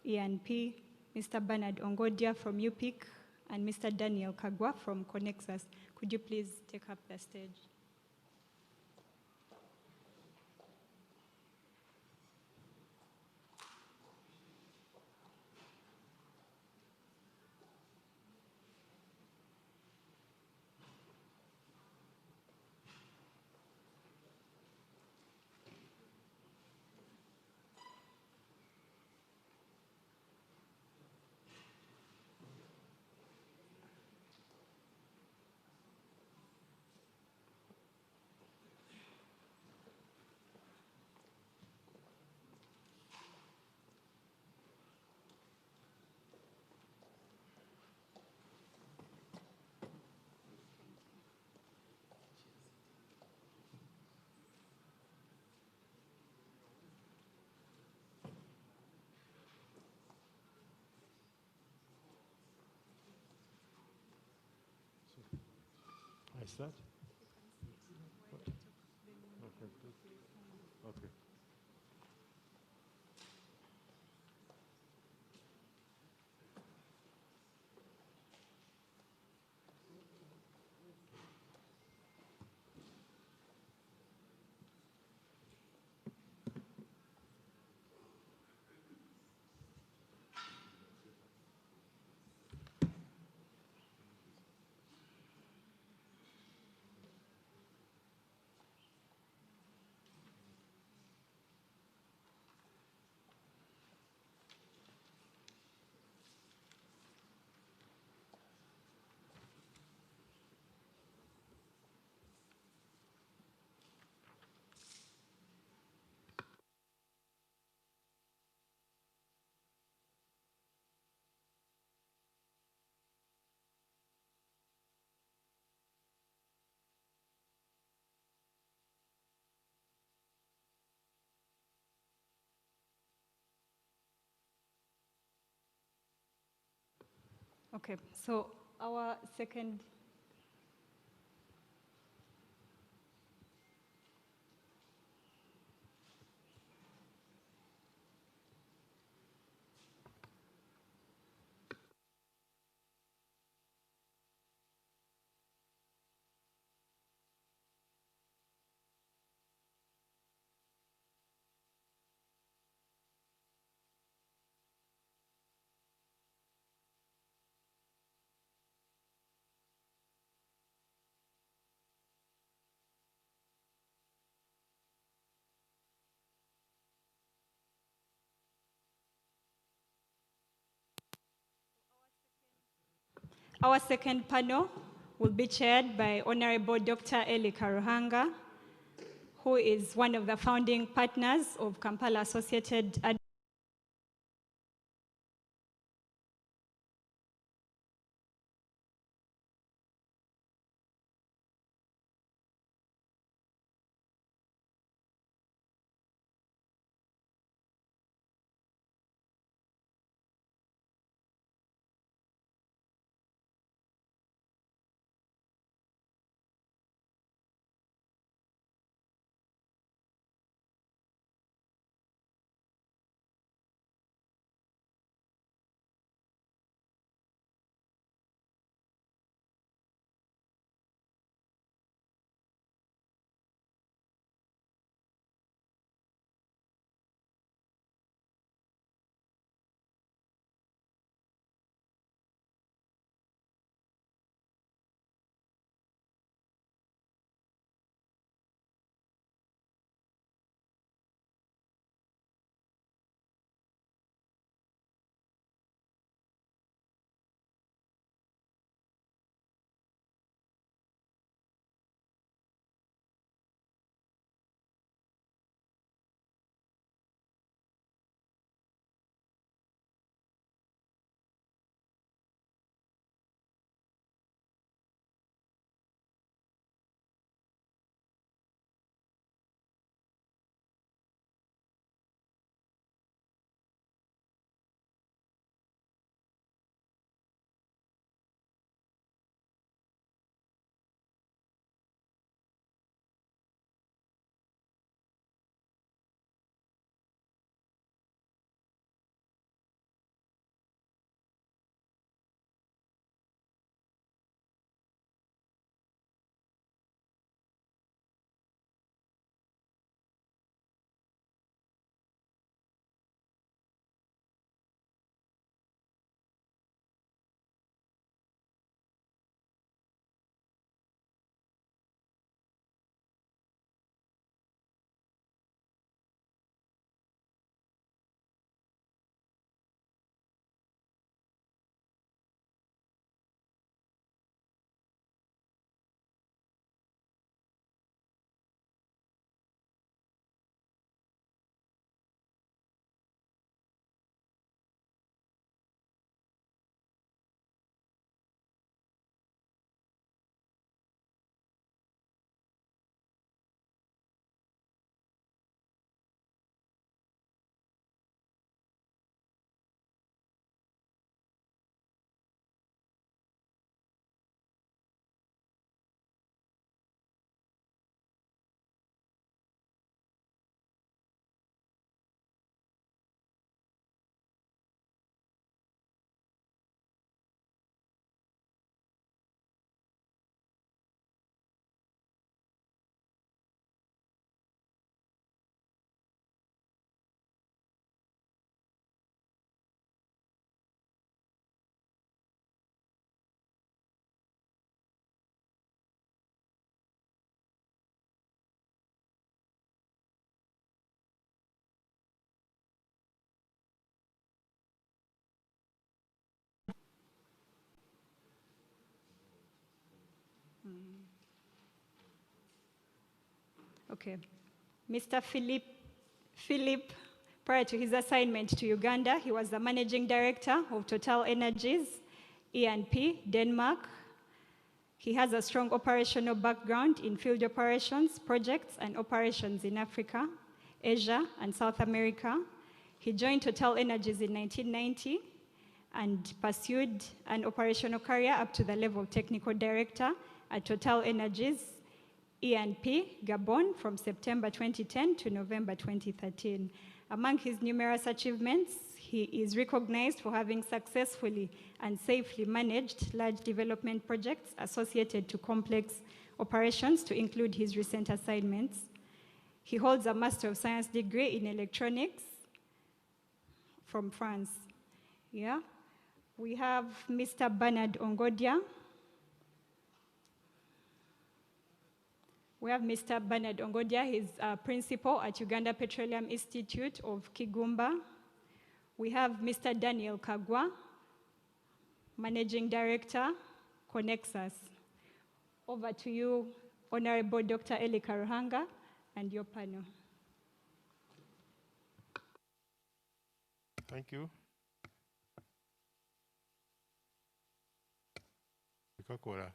Speaker 1: E&P, Mr. Bernard Ongodia from UPIC, and Mr. Daniel Kagwa from Connexus. Could you please take up the stage?
Speaker 13: I start? Okay, please. Okay.
Speaker 15: Okay, so our second Our second panel will be chaired by Honorable Dr. Eli Karuhanga, who is one of the founding partners of Kampala Associated Okay. Mr. Philip, prior to his assignment to Uganda, he was the managing director of Total Energies, E&P, Denmark. He has a strong operational background in field operations, projects, and operations in Africa, Asia, and South America. He joined Total Energies in 1990 and pursued an operational career up to the level of technical director at Total Energies, E&P, Gabon, from September 2010 to November 2013. Among his numerous achievements, he is recognized for having successfully and safely managed large development projects associated to complex operations, to include his recent assignments. He holds a Master of Science degree in electronics from France. Yeah. We have Mr. Bernard Ongodia. We have Mr. Bernard Ongodia. He's a principal at Uganda Petroleum Institute of Kigumba. We have Mr. Daniel Kagwa, Managing Director, Connexus. Over to you, Honorable Dr. Eli Karuhanga, and your panel.
Speaker 16: Thank you. Coca-Cola.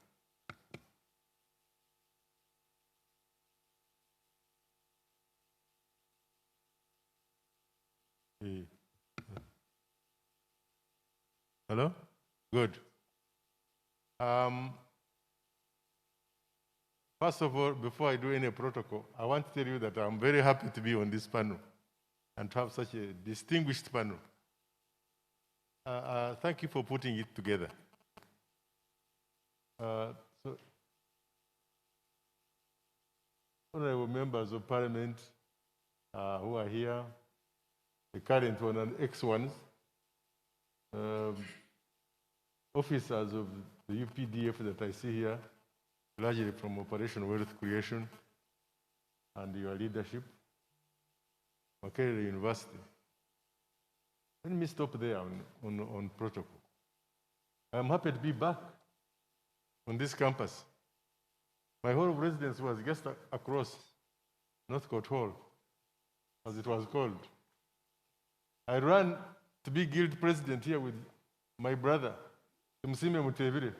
Speaker 16: Hello? Good. First of all, before I do any protocol, I want to tell you that I'm very happy to be on this panel and to have such a distinguished panel. Thank you for putting it together. So, honorable members of parliament who are here, the current one and ex-ones, officers of the UPDF that I see here, largely from Operation Wealth Creation and your leadership, Makerere University. Let me stop there on protocol. I'm happy to be back on this campus. My whole residence was just across Northcote Hall, as it was called. I ran to be guild president here with my brother, Tumsime Mutevire,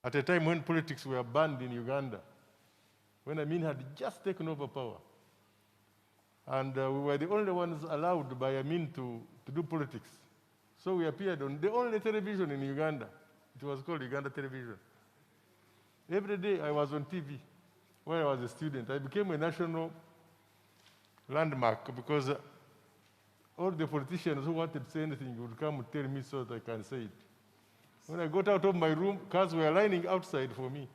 Speaker 16: at a time when politics were banned in Uganda, when Amin had just taken over power. And we were the only ones allowed by Amin to do politics. So we appeared on the only television in Uganda. It was called Uganda Television. Every day I was on TV when I was a student. I became a national landmark because all the politicians who wanted to say anything would come and tell me so that I can say it. When I got out of my room, cars were lining outside for me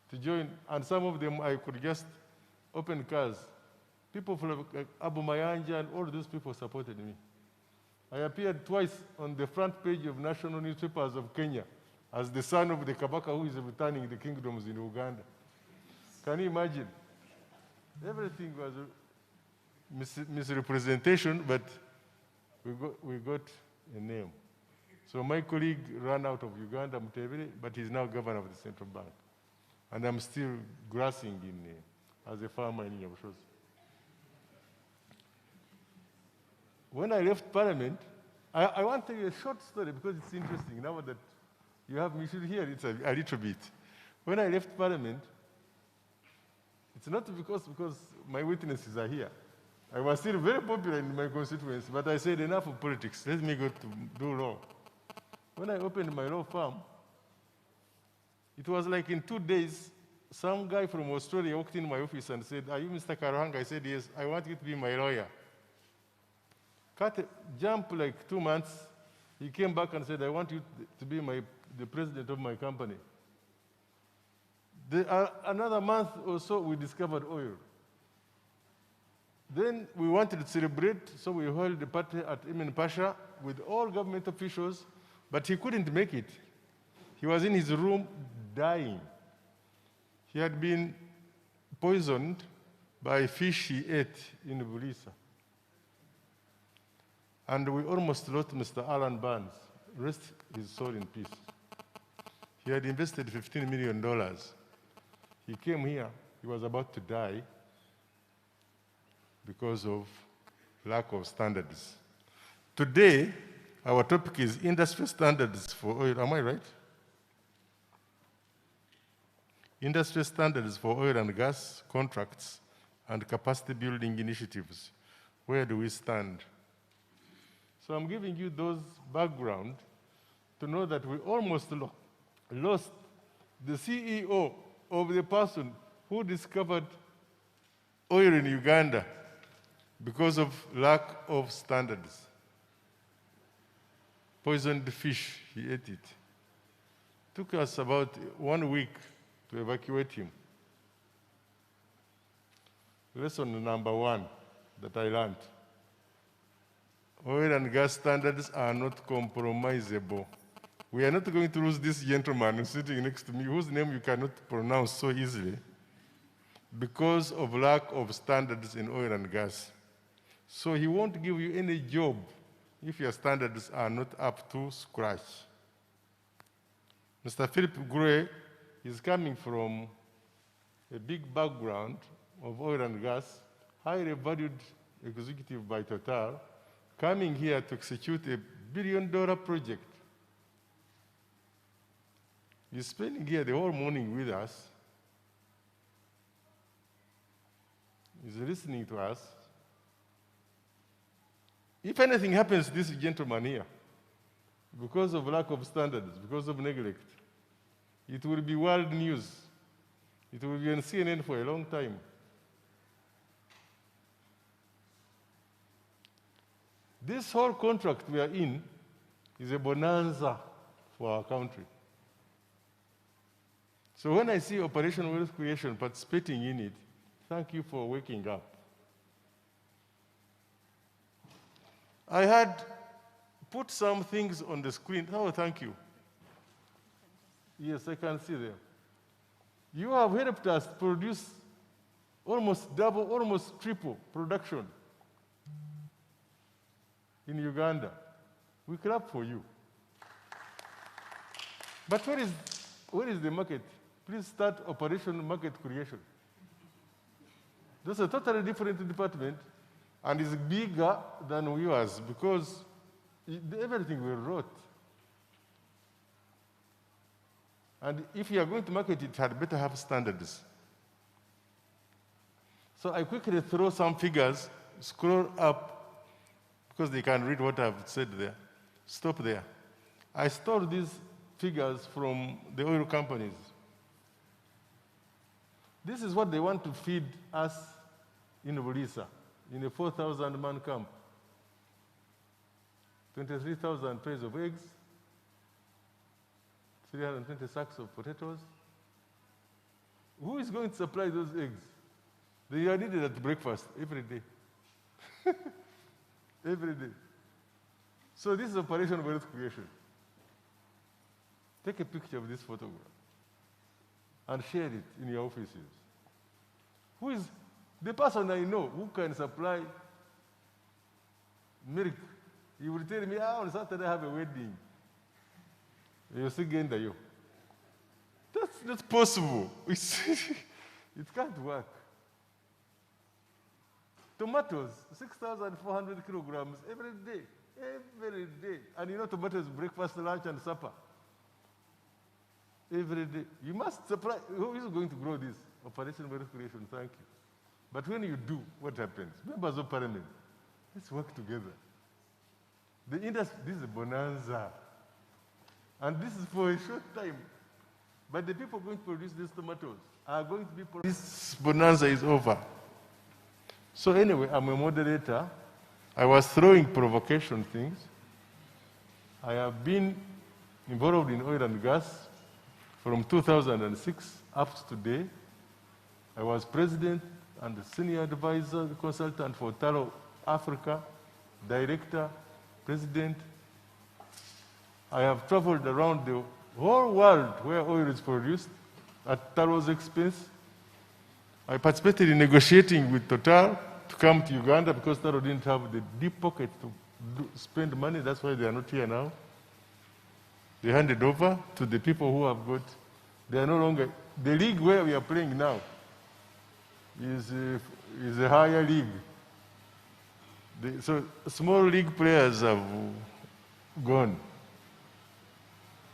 Speaker 16: to join, and some of them I could just open cars. People from Abu Mayanja and all those people supported me. I appeared twice on the front page of national newspapers of Kenya as the son of the Kabaka who is returning the kingdoms in Uganda. Can you imagine? Everything was misrepresentation, but we got a name. So my colleague ran out of Uganda, Mutevere, but he's now governor of the central bank. And I'm still grassing as a farmer in Yabushozi. When I left parliament, I want to tell you a short story because it's interesting. Now that you have me, should hear it a little bit. When I left parliament, it's not because my witnesses are here. I was still very popular in my constituency, but I said enough of politics. Let me go to do law. When I opened my law firm, it was like in 2 days, some guy from Australia walked in my office and said, "Are you Mr. Karuhanga?" I said, "Yes, I want you to be my lawyer." Jump like 2 months, he came back and said, "I want you to be the president of my company." Another month or so, we discovered oil. Then we wanted to celebrate, so we held a party at Emin Pasha with all government officials, but he couldn't make it. He was in his room dying. He had been poisoned by fish he ate in Bulisa. And we almost lost Mr. Alan Barnes. Rest his soul in peace. He had invested $15 million. He came here, he was about to die, because of lack of standards. Today, our topic is industry standards for oil. Am I right? Industry standards for oil and gas contracts and capacity building initiatives. Where do we stand? So I'm giving you those background to know that we almost lost the CEO of the person who discovered oil in Uganda because of lack of standards. Poisoned fish, he ate it. Took us about 1 week to evacuate him. Lesson number 1 that I learned. Oil and gas standards are not compromisable. We are not going to lose this gentleman sitting next to me, whose name you cannot pronounce so easily, because of lack of standards in oil and gas. So he won't give you any job if your standards are not up to scratch. Mr. Philip Gray is coming from a big background of oil and gas, highly valued executive by Total, coming here to execute a $1 billion project. He's spending here the whole morning with us. He's listening to us. If anything happens to this gentleman here, because of lack of standards, because of neglect, it will be world news. It will be on CNN for a long time. This whole contract we are in is a bonanza for our country. So when I see Operation Wealth Creation participating in it, thank you for waking up. I had put some things on the screen. Oh, thank you. Yes, I can see them. You have helped us produce almost double, almost triple production in Uganda. We clap for you. But where is the market? Please start Operation Market Creation. That's a totally different department and is bigger than yours because everything we wrote. And if you are going to market it, had better have standards. So I quickly throw some figures, scroll up, because they can read what I've said there. Stop there. I stole these figures from the oil companies. This is what they want to feed us in Bulisa, in a 4,000-man camp. 23,000 trays of eggs, 320 sacks of potatoes. Who is going to supply those eggs? They are needed at breakfast every day. Every day. So this is Operation Wealth Creation. Take a picture of this photograph and share it in your offices. Who is the person I know who can supply milk? You will tell me, on Saturday I have a wedding. You see, that's not possible. It can't work. Tomatoes, 6,400 kilograms every day. Every day. And you know tomatoes, breakfast, lunch, and supper. Every day. You must supply. Who is going to grow this? Operation Wealth Creation, thank you. But when you do, what happens? Members of Parliament, let's work together. The industry, this is a bonanza. And this is for a short time. But the people going to produce these tomatoes are going to be... This bonanza is over. So anyway, I'm a moderator. I was throwing provocation things. I have been involved in oil and gas from 2006 up to today. I was president and senior advisor, consultant for Taro Africa, director, president. I have traveled around the whole world where oil is produced at Taro's expense. I participated in negotiating with Total to come to Uganda because Taro didn't have the deep pocket to spend money. That's why they are not here now. They handed over to the people who have got. They are no longer. The league where we are playing now is a higher league. So small league players have gone.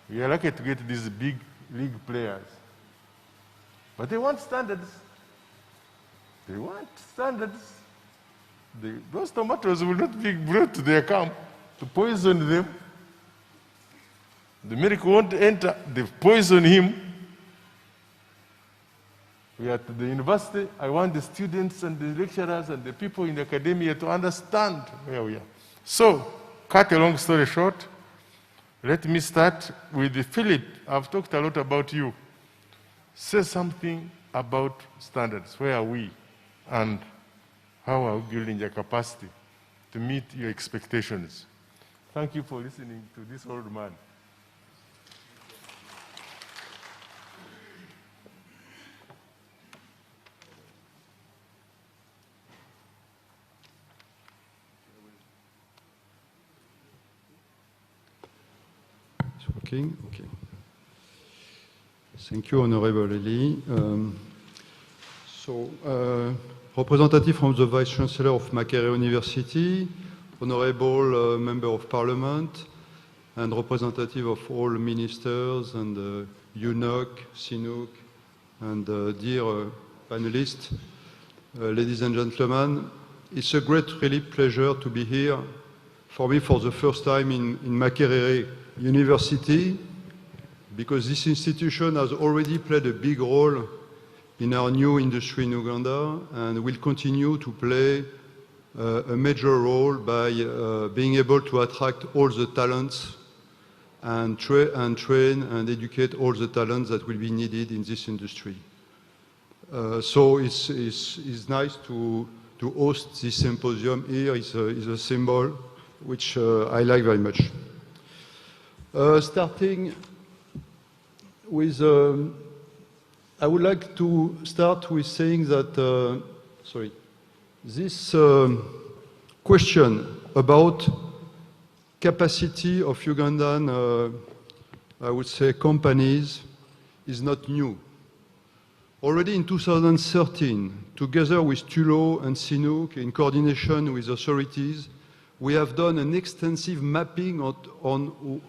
Speaker 16: We are lucky to get these big league players. But they want standards. They want standards. Those tomatoes will not be brought to their camp to poison them. The milk won't enter, they poison him. We are at the university. I want the students and the lecturers and the people in the academia to understand where we are. So, cut a long story short, let me start with Philip. I've talked a lot about you. Say something about standards. Where are we? And how are we building your capacity to meet your expectations? Thank you for listening to this old man.
Speaker 17: Okay. Thank you, Honorable Eli. Representative from the Vice Chancellor of Makerere University, Honorable Member of Parliament, and representative of all ministers and UNOC, SINUC, and dear panelists, ladies and gentlemen, it's a great really pleasure to be here for me for the first time in Makerere University, because this institution has already played a big role in our new industry in Uganda and will continue to play a major role by being able to attract all the talents and train and educate all the talents that will be needed in this industry. So it's nice to host this symposium here. Is a symbol which I like very much. Starting with, I would like to start with saying that, this question about capacity of Ugandan, I would say, companies is not new. Already in 2013, together with TULO and SINUC, in coordination with authorities, we have done an extensive mapping on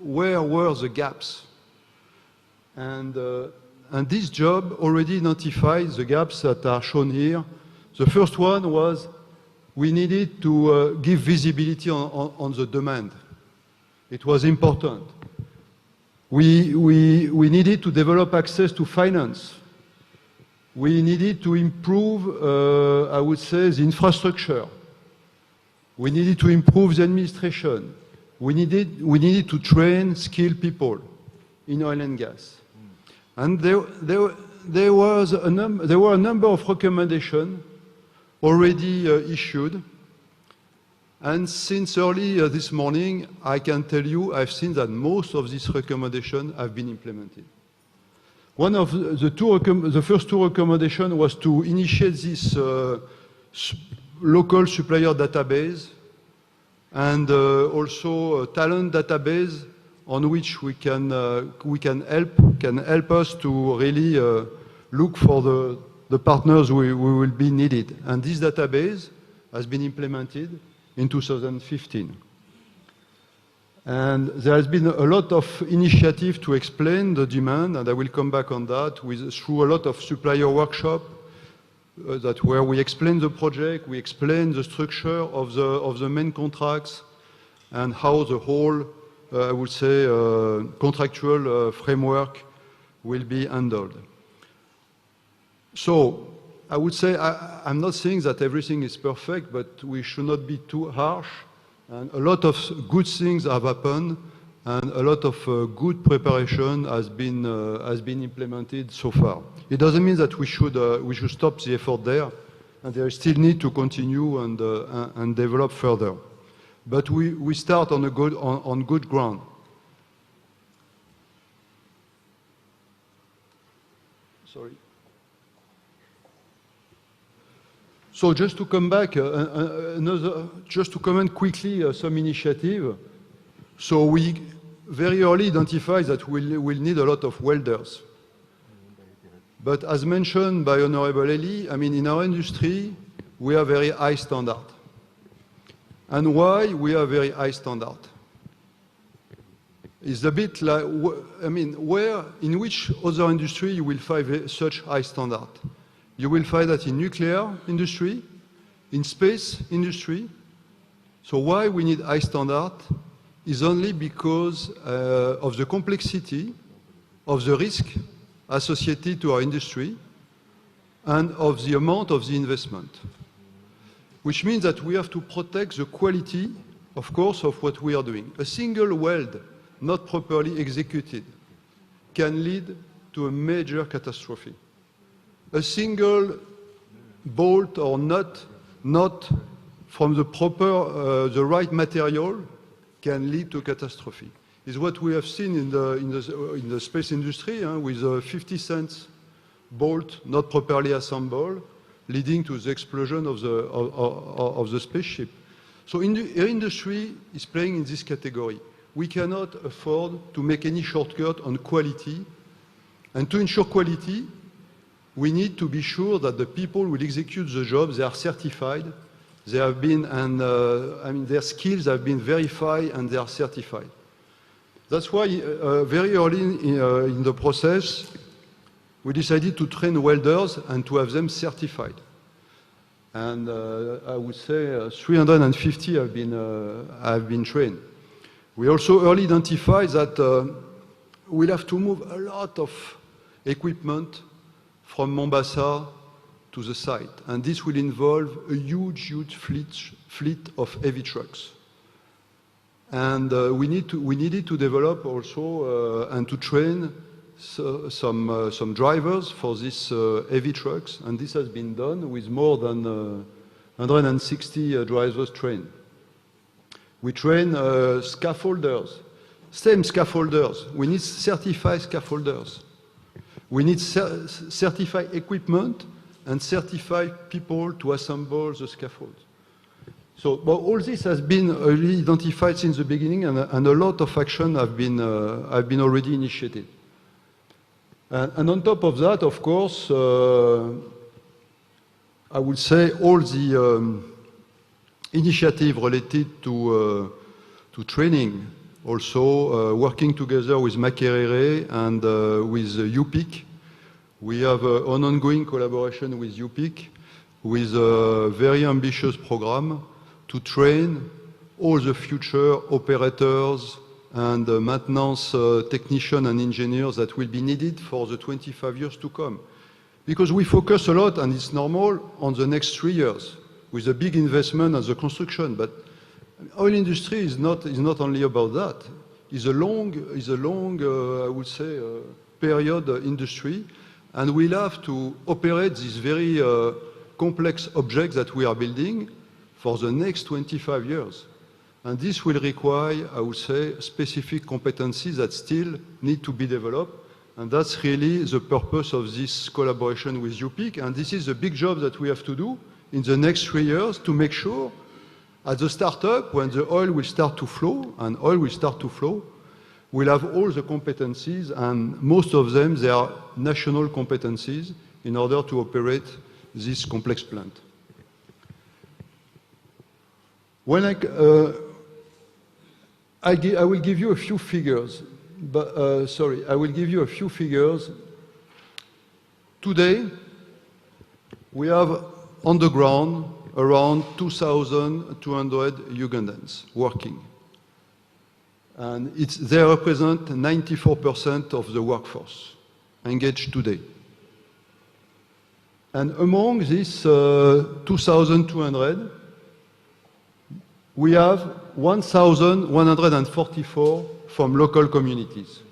Speaker 17: where were the gaps. And this job already identifies the gaps that are shown here. The first one was we needed to give visibility on the demand. It was important. We needed to develop access to finance. We needed to improve, I would say, the infrastructure. We needed to improve the administration. We needed to train skilled people in oil and gas. And there were a number of recommendations already issued. And since early this morning, I can tell you I've seen that most of these recommendations have been implemented. One of the first two recommendations was to initiate this local supplier database and also a talent database on which we can help us to really look for the partners we will be needed. And this database has been implemented in 2015. And there has been a lot of initiative to explain the demand, and I will come back on that, through a lot of supplier workshops where we explain the project, we explain the structure of the main contracts, and how the whole, I would say, contractual framework will be handled. So I would say, I'm not saying that everything is perfect, but we should not be too harsh. And a lot of good things have happened, and a lot of good preparation has been implemented so far. It doesn't mean that we should stop the effort there, and there is still need to continue and develop further. But we start on good ground. Sorry. So just to come back, just to comment quickly some initiative. So we very early identified that we'll need a lot of welders. But as mentioned by Honorable Eli, I mean, in our industry, we have very high standard. and why we have very high standard. It's a bit like, I mean, in which other industry you will find such high standard? You will find that in nuclear industry, in space industry. So why we need high standard is only because of the complexity of the risk associated to our industry and of the amount of the investment, which means that we have to protect the quality, of course, of what we are doing. A single weld not properly executed can lead to a major catastrophe. A single bolt or nut not from the proper, the right material can lead to catastrophe. Is what we have seen in the space industry with a 50-cent bolt not properly assembled, leading to the explosion of the spaceship. So industry is playing in this category. We cannot afford to make any shortcut on quality. And to ensure quality, we need to be sure that the people who will execute the job, they are certified, they have been, and I mean, their skills have been verified and they are certified. That's why very early in the process, we decided to train welders and to have them certified. And I would say 350 have been trained. We also early identified that we'll have to move a lot of equipment from Mombasa to the site. And this will involve a huge fleet of heavy trucks. And we needed to develop also and to train some drivers for these heavy trucks. And this has been done with more than 160 drivers trained. We train scaffolders, same scaffolders. We need certified scaffolders. We need certified equipment and certified people to assemble the scaffolds. So all this has been really identified since the beginning, and a lot of action have been already initiated. And on top of that, of course, I would say all the initiative related to training, also working together with Makerere and with UPIC. We have an ongoing collaboration with UPIC with a very ambitious program to train all the future operators and maintenance technicians and engineers that will be needed for the 25 years to come. Because we focus a lot, and it's normal, on the next 3 years with a big investment as a construction. But oil industry is not only about that. It's a long, I would say, period industry, and we'll have to operate these very complex objects that we are building for the next 25 years. And this will require, I would say, specific competencies that still need to be developed. And that's really the purpose of this collaboration with UPIC. And this is a big job that we have to do in the next 3 years to make sure at the startup, when the oil will start to flow, and oil will start to flow, we'll have all the competencies, and most of them, they are national competencies in order to operate this complex plant. When I will give you a few figures, but I will give you a few figures. Today, we have on the ground around 2,200 Ugandans working. And they represent 94% of the workforce engaged today. And among these 2,200, we have 1,144 from local communities.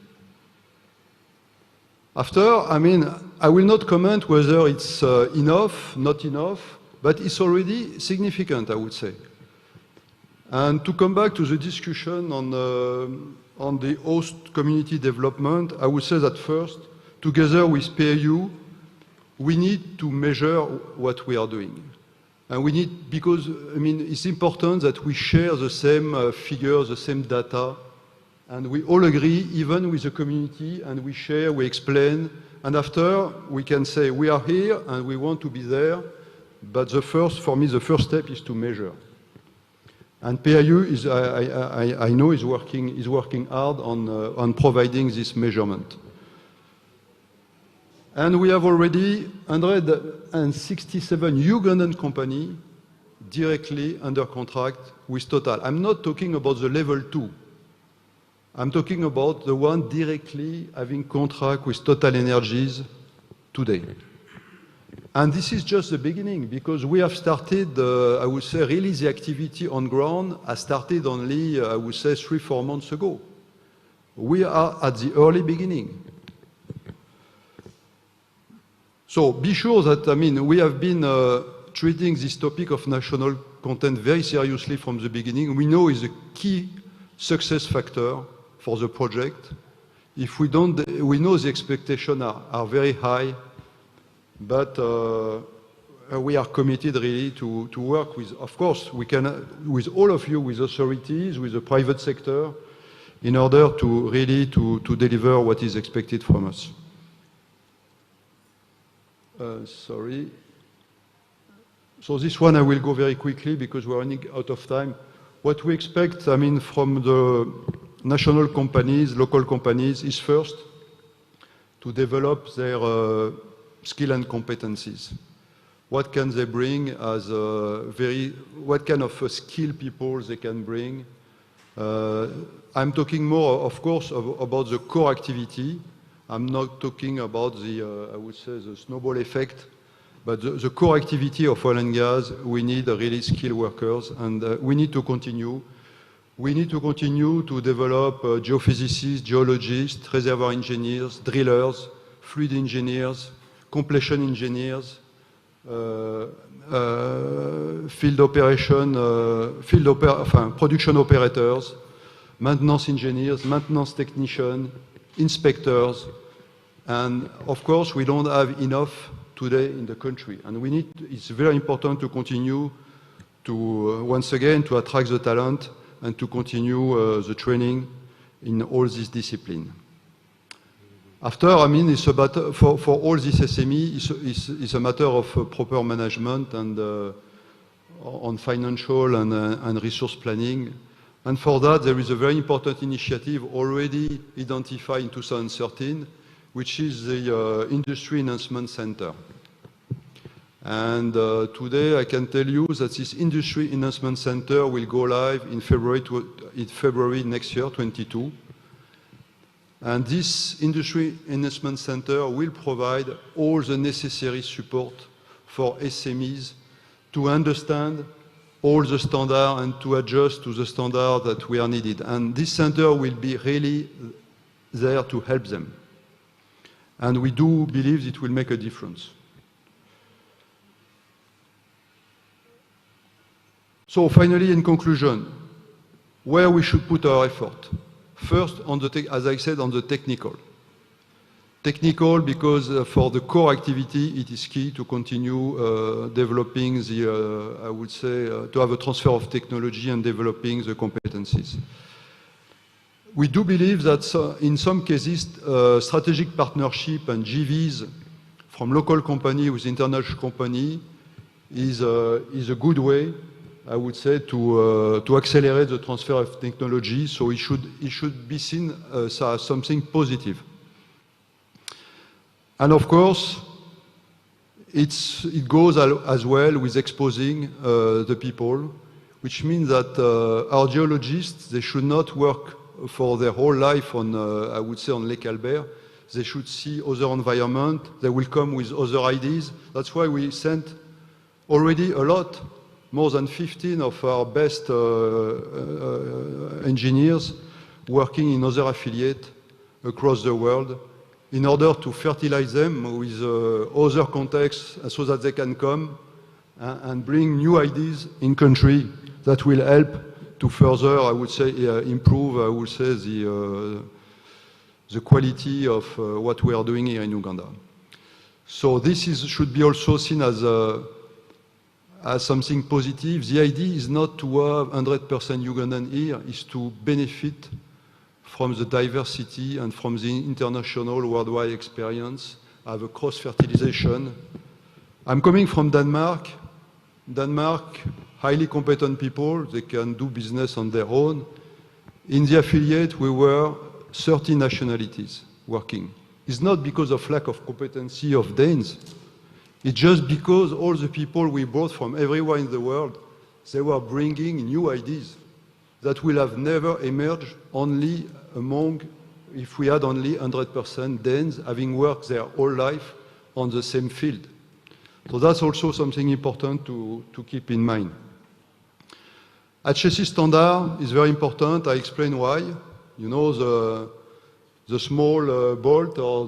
Speaker 17: After, I mean, I will not comment whether it's enough, not enough, but it's already significant, I would say. And to come back to the discussion on the host community development, I would say that first, together with PAU, we need to measure what we are doing. And we need, because, I mean, it's important that we share the same figures, the same data, and we all agree, even with the community, and we share, we explain, and after we can say we are here and we want to be there, but for me, the first step is to measure. And PIU is, I know, is working hard on providing this measurement. And we have already 167 Ugandan companies directly under contract with Total. I'm not talking about the level 2. I'm talking about the one directly having contract with Total Energies today. And this is just the beginning, because we have started, I would say, really the activity on ground has started only, I would say, 3-4 months ago. We are at the early beginning. So be sure that, I mean, we have been treating this topic of national content very seriously from the beginning. We know it's a key success factor for the project. If we don't, we know the expectations are very high, but we are committed really to work with, of course, we can, with all of you, with authorities, with the private sector, in order to really to deliver what is expected from us. Sorry. So this one I will go very quickly because we're running out of time. What we expect, I mean, from the national companies, local companies, is first to develop their skill and competencies. What can they bring as what kind of skilled people they can bring? I'm talking more, of course, about the core activity. I'm not talking about the, I would say, the snowball effect, but the core activity of oil and gas. We need really skilled workers, and we need to continue. We need to continue to develop geophysicists, geologists, reservoir engineers, drillers, fluid engineers, completion engineers, production operators, maintenance engineers, maintenance technicians, inspectors, and of course we don't have enough today in the country, and we need. It's very important to continue to once again to attract the talent and to continue the training in all these disciplines. After, I mean, it's about for all this SME, it's a matter of proper management and on financial and resource planning. And for that, there is a very important initiative already identified in 2013, which is the Industry Enhancement Center. And today I can tell you that this Industry Enhancement Center will go live in February next year, 22. And this Industry Enhancement Center will provide all the necessary support for SMEs to understand all the standards and to adjust to the standards that we are needed. And this center will be really there to help them. And we do believe it will make a difference. So finally, in conclusion, where we should put our effort. First, on the as I said, on the technical. Technical because for the core activity, it is key to continue developing the, I would say, to have a transfer of technology and developing the competencies. We do believe that in some cases, strategic partnership and JVs from local company with international company is a good way, I would say, to accelerate the transfer of technology. So it should be seen as something positive. And of course, it goes as well with exposing the people, which means that our geologists, they should not work for their whole life on, I would say, on Lake Albert. They should see other environment. They will come with other ideas. That's why we sent already a lot, more than 15 of our best engineers working in other affiliates across the world in order to fertilize them with other contexts so that they can come and bring new ideas in country that will help to further, I would say, improve, I would say, the quality of what we are doing here in Uganda. So this should be also seen as something positive. The idea is not to have 100% Ugandan here, is to benefit from the diversity and from the international worldwide experience, have a cross-fertilization. I'm coming from Denmark. Denmark highly competent people. They can do business on their own. In the affiliate, we were 30 nationalities working. It's not because of lack of competency of Danes. It's just because all the people we brought from everywhere in the world, they were bringing new ideas that will have never emerged only among, if we had only 100% Danes having worked their whole life on the same field. So that's also something important to keep in mind. HSE standard is very important. I explain why. You know, the small bolt or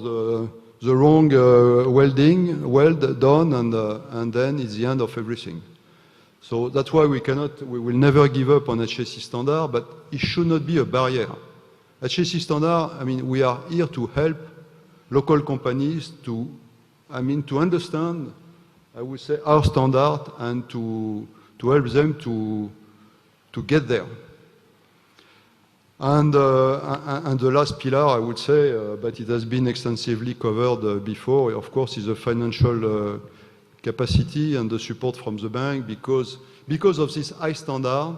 Speaker 17: the wrong weld done, and then it's the end of everything. So that's why we will never give up on HSE standard, but it should not be a barrier. HSE standard, I mean, we are here to help local companies to understand, I would say, our standard and to help them to get there. And the last pillar, I would say, but it has been extensively covered before, of course, is the financial capacity and the support from the bank, because of this high standard,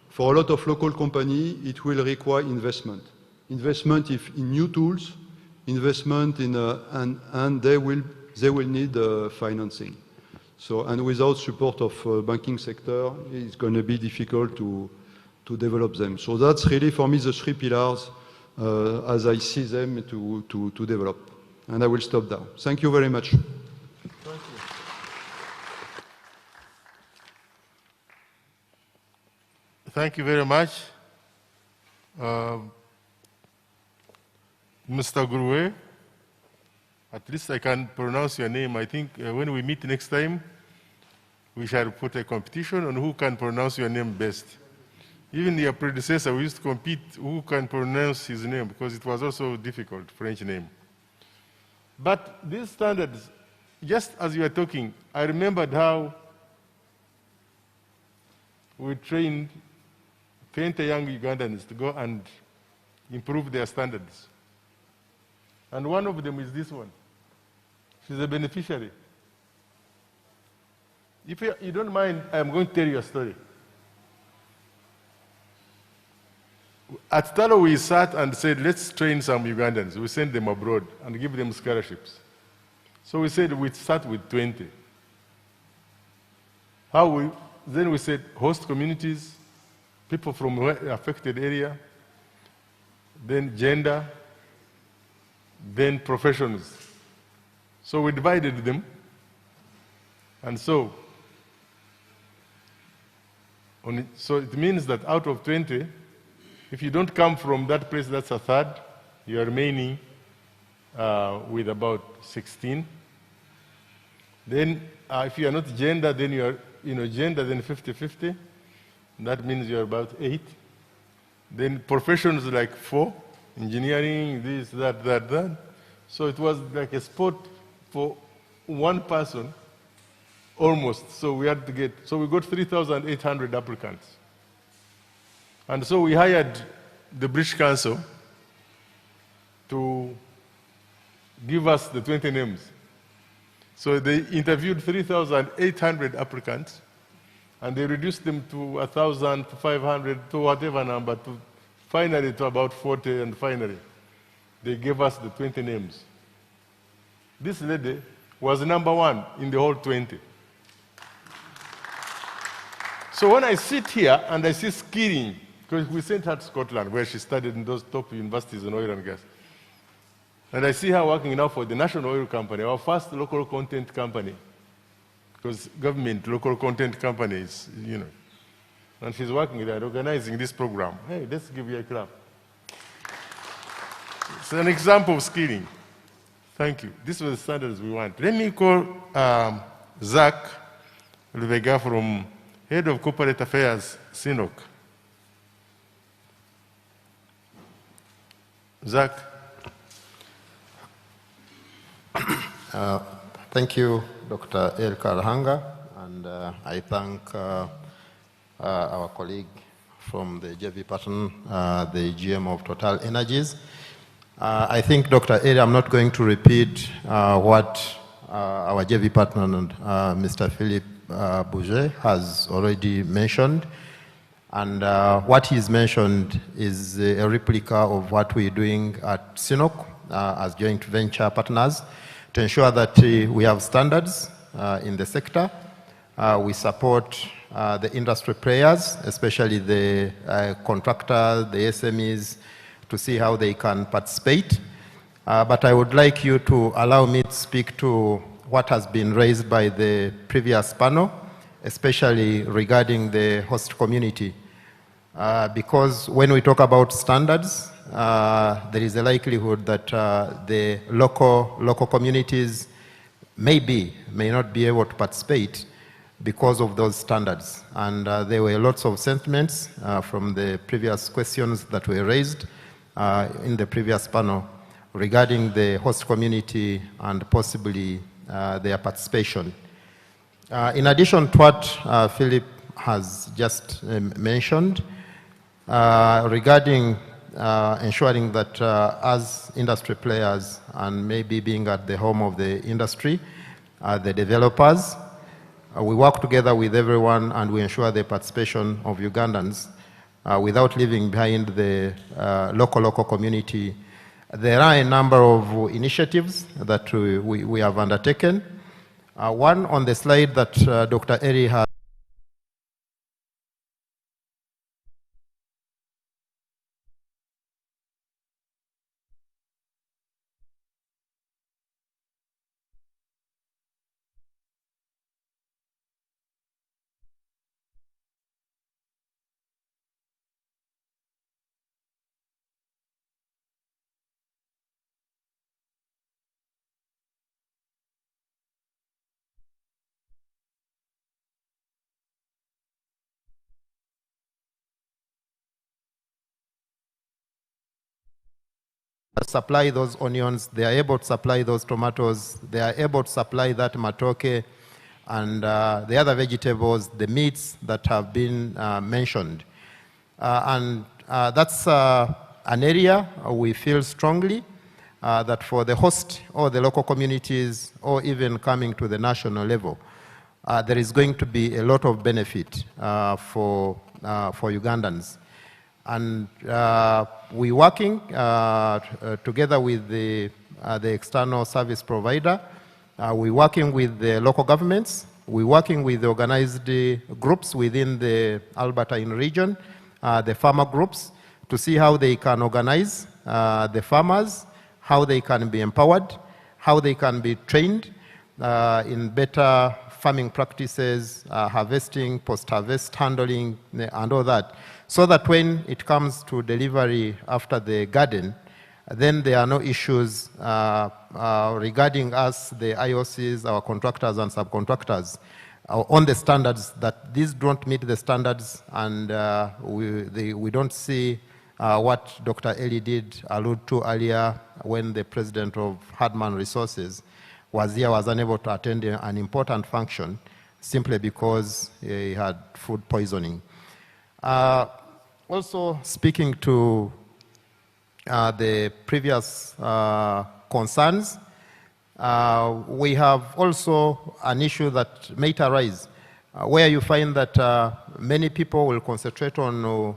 Speaker 17: for a lot of local companies, it will require investment. Investment in new tools, investment in, and they will need financing. So, and without support of banking sector, it's going to be difficult to develop them. So that's really, for me, the three pillars as I see them to develop. And I will stop there. Thank you very much.
Speaker 16: Thank you very much. Mr. Gurwe, at least I can pronounce your name. I think when we meet next time, we shall put a competition on who can pronounce your name best. Even your predecessor, we used to compete who can pronounce his name, because it was also a difficult French name. But these standards, just as you were talking, I remembered how we trained 20 young Ugandans to go and improve their standards. And one of them is this one. She's a beneficiary. If you don't mind, I'm going to tell you a story. At Talo, we sat and said, let's train some Ugandans. We send them abroad and give them scholarships. So we said we'd start with 20. Then we said host communities, people from affected area, then gender, then professions. So we divided them. And so it means that out of 20, if you don't come from that place, that's a third, you are remaining with about 16. Then if you are not gender, then you are gender, then 50-50. That means you are about 8. Then professions like 4, engineering, this, that. So it was like a sport for one person, almost. So we had to we got 3,800 applicants. And so we hired the British Council to give us the 20 names. So they interviewed 3,800 applicants, and they reduced them to 1,000, to 500, to whatever number, finally to about 40, and finally they gave us the 20 names. This lady was number 1 in the whole 20. So when I sit here and I see skilling, because we sent her to Scotland, where she studied in those top universities in oil and gas, and I see her working now for the National Oil Company, our first local content company, because government local content companies, and she's working there, organizing this program. Hey, let's give you a clap. It's an example of skilling. Thank you. This was the standards we want. Let me call Zach Luvega from Head of Corporate Affairs, SINOC. Zach.
Speaker 18: Thank you, Dr. El Karahanga, and I thank our colleague from the JV partner, the GM of Total Energies. I think, Dr. El, I'm not going to repeat what our JV partner, Mr. Philip Bouget has already mentioned. And what he's mentioned is a replica of what we're doing at SINOC as joint venture partners to ensure that we have standards in the sector. We support the industry players, especially the contractors, the SMEs, to see how they can participate. But I would like you to allow me to speak to what has been raised by the previous panel, especially regarding the host community. Because when we talk about standards, there is a likelihood that the local communities may not be able to participate because of those standards. And there were lots of sentiments from the previous questions that were raised in the previous panel regarding the host community and possibly their participation. In addition to what Philip has just mentioned, regarding ensuring that as industry players and maybe being at the home of the industry, the developers, we work together with everyone and we ensure the participation of Ugandans without leaving behind the local community. There are a number of initiatives that we have undertaken. One on the slide that Dr. Eri has supply those onions, they are able to supply those tomatoes, they are able to supply that matoke and the other vegetables, the meats that have been mentioned. And that's an area we feel strongly that for the host or the local communities or even coming to the national level, there is going to be a lot of benefit for Ugandans. And we're working together with the external service provider. We're working with the local governments. We're working with the organized groups within the Albertine region, the farmer groups, to see how they can organize the farmers, how they can be empowered, how they can be trained in better farming practices, harvesting, post-harvest handling, and all that, so that when it comes to delivery after the garden, then there are no issues regarding us, the IOCs, our contractors and subcontractors, on the standards, that these don't meet the standards, and we don't see what Dr. Eli did allude to earlier when the president of Hardman Resources was here, was unable to attend an important function simply because he had food poisoning. Also, speaking to the previous concerns, we have also an issue that may arise where you find that many people will concentrate on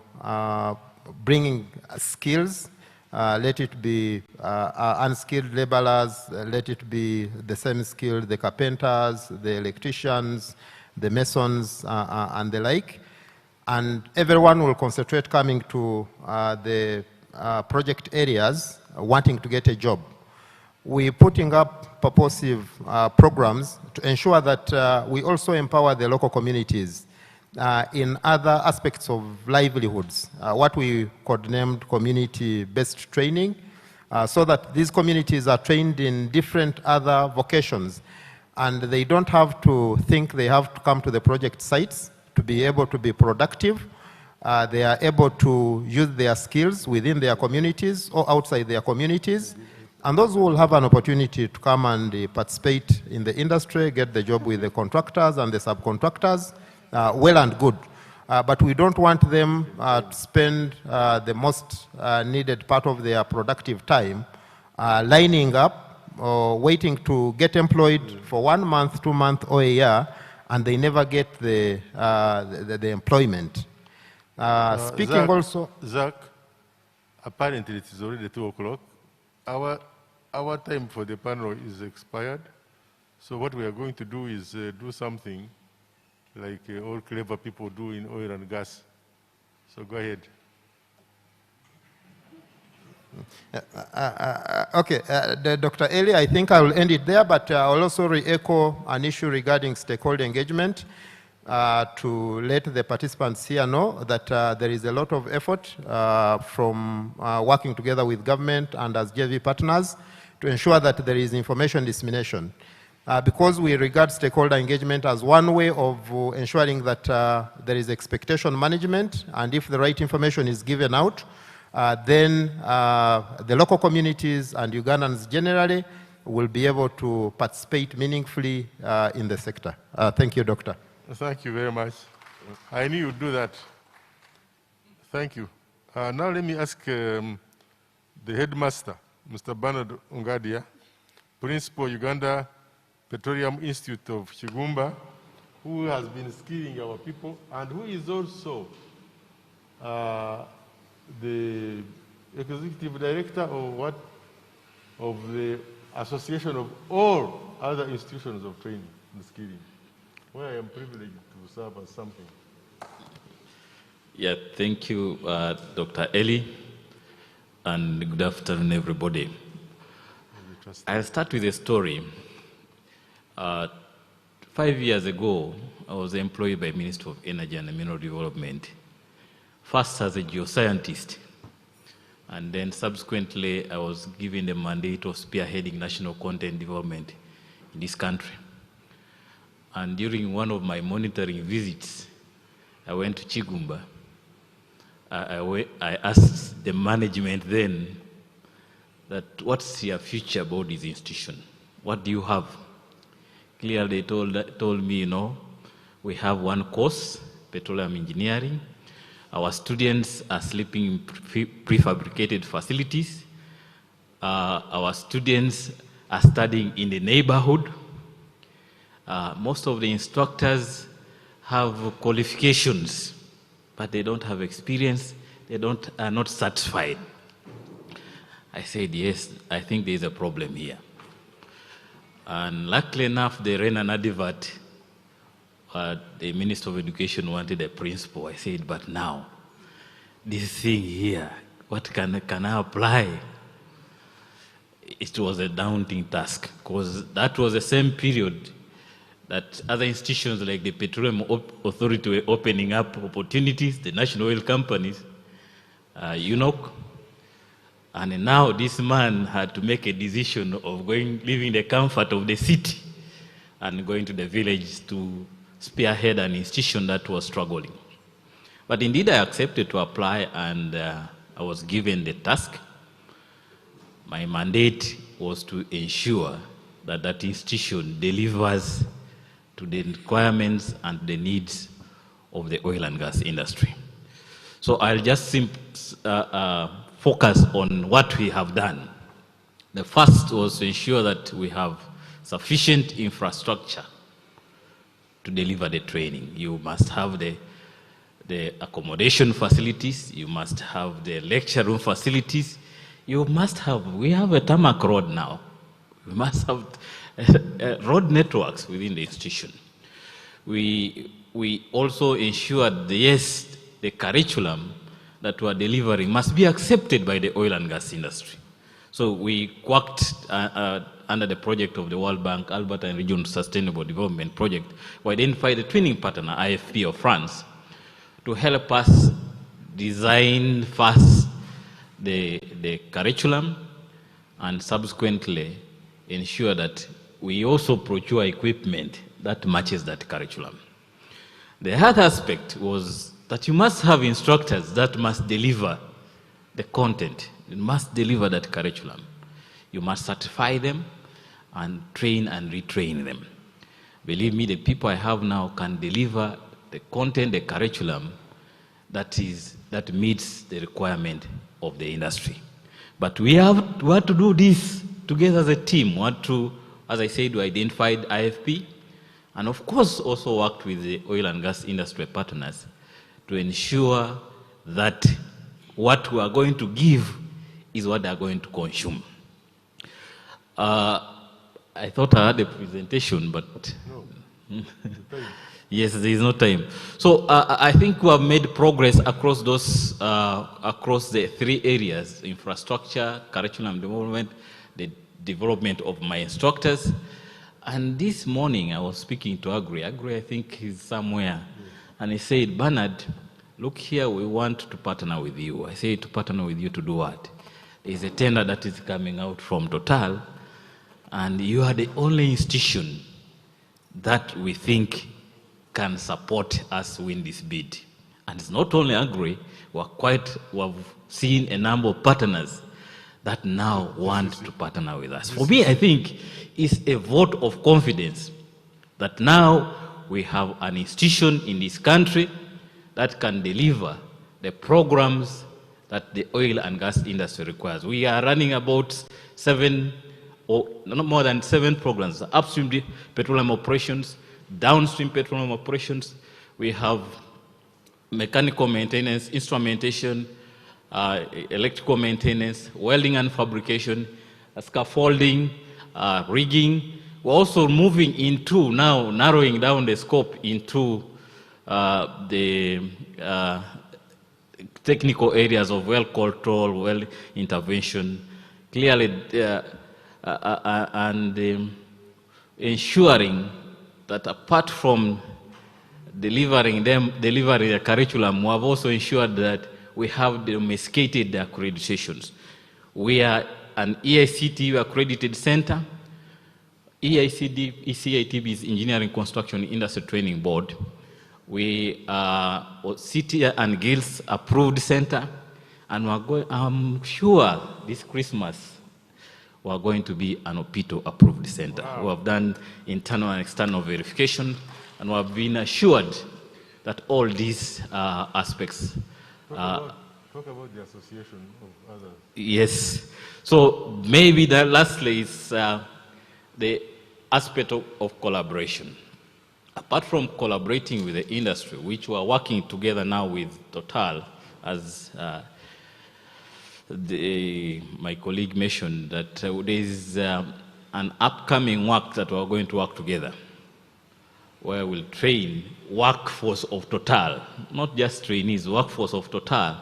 Speaker 18: bringing skills, let it be unskilled laborers, let it be the semi-skilled, the carpenters, the electricians, the masons, and the like. And everyone will concentrate coming to the project areas wanting to get a job. We're putting up purposive programs to ensure that we also empower the local communities in other aspects of livelihoods, what we codenamed community-based training, so that these communities are trained in different other vocations, and they don't have to think they have to come to the project sites to be able to be productive. They are able to use their skills within their communities or outside their communities. And those who will have an opportunity to come and participate in the industry, get the job with the contractors and the subcontractors, well and good. But we don't want them to spend the most needed part of their productive time lining up or waiting to get employed for 1 month, 2 months, or a year, and they never get the employment. Speaking
Speaker 16: Zach,
Speaker 18: also...
Speaker 16: Zach, apparently it is already 2 o'clock. Our time for the panel is expired. So what we are going to do is do something like all clever people do in oil and gas. So go ahead.
Speaker 18: Okay, Dr. Eli, I think I will end it there, but I will also re-echo an issue regarding stakeholder engagement to let the participants here know that there is a lot of effort from working together with government and as JV partners to ensure that there is information dissemination. Because we regard stakeholder engagement as one way of ensuring that there is expectation management, and if the right information is given out, then the local communities and Ugandans generally will be able to participate meaningfully in the sector. Thank you, Doctor.
Speaker 16: Thank you very much. I knew you'd do that. Thank you. Now let me ask the headmaster, Mr. Bernard Ungadia, Principal Uganda Petroleum Institute of Kigumba, who has been skilling our people and who is also the executive director of the Association of all other institutions of training and skilling, where I am privileged to serve as something.
Speaker 19: Yeah, thank you, Dr. Eli, and good afternoon, everybody. I'll start with a story. 5 years ago, I was employed by Ministry of Energy and Mineral Development, first as a geoscientist, and then subsequently I was given the mandate of spearheading national content development in this country. And during one of my monitoring visits, I went to Kigumba. I asked the management then that what's your future about this institution? What do you have? Clearly they told me, you know, we have one course, petroleum engineering. Our students are sleeping in prefabricated facilities. Our students are studying in the neighborhood. Most of the instructors have qualifications, but they don't have experience. They are not satisfied. I said, yes, I think there's a problem here. And luckily enough, they ran an advert. The Minister of Education wanted a principal. I said, but now, this thing here, what can I apply? It was a daunting task, because that was the same period that other institutions like the Petroleum Authority were opening up opportunities, the national oil companies, and now this man had to make a decision of leaving the comfort of the city and going to the village to spearhead an institution that was struggling. But indeed, I accepted to apply, and I was given the task. My mandate was to ensure that that institution delivers to the requirements and the needs of the oil and gas industry. So I'll just focus on what we have done. The first was to ensure that we have sufficient infrastructure to deliver the training. You must have the accommodation facilities, you must have the lecture room facilities, we have a tarmac road now. We must have road networks within the institution. We also ensured, yes, the curriculum that we are delivering must be accepted by the oil and gas industry. So we worked under the project of the World Bank, Alberta and Regional Sustainable Development Project, we identified the training partner, IFP of France, to help us design first the curriculum and subsequently ensure that we also procure equipment that matches that curriculum. The other aspect was that you must have instructors that must deliver the content, you must deliver that curriculum. You must certify them and train and retrain them. Believe me, the people I have now can deliver the content, the curriculum that meets the requirement of the industry. But we have to do this together as a team. As I said, we identified IFP, and of course also worked with the oil and gas industry partners to ensure that what we are going to give is what they are going to consume. I thought I had a presentation, but no. Yes, there is no time. So I think we have made progress across those, across the three areas: infrastructure, curriculum development, the development of my instructors. And this morning I was speaking to Agri. Agri, I think, he's somewhere. And he said, Bernard, look here, we want to partner with you. I say, to partner with you to do what? There's a tender that is coming out from Total, and you are the only institution that we think can support us win this bid. And it's not only Agri, we've seen a number of partners that now want to partner with us. For me, I think it's a vote of confidence that now we have an institution in this country that can deliver the programs that the oil and gas industry requires. We are running about 7 or not more than 7 programs: upstream petroleum operations, downstream petroleum operations. We have mechanical maintenance, instrumentation, electrical maintenance, welding and fabrication, scaffolding, rigging. We're also moving into now narrowing down the scope into the technical areas of well control, well intervention, clearly, and ensuring that apart from delivering the curriculum, we have also ensured that we have domesticated the accreditations. We are an EICT accredited center. ECITB is Engineering Construction Industry Training Board. We are City and Guilds approved center, and I'm sure this Christmas we are going to be an OPITO approved center. Wow. We have done internal and external verification, and we have been assured that all these aspects.
Speaker 16: Talk about the association of others.
Speaker 19: Yes. So maybe that lastly is the aspect of collaboration. Apart from collaborating with the industry, which we are working together now with Total, as my colleague mentioned, that there is an upcoming work that we are going to work together, where we'll train workforce of Total, not just trainees, workforce of Total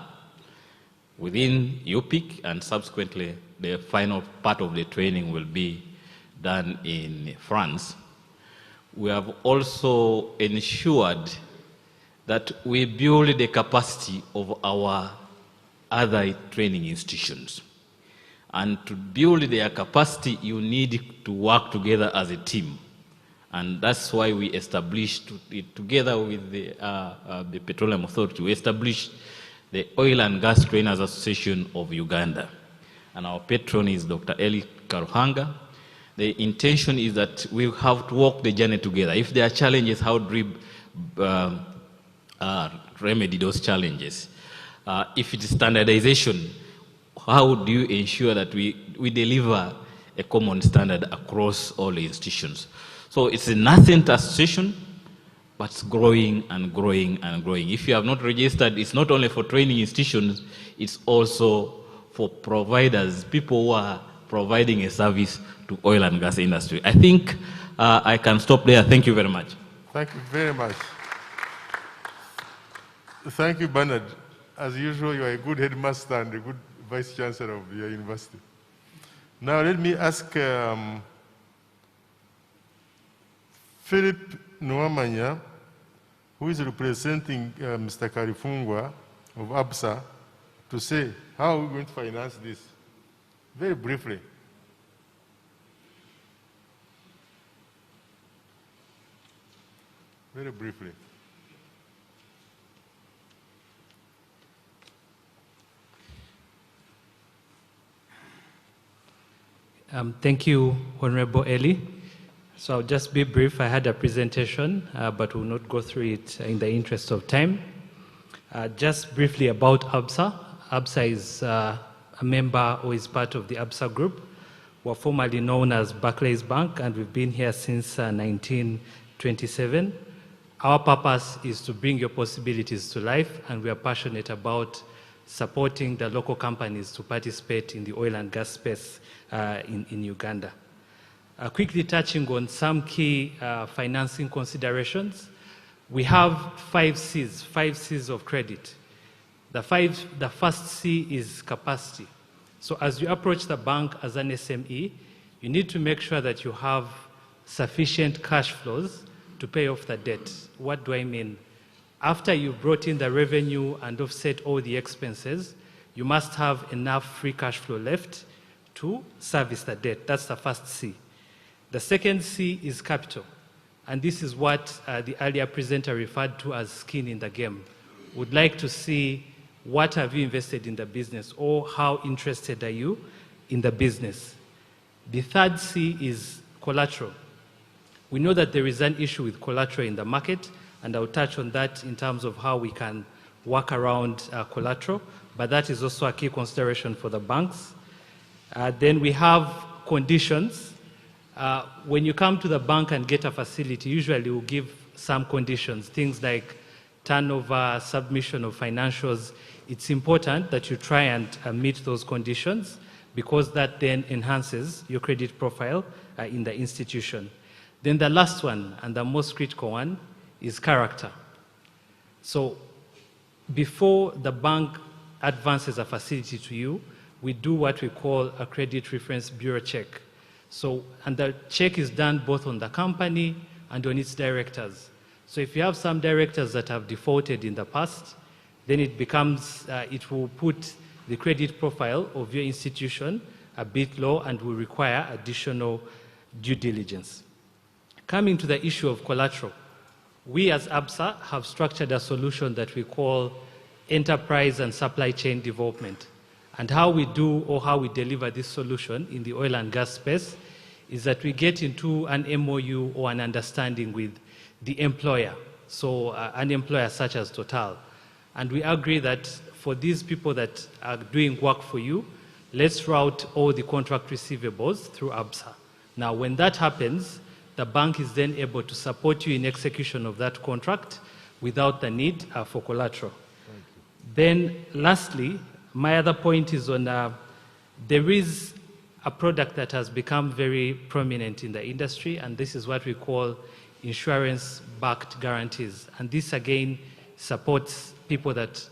Speaker 19: within UPIC, and subsequently the final part of the training will be done in France. We have also ensured that we build the capacity of our other training institutions. And to build their capacity, you need to work together as a team. And that's why we established, together with the Petroleum Authority, we established the Oil and Gas Trainers Association of Uganda. And our patron is Dr. Eli Karuhanga. The intention is that we have to walk the journey together. If there are challenges, how do we remedy those challenges? If it is standardization, how do you ensure that we deliver a common standard across all the institutions? So it's a nascent association, but it's growing and growing and growing. If you have not registered, it's not only for training institutions, it's also for providers, people who are providing a service to oil and gas industry. I think I can stop there. Thank you very much.
Speaker 16: Thank you very much. Thank you, Bernard. As usual, you are a good headmaster and a good vice chancellor of your university. Now let me ask Philip Nwamanya, who is representing Mr. Karifungwa of ABSA, to say how are we going to finance this? Very briefly. Very briefly.
Speaker 20: Thank you, Honorable Eli. So I'll just be brief. I had a presentation, but will not go through it in the interest of time. Just briefly about ABSA. ABSA is a member who is part of the ABSA group. We're formerly known as Barclays Bank, and we've been here since 19 27. Our purpose is to bring your possibilities to life, and we are passionate about supporting the local companies to participate in the oil and gas space in Uganda. Quickly touching on some key financing considerations, we have 5 Cs of credit. The first C is capacity. So as you approach the bank as an SME, you need to make sure that you have sufficient cash flows to pay off the debt. What do I mean? After you've brought in the revenue and offset all the expenses, you must have enough free cash flow left to service the debt. That's the first C. The second C is capital. And this is what the earlier presenter referred to as skin in the game. Would like to see what have you invested in the business, or how interested are you in the business. The third C is collateral. We know that there is an issue with collateral in the market, and I'll touch on that in terms of how we can work around collateral, but that is also a key consideration for the banks. Then we have conditions. When you come to the bank and get a facility, usually we'll give some conditions, things like turnover, submission of financials. It's important that you try and meet those conditions, because that then enhances your credit profile in the institution. Then the last one, and the most critical one, is character. So before the bank advances a facility to you, we do what we call a credit reference bureau check. So, and the check is done both on the company and on its directors. So if you have some directors that have defaulted in the past, then it becomes, it will put the credit profile of your institution a bit low and will require additional due diligence. Coming to the issue of collateral, we as ABSA have structured a solution that we call enterprise and supply chain development. And how we do, or how we deliver this solution in the oil and gas space, is that we get into an MOU or an understanding with the employer, so an employer such as Total. And we agree that for these people that are doing work for you, let's route all the contract receivables through ABSA. Now, when that happens, the bank is then able to support you in execution of that contract without the need for collateral. Then, lastly, my other point is on there is a product that has become very prominent in the industry, and this is what we call insurance-backed guarantees. And this, again, supports people that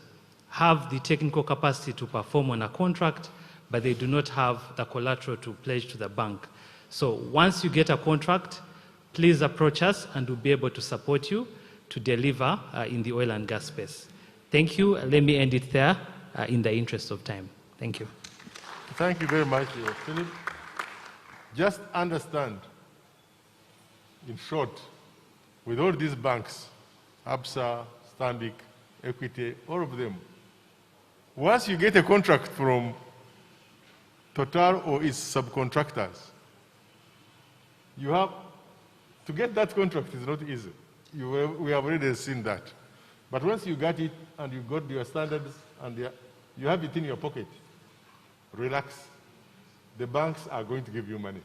Speaker 20: have the technical capacity to perform on a contract, but they do not have the collateral to pledge to the bank. So once you get a contract, please approach us and we'll be able to support you to deliver in the oil and gas space. Thank you. Let me end it there in the interest of time. Thank you.
Speaker 16: Thank you very much, Philip. Just understand, in short, with all these banks, ABSA, Stanbic, Equity, all of them, once you get a contract from Total or its subcontractors, you have to get that contract is not easy. We have already seen that. But once you got it and you got your standards and you have it in your pocket, relax. The banks are going to give you money.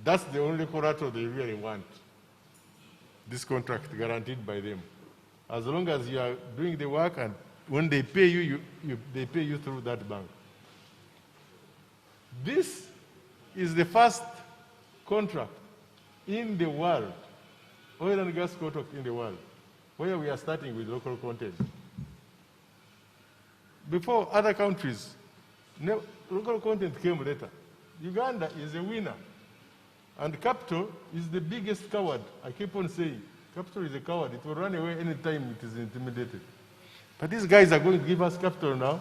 Speaker 16: That's the only collateral they really want. This contract guaranteed by them. As long as you are doing the work, and when they pay you, they pay you through that bank. This is the first contract in the world, oil and gas contract in the world, where we are starting with local content. Before other countries, local content came later. Uganda is a winner. And capital is the biggest coward. I keep on saying, capital is a coward. It will run away anytime it is intimidated. But these guys are going to give us capital now,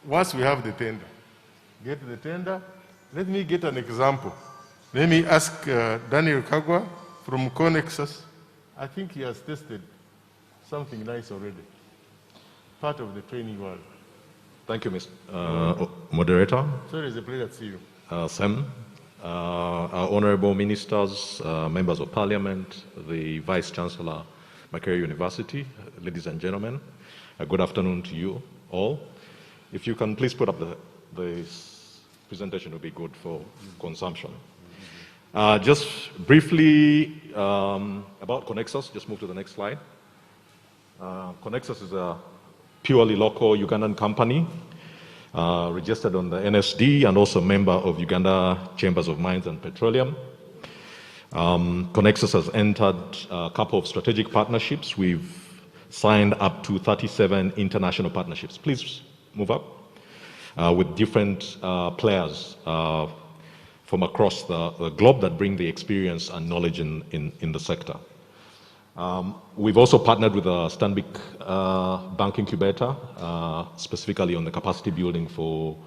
Speaker 16: once we have the tender. Get the tender. Let me get an example. Let me ask Daniel Kagwa from Connexus. I think he has tested something nice already. Part of the training world.
Speaker 21: Thank you, Mr. Moderator.
Speaker 16: Sir, it's a pleasure to see you.
Speaker 21: Sam, our honorable ministers, members of parliament, the Vice Chancellor, Makerere University, ladies and gentlemen, good afternoon to you all. If you can please put up this presentation, will be good for consumption. Just briefly about Connexus, just move to the next slide. Connexus is a purely local Ugandan company, registered on the NSD and also a member of Uganda Chambers of Mines and Petroleum. Connexus has entered a couple of strategic partnerships. We've signed up to 37 international partnerships. Please move up. With different players from across the globe that bring the experience and knowledge in the sector. We've also partnered with a Stanbic Bank Incubator, specifically on the capacity building for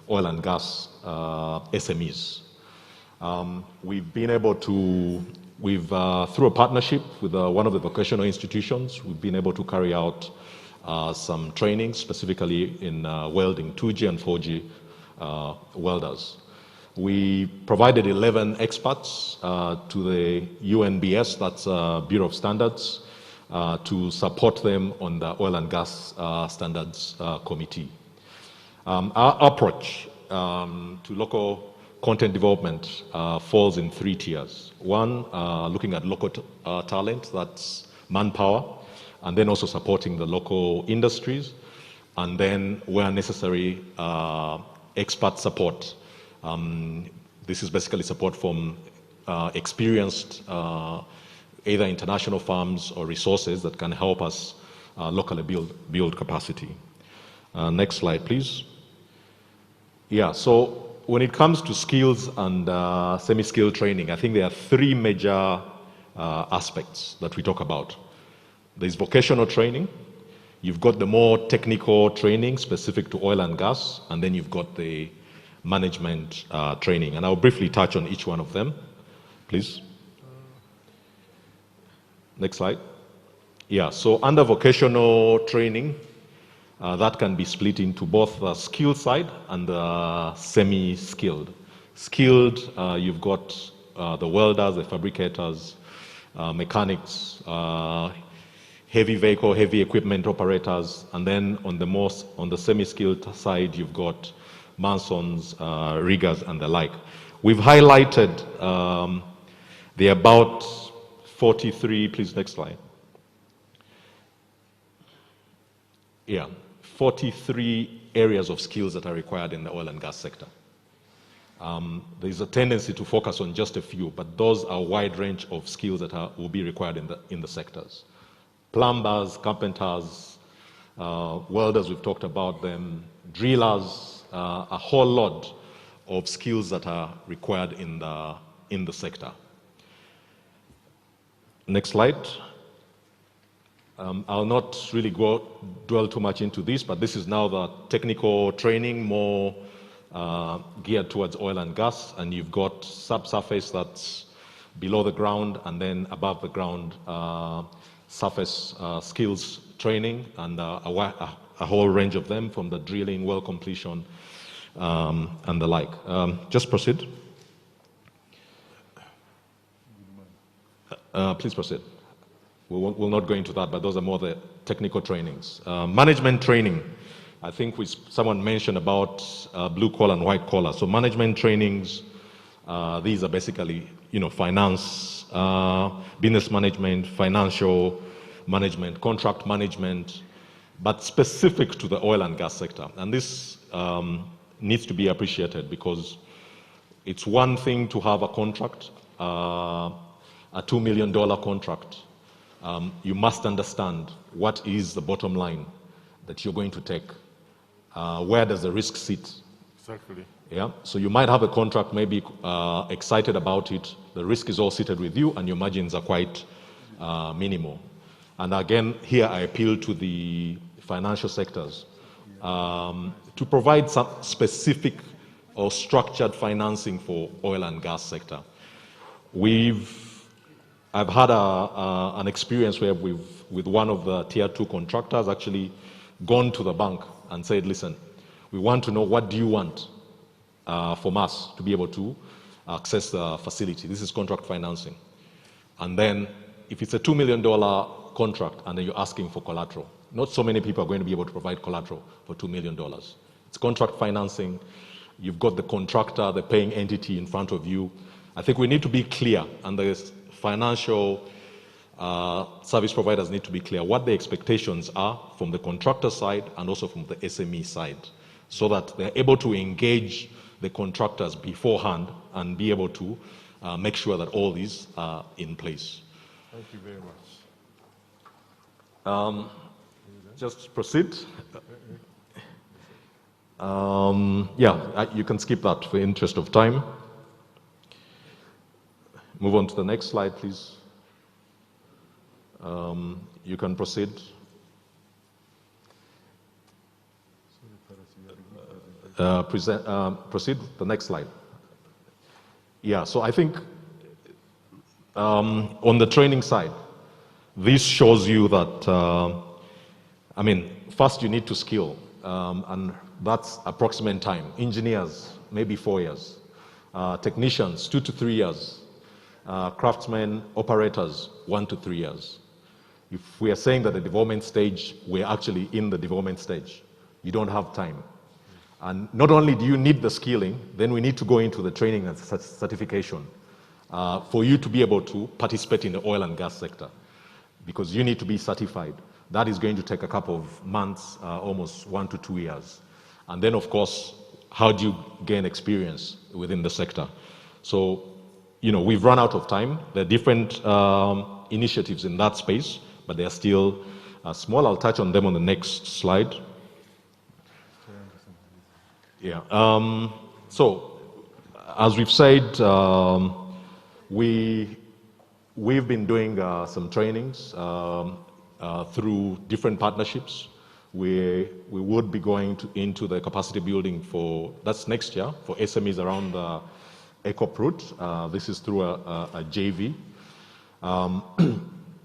Speaker 21: oil and gas SMEs. We've been able to, through a partnership with one of the vocational institutions, we've been able to carry out some training, specifically in welding 2G and 4G welders. We provided 11 experts to the UNBS, that's Bureau of Standards, to support them on the Oil and Gas Standards Committee. Our approach to local content development falls in 3 tiers. One, looking at local talent, that's manpower, and then also supporting the local industries, and then where necessary, expert support. This is basically support from experienced either international firms or resources that can help us locally build capacity. Next slide, please. Yeah, so when it comes to skills and semi-skilled training, I think there are 3 major aspects that we talk about. There's vocational training, you've got the more technical training specific to oil and gas, and then you've got the management training. And I'll briefly touch on each one of them, please. Next slide. Yeah, so under vocational training, that can be split into both the skilled side and the semi-skilled. Skilled, you've got the welders, the fabricators, mechanics, heavy vehicle, heavy equipment operators, and then on the semi-skilled side, you've got masons, riggers, and the like. We've highlighted the about 43, please, next slide. Yeah, 43 areas of skills that are required in the oil and gas sector. There's a tendency to focus on just a few, but those are a wide range of skills that will be required in the sectors. Plumbers, carpenters, welders, we've talked about them, drillers, a whole lot of skills that are required in the sector. Next slide. I'll not really dwell too much into this, but this is now the technical training, more geared towards oil and gas, and you've got subsurface, that's below the ground, and then above the ground surface skills training, and a whole range of them, from the drilling, well completion, and the like. Just proceed. Please proceed. We'll not go into that, but those are more the technical trainings. Management training. I think someone mentioned about blue collar and white collar. So management trainings, these are basically, finance, business management, financial management, contract management, but specific to the oil and gas sector. And this needs to be appreciated, because it's one thing to have a contract, a $2 million contract. You must understand what is the bottom line that you're going to take. Where does the risk sit?
Speaker 16: Exactly.
Speaker 21: Yeah. So you might have a contract, maybe excited about it. The risk is all seated with you, and your margins are quite minimal. And again, here I appeal to the financial sectors to provide some specific or structured financing for oil and gas sector. I've had an experience where with one of the tier 2 contractors, actually gone to the bank and said, listen, we want to know, what do you want from us to be able to access the facility? This is contract financing. And then if it's a $2 million contract and then you're asking for collateral, not so many people are going to be able to provide collateral for $2 million. It's contract financing. You've got the contractor, the paying entity in front of you, I think we need to be clear, and the financial service providers need to be clear what the expectations are from the contractor side and also from the SME side, so that they're able to engage the contractors beforehand and be able to make sure that all these are in place.
Speaker 16: Thank you very much.
Speaker 21: Just proceed. You can skip that for interest of time. Move on to the next slide, please. You can proceed. Proceed the next slide. Yeah, so I think on the training side, this shows you that, first you need to skill, and that's approximate time. Engineers, maybe 4 years. Technicians, 2 to 3 years. Craftsmen, operators, 1 to 3 years. If we are saying that the development stage, we're actually in the development stage. You don't have time. And not only do you need the skilling, then we need to go into the training and certification for you to be able to participate in the oil and gas sector, because you need to be certified. That is going to take a couple of months, almost 1 to 2 years. And then, of course, how do you gain experience within the sector? So, we've run out of time. There are different initiatives in that space, but they are still small. I'll touch on them on the next slide. Yeah. So, as we've said, we've been doing some trainings through different partnerships. We would be going into the capacity building that's next year, for SMEs around the ECOP route. This is through a JV.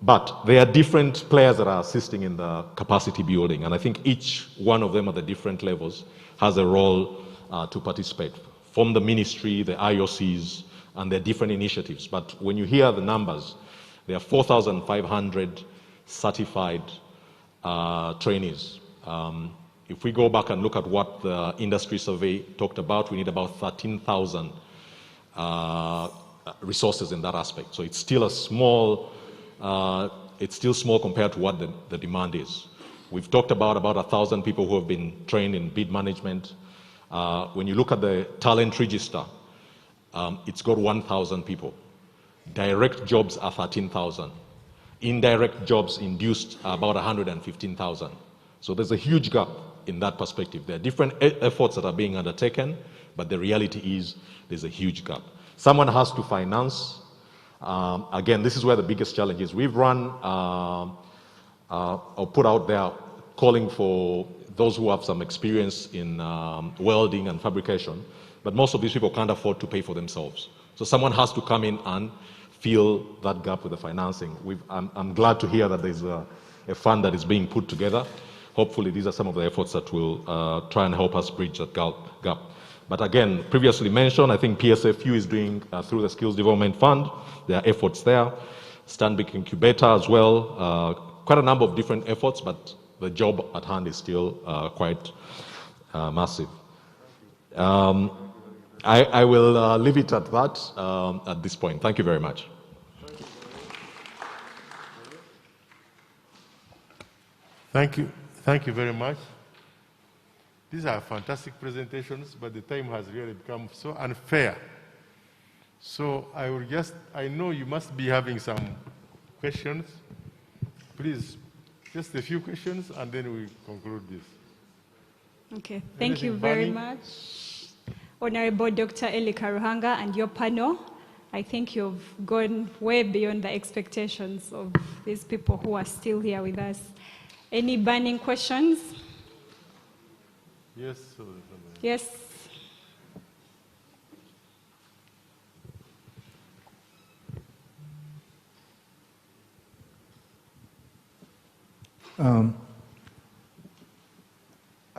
Speaker 21: But there are different players that are assisting in the capacity building, and I think each one of them at the different levels has a role to participate. From the ministry, the IOCs, and their different initiatives. But when you hear the numbers, there are 4,500 certified trainees. If we go back and look at what the industry survey talked about, we need about 13,000 resources in that aspect. So it's still small compared to what the demand is. We've talked about 1,000 people who have been trained in bid management. When you look at the talent register, it's got 1,000 people. Direct jobs are 13,000. Indirect jobs induced are about 115,000. So there's a huge gap in that perspective. There are different efforts that are being undertaken, but the reality is there's a huge gap. Someone has to finance. Again, this is where the biggest challenge is. We've run or put out there calling for those who have some experience in welding and fabrication, but most of these people can't afford to pay for themselves. So someone has to come in and fill that gap with the financing. I'm glad to hear that there's a fund that is being put together. Hopefully these are some of the efforts that will try and help us bridge that gap. But again, previously mentioned, I think PSFU is doing through the Skills Development Fund. There are efforts there. Stanbic Incubator as well. Quite a number of different efforts, but the job at hand is still quite massive. I will leave it at that at this point. Thank you very much.
Speaker 16: Thank you. Thank you very much. These are fantastic presentations, but the time has really become so unfair. So I know you must be having some questions. Please, just a few questions, and then we conclude this.
Speaker 15: Okay, thank you very much, Honorable Dr. Eli Karuhanga and your panel. I think you've gone way beyond the expectations of these people who are still here with us. Any burning questions?
Speaker 16: Yes.
Speaker 15: Yes.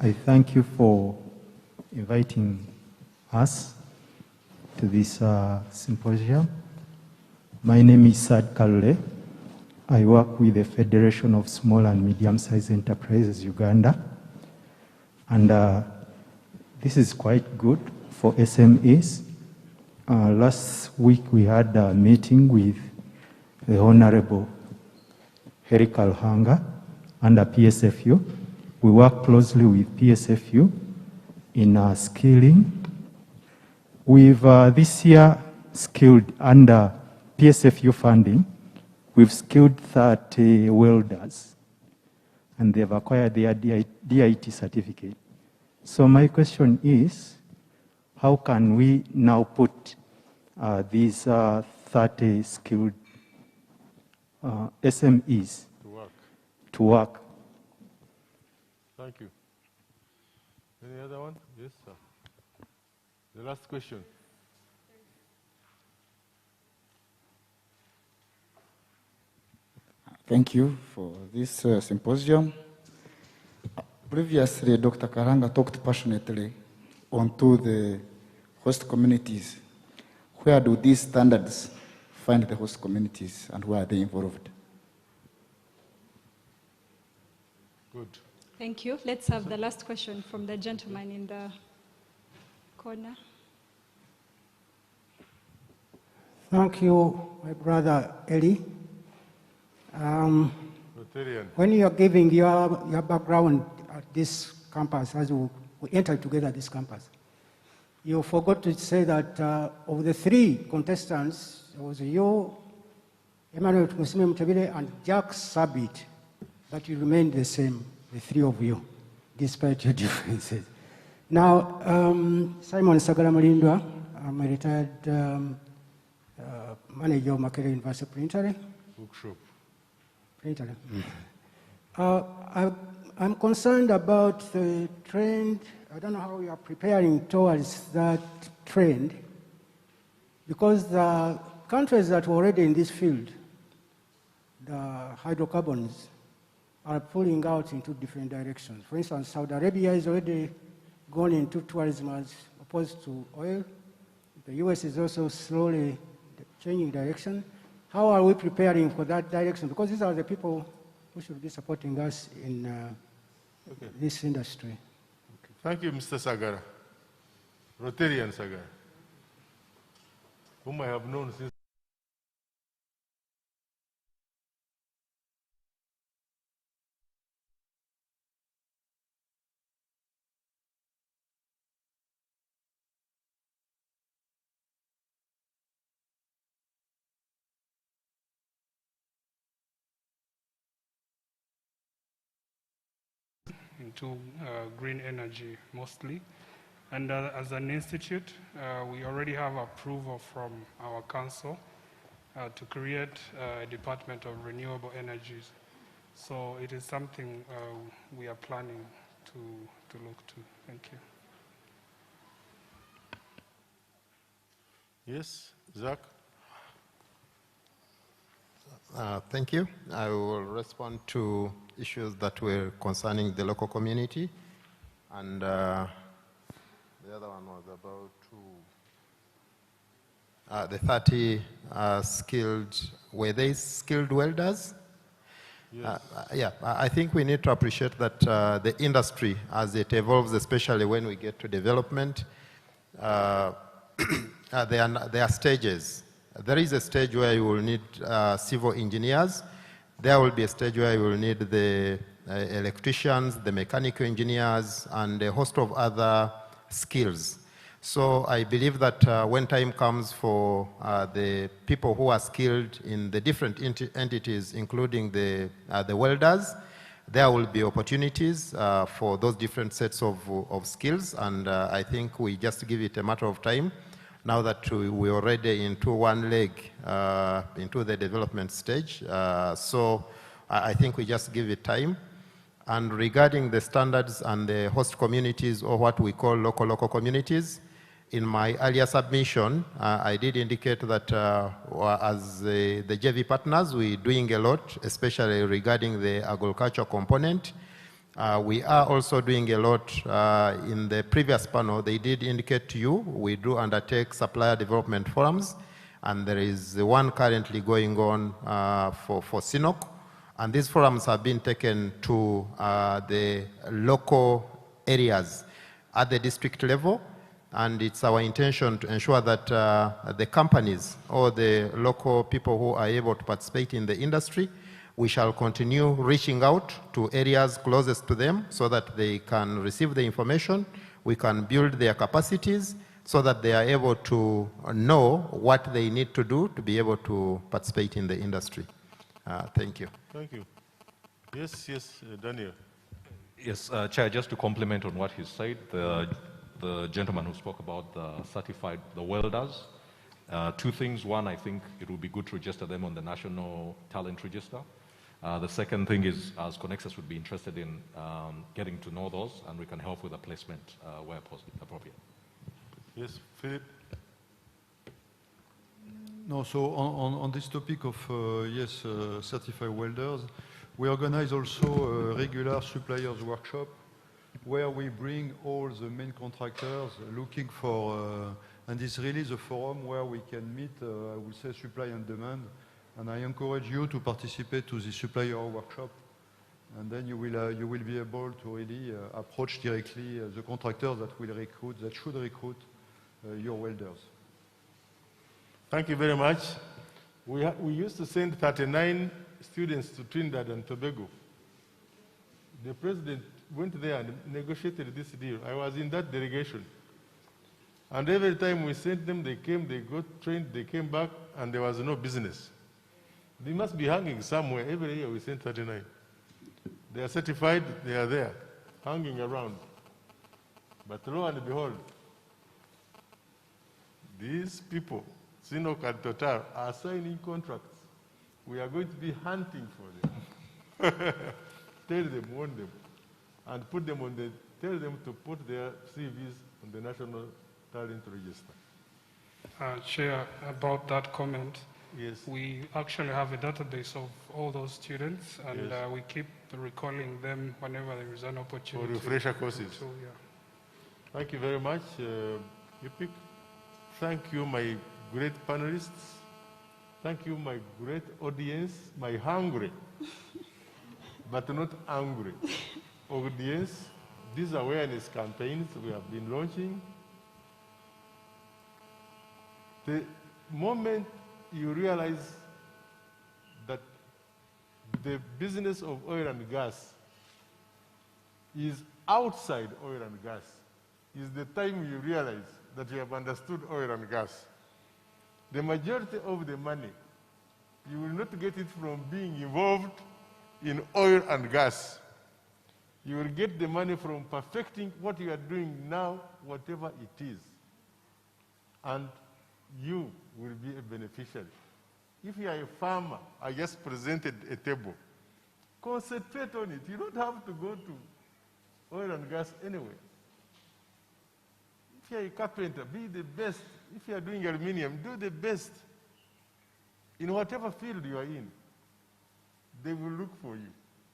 Speaker 3: I thank you for inviting us to this symposium. My name is Sad Kalule. I work with the Federation of Small and Medium-Sized Enterprises, Uganda. And this is quite good for SMEs. Last week we had a meeting with the Honorable Heri Karuhanga under PSFU. We work closely with PSFU in skilling. We've this year skilled under PSFU funding, we've skilled 30 welders, and they've acquired their DIT certificate. So my question is, how can we now put these 30 skilled SMEs to work?
Speaker 16: Thank you. Any other one? Yes, sir. The last question.
Speaker 4: Thank you for this symposium. Previously, Dr. Karanga talked passionately onto the host communities. Where do these standards find the host communities and where are they involved?
Speaker 16: Good.
Speaker 15: Thank you. Let's have the last question from the gentleman in the corner.
Speaker 22: Thank you, my brother Eli. When you are giving your background at this campus, as we entered together this campus, you forgot to say that of the three contestants, it was you, Emmanuel Tumusiime Mutabire, and Jack Sabit, but you remained the same, the three of you, despite your differences. Now, Simon Sagala Mulindwa, I'm a retired manager of Makerere University Printer.
Speaker 16: Bookshop.
Speaker 22: Printer. I'm concerned about the trend. I don't know how we are preparing towards that trend, because the countries that were already in this field, the hydrocarbons, are pulling out into different directions. For instance, Saudi Arabia is already gone into tourism as opposed to oil. The US is also slowly changing direction. How are we preparing for that direction? Because these are the people who should be supporting us in this industry.
Speaker 16: Okay. Thank you, Mr. Sagara. Rotarian Sagara, whom I have known since
Speaker 23: into green energy mostly. And as an institute, we already have approval from our council to create a Department of Renewable Energies. So it is something we are planning to look to. Thank you.
Speaker 16: Yes, Zach?
Speaker 18: Thank you. I will respond to issues that were concerning the local community. And the other one was about the 30 skilled, were they skilled welders?
Speaker 16: Yes.
Speaker 18: Yeah, I think we need to appreciate that the industry, as it evolves, especially when we get to development, there are stages. There is a stage where you will need civil engineers. There will be a stage where you will need the electricians, the mechanical engineers, and a host of other skills. So I believe that when time comes for the people who are skilled in the different entities, including the welders, there will be opportunities for those different sets of skills, and I think we just give it a matter of time. Now that we're already into one leg into the development stage, so I think we just give it time. And regarding the standards and the host communities, or what we call local communities, in my earlier submission, I did indicate that as the JV partners, we're doing a lot, especially regarding the agriculture component. We are also doing a lot in the previous panel. They did indicate to you, we do undertake supplier development forums, and there is one currently going on for SINOC. And these forums have been taken to the local areas at the district level. And it's our intention to ensure that the companies or the local people who are able to participate in the industry, we shall continue reaching out to areas closest to them so that they can receive the information, we can build their capacities so that they are able to know what they need to do to be able to participate in the industry. Thank you.
Speaker 16: Thank you. Yes, Daniel.
Speaker 21: Yes, Chair, just to complement on what he said, the gentleman who spoke about the welders, two things. One, I think it would be good to register them on the National Talent Register. The second thing is, as Connexus would be interested in getting to know those, and we can help with the placement where appropriate.
Speaker 16: Yes, Philip.
Speaker 17: No, so on this topic of, certified welders, we organize also a regular suppliers workshop where we bring all the main contractors looking for, and this really is a forum where we can meet, I would say, supply and demand. And I encourage you to participate to the supplier workshop. And then you will be able to really approach directly the contractors that should recruit your welders.
Speaker 16: Thank you very much. We used to send 39 students to Trinidad and Tobago. The president went there and negotiated this deal. I was in that delegation. And every time we sent them, they came, they got trained, they came back, and there was no business. They must be hanging somewhere. Every year we send 39. They are certified, they are there, hanging around. But lo and behold, these people, Sinok and Total, are signing contracts. We are going to be hunting for them. Tell them, warn them, and tell them to put their CVs on the National Talent Register.
Speaker 23: Chair, about that comment,
Speaker 16: yes,
Speaker 23: we actually have a database of all those students, and we keep recalling them whenever there is an opportunity.
Speaker 16: For refresher courses.
Speaker 23: So, yeah.
Speaker 16: Thank you very much, Yupik. Thank you, my great panelists. Thank you, my great audience, my hungry, but not angry audience. These awareness campaigns we have been launching. The moment you realize that the business of oil and gas is outside oil and gas is the time you realize that you have understood oil and gas. The majority of the money, you will not get it from being involved in oil and gas. You will get the money from perfecting what you are doing now, whatever it is. And you will be a beneficiary. If you are a farmer, I just presented a table. Concentrate on it. You don't have to go to oil and gas anyway. If you are a carpenter, be the best. If you are doing aluminium, do the best. In whatever field you are in, they will look for you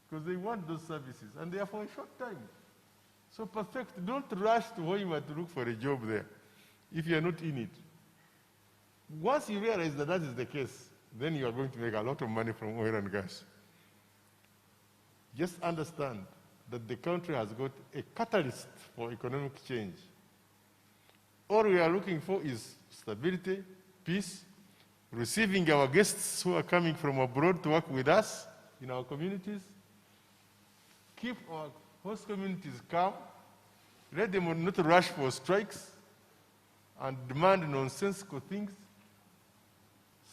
Speaker 16: because they want those services and they are for a short time. So perfect. Don't rush to Hoima to look for a job there if you are not in it. Once you realize that that is the case, then you are going to make a lot of money from oil and gas. Just understand that the country has got a catalyst for economic change. All we are looking for is stability, peace, receiving our guests who are coming from abroad to work with us in our communities, keep our host communities calm, let them not rush for strikes and demand nonsensical things,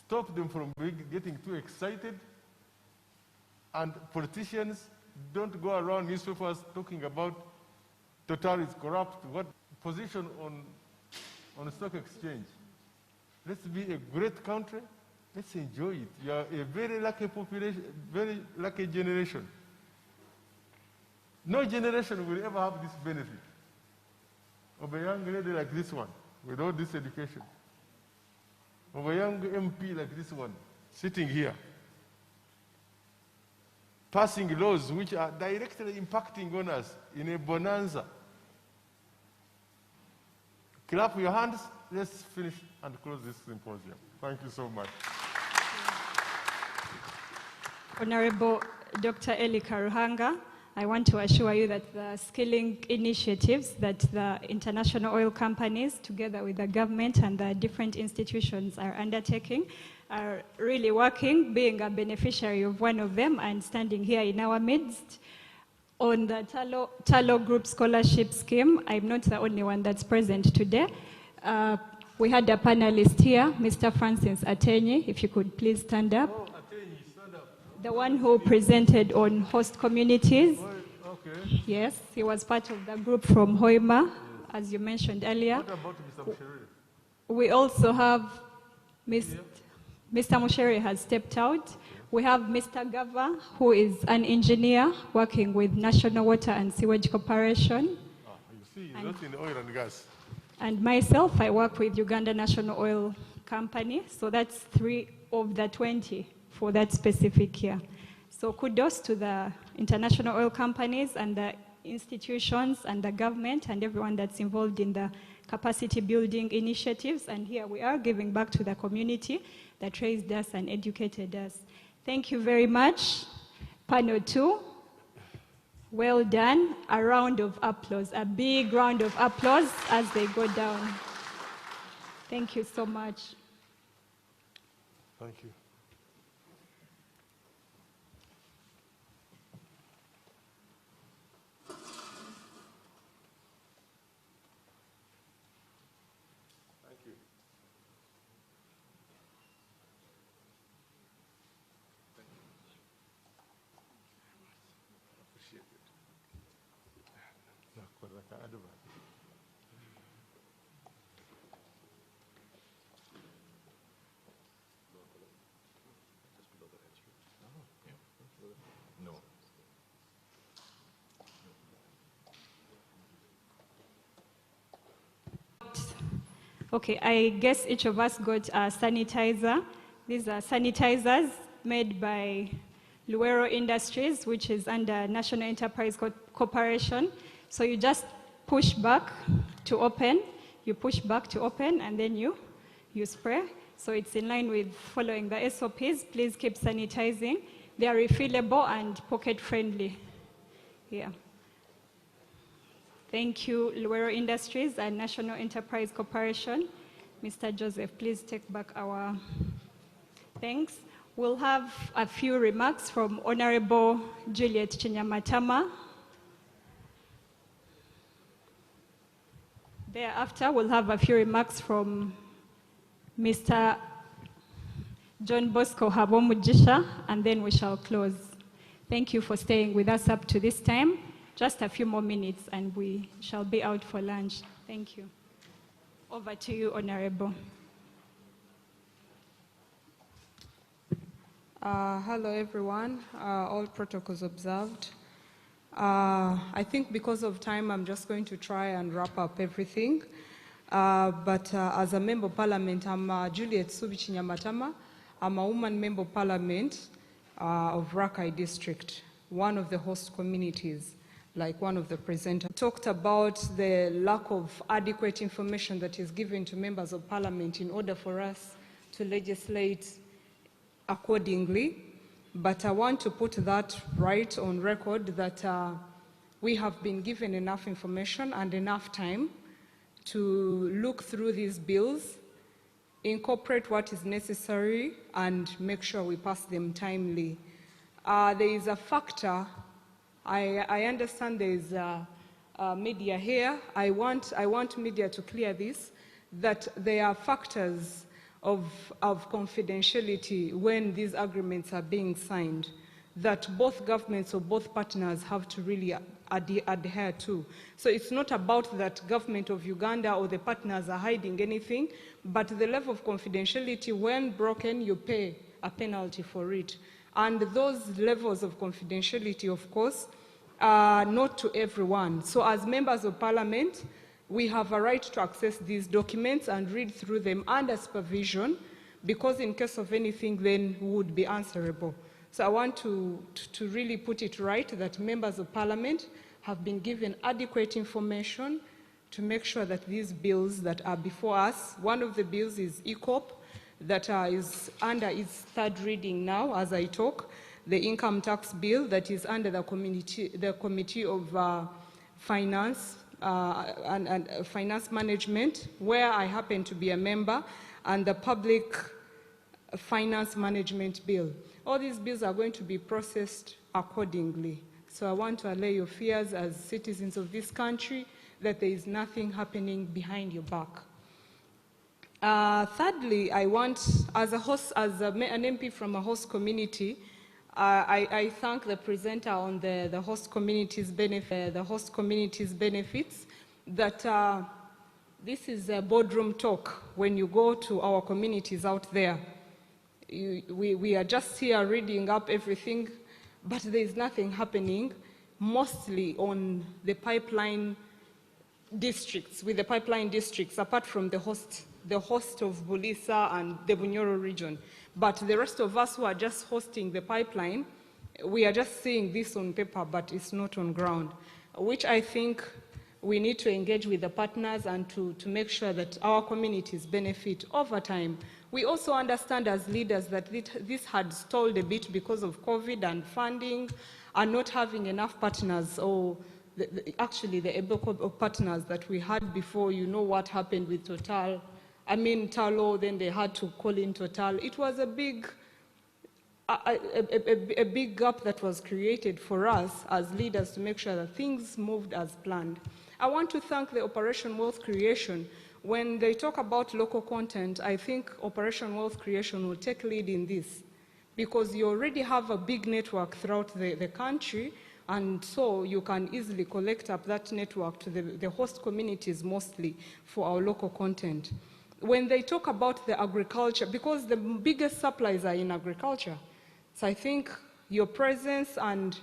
Speaker 16: stop them from getting too excited, and politicians don't go around newspapers talking about Total is corrupt, what position on stock exchange. Let's be a great country. Let's enjoy it. You are a very lucky population, very lucky generation. No generation will ever have this benefit of a young lady like this one, with all this education, of a young MP like this one, sitting here, passing laws which are directly impacting on us in a bonanza. Clap your hands. Let's finish and close this symposium. Thank you so much.
Speaker 15: Honorable Dr. Eli Karuhanga, I want to assure you that the skilling initiatives that the international oil companies, together with the government and the different institutions, are undertaking are really working. Being a beneficiary of one of them and standing here in our midst on the Talo Group Scholarship Scheme, I'm not the only one that's present today. We had a panelist here, Mr. Francis Atenyi, if you could please stand up.
Speaker 16: Oh, Atenyi, stand up.
Speaker 15: The one who presented on host communities.
Speaker 16: Okay.
Speaker 15: Yes, he was part of the group from Hoima, as you mentioned earlier.
Speaker 16: What about Mr. Mushere?
Speaker 15: We also have Mr. Mushere has stepped out. We have Mr. Gava, who is an engineer working with National Water and Sewage Corporation.
Speaker 16: You see, not in oil and gas.
Speaker 15: And myself, I work with Uganda National Oil Company. So that's 3 of the 20 for that specific year. So kudos to the international oil companies and the institutions and the government and everyone that's involved in the capacity building initiatives. And here we are giving back to the community that raised us and educated us. Thank you very much. Panel 2. Well done. A round of applause, a big round of applause as they go down. Thank you so much.
Speaker 16: Thank you.
Speaker 15: Okay, I guess each of us got a sanitizer. These are sanitizers made by Luero Industries, which is under National Enterprise Corporation. So you just push back to open, you push back to open, and then you spray. So it's in line with following the SOPs. Please keep sanitizing. They are refillable and pocket-friendly. Yeah. Thank you, Luero Industries and National Enterprise Corporation. Mr. Joseph, please take back our thanks. We'll have a few remarks from Honorable Juliet Chinyamatama. Thereafter, we'll have a few remarks from Mr. John Bosco Habomujisha, and then we shall close. Thank you for staying with us up to this time. Just a few more minutes and we shall be out for lunch. Thank you. Over to you, Honorable.
Speaker 2: Hello, everyone. All protocols observed. I think because of time, I'm just going to try and wrap up everything. But as a Member of Parliament, I'm Juliet Subichinyamatama. I'm a woman Member of Parliament of Rakai District, one of the host communities. Like one of the presenters talked about the lack of adequate information that is given to members of parliament in order for us to legislate accordingly. But I want to put that right on record that we have been given enough information and enough time to look through these bills, incorporate what is necessary, and make sure we pass them timely. There is a factor. I understand there is media here. I want media to clear this, that there are factors of confidentiality when these agreements are being signed, that both governments or both partners have to really adhere to. So it's not about that government of Uganda or the partners are hiding anything, but the level of confidentiality, when broken, you pay a penalty for it. And those levels of confidentiality, of course, are not to everyone. So as members of parliament, we have a right to access these documents and read through them under supervision, because in case of anything, then we would be answerable. So I want to really put it right that members of parliament have been given adequate information to make sure that these bills that are before us, one of the bills is ECOP, that is under its third reading now as I talk. the income tax bill that is under the Committee of Finance and Finance Management, where I happen to be a member, and the Public Finance Management Bill. All these bills are going to be processed accordingly. So I want to allay your fears as citizens of this country that there is nothing happening behind your back. Thirdly, I want, as an MP from a host community, I thank the presenter on the host community's benefits, that this is a boardroom talk when you go to our communities out there. We are just here reading up everything, but there is nothing happening, mostly on the pipeline districts, with the pipeline districts, apart from the host of Bulisa and the Bunyoro region. But the rest of us who are just hosting the pipeline, we are just seeing this on paper, but it's not on ground, which I think we need to engage with the partners and to make sure that our communities benefit over time. We also understand as leaders that this had stalled a bit because of COVID and funding and not having enough partners, or actually the able partners that we had before. You know what happened with Total. I mean, Talo, then they had to call in Total. It was a big gap that was created for us as leaders to make sure that things moved as planned. I want to thank the Operation Wealth Creation. When they talk about local content, I think Operation Wealth Creation will take lead in this, because you already have a big network throughout the country, and so you can easily collect up that network to the host communities mostly for our local content. When they talk about the agriculture, because the biggest supplies are in agriculture, so I think your presence and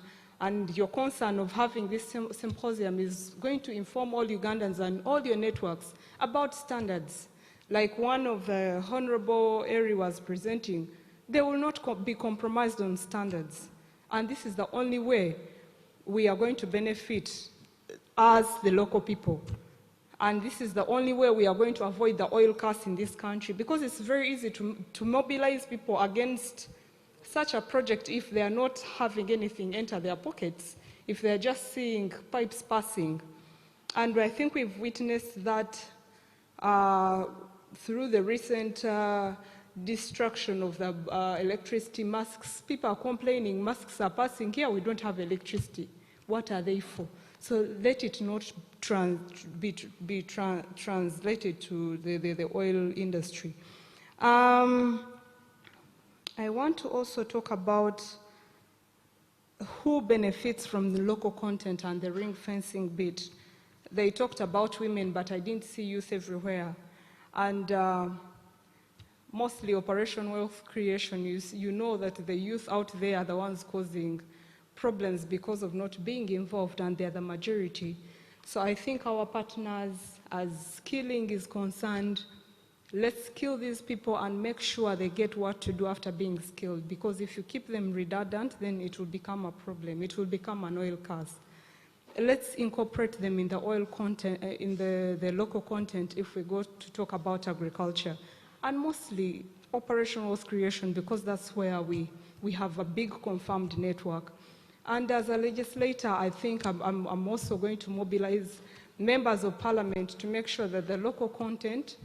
Speaker 2: your concern of having this symposium is going to inform all Ugandans and all your networks about standards. Like one of the Honorable Eri was presenting, they will not be compromised on standards. And this is the only way we are going to benefit as the local people. And this is the only way we are going to avoid the oil curse in this country, because it's very easy to mobilize people against such a project if they are not having anything enter their pockets, if they're just seeing pipes passing. And I think we've witnessed that through the recent destruction of the electricity masks. People are complaining, masks are passing here, we don't have electricity. What are they for? So let it not be translated to the oil industry. I want to also talk about who benefits from the local content and the ring fencing bit. They talked about women, but I didn't see youth everywhere. And mostly Operation Wealth Creation, you know that the youth out there are the ones causing problems because of not being involved, and they're the majority. So I think our partners, as skilling is concerned, let's skill these people and make sure they get what to do after being skilled, because if you keep them redundant, then it will become a problem. It will become an oil curse. Let's incorporate them in the oil content, in the local content if we go to talk about agriculture. And mostly Operation Wealth Creation, because that's where we have a big confirmed network. And as a legislator, I think I'm also going to mobilize members of parliament to make sure that the local content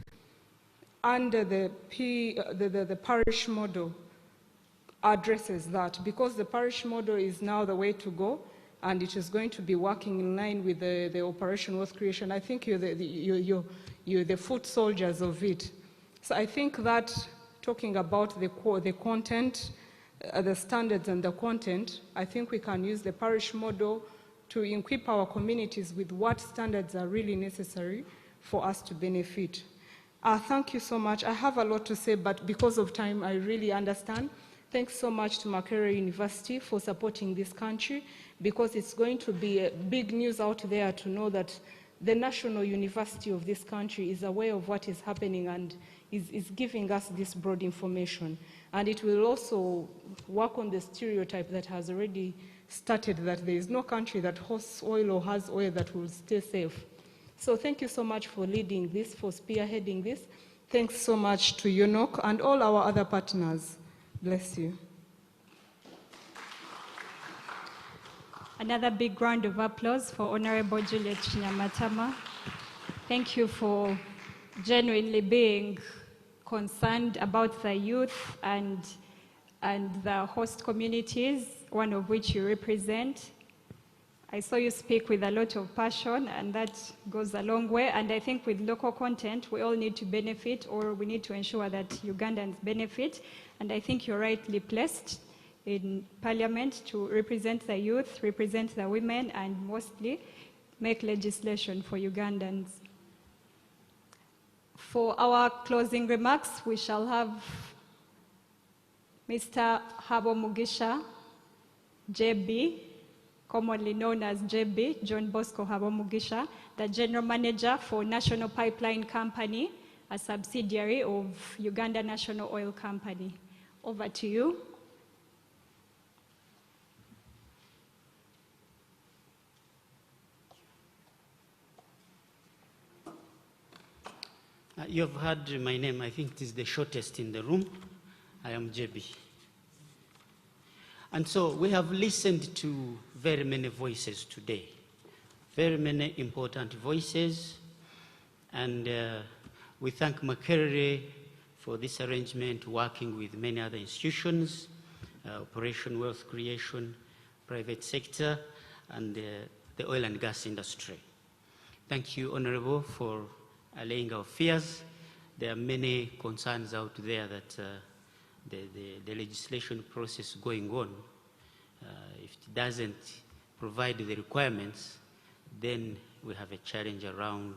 Speaker 2: under the parish model addresses that, because the parish model is now the way to go, and it is going to be working in line with the Operation Wealth Creation. I think you're the foot soldiers of it. So I think that talking about the content, the standards and the content, I think we can use the parish model to equip our communities with what standards are really necessary for us to benefit. Thank you so much. I have a lot to say, but because of time, I really understand. Thanks so much to Makerere University for supporting this country, because it's going to be big news out there to know that the national university of this country is aware of what is happening and is giving us this broad information. And it will also work on the stereotype that has already started, that there is no country that hosts oil or has oil that will stay safe. So thank you so much for leading this, for spearheading this. Thanks so much to UNOC and all our other partners. Bless you.
Speaker 15: Another big round of applause for Honorable Juliet Chinyamatama. Thank you for genuinely being concerned about the youth and the host communities, one of which you represent. I saw you speak with a lot of passion, and that goes a long way. And I think with local content, we all need to benefit, or we need to ensure that Ugandans benefit. And I think you're rightly placed in Parliament to represent the youth, represent the women, and mostly make legislation for Ugandans. For our closing remarks, we shall have Mr. Habo Mugisha, JB, commonly known as JB, John Bosco Habo Mugisha, the General Manager for National Pipeline Company, a subsidiary of Uganda National Oil Company. Over to you.
Speaker 5: You've heard my name. I think it is the shortest in the room. I am JB. And so we have listened to very many voices today, very many important voices. And we thank Makerere for this arrangement, working with many other institutions, Operation Wealth Creation, private sector, and the oil and gas industry. Thank you, Honorable, for allaying our fears. There are many concerns out there that the legislation process going on, if it doesn't provide the requirements, then we have a challenge around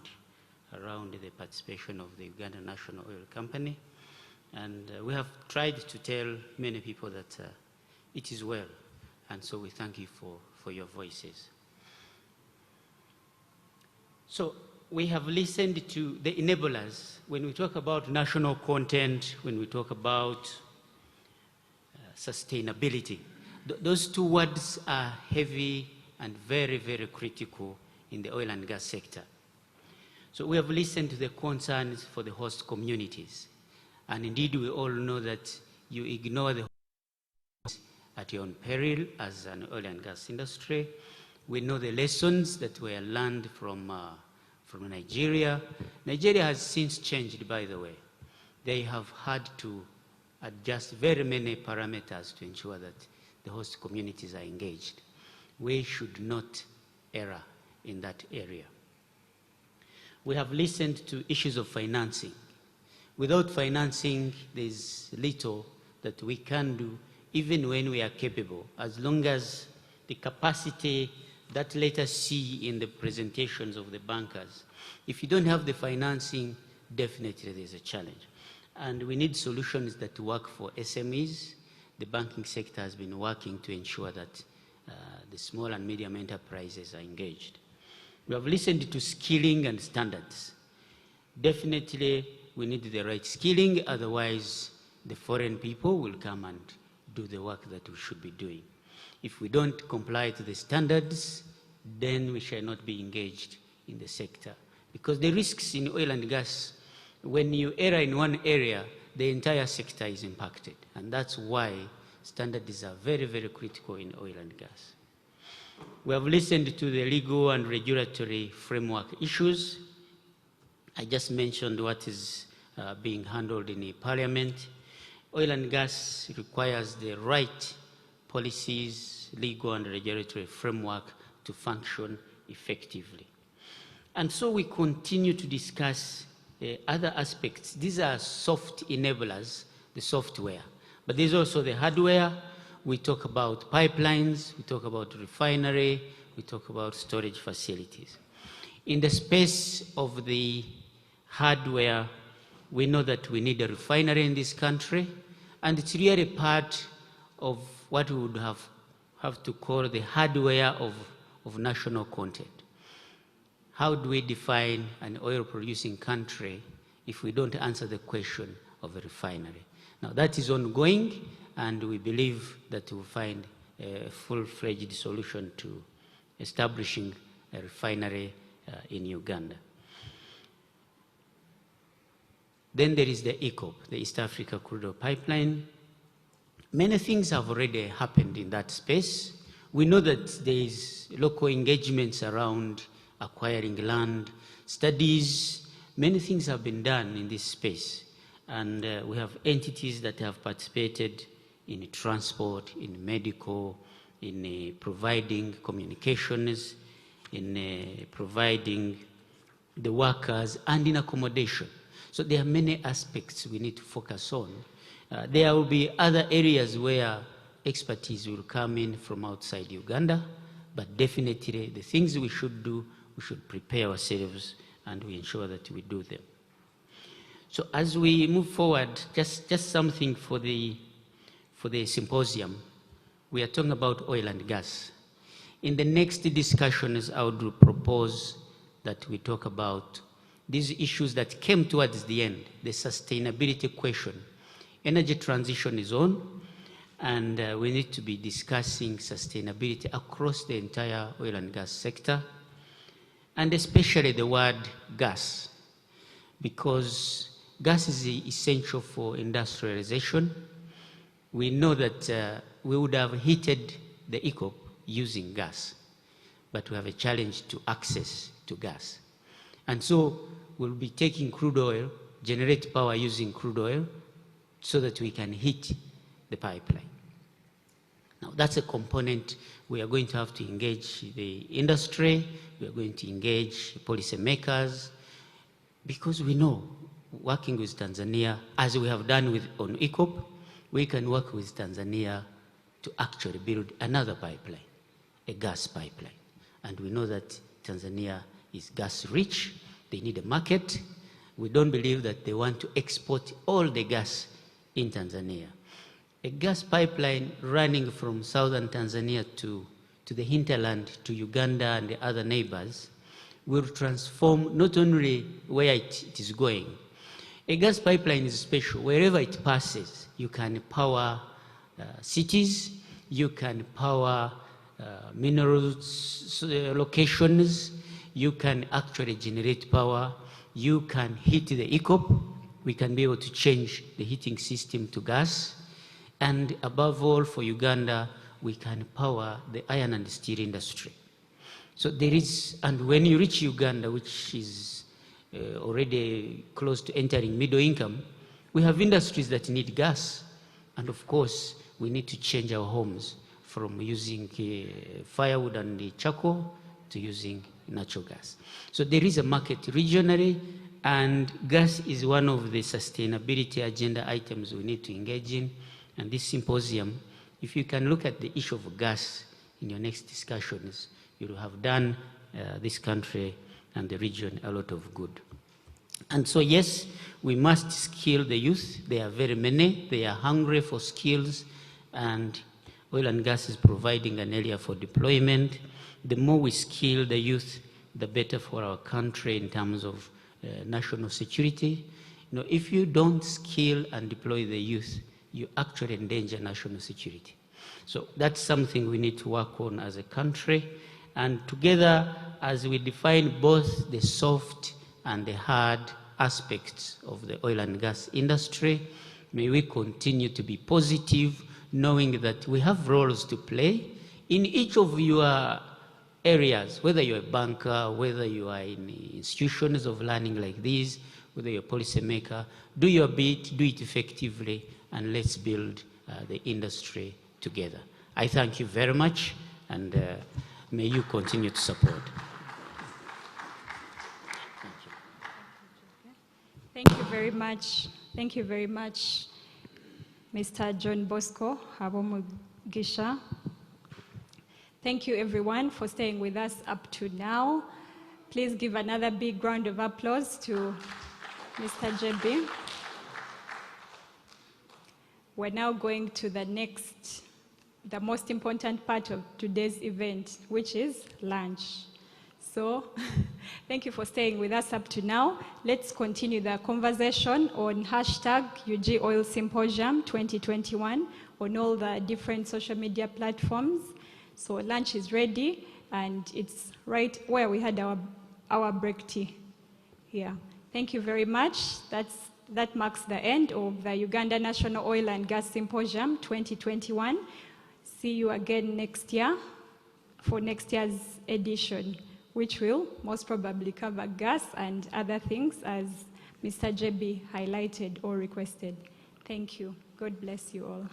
Speaker 5: the participation of the Uganda National Oil Company. And we have tried to tell many people that it is well. And so we thank you for your voices. So we have listened to the enablers. When we talk about national content, when we talk about sustainability, those two words are heavy and very, very critical in the oil and gas sector. So we have listened to the concerns for the host communities. And indeed, we all know that you ignore the host at your own peril as an oil and gas industry. We know the lessons that were learned from Nigeria. Nigeria has since changed, by the way. They have had to adjust very many parameters to ensure that the host communities are engaged. We should not err in that area. We have listened to issues of financing. Without financing, there's little that we can do, even when we are capable, as long as the capacity that let us see in the presentations of the bankers. If you don't have the financing, definitely there's a challenge. And we need solutions that work for SMEs. The banking sector has been working to ensure that the small and medium enterprises are engaged. We have listened to skilling and standards. Definitely, we need the right skilling, otherwise the foreign people will come and do the work that we should be doing. If we don't comply to the standards, then we shall not be engaged in the sector. Because the risks in oil and gas, when you err in one area, the entire sector is impacted. And that's why standards are very, very critical in oil and gas. We have listened to the legal and regulatory framework issues. I just mentioned what is being handled in the Parliament. Oil and gas requires the right policies, legal and regulatory framework to function effectively. And so we continue to discuss other aspects. These are soft enablers, the software. But there's also the hardware. We talk about pipelines, we talk about refinery, we talk about storage facilities. In the space of the hardware, we know that we need a refinery in this country, and it's really part of what we would have to call the hardware of national content. How do we define an oil-producing country if we don't answer the question of a refinery? Now, that is ongoing, and we believe that we'll find a full-fledged solution to establishing a refinery in Uganda. Then there is the EACOP, the East Africa Crude Oil Pipeline. Many things have already happened in that space. We know that there is local engagements around acquiring land, studies, many things have been done in this space. And we have entities that have participated in transport, in medical, in providing communications, in providing the workers, and in accommodation. So there are many aspects we need to focus on. There will be other areas where expertise will come in from outside Uganda, but definitely the things we should do, we should prepare ourselves and we ensure that we do them. So as we move forward, just something for the symposium, we are talking about oil and gas. In the next discussions, I would propose that we talk about these issues that came towards the end, the sustainability question. Energy transition is on, and we need to be discussing sustainability across the entire oil and gas sector, and especially the word gas, because gas is essential for industrialization. We know that we would have heated the ECOP using gas, but we have a challenge to access to gas. And so we'll be taking crude oil, generate power using crude oil, so that we can heat the pipeline. Now that's a component we are going to have to engage the industry, we are going to engage policymakers, because we know, working with Tanzania, as we have done on ECOP, we can work with Tanzania to actually build another pipeline, a gas pipeline. And we know that Tanzania is gas rich, they need a market. We don't believe that they want to export all the gas in Tanzania. A gas pipeline running from southern Tanzania to the hinterland, to Uganda and the other neighbors, will transform not only where it is going. A gas pipeline is special. Wherever it passes, you can power cities, you can power minerals locations, you can actually generate power, you can heat the ECOP, we can be able to change the heating system to gas, and above all for Uganda, we can power the iron and steel industry. So there is, and when you reach Uganda, which is already close to entering middle income, we have industries that need gas. And of course, we need to change our homes from using firewood and charcoal to using natural gas. So there is a market regionally, and gas is one of the sustainability agenda items we need to engage in. And this symposium, if you can look at the issue of gas in your next discussions, you will have done this country and the region a lot of good. And so yes, we must skill the youth. There are very many. They are hungry for skills, and oil and gas is providing an area for deployment. The more we skill the youth, the better for our country in terms of national security. You know, if you don't skill and deploy the youth, you actually endanger national security. So that's something we need to work on as a country. And together, as we define both the soft and the hard aspects of the oil and gas industry, may we continue to be positive, knowing that we have roles to play in each of your areas, whether you're a banker, whether you are in institutions of learning like these, whether you're a policymaker. Do your bit, do it effectively, and let's build the industry together. I thank you very much, and may you continue to support.
Speaker 15: Thank you very much. Thank you very much, Mr. John Bosco Habomugisha. Thank you everyone for staying with us up to now. Please give another big round of applause to Mr. JB. We're now going to the most important part of today's event, which is lunch. So thank you for staying with us up to now. Let's continue the conversation on #UG Oil Symposium 2021 on all the different social media platforms. So lunch is ready, and it's right where we had our break tea here. Thank you very much. That marks the end of the Uganda National Oil and Gas Symposium 2021. See you again next year. for next year's edition, which will most probably cover gas and other things as Mr. JB highlighted or requested. Thank you. God bless you all.